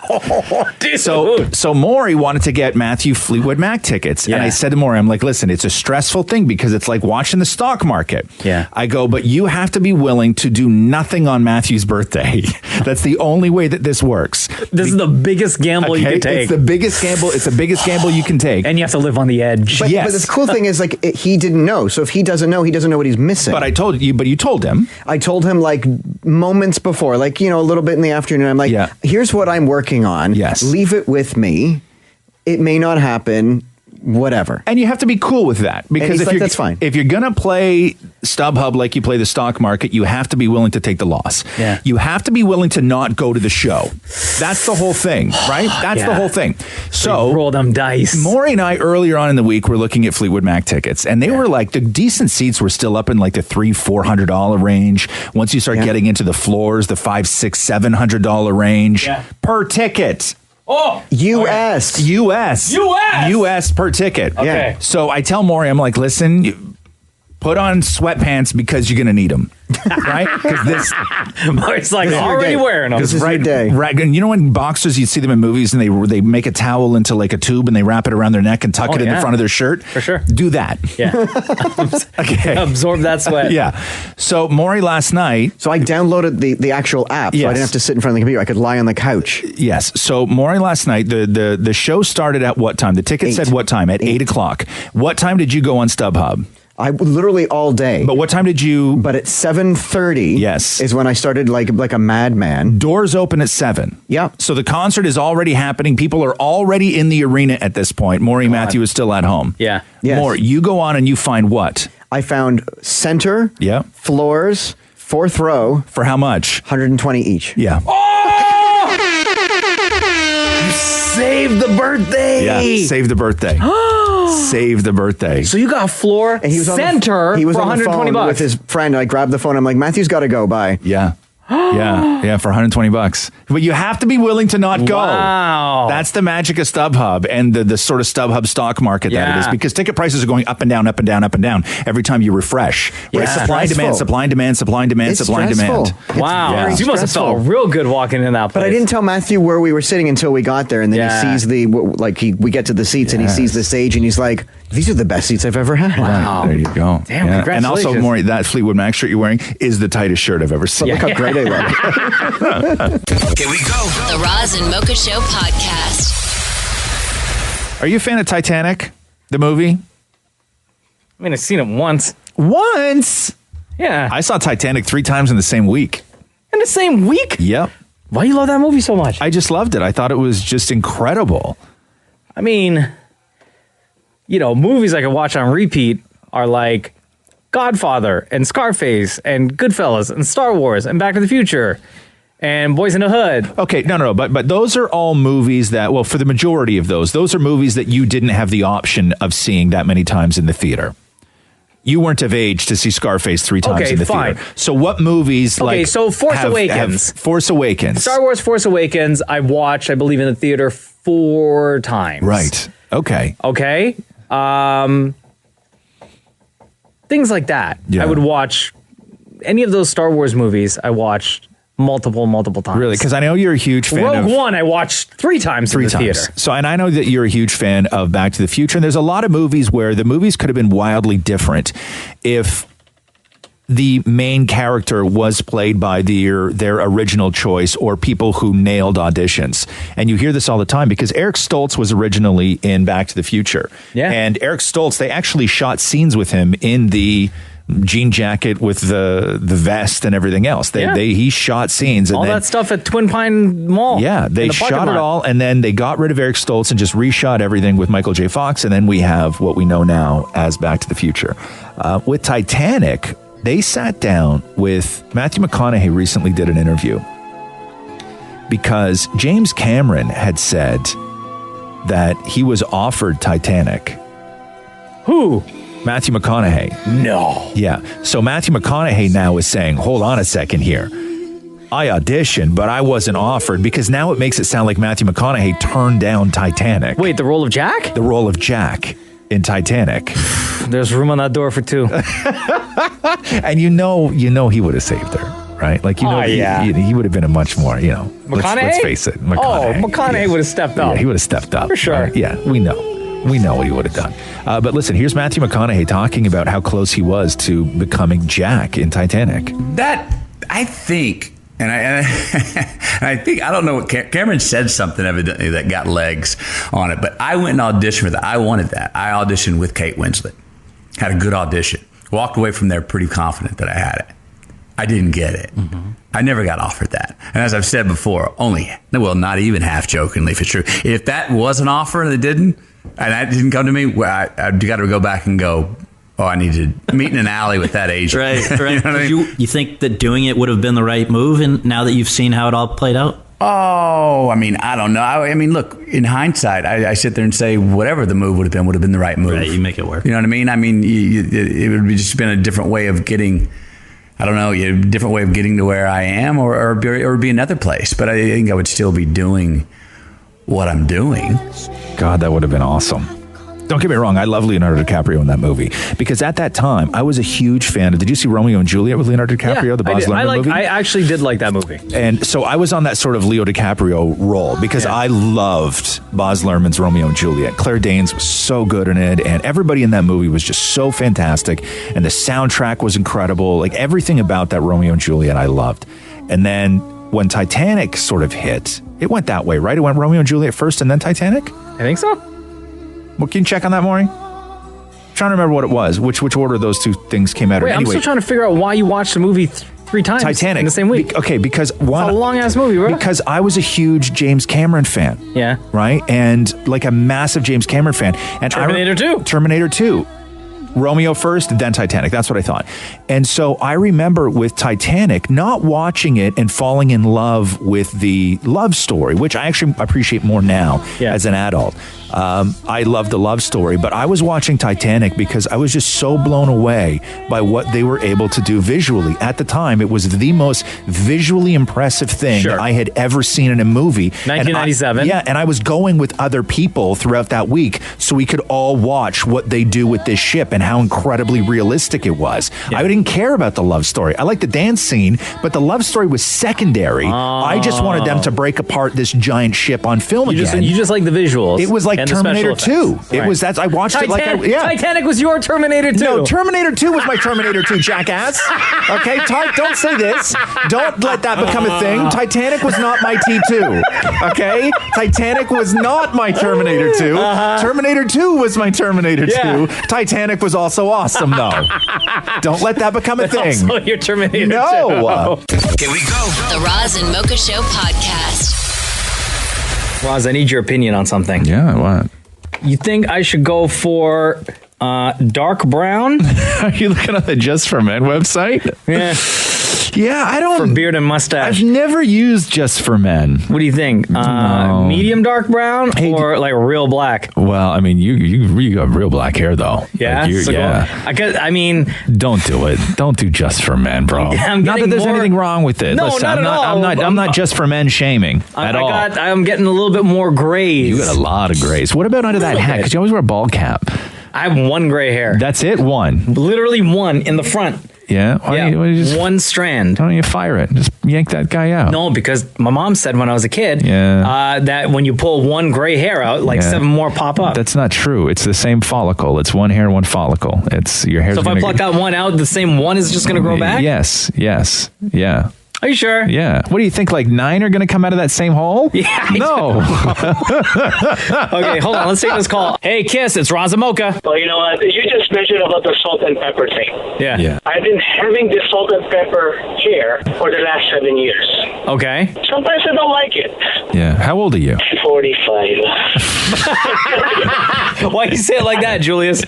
Dude. So Maury wanted to get Matthew Fleetwood Mac tickets. Yeah. And I said to Maury, I'm like, listen, it's a stressful thing because it's like watching the stock market. Yeah. I go, but you have to be willing to do nothing on Matthew's birthday. That's the only way that this works. This is the biggest gamble you can take. It's the biggest gamble. It's the biggest gamble you can take. And you have to live on the edge. But the cool thing is, like, he didn't know. So if he doesn't know what he's missing. But I told you, but you told him. I told him, like, moments before, like, a little bit in the afternoon. I'm like, here's what I'm working on. Yes. Leave it with me. It may not happen. whatever. And you have to be cool with that, because if that's fine. If you're gonna play StubHub like you play the stock market, you have to be willing to take the loss. Yeah. You have to be willing to not go to the show. That's the whole thing, right? That's the whole thing. So roll them dice. Maury and I earlier on in the week were looking at Fleetwood Mac tickets, and they were like, the decent seats were still up in like the $300-$400 range. Once you start getting into the floors, the $500-$700 range per ticket. Oh, US per ticket. Okay. Yeah. So I tell Maury, I'm like, listen, put on sweatpants because you're going to need them. Right? Because this. Maury's like already wearing them. This is your day. Right. And you know when boxers, you see them in movies and they make a towel into like a tube and they wrap it around their neck and tuck it in the front of their shirt? For sure. Do that. Yeah. Okay. Absorb that sweat. Yeah. So Maury last night. So I downloaded the actual app, so I didn't have to sit in front of the computer. I could lie on the couch. Yes. So Maury last night, the show started at what time? The ticket said what time? At 8 o'clock. What time did you go on StubHub? I literally all day. But what time did you? But at 7:30. Yes, is when I started like a madman. Doors open at 7. Yeah. So the concert is already happening. People are already in the arena at this point. Maury Matthew is still at home. Yeah. Yes. Maury, you go on and you find what? I found center. Yeah. Floors. 4th row. For how much? 120 each. Yeah. You saved the birthday. Yeah. Save the birthday. Save the birthday. So you got a floor and he was center he was for on the 120 phone bucks with his friend. I grabbed the phone. I'm like, Matthew's got to go. Bye. Yeah. Yeah, for $120. But you have to be willing to not go. Wow. That's the magic of StubHub and the sort of StubHub stock market that it is, because ticket prices are going up and down, up and down, up and down every time you refresh. Yeah. Right? Supply and demand, supply and demand, supply and demand, It's supply and demand. stressful. Wow. Yeah. You must have felt real good walking in that place. But I didn't tell Matthew where we were sitting until we got there, and then he sees we get to the seats and he sees the stage and he's like, these are the best seats I've ever had. Wow. There you go. Damn, And congratulations. also, Maury, that Fleetwood Mac shirt you're wearing is the tightest shirt I've ever seen. Look how great I look. Here we go. The Roz and Mocha Show podcast. Are you a fan of Titanic, the movie? I mean, I've seen it once. Once? Yeah. I saw Titanic 3 times in the same week. In the same week? Yep. Why do you love that movie so much? I just loved it. I thought it was just incredible. I mean, you know, movies I can watch on repeat are like Godfather and Scarface and Goodfellas and Star Wars and Back to the Future and Boys in the Hood. Okay, no, but those are all movies that, well, for the majority of those are movies that you didn't have the option of seeing that many times in the theater. You weren't of age to see Scarface 3 times in the theater. So what movies so Force Awakens. Force Awakens. Star Wars Force Awakens, I watched, I believe, in the theater 4 times. Right. Okay. Things like that. Yeah. I would watch any of those Star Wars movies. I watched multiple times. Really? Because I know you're a huge fan Rogue of One. I watched 3 times in the theater. So, and I know that you're a huge fan of Back to the Future. And there's a lot of movies where the movies could have been wildly different if the main character was played by their original choice or people who nailed auditions. And you hear this all the time because Eric Stoltz was originally in Back to the Future. Yeah. And Eric Stoltz, they actually shot scenes with him in the jean jacket with the vest and everything else. He shot scenes. And all that stuff at Twin Pine Mall. Yeah, they shot it all, and then they got rid of Eric Stoltz and just reshot everything with Michael J. Fox, and then we have what we know now as Back to the Future. With Titanic, they sat down with Matthew McConaughey recently did an interview because James Cameron had said that he was offered Titanic. Who? Matthew McConaughey. No. Yeah. So Matthew McConaughey now is saying, hold on a second here. I auditioned, but I wasn't offered, because now it makes it sound like Matthew McConaughey turned down Titanic. Wait, the role of Jack? The role of Jack in Titanic. There's room on that door for 2. And you know he would have saved her, right? Like, he would have been a much more, McConaughey? let's face it. McConaughey would have stepped up. Yeah, he would have stepped up. For sure. Right? Yeah, we know. We know what he would have done. But listen, here's Matthew McConaughey talking about how close he was to becoming Jack in Titanic. That, I think, and I think, I don't know what Cameron said something evidently that got legs on it, but I went and auditioned with it. I wanted that. I auditioned with Kate Winslet. Had a good audition. Walked away from there pretty confident that I had it. I didn't get it. I never got offered that. And as I've said before, not even half jokingly, if it's true, if that was an offer and it didn't, and that didn't come to me, well, I've got to go back and go, I need to meet in an alley with that agent. Right. You know what I mean? You think that doing it would have been the right move, and now that you've seen how it all played out? Oh, I mean, I don't know. I mean, look, in hindsight, I sit there and say whatever the move would have been the right move. Right, you make it work. You know what I mean? I mean, it would have just been a different way of getting, I don't know, a different way of getting to where I am or be another place. But I think I would still be doing what I'm doing. God, that would have been awesome. Don't get me wrong, I love Leonardo DiCaprio in that movie because at that time I was a huge fan of. Did you see Romeo and Juliet with Leonardo DiCaprio, the Baz Luhrmann movie? I actually did like that movie, and so I was on that sort of Leo DiCaprio role because I loved Baz Luhrmann's Romeo and Juliet. Claire Danes was so good in it, and everybody in that movie was just so fantastic, and the soundtrack was incredible. Like everything about that Romeo and Juliet, I loved. And then when Titanic sort of hit, it went that way, right? It went Romeo and Juliet first, and then Titanic. I think so. Well, can you check on that, Maury? Trying to remember what it was, which order those two things came out. Wait, anyway, I'm still trying to figure out why you watched the movie three times. Titanic in the same week. Because one, it's a long ass movie, bro. Because I was a huge James Cameron fan. Yeah. Right, and like a massive James Cameron fan. And Terminator 2. Romeo first, then Titanic. That's what I thought. And so I remember with Titanic, not watching it and falling in love with the love story, which I actually appreciate more now as an adult. I love the love story, but I was watching Titanic because I was just so blown away by what they were able to do visually. At the time, it was the most visually impressive thing I had ever seen in a movie. 1997. And I was going with other people throughout that week so we could all watch what they do with this ship and how incredibly realistic it was. I didn't care about the love story. I liked the dance scene, but the love story was secondary. I just wanted them to break apart this giant ship on film again. You just like the visuals. It was like Terminator 2. It was that I watched it like Titanic was your Terminator 2. No, Terminator 2 was my Terminator 2, jackass. Okay, don't say this. Don't let that become a thing. Titanic was not my T2. Okay? Titanic was not my Terminator 2. Terminator 2 was my Terminator 2. Titanic was also awesome, though. Don't let that become a thing. Also your Terminator 2. No. Here we go. The Roz and Mocha Show podcast. Roz, I need your opinion on something. Yeah, what? You think I should go for dark brown? Are you looking at the Just for Men website? Yeah. Yeah, I don't. For beard and mustache. I've never used Just for Men. What do you think? Medium dark brown or like real black? Well, I mean, you got real black hair though. Yeah, like I mean, don't do it. Don't do Just for Men, bro. Not that there's anything wrong with it. No, listen, not at all. I'm not Just for Men shaming at all. I'm getting a little bit more grays. You got a lot of grays. What about under that hat? Because you always wear a bald cap. I have one gray hair. That's it. One. Literally one in the front. Yeah? Why don't you just, one strand. Why don't you fire it? Just yank that guy out. No, because my mom said when I was a kid that when you pull one gray hair out, like 7 more pop up. That's not true. It's the same follicle. It's one hair, one follicle. It's your hair. So if I pluck that one out, the same one is just going to grow back? Yes. Yeah. Are you sure? Yeah. What do you think? Like 9 are going to come out of that same hole? Yeah. No. Okay, hold on. Let's take this call. Hey, Kiss, it's Roz and Mocha. Well, you know what? You just mentioned about the salt and pepper thing. Yeah. I've been having this salt and pepper hair for the last 7 years. Okay. Sometimes I don't like it. Yeah. How old are you? 45. Why you say it like that, Julius?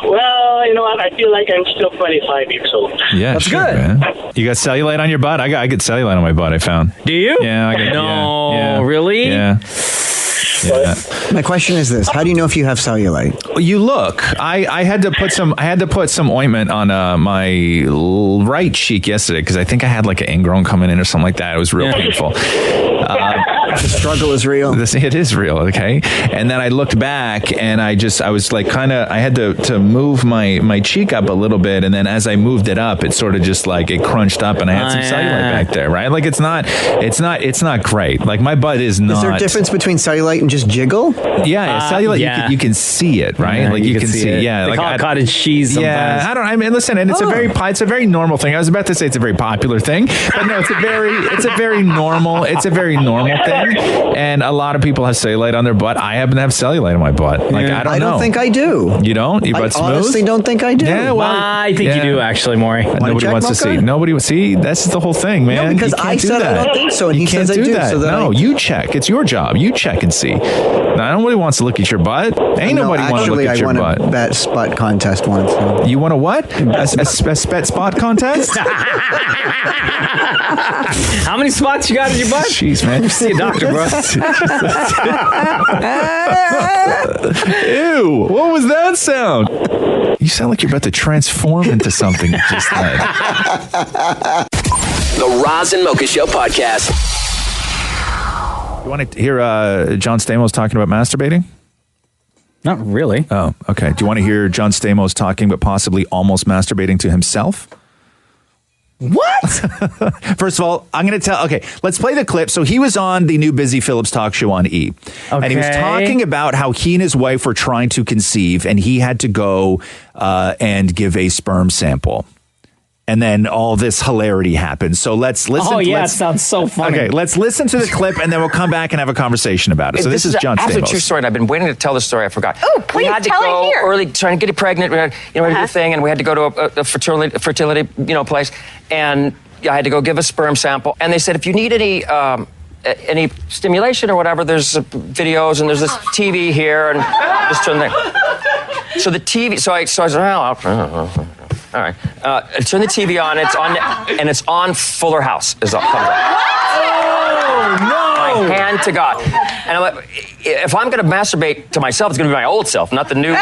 Well, you know what? I feel like I'm still 25 years old. Yeah, that's sure, good. Man. You got cellulite on your butt? I get cellulite on my butt, I found. Do you? Yeah. I got, no, really? Yeah. My question is this: how do you know if you have cellulite? Well, you look. I had to put some ointment on my right cheek yesterday because I think I had like an ingrown coming in or something like that. It was real painful. The struggle is real. It is real, okay? And then I looked back and I was like I had to move my cheek up a little bit, and then as I moved it up, it sort of just like it crunched up and I had some cellulite back there, right? Like it's not great. Like my butt is not. Is there a difference between cellulite and just jiggle? Yeah, cellulite you can see it, right? Yeah, like you can see it. Yeah, they like call it cottage cheese sometimes. Yeah, I mean listen, and it's a very normal thing. I was about to say it's a very popular thing, but no, it's a very normal thing. man. And a lot of people have cellulite on their butt. I happen to have cellulite on my butt. Like, I don't know. I don't think I do. You don't? Your butt's smooth? I honestly don't think I do. Yeah, well, I think you do, actually, Maury. Nobody wants to see. Nobody will see. That's the whole thing, man. No, because I said I don't think so, and he says I do. So you check. It's your job. You check and see. Now, nobody wants to look at your butt. Ain't nobody want to look at your butt. I won a bet spot contest once. So. You won a what? A spet spot contest? How many spots you got in your butt? Jeez, man. You see a doctor, bro. Ew, what was that sound? You sound like you're about to transform into something just then. The Roz and Mocha Show podcast. You want to hear John Stamos talking about masturbating? Not really. Oh, okay. Do you want to hear John Stamos talking about possibly almost masturbating to himself? What? First of all, I'm going to tell. Okay, let's play the clip. So he was on the new Busy Phillips talk show on E. Okay. And he was talking about how he and his wife were trying to conceive and he had to go and give a sperm sample. And then all this hilarity happens. So let's listen. Oh, yeah, it sounds so funny. Okay, let's listen to the clip and then we'll come back and have a conversation about it. So this is John Stamos. This is a true story, and I've been waiting to tell the story. I forgot. Oh, please we had to tell go it here. early, trying to get you pregnant. We had, we had to do a thing, and we had to go to a fertility place, and I had to go give a sperm sample. And they said, if you need any stimulation or whatever, there's videos and there's this TV here, and just turn the. So the TV. So I said, all right. Turn the TV on. It's on Fuller House. Comes up. Oh no! My hand to God. And I'm like, if I'm going to masturbate to myself, it's going to be my old self, not the new.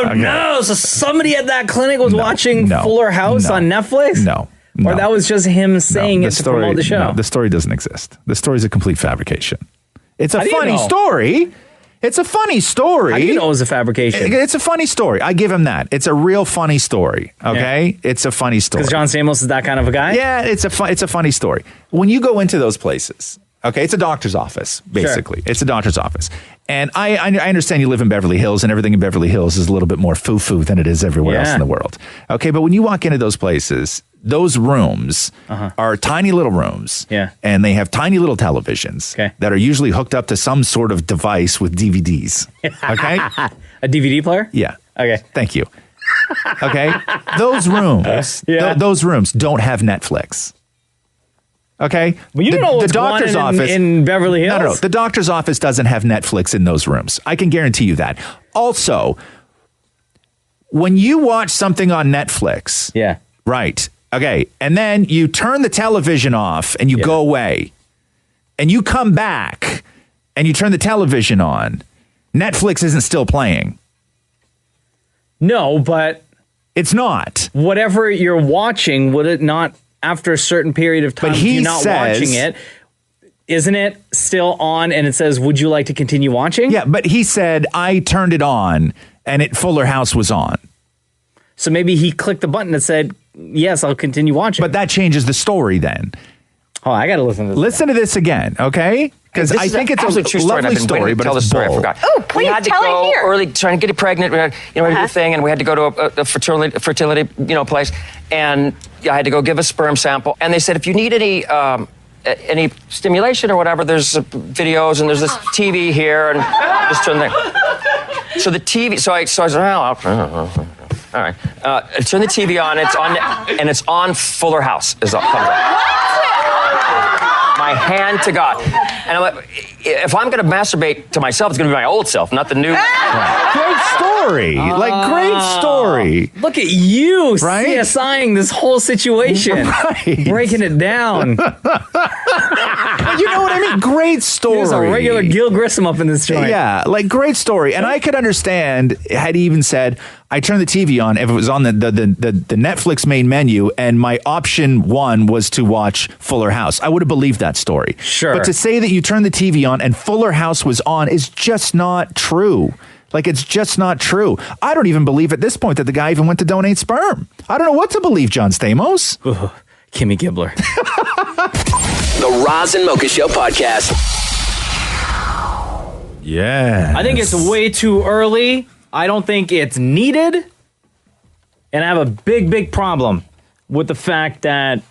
Oh no! So somebody at that clinic was watching Fuller House on Netflix? No. Or that was just him saying it to promote the show? No, the story doesn't exist. The story is a complete fabrication. It's a funny know? Story. It's a funny story. How do you know it was a fabrication? It's a funny story. I give him that. It's a real funny story. Okay, yeah. It's a funny story. Because John Stamos is that kind of a guy. Yeah, it's a funny story. When you go into those places, okay, it's a doctor's office basically. Sure. It's a doctor's office, and I understand you live in Beverly Hills, and everything in Beverly Hills is a little bit more foo-foo than it is everywhere else in the world. Okay, but when you walk into those places, those rooms are tiny little rooms, and they have tiny little televisions that are usually hooked up to some sort of device with DVDs. Okay, a DVD player. Yeah. Okay. Thank you. Okay, those rooms, those rooms don't have Netflix. Okay, but you don't know what's going on in Beverly Hills. No. The doctor's office doesn't have Netflix in those rooms. I can guarantee you that. Also, when you watch something on Netflix, right. Okay, and then you turn the television off and you go away and you come back and you turn the television on. Netflix isn't still playing. No, but it's not. Whatever you're watching, would it not, after a certain period of time, if you're not watching it, isn't it still on and it says, would you like to continue watching? Yeah, but he said, I turned it on and Fuller House was on. So maybe he clicked the button that said, yes, I'll continue watching. But that changes the story then. Oh, I got to listen to this. Listen to this again, okay? Because I think it's a true story. lovely story, but it's I forgot. Oh, please we had to tell go it here. early, trying to get you pregnant. We had, we had to do a thing, and we had to go to a fertility place, and I had to go give a sperm sample. And they said, if you need any stimulation or whatever, there's videos and there's this TV here, and just turn the. So the TV. So I said, all right. Turn the TV on. It's on Fuller House. Comes up. My hand to God. And I'm like, if I'm going to masturbate to myself, it's going to be my old self, not the new. Great story. Great story. Look at you, right? CSIing this whole situation. Right. Breaking it down. You know what I mean? Great story. There's a regular Gil Grissom up in this joint. Yeah, great story. And I could understand had he even said, I turned the TV on if it was on the Netflix main menu and my option one was to watch Fuller House. I would have believed that story. Sure. But to say that you turned the TV on and Fuller House was on is just not true. It's just not true. I don't even believe at this point that the guy even went to donate sperm. I don't know what to believe, John Stamos. Kimmy Gibbler. The Roz and Mocha Show podcast. Yeah. I think it's way too early. I don't think it's needed. And I have a big problem with the fact that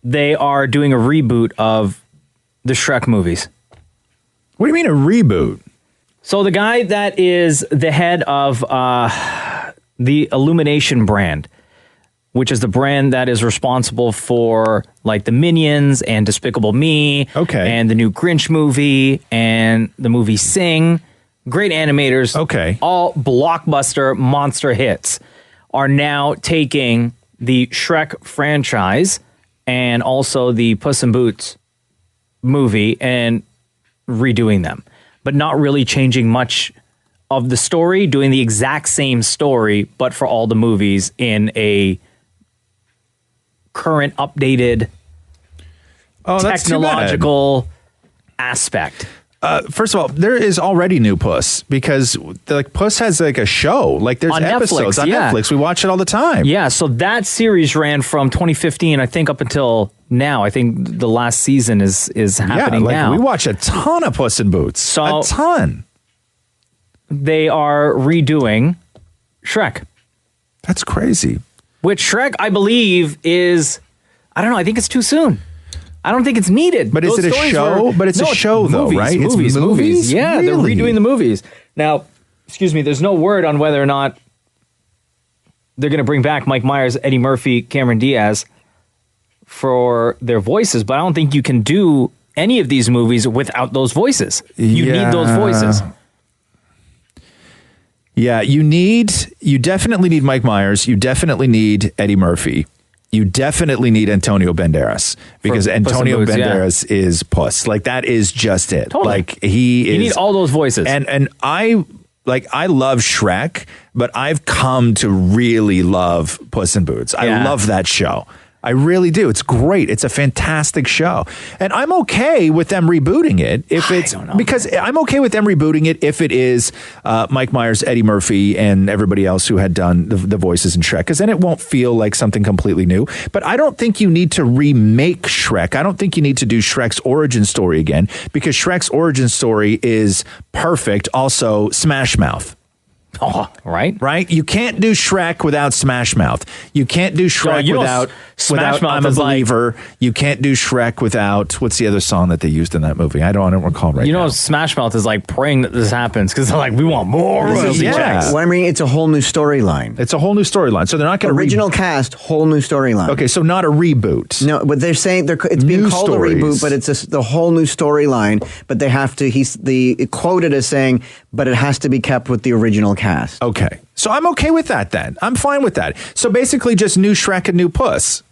they are doing a reboot of the Shrek movies. What do you mean a reboot? So the guy that is the head of the Illumination brand, which is the brand that is responsible for like the Minions and Despicable Me, and the new Grinch movie and the movie Sing, great animators, all blockbuster monster hits, are now taking the Shrek franchise and also the Puss in Boots movie and redoing them, but not really changing much of the story, doing the exact same story, but for all the movies in a current updated technological aspect. First of all, there is already new Puss because like Puss has like a show, like there's On episodes Netflix, on Netflix. We watch it all the time. Yeah, so that series ran from 2015, I think, up until now. I think the last season is happening now. We watch a ton of Puss in Boots. So a ton. They are redoing Shrek. That's crazy. Which Shrek, I believe, is, I don't know, I think it's too soon. I don't think it's needed. But is it a show? But it's a show, though, right? It's movies? Yeah, Really? they're redoing the movies. Now, excuse me, there's no word on whether or not they're going to bring back Mike Myers, Eddie Murphy, Cameron Diaz for their voices, but I don't think you can do any of these movies without those voices. You need those voices. Yeah, you definitely need Mike Myers. You definitely need Eddie Murphy. You definitely need Antonio Banderas because Antonio Banderas is Puss. Like that is just it. Totally. Like he is. You need all those voices. And I love Shrek, but I've come to really love Puss in Boots. I love that show. I really do. It's great. It's a fantastic show. And I'm okay with them rebooting it if it's because I'm okay with them rebooting it if it is Mike Myers, Eddie Murphy, and everybody else who had done the voices in Shrek, because then it won't feel like something completely new. But I don't think you need to remake Shrek. I don't think you need to do Shrek's origin story again, because Shrek's origin story is perfect. Also, Smash Mouth. Oh, right. You can't do Shrek without Smash Mouth. You can't do Shrek without I'm a Believer. You can't do Shrek without, what's the other song that they used in that movie? I don't recall right now. Smash Mouth is like praying that this happens because they're like, we want more royalty checks. What I mean, it's a whole new storyline. It's a whole new storyline. So they're not going to original cast, whole new storyline. Okay, so not a reboot. No, but they're saying it's being called a reboot, but it's the whole new storyline. But they have to. He's quoted as saying, but it has to be kept with the original cast. Okay. So I'm okay with that then. I'm fine with that. So basically just new Shrek and new Puss.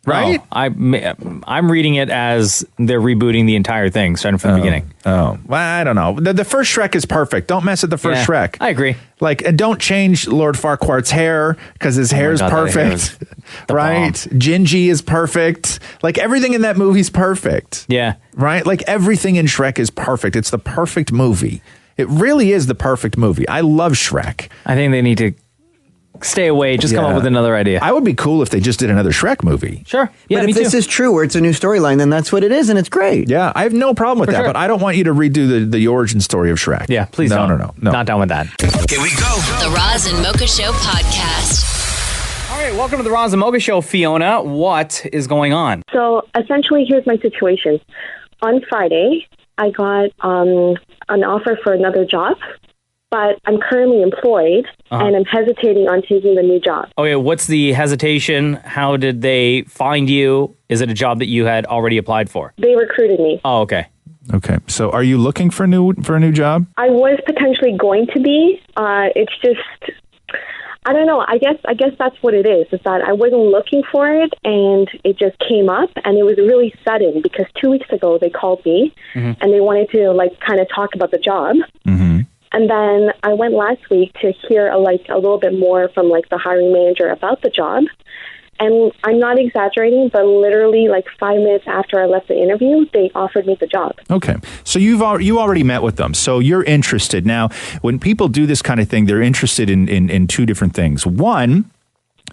Right? Oh, I'm reading it as they're rebooting the entire thing, starting from the beginning. Oh, well, I don't know. The first Shrek is perfect. Don't mess with the first Shrek. I agree. And don't change Lord Farquaad's hair because his hair is perfect. Right? Gingy is perfect. Like everything in that movie's perfect. Yeah. Right? Like everything in Shrek is perfect. It's the perfect movie. It really is the perfect movie. I love Shrek. I think they need to stay away. Just come up with another idea. I would be cool if they just did another Shrek movie. Sure. Yeah, but if this is true, where it's a new storyline, then that's what it is, and it's great. Yeah, I have no problem with that, but I don't want you to redo the origin story of Shrek. Yeah, please don't. No. Not down with that. Here we go. The Roz and Mocha Show podcast. All right, welcome to the Roz and Mocha Show, Fiona. What is going on? So essentially, here's my situation. On Friday, I got an offer for another job, but I'm currently employed, and I'm hesitating on taking the new job. Okay, what's the hesitation? How did they find you? Is it a job that you had already applied for? They recruited me. Oh, okay. Okay, so are you looking for a new job? I was potentially going to be. It's just, I don't know. I guess that's what it is that I wasn't looking for it, and it just came up, and it was really sudden because 2 weeks ago they called me, and they wanted to kind of talk about the job. And then I went last week to hear a little bit more from the hiring manager about the job. And I'm not exaggerating, but literally 5 minutes after I left the interview, they offered me the job. Okay. So you already met with them. So you're interested. Now, when people do this kind of thing, they're interested in two different things. One,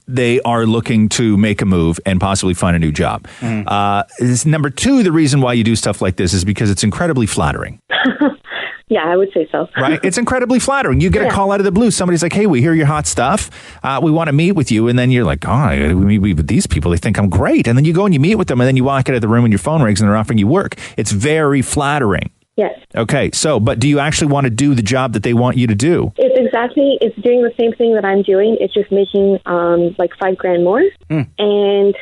they are looking to make a move and possibly find a new job. Number two, the reason why you do stuff like this is because it's incredibly flattering. Yeah, I would say so. Right? It's incredibly flattering. You get a call out of the blue. Somebody's like, hey, we hear your hot stuff. We want to meet with you. And then you're like, oh, I gotta meet with these people. They think I'm great. And then you go and you meet with them. And then you walk out of the room and your phone rings and they're offering you work. It's very flattering. Yes. Okay. So, but do you actually want to do the job that they want you to do? It's doing the same thing that I'm doing. It's just making like $5,000 more. And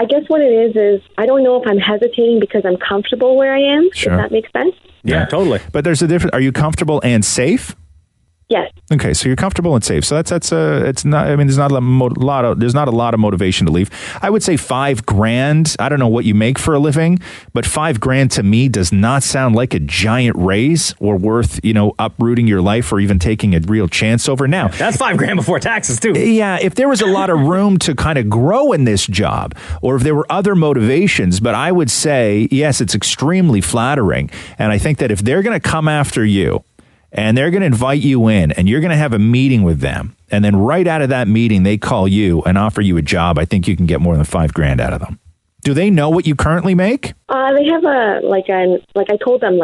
I guess what it is I don't know if I'm hesitating because I'm comfortable where I am. Sure. If that makes sense. Yeah, totally. But there's a difference. Are you comfortable and safe? Yes. Okay, so you're comfortable and safe. So it's not. I mean, there's not a lot of motivation to leave. I would say $5,000. I don't know what you make for a living, but $5,000 to me does not sound like a giant raise or worth uprooting your life or even taking a real chance over. Now that's $5,000 before taxes too. Yeah, if there was a lot of room to kind of grow in this job, or if there were other motivations, but I would say yes, it's extremely flattering, and I think that if they're going to come after you. And they're going to invite you in and you're going to have a meeting with them. And then right out of that meeting, they call you and offer you a job. I think you can get more than $5,000 out of them. Do they know what you currently make? They have I told them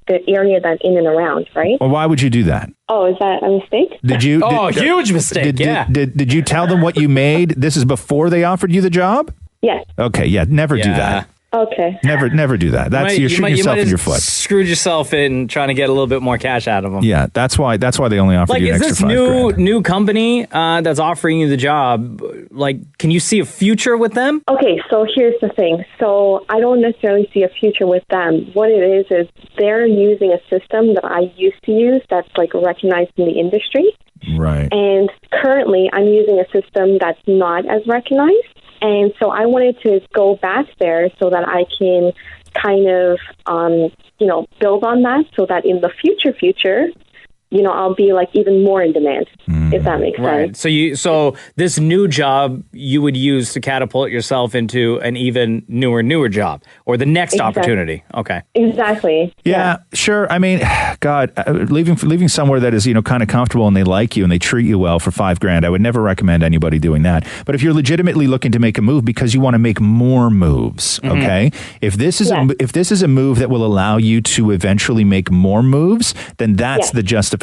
the area that's in and around, right? Well, why would you do that? Oh, is that a mistake? Did you? Huge mistake. Did you tell them what you made? This is before they offered you the job? Yes. Okay. Yeah. Never do that. Okay. Never do that. You're shooting yourself in your foot. Screwed yourself in trying to get a little bit more cash out of them. Yeah, that's why they only offer you an extra $5,000. Is this new company that's offering you the job? Can you see a future with them? Okay, so here's the thing. So I don't necessarily see a future with them. What it is they're using a system that I used to use that's recognized in the industry. Right. And currently I'm using a system that's not as recognized. And so I wanted to go back there so that I can kind of, build on that so that in the future, I'll be even more in demand, if that makes sense. So this new job you would use to catapult yourself into an even newer job or the next opportunity. Okay. Exactly. Yeah, sure. I mean, God, leaving somewhere that is, kind of comfortable and they like you and they treat you well for $5,000, I would never recommend anybody doing that. But if you're legitimately looking to make a move because you want to make more moves, okay? If this is a move that will allow you to eventually make more moves, then that's the justification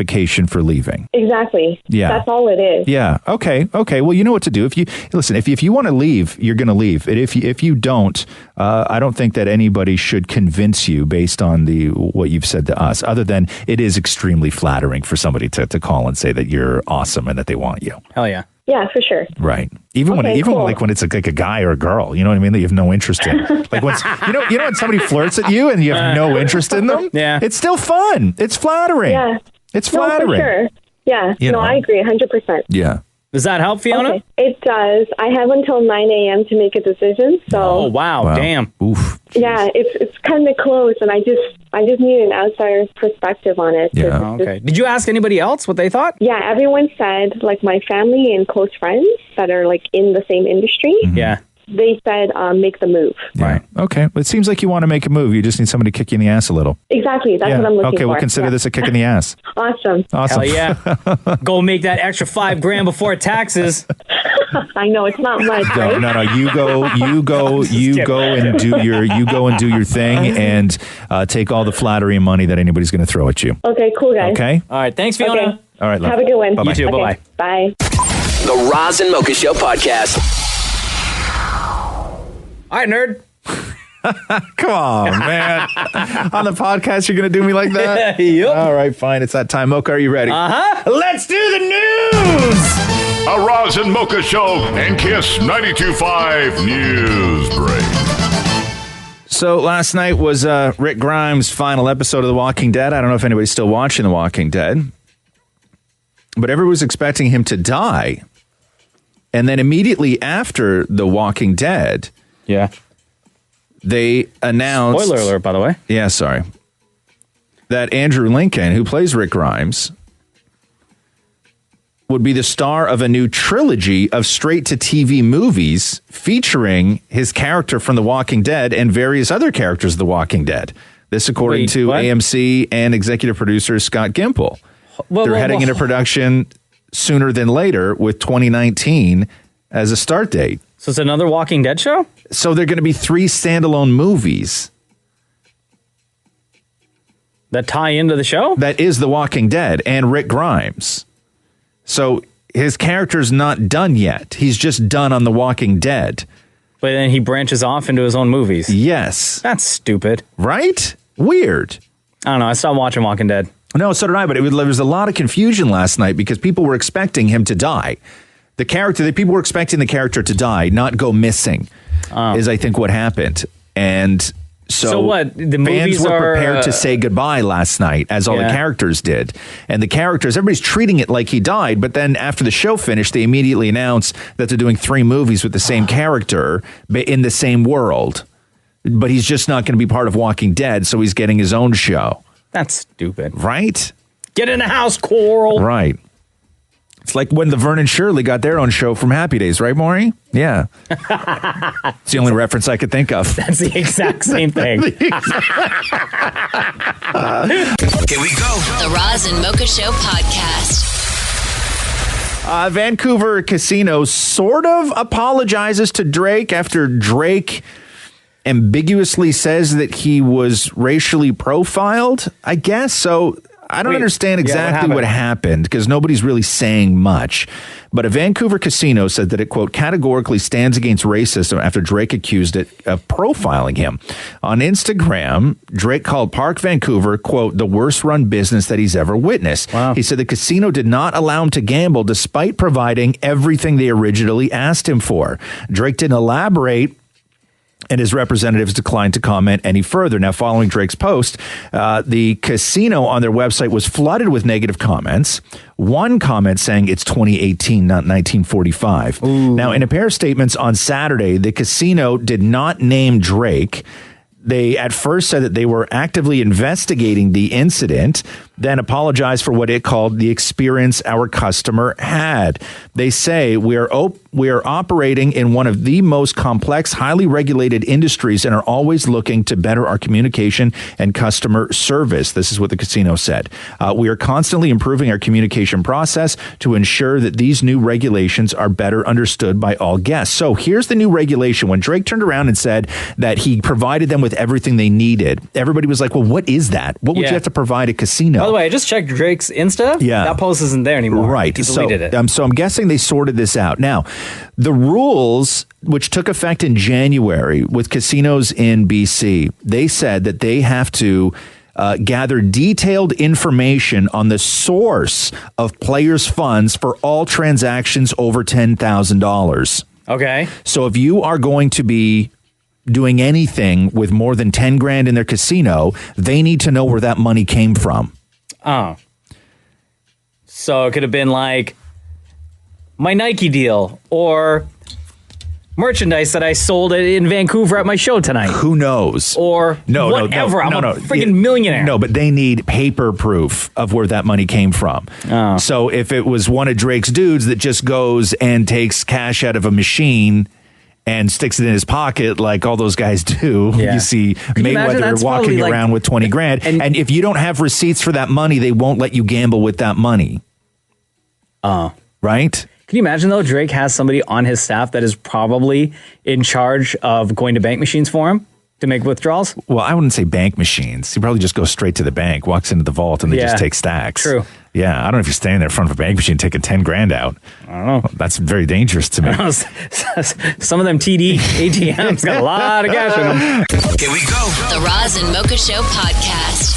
for leaving. Exactly. Yeah. That's all it is. Yeah. Okay. Well, you know what to do. If you want to leave, you're going to leave. And if you don't, I don't think that anybody should convince you based on what you've said to us, other than it is extremely flattering for somebody to call and say that you're awesome and that they want you. Hell yeah. Yeah, for sure. Right. Even when it's like a guy or a girl, you know what I mean? That you have no interest in. Like when when somebody flirts at you and you have no interest in them. Yeah. It's still fun. It's flattering. Yeah. It's flattering. No, for sure. Yeah. I agree 100%. Yeah. Does that help, Fiona? Okay. It does. I have until 9 a.m. to make a decision. So. Oh wow. Damn. Oof. Yeah, it's kind of close, and I just need an outsider's perspective on it. Yeah. Okay. Did you ask anybody else what they thought? Yeah, everyone said, my family and close friends that are in the same industry. Mm-hmm. Yeah. They said, make the move. Right. Okay. Well, it seems like you want to make a move. You just need somebody to kick you in the ass a little. Exactly. That's what I'm looking for. Okay, we'll consider this a kick in the ass. Awesome. Hell yeah. Go make that extra $5,000 before taxes. I know it's not much. No. You go and do your thing and take all the flattery and money that anybody's going to throw at you. Okay, cool, guys. Okay. All right. Thanks, Fiona. Okay. All right. Love. Have a good one. Bye-bye. You too. Okay. Bye-bye. Bye. The Roz and Mocha Show podcast. All right, nerd. Come on, man. On the podcast, you're going to do me like that? Yep. All right, fine. It's that time. Mocha, are you ready? Uh-huh. Let's do the news. A Roz and Mocha Show and Kiss 92.5 News Break. So last night was Rick Grimes' final episode of The Walking Dead. I don't know if anybody's still watching The Walking Dead. But everyone was expecting him to die. And then immediately after The Walking Dead... Yeah. They announced... Spoiler alert, by the way. Yeah, sorry. That Andrew Lincoln, who plays Rick Grimes, would be the star of a new trilogy of straight-to-TV movies featuring his character from The Walking Dead and various other characters of The Walking Dead. This according to AMC and executive producer Scott Gimple. They're heading into production sooner than later with 2019 as a start date. So it's another Walking Dead show? So they're going to be 3 standalone movies. that tie into the show? That is The Walking Dead and Rick Grimes. So his character's not done yet. He's just done on The Walking Dead. But then he branches off into his own movies. Yes. That's stupid. Right? Weird. I don't know. I stopped watching Walking Dead. No, so did I, but there was a lot of confusion last night because people were expecting him to die. People were expecting the character to die, not go missing, is I think what happened. And so what? The fans movies were are, prepared to say goodbye last night, as all the characters did. And the characters, everybody's treating it like he died, but then after the show finished, they immediately announced that they're doing 3 movies with the same character in the same world. But he's just not going to be part of Walking Dead, so he's getting his own show. That's stupid. Right? Get in the house, Coral. Right. It's like when the Vernon Shirley got their own show from Happy Days, right, Maury? Yeah. It's the only reference I could think of. That's the exact same thing. Here we go. The Roz and Mocha Show podcast. Vancouver casino sort of apologizes to Drake after Drake ambiguously says that he was racially profiled, I guess. So I don't understand exactly what happened because nobody's really saying much. But a Vancouver casino said that it, quote, categorically stands against racism after Drake accused it of profiling him. On Instagram, Drake called Park Vancouver, quote, the worst run business that he's ever witnessed. Wow. He said the casino did not allow him to gamble despite providing everything they originally asked him for. Drake didn't elaborate, and his representatives declined to comment any further. Now, following Drake's post, the casino on their website was flooded with negative comments. One comment saying it's 2018, not 1945. Ooh. Now, in a pair of statements on Saturday, the casino did not name Drake. They at first said that they were actively investigating the incident, then apologized for what it called the experience our customer had. They say we are operating in one of the most complex, highly regulated industries and are always looking to better our communication and customer service. This is what the casino said. We are constantly improving our communication process to ensure that these new regulations are better understood by all guests. So here's the new regulation. When Drake turned around and said that he provided them with everything they needed, everybody was like, well, what is that? What would you have to provide a casino? By the way, I just checked Drake's Insta. Yeah. That post isn't there anymore. Right. He deleted it. So I'm guessing they sorted this out. Now, the rules, which took effect in January with casinos in BC, they said that they have to gather detailed information on the source of players' funds for all transactions over $10,000. Okay. So if you are going to be doing anything with more than 10 grand in their casino, they need to know where that money came from. Oh. So it could have been like my Nike deal or merchandise that I sold in Vancouver at my show tonight. Who knows? Or whatever. I'm a freaking millionaire. No, but they need paper proof of where that money came from. Oh. So if it was one of Drake's dudes that just goes and takes cash out of a machine and sticks it in his pocket like all those guys do. Yeah. You see Mayweather walking around with 20 grand. And if you don't have receipts for that money, they won't let you gamble with that money. Right? Can you imagine, though, Drake has somebody on his staff that is probably in charge of going to bank machines for him to make withdrawals? Well, I wouldn't say bank machines. He probably just goes straight to the bank, walks into the vault, and they just take stacks. True. Yeah, I don't know if you're standing there in front of a bank machine taking 10 grand out. I don't know. That's very dangerous to me. Some of them TD ATMs got a lot of cash in them. Here we go. The Roz and Mocha Show podcast.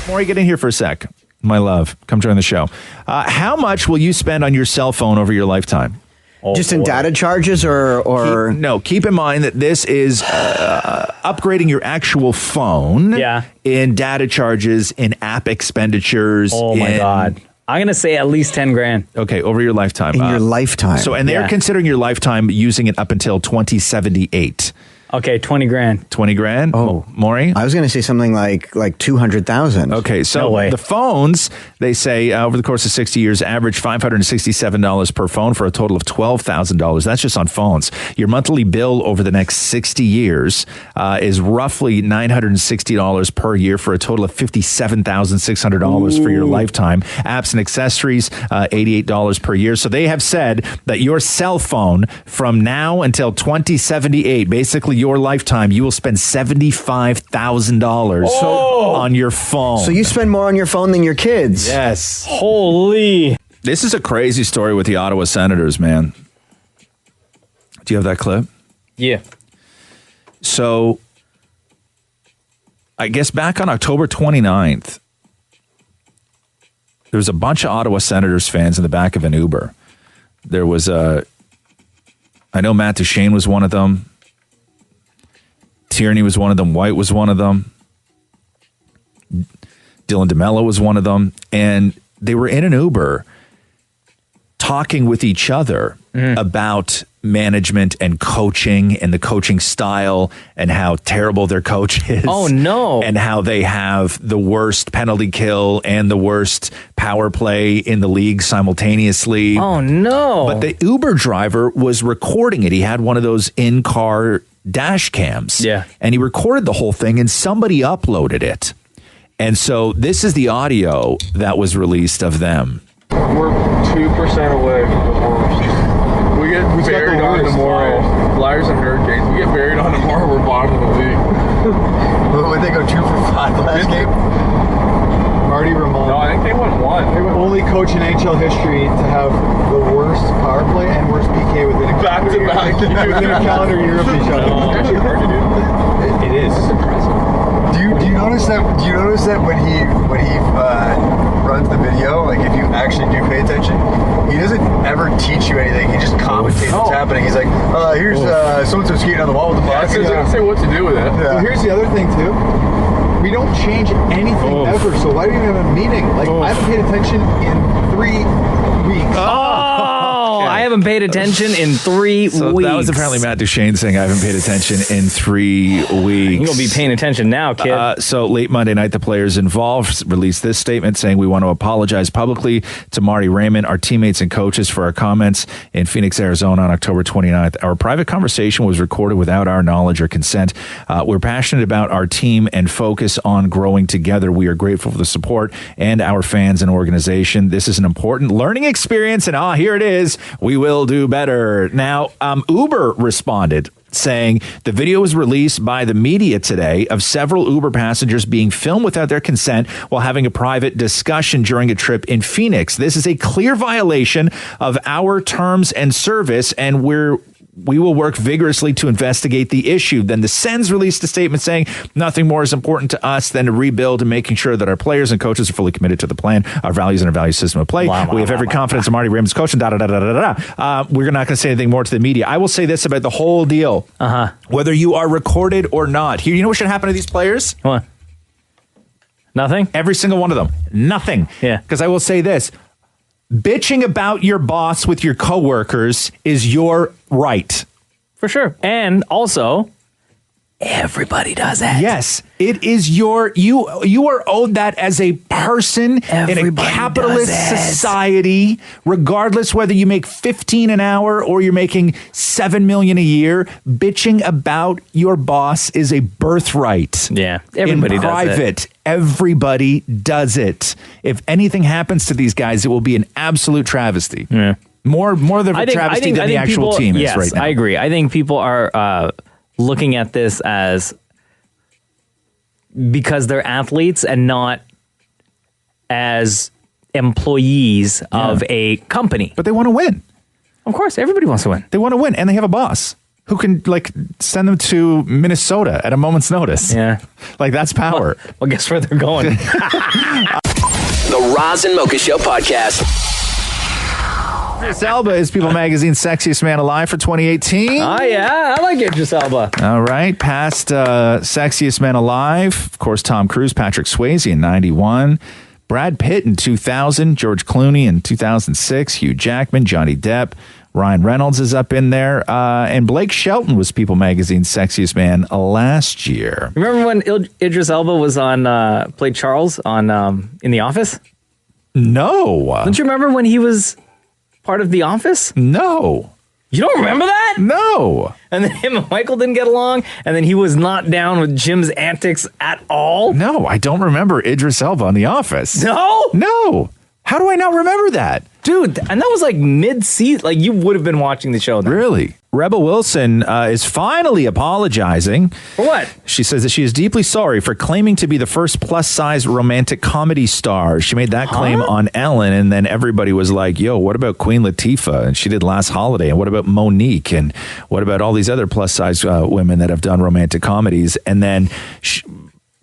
Maury, get in here for a sec. My love, come join the show. How much will you spend on your cell phone over your lifetime? Just in data charges or keep in mind that this is upgrading your actual phone in data charges, in app expenditures. Oh my God. I'm going to say at least 10 grand. Okay, over your lifetime. In your lifetime. So, and they're considering your lifetime using it up until 2078. Okay, 20 grand. 20 grand? Oh, Maury? I was going to say something like 200,000. Okay, so the phones, they say over the course of 60 years, average $567 per phone for a total of $12,000. That's just on phones. Your monthly bill over the next 60 years is roughly $960 per year for a total of $57,600 for your lifetime. Apps and accessories, $88 per year. So they have said that your cell phone from now until 2078, basically your lifetime, you will spend $75,000 on your phone. So you spend more on your phone than your kids. Yes. Holy. This is a crazy story with the Ottawa Senators, man. Do you have that clip? Yeah. So, I guess back on October 29th, there was a bunch of Ottawa Senators fans in the back of an Uber. There was I know Matt Duchene was one of them. Tierney was one of them. White was one of them. Dylan DeMello was one of them. And they were in an Uber talking with each other about management and coaching and the coaching style and how terrible their coach is. Oh, no. And how they have the worst penalty kill and the worst power play in the league simultaneously. Oh, no. But the Uber driver was recording it. He had one of those in-car dash cams. Yeah. And he recorded the whole thing and somebody uploaded it. And so this is the audio that was released of them. We're 2% away from the worst. We get buried on tomorrow. Flyers and Hurricanes. We get buried on tomorrow. We're bottom of the league. Would they go 2 for 5 last game? Marty Ramon. No, I think they went 1. They were only coach in NHL history to have the worst power play and worst PK within a back to back within a calendar year of each other. It's actually hard to do. It is. It's impressive. Do you notice that? Do you notice that when he runs the video, like if you actually do pay attention, he doesn't ever teach you anything. He just commentates what's happening. He's like, here's so-and-so skating on the wall with the puck. He doesn't say what to do with it. Yeah. Well, here's the other thing too. We don't change anything ever. So why do you have a meeting? Like I haven't paid attention in 3 weeks. I haven't paid attention in 3 weeks. That was apparently Matt Duchene saying I haven't paid attention in 3 weeks. You're going to be paying attention now, kid. So late Monday night, the players involved released this statement saying, we want to apologize publicly to Marty Raymond, our teammates and coaches for our comments in Phoenix, Arizona on October 29th. Our private conversation was recorded without our knowledge or consent. We're passionate about our team and focus on growing together. We are grateful for the support and our fans and organization. This is an important learning experience, and here it is. We will do better. Now, Uber responded saying the video was released by the media today of several Uber passengers being filmed without their consent while having a private discussion during a trip in Phoenix. This is a clear violation of our terms and service, and we will work vigorously to investigate the issue. Then the Sens released a statement saying nothing more is important to us than to rebuild and making sure that our players and coaches are fully committed to the plan, our values, and our value system of play. We have every confidence in Marty Raymond's coaching. We're not going to say anything more to the media. I will say this about the whole deal. Whether you are recorded or not. Here, you know what should happen to these players? What? Nothing? Every single one of them. Nothing. Yeah. Because I will say this. Bitching about your boss with your coworkers is your right. For sure. And also, everybody does it. Yes. It is you are owed that as a person in a capitalist society, regardless whether you make $15 an hour or you're making $7 million a year. Bitching about your boss is a birthright. Yeah. Everybody in private. does it. Everybody does it. If anything happens to these guys, it will be an absolute travesty. Yeah. More than a travesty than the actual team is right now. I agree. I think people are looking at this as because they're athletes and not as employees of a company. But they want to win. Of course, everybody wants to win. They want to win, and they have a boss who can send them to Minnesota at a moment's notice. Yeah. That's power. Well, guess where they're going? The Roz and Mocha Show podcast. Idris Elba is People Magazine's Sexiest Man Alive for 2018. Oh, yeah. I like Idris Elba. All right. Past Sexiest Men Alive. Of course, Tom Cruise, Patrick Swayze in 91. Brad Pitt in 2000. George Clooney in 2006. Hugh Jackman, Johnny Depp. Ryan Reynolds is up in there. And Blake Shelton was People Magazine's Sexiest Man last year. Remember when Idris Elba was played Charles on in The Office? No. Don't you remember when he was part of The Office? No. You don't remember that? No. And then him and Michael didn't get along, and then he was not down with Jim's antics at all? No, I don't remember Idris Elba on The Office. No? No. How do I not remember that? Dude, and that was mid-season. You would have been watching the show then. Really? Rebel Wilson is finally apologizing. For what? She says that she is deeply sorry for claiming to be the first plus-size romantic comedy star. She made that claim on Ellen, and then everybody was like, yo, what about Queen Latifah? And she did Last Holiday. And what about Monique? And what about all these other plus-size women that have done romantic comedies? And then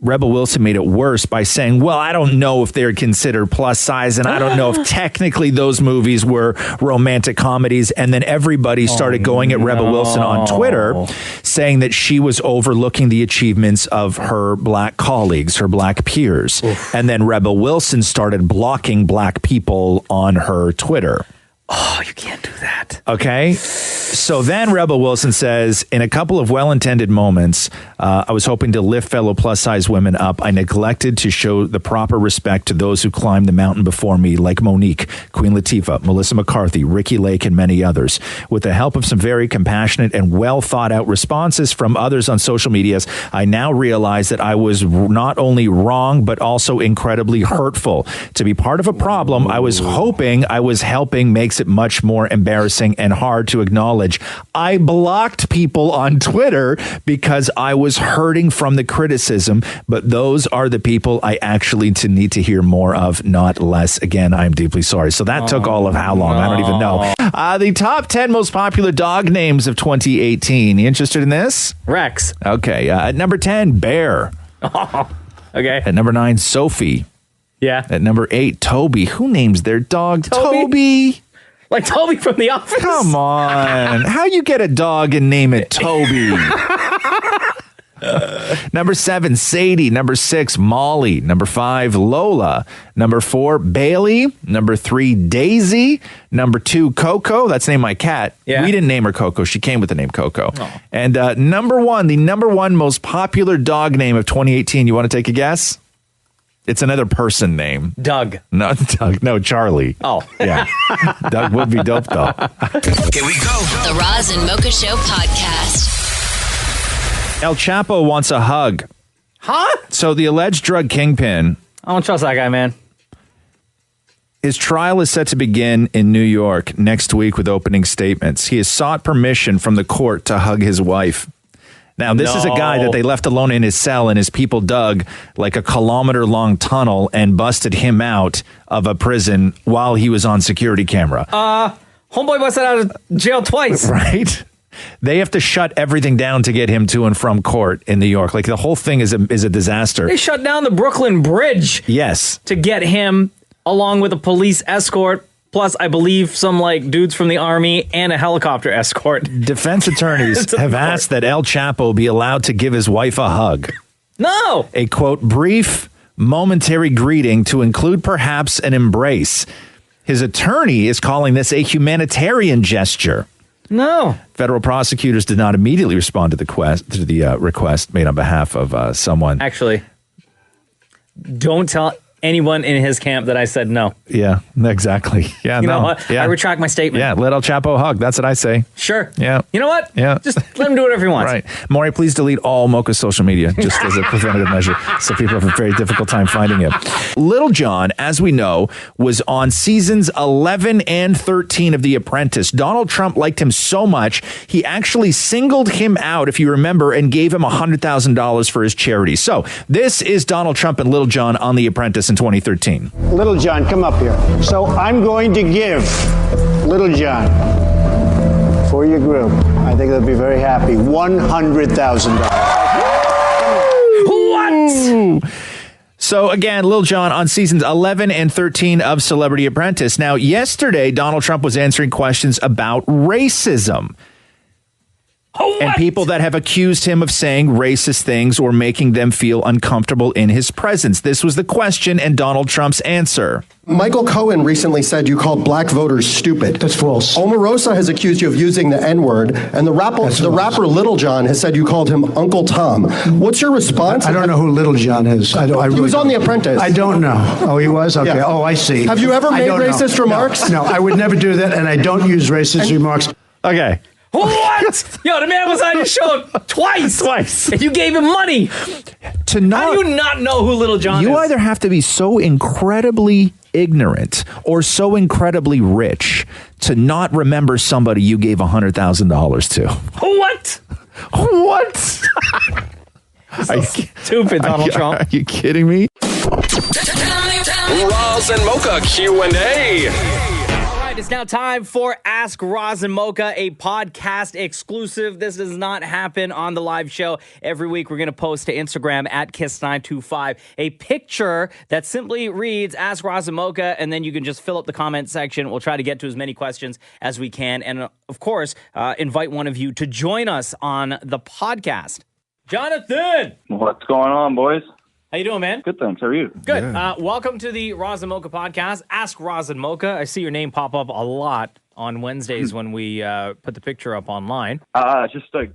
Rebel Wilson made it worse by saying, well, I don't know if they're considered plus size, and I don't know if technically those movies were romantic comedies. And then everybody started going at Rebel Wilson on Twitter, saying that she was overlooking the achievements of her black colleagues, her black peers. And then Rebel Wilson started blocking black people on her Twitter. Oh, you can't do that. Okay. So then Rebel Wilson says, in a couple of well-intended moments, I was hoping to lift fellow plus-size women up. I neglected to show the proper respect to those who climbed the mountain before me, like Monique, Queen Latifah, Melissa McCarthy, Ricky Lake, and many others. With the help of some very compassionate and well-thought-out responses from others on social medias, I now realize that I was not only wrong, but also incredibly hurtful. To be part of a problem I was hoping I was helping makes it much more embarrassing and hard to acknowledge. I blocked people on Twitter because I was hurting from the criticism, but those are the people I actually need to hear more of, not less. Again, I'm deeply sorry. So that took all of how long? I don't even know. The top 10 most popular dog names of 2018. You interested in this? Rex. Okay. At number 10, Bear. Okay. At number 9, Sophie. Yeah. At number 8, Toby. Who names their dog Toby? Like Toby from The Office. Come on. How you get a dog and name it Toby? Number 7, Sadie. Number 6, Molly. Number 5, Lola. Number 4, Bailey. Number 3, Daisy. Number 2, Coco. That's the name of my cat. Yeah. We didn't name her Coco. She came with the name Coco. And number 1, the number 1 most popular dog name of 2018. You want to take a guess? It's another person name. Doug. No, Doug. No, Charlie. Oh. Yeah. Doug would be dope, though. Here we go. The Roz and Mocha Show podcast. El Chapo wants a hug. Huh? So the alleged drug kingpin. I don't trust that guy, man. His trial is set to begin in New York next week with opening statements. He has sought permission from the court to hug his wife. Now, this is a guy that they left alone in his cell, and his people dug like a kilometer-long tunnel and busted him out of a prison while he was on security camera. Homeboy busted out of jail twice. Right? They have to shut everything down to get him to and from court in New York. Like, the whole thing is a disaster. They shut down the Brooklyn Bridge. Yes. To get him, along with a police escort, plus, I believe, some like dudes from the army and a helicopter escort. Defense attorneys have asked that El Chapo be allowed to give his wife a hug. No! A, quote, brief, momentary greeting to include perhaps an embrace. His attorney is calling this a humanitarian gesture. No. Federal prosecutors did not immediately respond to the request made on behalf of someone. Actually, don't tell anyone in his camp that I said no. Yeah, exactly. Yeah, you know what? Yeah. I retract my statement. Yeah, let El Chapo hug. That's what I say. Sure. Yeah. You know what? Yeah. Just let him do whatever he wants. Right. Maury, please delete all Mocha's social media just as a preventative measure so people have a very difficult time finding it. Little John, as we know, was on seasons 11 and 13 of The Apprentice. Donald Trump liked him so much, he actually singled him out, if you remember, and gave him $100,000 for his charity. So this is Donald Trump and Little John on The Apprentice in 2013. Little John, come up here. So I'm going to give Little John, for your group, I think they'll be very happy, $100,000. What? So again, Lil Jon on seasons 11 and 13 of Celebrity Apprentice. Now, yesterday, Donald Trump was answering questions about racism. And people that have accused him of saying racist things or making them feel uncomfortable in his presence. This was the question and Donald Trump's answer. Michael Cohen recently said you called black voters stupid. That's false. Omarosa has accused you of using the N-word, and the rapper Little John has said you called him Uncle Tom. What's your response? I don't know who Little John is. He was on The Apprentice. I don't know. Oh, he was? Okay. Yeah. Oh, I see. Have you ever made racist remarks? No, I would never do that, and I don't use racist remarks. Okay. What? Yo, the man was on your show twice. And you gave him money. How do you not know who Little John is? You either have to be so incredibly ignorant or so incredibly rich to not remember somebody you gave $100,000 to? What? What? Stupid, Donald Trump. Are you kidding me? Roz and Mocha Q&A. All right, it's now time for Ask Roz and Mocha, a podcast exclusive. This does not happen on the live show. Every week, we're going to post to Instagram at Kiss925 a picture that simply reads Ask Roz and Mocha, and then you can just fill up the comment section. We'll try to get to as many questions as we can, and of course, invite one of you to join us on the podcast. Jonathan! What's going on, boys? How you doing, man? Good, thanks. How are you? Good. Welcome to the Roz and Mocha podcast. Ask Roz and Mocha. I see your name pop up a lot on Wednesdays when we put the picture up online. I was just going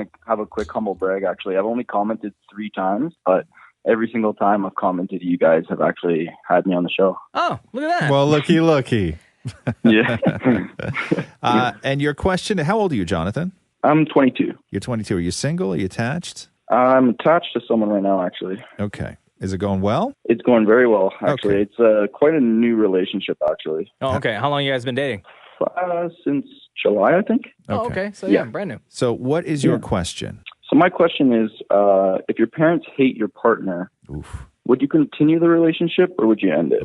to have a quick humble brag, actually. I've only commented 3 times, but every single time I've commented, you guys have actually had me on the show. Oh, look at that. Well, looky. Yeah. And your question, how old are you, Jonathan? I'm 22. You're 22. Are you single? Are you attached? I'm attached to someone right now, actually. Okay. Is it going well? It's going very well, actually. Okay. It's quite a new relationship, actually. Oh, okay. How long you guys been dating? Since July, I think. Oh, okay. So, yeah, brand new. So what is your question? So my question is, if your parents hate your partner, would you continue the relationship or would you end it?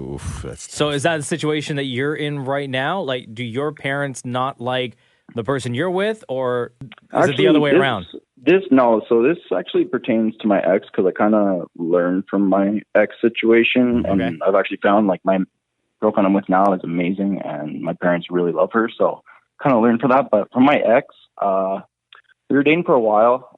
So is that the situation that you're in right now? Like, do your parents not like the person you're with, or is it the other way around? So this actually pertains to my ex, because I kind of learned from my ex situation, and I've actually found like my girlfriend I'm with now is amazing, and my parents really love her, so kind of learned from that. But from my ex, we were dating for a while.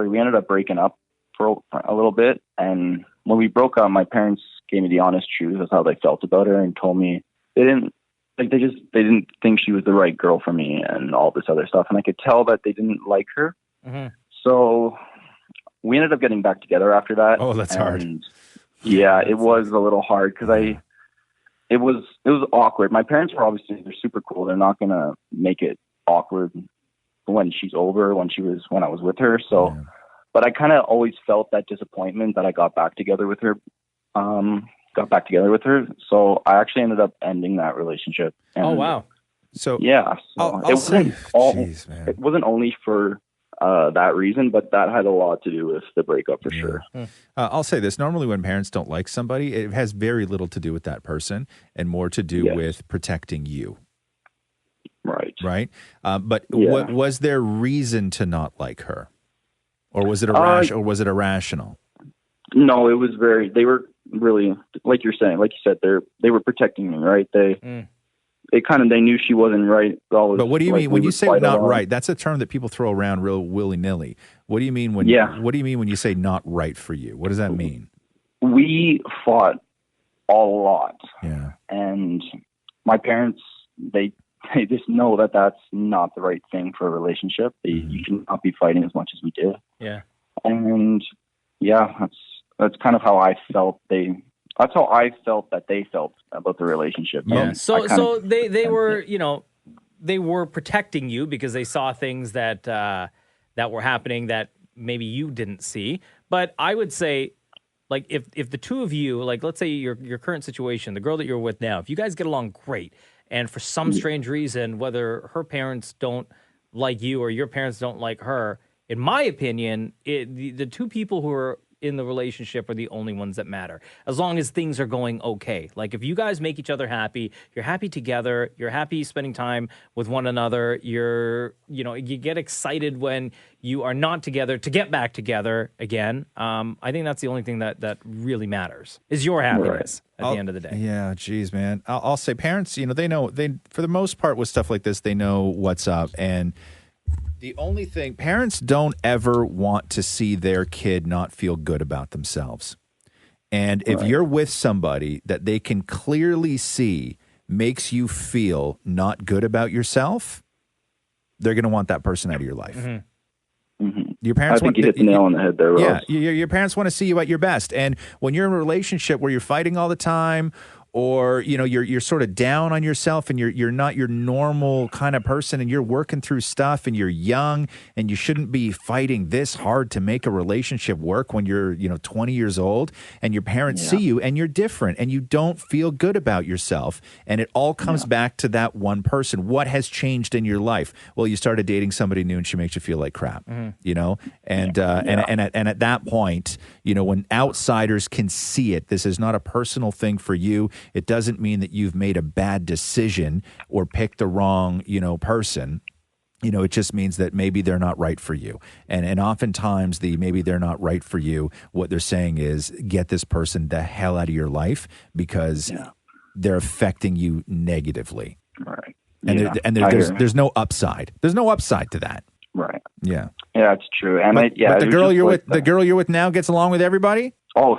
We ended up breaking up for a little bit, and when we broke up, my parents gave me the honest truth of how they felt about her and told me they didn't think she was the right girl for me and all this other stuff. And I could tell that they didn't like her. Mm-hmm. So we ended up getting back together after that. Oh, that's hard. Yeah, it was a little hard because it was awkward. My parents were they're super cool. They're not going to make it awkward when she's over, when I was with her. So, but I kind of always felt that disappointment that I got back together with her. So I actually ended up ending that relationship. And oh, wow. So yeah, it wasn't only for that reason, but that had a lot to do with the breakup for sure. I'll say this. Normally when parents don't like somebody, it has very little to do with that person and more to do with protecting you. Right. But what was their reason to not like her? Or was it irrational? No, it was they were really, like you said, they were protecting me, right? They knew she wasn't right. But what do you mean when you say not right? That's a term that people throw around real willy-nilly. What do you mean when you say not right for you? What does that mean? We fought a lot. Yeah. And my parents, they just know that that's not the right thing for a relationship. You cannot be fighting as much as we did. Yeah. And that's kind of how I felt. That's how I felt that they felt about the relationship. Yeah. So they were, they were protecting you because they saw things that were happening that maybe you didn't see. But I would say, like, if the two of you, like, let's say your current situation, the girl that you're with now, if you guys get along great, and for some strange reason, whether her parents don't like you or your parents don't like her, in my opinion, the two people who are in the relationship are the only ones that matter, as long as things are going okay. Like, if you guys make each other happy, you're happy together, you're happy spending time with one another, you get excited when you are not together to get back together again. I think that's the only thing that really matters, is your happiness at the end of the day. Yeah, geez, man. I'll say parents, they know, for the most part with stuff like this, they know what's up. And the only thing, parents don't ever want to see their kid not feel good about themselves. And if you're with somebody that they can clearly see makes you feel not good about yourself, they're going to want that person out of your life. Mm-hmm. Mm-hmm. Your parents I think you hit the nail on the head there, Roz. Yeah, your parents want to see you at your best. And when you're in a relationship where you're fighting all the time, or you're sort of down on yourself and you're not your normal kind of person and you're working through stuff and you're young and you shouldn't be fighting this hard to make a relationship work when you're 20 years old and your parents see you and you're different and you don't feel good about yourself, and it all comes back to that one person. What has changed in your life? Well, you started dating somebody new and she makes you feel like crap, and at that point, when outsiders can see it, this is not a personal thing for you. It doesn't mean that you've made a bad decision or picked the wrong, person. It just means that maybe they're not right for you. And oftentimes maybe they're not right for you, what they're saying is get this person the hell out of your life because they're affecting you negatively. Right. And there's no upside. There's no upside to that. Right. Yeah. Yeah, it's true. And but the girl you're with now gets along with everybody? Oh,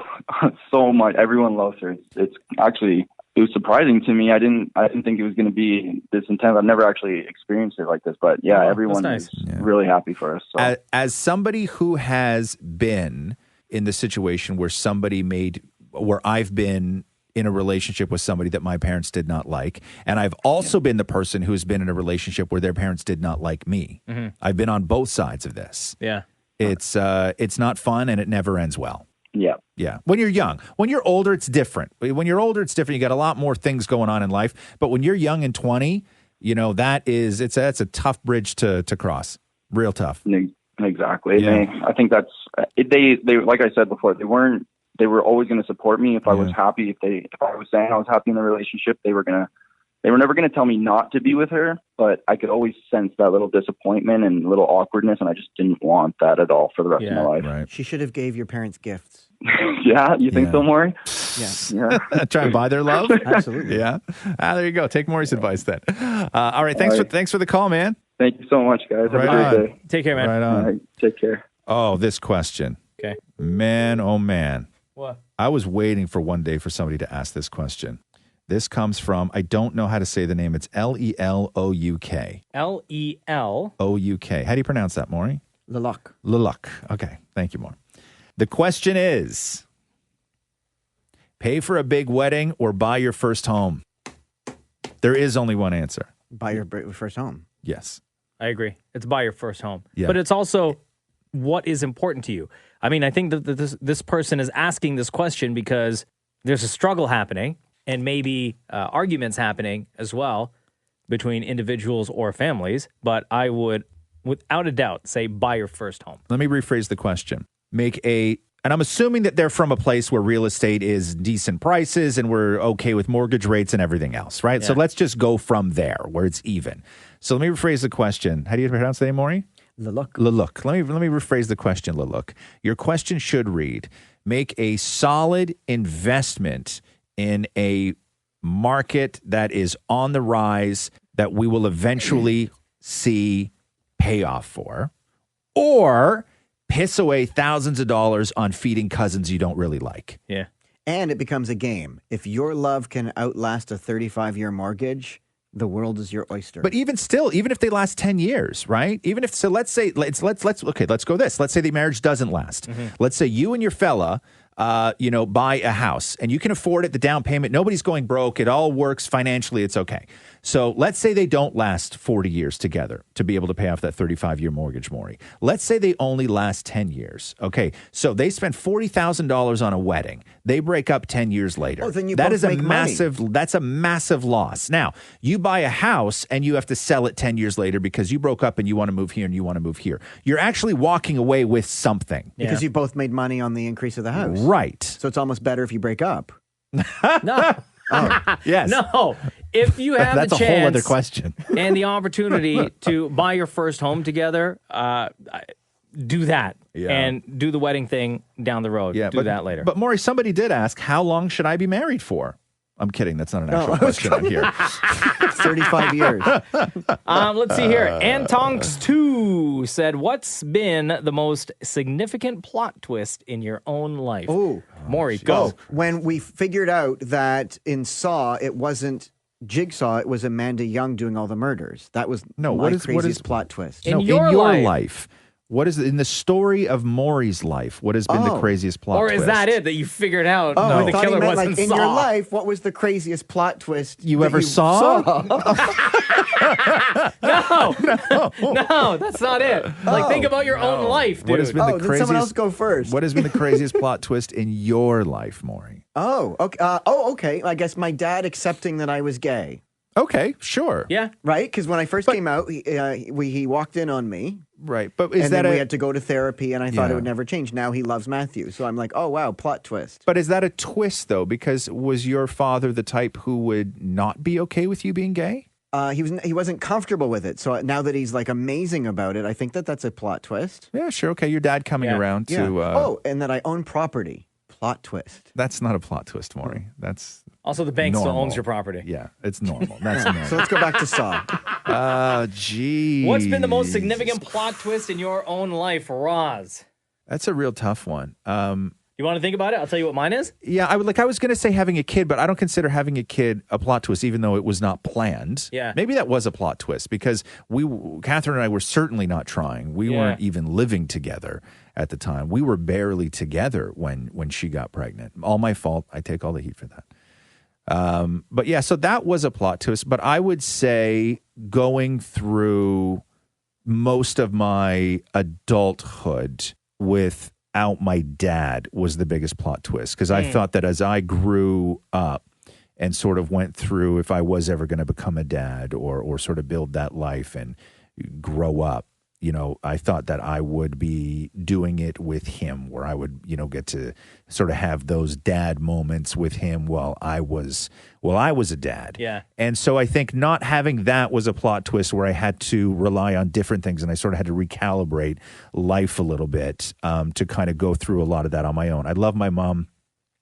so much. Everyone loves her. It's actually, it was surprising to me. I didn't think it was going to be this intense. I've never actually experienced it like this, but everyone is really happy for us. So. As somebody who has been in the situation where where I've been in a relationship with somebody that my parents did not like, and I've also been the person who's been in a relationship where their parents did not like me. Mm-hmm. I've been on both sides of this. Yeah. It's not fun and it never ends well. Yeah. Yeah. When you're young. When you're older, it's different. When you're older, it's different. You got a lot more things going on in life. But when you're young and 20, that's a tough bridge to cross. Real tough. Exactly. Yeah. I think that's they like I said before, they were always going to support me if I was happy. If I was saying I was happy in the relationship, they were never going to tell me not to be with her, but I could always sense that little disappointment and little awkwardness, and I just didn't want that at all for the rest of my life. Right. She should have gave your parents gifts. Yeah, you think so, Maury? Yeah. Try and buy their love? Absolutely. Yeah. There you go. Take Maury's advice then. All right. Thanks for the call, man. Thank you so much, guys. Have a great day. Take care, man. Right on. All right, take care. Oh, this question. Okay. Man, oh man. What? I was waiting for one day for somebody to ask this question. This comes from, I don't know how to say the name. It's Lelouk. Lelouk. How do you pronounce that, Maury? Lelouk. Lelouk. Okay. Thank you, Maury. The question is, pay for a big wedding or buy your first home? There is only one answer. Buy your first home. Yes. I agree. It's buy your first home. Yeah. But it's also what is important to you. I mean, I think that this person is asking this question because there's a struggle happening and maybe arguments happening as well between individuals or families. But I would, without a doubt, say buy your first home. Let me rephrase the question. And I'm assuming that they're from a place where real estate is decent prices and we're okay with mortgage rates and everything else, right? Yeah. So let's just go from there where it's even. So let me rephrase the question. How do you pronounce the name, Maury? Lelouk. Lelouk. Let me rephrase the question, Lelouk. Your question should read, make a solid investment in a market that is on the rise that we will eventually see payoff for, or piss away thousands of dollars on feeding cousins you don't really like. Yeah. And it becomes a game. If your love can outlast a 35-year mortgage, the world is your oyster. But even if they last 10 years, right? Let's go this. Let's say the marriage doesn't last. Mm-hmm. Let's say you and your fella buy a house and you can afford it, the down payment, nobody's going broke, it all works financially, it's okay. So let's say they don't last 40 years together to be able to pay off that 35-year mortgage, Maury. Let's say they only last 10 years. Okay, so they spend $40,000 on a wedding. They break up 10 years later. Oh, then you that both is a make massive money. That's a massive loss. Now, you buy a house and you have to sell it 10 years later because you broke up and you want to move here and you want to move here. You're actually walking away with something. Because you both made money on the increase of the house. Right. So it's almost better if you break up. No. Yes. No. If you have That's the a chance whole other question. and the opportunity to buy your first home together, do that. Yeah. And do the wedding thing down the road. Do that later. But Maury, somebody did ask, how long should I be married for? I'm kidding. That's not an actual question on here. 35 years. Let's see here. Antonks2 said, what's been the most significant plot twist in your own life? Oh, Maury, go. When we figured out that in Saw, it wasn't Jigsaw, it was Amanda Young doing all the murders. That was my craziest plot twist. In your life, What is in the story of Maury's life? What has been the craziest plot Or twist? is that it, that you figured out Oh, who the killer was like, in in Saw? your life, what was the craziest plot twist you that ever saw? No, that's not it. Like, think about your own life, dude. What has been the then craziest? someone else go first. What has been the craziest plot twist in your life, Maury? Oh, okay. Okay. I guess my dad accepting that I was gay. Okay, sure. Yeah. Right? Because when I first came out, he walked in on me. Right. But is and that then we had to go to therapy, and I thought it Yeah. would never change. Now he loves Matthew. So I'm like, oh, wow, plot twist. But is that a twist, though? Because was your father the type who would not be okay with you being gay? He wasn't comfortable with it. So now that he's like amazing about it, I think that's a plot twist. Yeah, sure. Okay, your dad coming around to... and that I own property. Plot twist. That's not a plot twist, Maury. That's... Also, the bank still normal. owns your property. Yeah, it's normal. That's normal. So let's go back to Saw. Geez. What's been the most significant plot twist in your own life, Roz? That's a real tough one. You want to think about it? I'll tell you what mine is. Yeah, I was going to say having a kid, but I don't consider having a kid a plot twist, even though it was not planned. Yeah. Maybe that was a plot twist because Catherine and I were certainly not trying. We weren't even living together at the time. We were barely together when she got pregnant. All my fault. I take all the heat for that. But yeah, so that was a plot twist. But I would say going through most of my adulthood without my dad was the biggest plot twist. Because I thought that as I grew up and sort of went through if I was ever going to become a dad or sort of build that life and grow up, you know, I thought that I would be doing it with him where I would, you know, get to sort of have those dad moments with him while I was a dad. Yeah. And so I think not having that was a plot twist where I had to rely on different things and I sort of had to recalibrate life a little bit to kind of go through a lot of that on my own. I love my mom.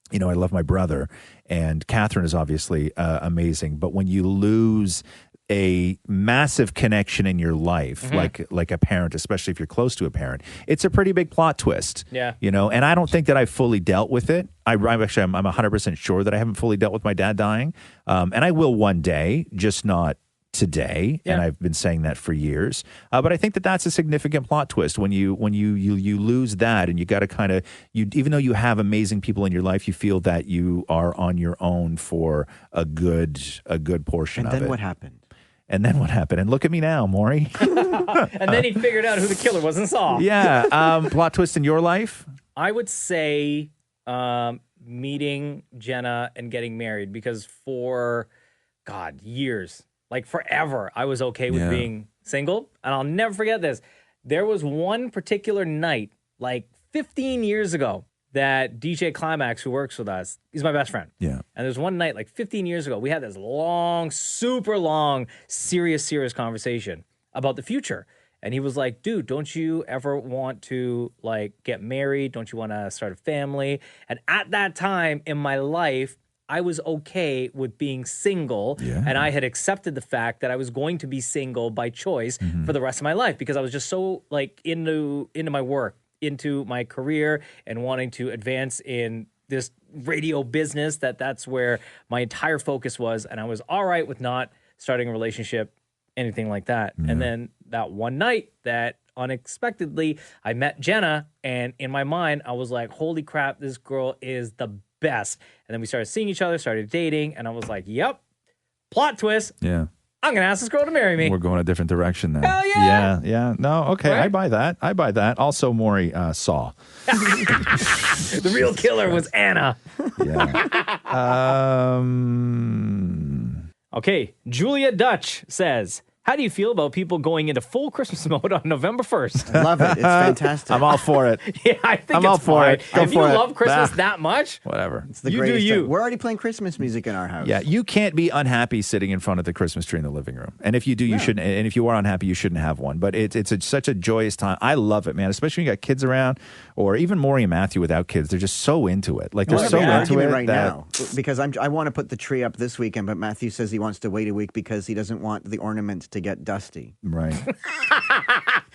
You know, I love my brother, and Catherine is obviously amazing. But when you lose a massive connection in your life, like a parent, especially if you're close to a parent, it's a pretty big plot twist. Yeah. You know, and I don't think that I fully dealt with it. I'm 100% sure that I haven't fully dealt with my dad dying. And I will one day, just not today. Yeah. And I've been saying that for years. But I think that that's a significant plot twist when you lose that, and you got to kind of, even though you have amazing people in your life, you feel that you are on your own for a good portion of it. And then what happened? And then what happened? And look at me now, Maury. And then he figured out who the killer was and Saw. Yeah. Plot twist in your life? I would say meeting Jenna and getting married, because for, God, years, like forever, I was okay with being single. And I'll never forget this. There was one particular night, like 15 years ago, that DJ Climax, who works with us, he's my best friend. Yeah. And there's one night, like 15 years ago, we had this long, super long, serious conversation about the future. And he was like, dude, don't you ever want to like get married? Don't you want to start a family? And at that time in my life, I was okay with being single. Yeah. And I had accepted the fact that I was going to be single by choice for the rest of my life, because I was just so like into my work, into my career, and wanting to advance in this radio business, that's where my entire focus was. And I was all right with not starting a relationship, anything like that. And then that one night that unexpectedly I met Jenna, and in my mind I was like, holy crap, this girl is the best. And then we started seeing each other, started dating, and I was like, yep, plot twist. Yeah. I'm going to ask this girl to marry me. We're going a different direction now. Hell yeah. Yeah. No, okay. Right? I buy that. Also, Maury Saw. The real killer was Anna. Yeah. Okay, Julia Dutch says, how do you feel about people going into full Christmas mode on November 1st? I love it. It's fantastic. I'm all for it. Yeah, I think I'm all it's for fine. it. Go If you for it. love Christmas Bah. that much, Whatever. It's the You do greatest you. thing. We're already playing Christmas music in our house. Yeah, you can't be unhappy sitting in front of the Christmas tree in the living room. And if you do, you shouldn't. And if you are unhappy, you shouldn't have one. But it's such a joyous time. I love it, man. Especially when you got kids around, or even Maury and Matthew without kids. They're just so into it. Like they're We're so having an into argument it right that now because I want to put the tree up this weekend, but Matthew says he wants to wait a week because he doesn't want the ornaments to get dusty. right.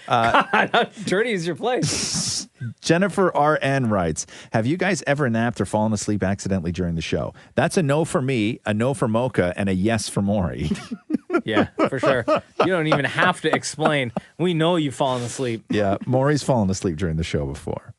how dirty is your place? Jennifer RN writes, have you guys ever napped or fallen asleep accidentally during the show? That's a no for me, a no for Mocha, and a yes for Maury. Yeah, for sure. You don't even have to explain. We know you've fallen asleep. Yeah, Maury's fallen asleep during the show before.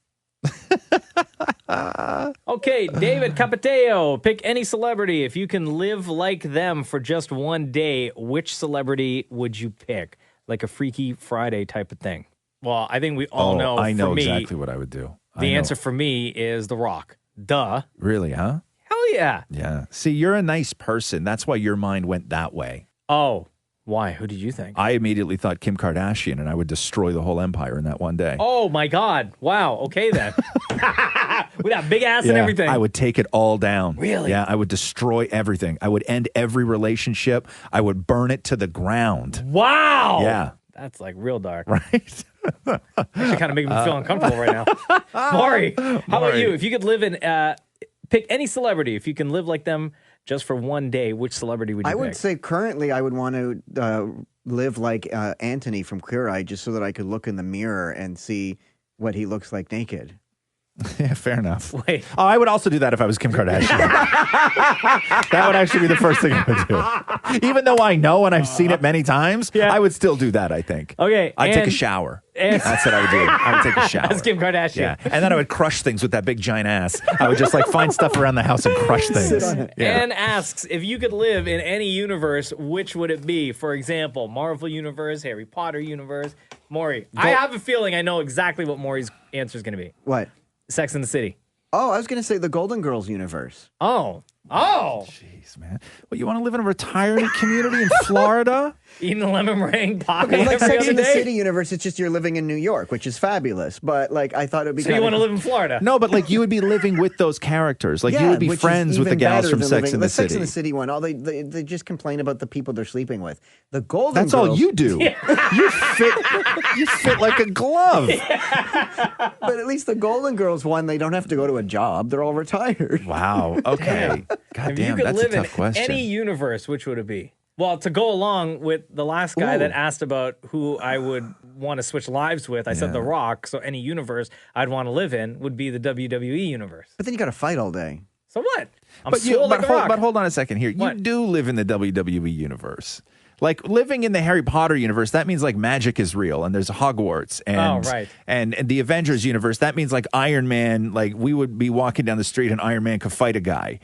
Okay, David Capiteo, pick any celebrity. If you can live like them for just one day, which celebrity would you pick? Like a Freaky Friday type of thing. Well, I think we all know. I know for me, exactly what I would do. The answer for me is The Rock. Duh. Really, huh? Hell yeah. Yeah. See, you're a nice person. That's why your mind went that way. Oh, why? Who did you think? I immediately thought Kim Kardashian, and I would destroy the whole empire in that one day. Oh my God. Wow. Okay then. With that big ass and everything. I would take it all down. Really? Yeah, I would destroy everything. I would end every relationship. I would burn it to the ground. Wow. Yeah. That's like real dark. Right? Actually kind of making me feel uncomfortable right now. Maury, how about you? If you could live in, pick any celebrity, if you can live like them just for one day, which celebrity would you I pick? would say currently I would want to live like Anthony from Queer Eye, just so that I could look in the mirror and see what he looks like naked. Yeah, fair enough. Wait. Oh, I would also do that if I was Kim Kardashian. That would actually be the first thing I would do. Even though I know and I've seen it many times, I would still do that, I think. Okay. I'd take a shower. That's what I would do. I would take a shower. That's Kim Kardashian. Yeah. And then I would crush things with that big giant ass. I would just like find stuff around the house and crush things. Yeah. Anne asks, if you could live in any universe, which would it be? For example, Marvel Universe, Harry Potter Universe. Maury, I have a feeling I know exactly what Maury's answer is going to be. What? Sex and the City. Oh, I was going to say the Golden Girls universe. Oh. Jeez, man. Well, you want to live in a retirement community in Florida? Eating a lemon meringue poppy Okay, like every Sex other and the day? City universe, it's just you're living in New York, which is fabulous. But like, I thought it would be. So you want to live in Florida? No, but like you would be living with those characters. Like you would be which is friends with the even gals better from than Sex living- and the Sex City. and the City one. All they just complain about the people they're sleeping with. The Golden That's Girls. all you do. You fit like a glove. But at least the Golden Girls one, they don't have to go to a job. They're all retired. Wow. Okay. God If you damn, could that's live a tough in question. any universe, which would it be? Well, to go along with the last guy Ooh. that asked about who I would want to switch lives with, I said The Rock. So any universe I'd want to live in would be the WWE universe. But then you got to fight all day. So what? I'm But, swole like The Rock. but hold on a second here. You do live in the WWE universe. Like living in the Harry Potter universe, that means like magic is real and there's Hogwarts and right. and the Avengers universe, that means like Iron Man, like we would be walking down the street and Iron Man could fight a guy.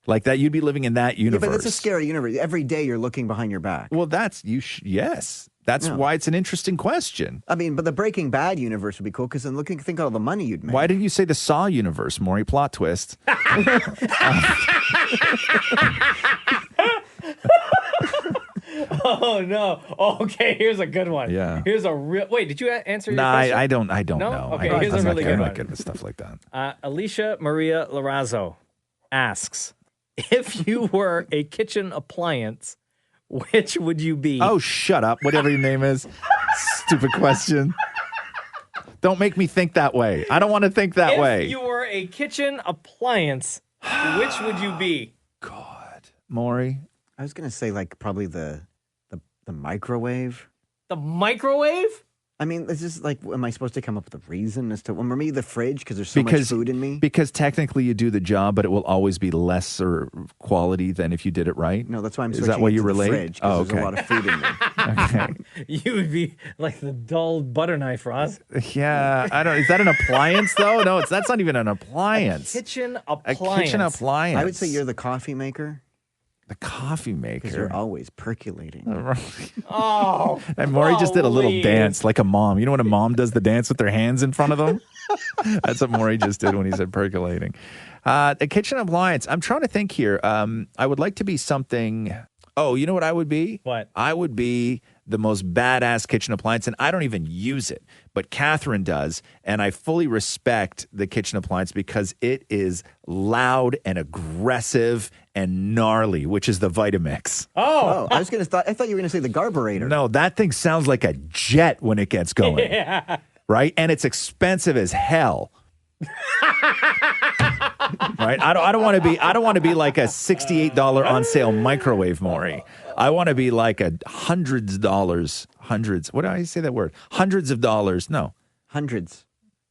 Like that, you'd be living in that universe. Yeah, but it's a scary universe. Every day you're looking behind your back. Well, that's yes. That's why it's an interesting question. I mean, but the Breaking Bad universe would be cool because then think of all the money you'd make. Why didn't you say the Saw universe, Maury? Plot twist. Oh no! Okay, here's a good one. Yeah. Here's a real. Wait, did you answer? Your Nah, question? I don't No? know. Okay, I'm here's a really good I'm one. not good with stuff like that. Alicia Maria Larazzo asks, if you were a kitchen appliance, which would you be? Oh, shut up! Whatever your name is. Stupid question. Don't make me think that way. I don't want to think that way. If you were a kitchen appliance, which would you be? Maury? I was going to say like probably the microwave. The microwave? I mean, it's just like, am I supposed to come up with a reason as to, well, maybe the fridge because there's so much food in me? Because technically you do the job, but it will always be lesser quality than if you did it right. No, that's why I'm Is switching that why it you to the relate? fridge, 'cause there's a lot of food in me. You would be like the dull butter knife, Roz. Yeah, I don't. Is that an appliance though? No, that's not even an appliance. Kitchen A appliance. kitchen appliance. I would say you're the coffee maker. The coffee maker. Because you're always percolating. Oh. And Maury just did a little please. dance like a mom. You know when a mom does the dance with their hands in front of them? That's what Maury just did when he said percolating. A kitchen appliance. I'm trying to think here. I would like to be something. Oh, you know what I would be? What? I would be the most badass kitchen appliance, and I don't even use it, but Catherine does, and I fully respect the kitchen appliance because it is loud and aggressive and gnarly, which is the Vitamix. Oh, I was gonna. I thought you were gonna say the garburator. No, that thing sounds like a jet when it gets going. Yeah. Right? And it's expensive as hell. Right? I don't want to be like a $68 on sale microwave, Maury. I want to be like a hundreds. What do I say that word? Hundreds of dollars. No. Hundreds.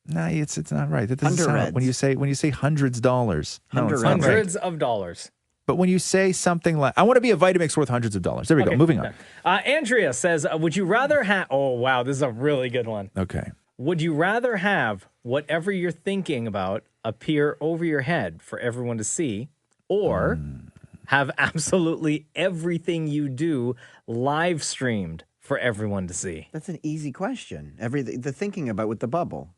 No, it's not right. That doesn't sound when you say hundreds dollars. No, it's not right. Hundreds of dollars. But when you say something like, I want to be a Vitamix worth hundreds of dollars. There we go. Moving on. Andrea says, would you rather have... Oh, wow. This is a really good one. Okay. Would you rather have whatever you're thinking about appear over your head for everyone to see, or have absolutely everything you do live streamed for everyone to see? That's an easy question. The thinking about with the bubble.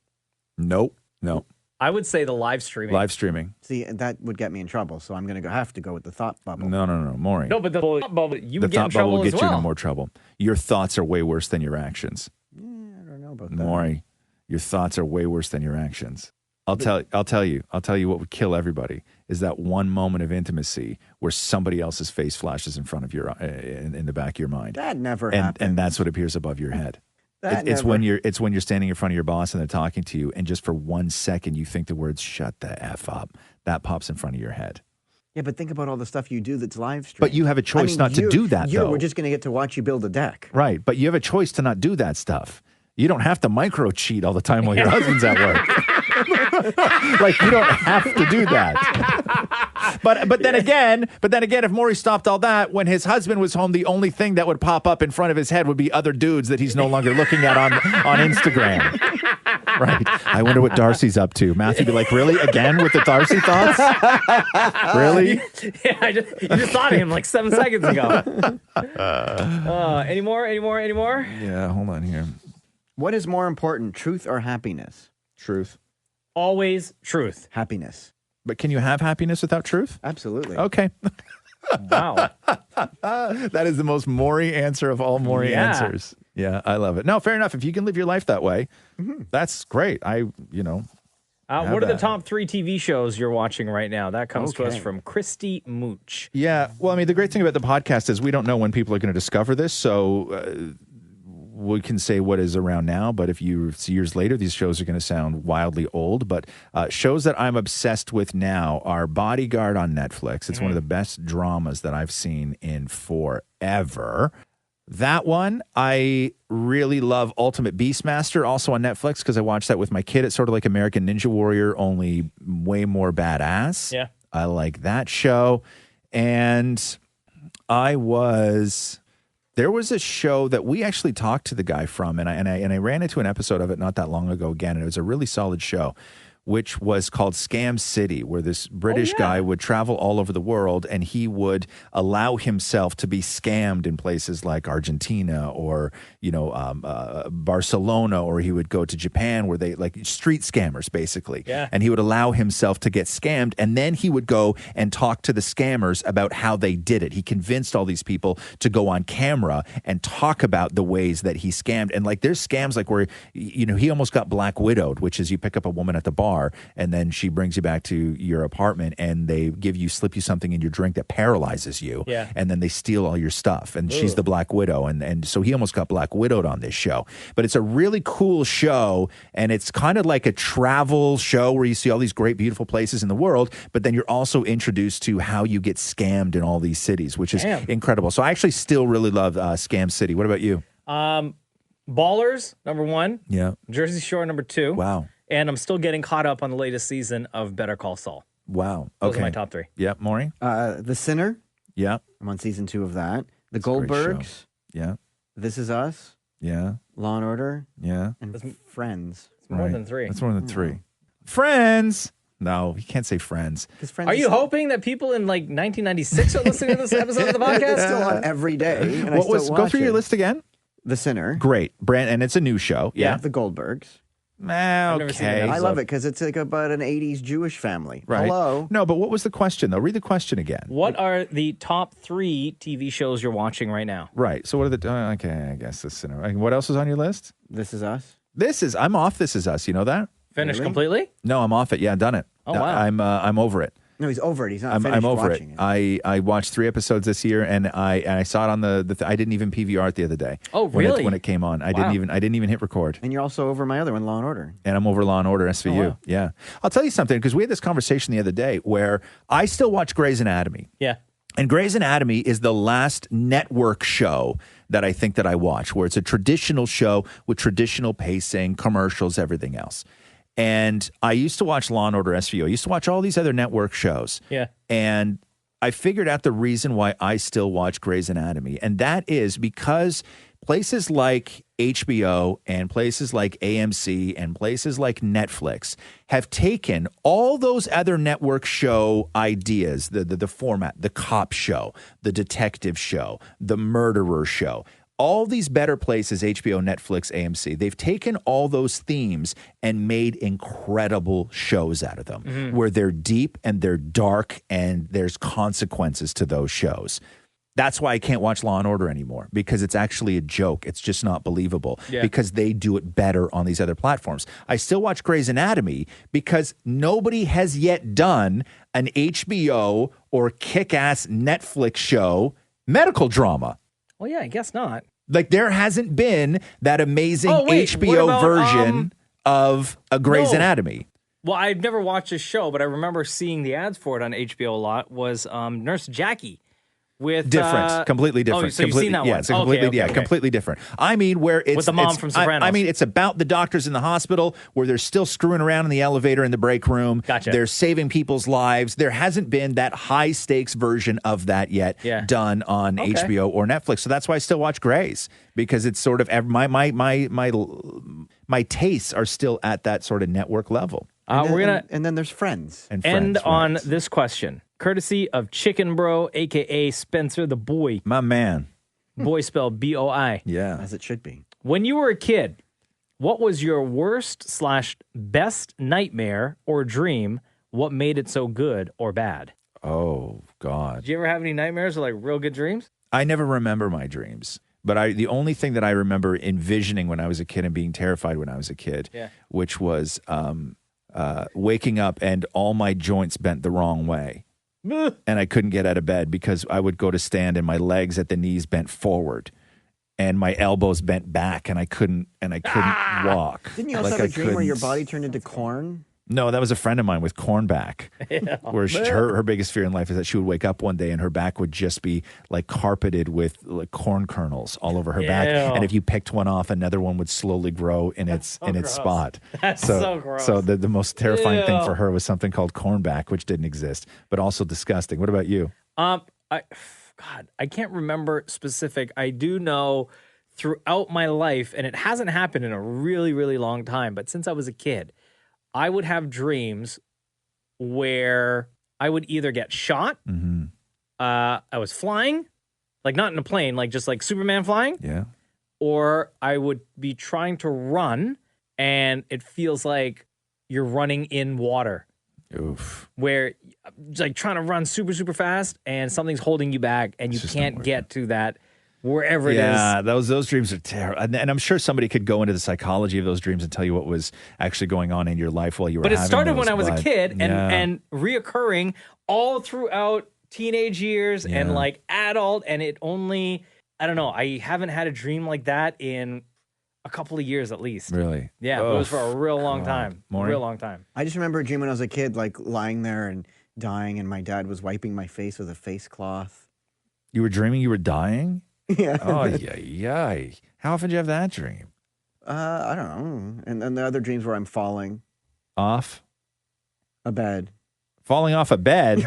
Nope. No. I would say the live streaming. Live streaming. See, that would get me in trouble, so I'm going to have to go with the thought bubble. No, Maury. No, but the thought bubble, you would the get in thought bubble trouble will as get you well. into more trouble. Your thoughts are way worse than your actions. I don't know about that. Maury, your thoughts are way worse than your actions. I'll tell you what would kill everybody is that one moment of intimacy where somebody else's face flashes in front of your in the back of your mind. That never happens. And that's what appears above your head. It's when you're standing in front of your boss and they're talking to you, and just for 1 second you think the words "shut the F up." That pops in front of your head. Yeah, but think about all the stuff you do that's live streamed. But you have a choice not to do that, though. We're just going to get to watch you build a deck. Right, but you have a choice to not do that stuff. You don't have to micro cheat all the time while your husband's at work. Like, you don't have to do that. But then again, if Maury stopped all that, when his husband was home, the only thing that would pop up in front of his head would be other dudes that he's no longer looking at on Instagram. Right. I wonder what Darcy's up to. Matthew would be like, really? Again with the Darcy thoughts? Really? Yeah, you just thought of him like 7 seconds ago. Any more? Yeah, hold on here. What is more important, truth or happiness? Truth. Always truth. Happiness. But can you have happiness without truth? Absolutely. Okay. Wow. That is the most Maury answer of all Maury answers. Yeah, I love it. No, fair enough. If you can live your life that way, that's great. What are the top 3 TV shows you're watching right now? That comes to us from Christy Mooch. Yeah. Well, I mean, the great thing about the podcast is we don't know when people are going to discover this. So we can say what is around now. But if you see years later, these shows are going to sound wildly old. But shows that I'm obsessed with now are Bodyguard on Netflix. It's one of the best dramas that I've seen in forever. That one, I really love Ultimate Beastmaster, also on Netflix, because I watched that with my kid. It's sort of like American Ninja Warrior, only way more badass. Yeah. I like that show. And there was a show that we actually talked to the guy from, and I ran into an episode of it not that long ago again, and it was a really solid show, which was called Scam City, where this British guy would travel all over the world, and he would allow himself to be scammed in places like Argentina or Barcelona, or he would go to Japan, where they like street scammers basically. Yeah. And he would allow himself to get scammed, and then he would go and talk to the scammers about how they did it. He convinced all these people to go on camera and talk about the ways that he scammed. And like there's scams like where he almost got Black Widowed, which is you pick up a woman at the bar and then she brings you back to your apartment and they slip you something in your drink that paralyzes you. Yeah. And then they steal all your stuff, and she's the Black Widow. And so he almost got Black Widowed on this show. But it's a really cool show, and it's kind of like a travel show where you see all these great, beautiful places in the world, but then you're also introduced to how you get scammed in all these cities, which is incredible. So I actually still really love Scam City. What about you? Ballers, number 1. Yeah. Jersey Shore, number 2. Wow. And I'm still getting caught up on the latest season of Better Call Saul. Wow. Those are my top 3. Yeah, Maury? The Sinner. Yeah. I'm on season 2 of that. The That's a great Goldbergs. show. Yeah. This Is Us. Yeah. Law and Order. Yeah. And Friends. It's more than 3. That's more than 3. Friends. No, you can't say Friends. Are you hoping that people in like 1996 are listening to this episode of the podcast? It's still on every day. And What was? Go through your list again. The Sinner. Great, and it's a new show. Yeah. The Goldbergs. Okay. I love it because it's like about an 80s Jewish family. Right. Hello. No, but what was the question, though? Read the question again. What are the top 3 TV shows you're watching right now? Right. So what are the... okay, I guess this... What else is on your list? This Is Us. I'm off This Is Us. You know that? Finished completely? No, I'm off it. Yeah, done it. Oh, wow. I'm over it. No, he's over it. He's not finished I'm over watching it. I watched 3 episodes this year, and I saw it on I didn't even PVR it the other day. Oh, really? When it came on, I Wow. didn't even hit record. And you're also over my other one, Law and Order. And I'm over Law and Order SVU. Oh, wow. Yeah, I'll tell you something, because we had this conversation the other day where I still watch Grey's Anatomy. Yeah. And Grey's Anatomy is the last network show that I think that I watch, where it's a traditional show with traditional pacing, commercials, everything else. And I used to watch Law & Order SVU. I used to watch all these other network shows. Yeah. And I figured out the reason why I still watch Grey's Anatomy, and that is because places like HBO and places like AMC and places like Netflix have taken all those other network show ideas, the format, the cop show, the detective show, the murderer show, all these better places, HBO, Netflix, AMC, they've taken all those themes and made incredible shows out of them where they're deep and they're dark and there's consequences to those shows. That's why I can't watch Law & Order anymore, because it's actually a joke. It's just not believable because they do it better on these other platforms. I still watch Grey's Anatomy because nobody has yet done an HBO or kick-ass Netflix show medical drama. Well, yeah, I guess not. Like, there hasn't been that amazing HBO version of a Grey's Anatomy. Well, I've never watched this show, but I remember seeing the ads for it on HBO a lot, was Nurse Jackie. With different, completely different. Oh, so you've seen that one? It's completely, completely different. I mean, where it's with the mom from Sopranos. I mean, it's about the doctors in the hospital where they're still screwing around in the elevator in the break room. Gotcha. They're saving people's lives. There hasn't been that high stakes version of that yet done on HBO or Netflix. So that's why I still watch Grey's, because it's sort of my tastes are still at that sort of network level. And then there's Friends. And end on this question, courtesy of Chicken Bro, a.k.a. Spencer the Boy. My man. Boy spelled B-O-I. Yeah. As it should be. When you were a kid, what was your worst/best nightmare or dream? What made it so good or bad? Oh, God. Did you ever have any nightmares or like real good dreams? I never remember my dreams. But the only thing that I remember envisioning when I was a kid and being terrified when I was a kid, which was waking up and all my joints bent the wrong way. And I couldn't get out of bed because I would go to stand and my legs at the knees bent forward and my elbows bent back and I couldn't walk. Didn't you also have a dream where your body turned into corn? No, that was a friend of mine with corn back. Where her biggest fear in life is that she would wake up one day and her back would just be like carpeted with like corn kernels all over her back. And if you picked one off, another one would slowly grow in its spot. That's so gross. So the most terrifying thing for her was something called cornback, which didn't exist, but also disgusting. What about you? I can't remember specific. I do know throughout my life, and it hasn't happened in a really, really long time, but since I was a kid, I would have dreams where I would either get shot, I was flying, like not in a plane, like just like Superman flying, or I would be trying to run and it feels like you're running in water. Oof. Where like trying to run super, super fast and something's holding you back and you can't get to that wherever it is. Yeah, those dreams are terrible. And I'm sure somebody could go into the psychology of those dreams and tell you what was actually going on in your life while you were having those. But it started when I was a kid and reoccurring all throughout teenage years and like adult. And it only, I don't know, I haven't had a dream like that in a couple of years at least. Really? Yeah, but it was for a real long time. Maury? Real long time. I just remember a dream when I was a kid, like lying there and dying, and my dad was wiping my face with a face cloth. You were dreaming you were dying? Yeah. Oh, yeah. How often do you have that dream? I don't know. And then the other dreams where I'm falling off a bed. Falling off a bed?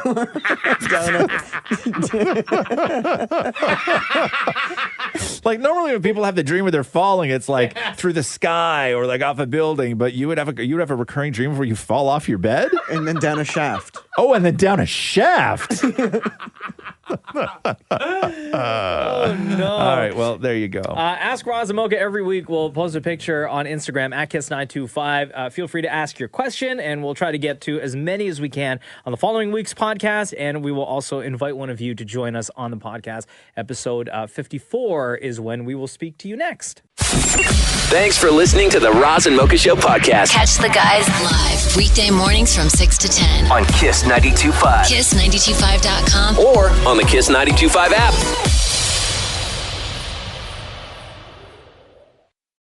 Like normally when people have the dream where they're falling, it's like through the sky or like off a building. But you would have a recurring dream where you fall off your bed and then down a shaft. Oh, and then down a shaft. Oh, no. All right, well, there you go. Ask Roz and Mocha every week. We'll post a picture on Instagram at Kiss925. Feel free to ask your question, and we'll try to get to as many as we can on the following week's podcast. And we will also invite one of you to join us on the podcast. Episode 54 is when we will speak to you next. Thanks for listening to the Roz and Mocha Show podcast. Catch the guys live weekday mornings from 6 to 10 on Kiss 92.5, Kiss925.com, or on the Kiss 92.5 app.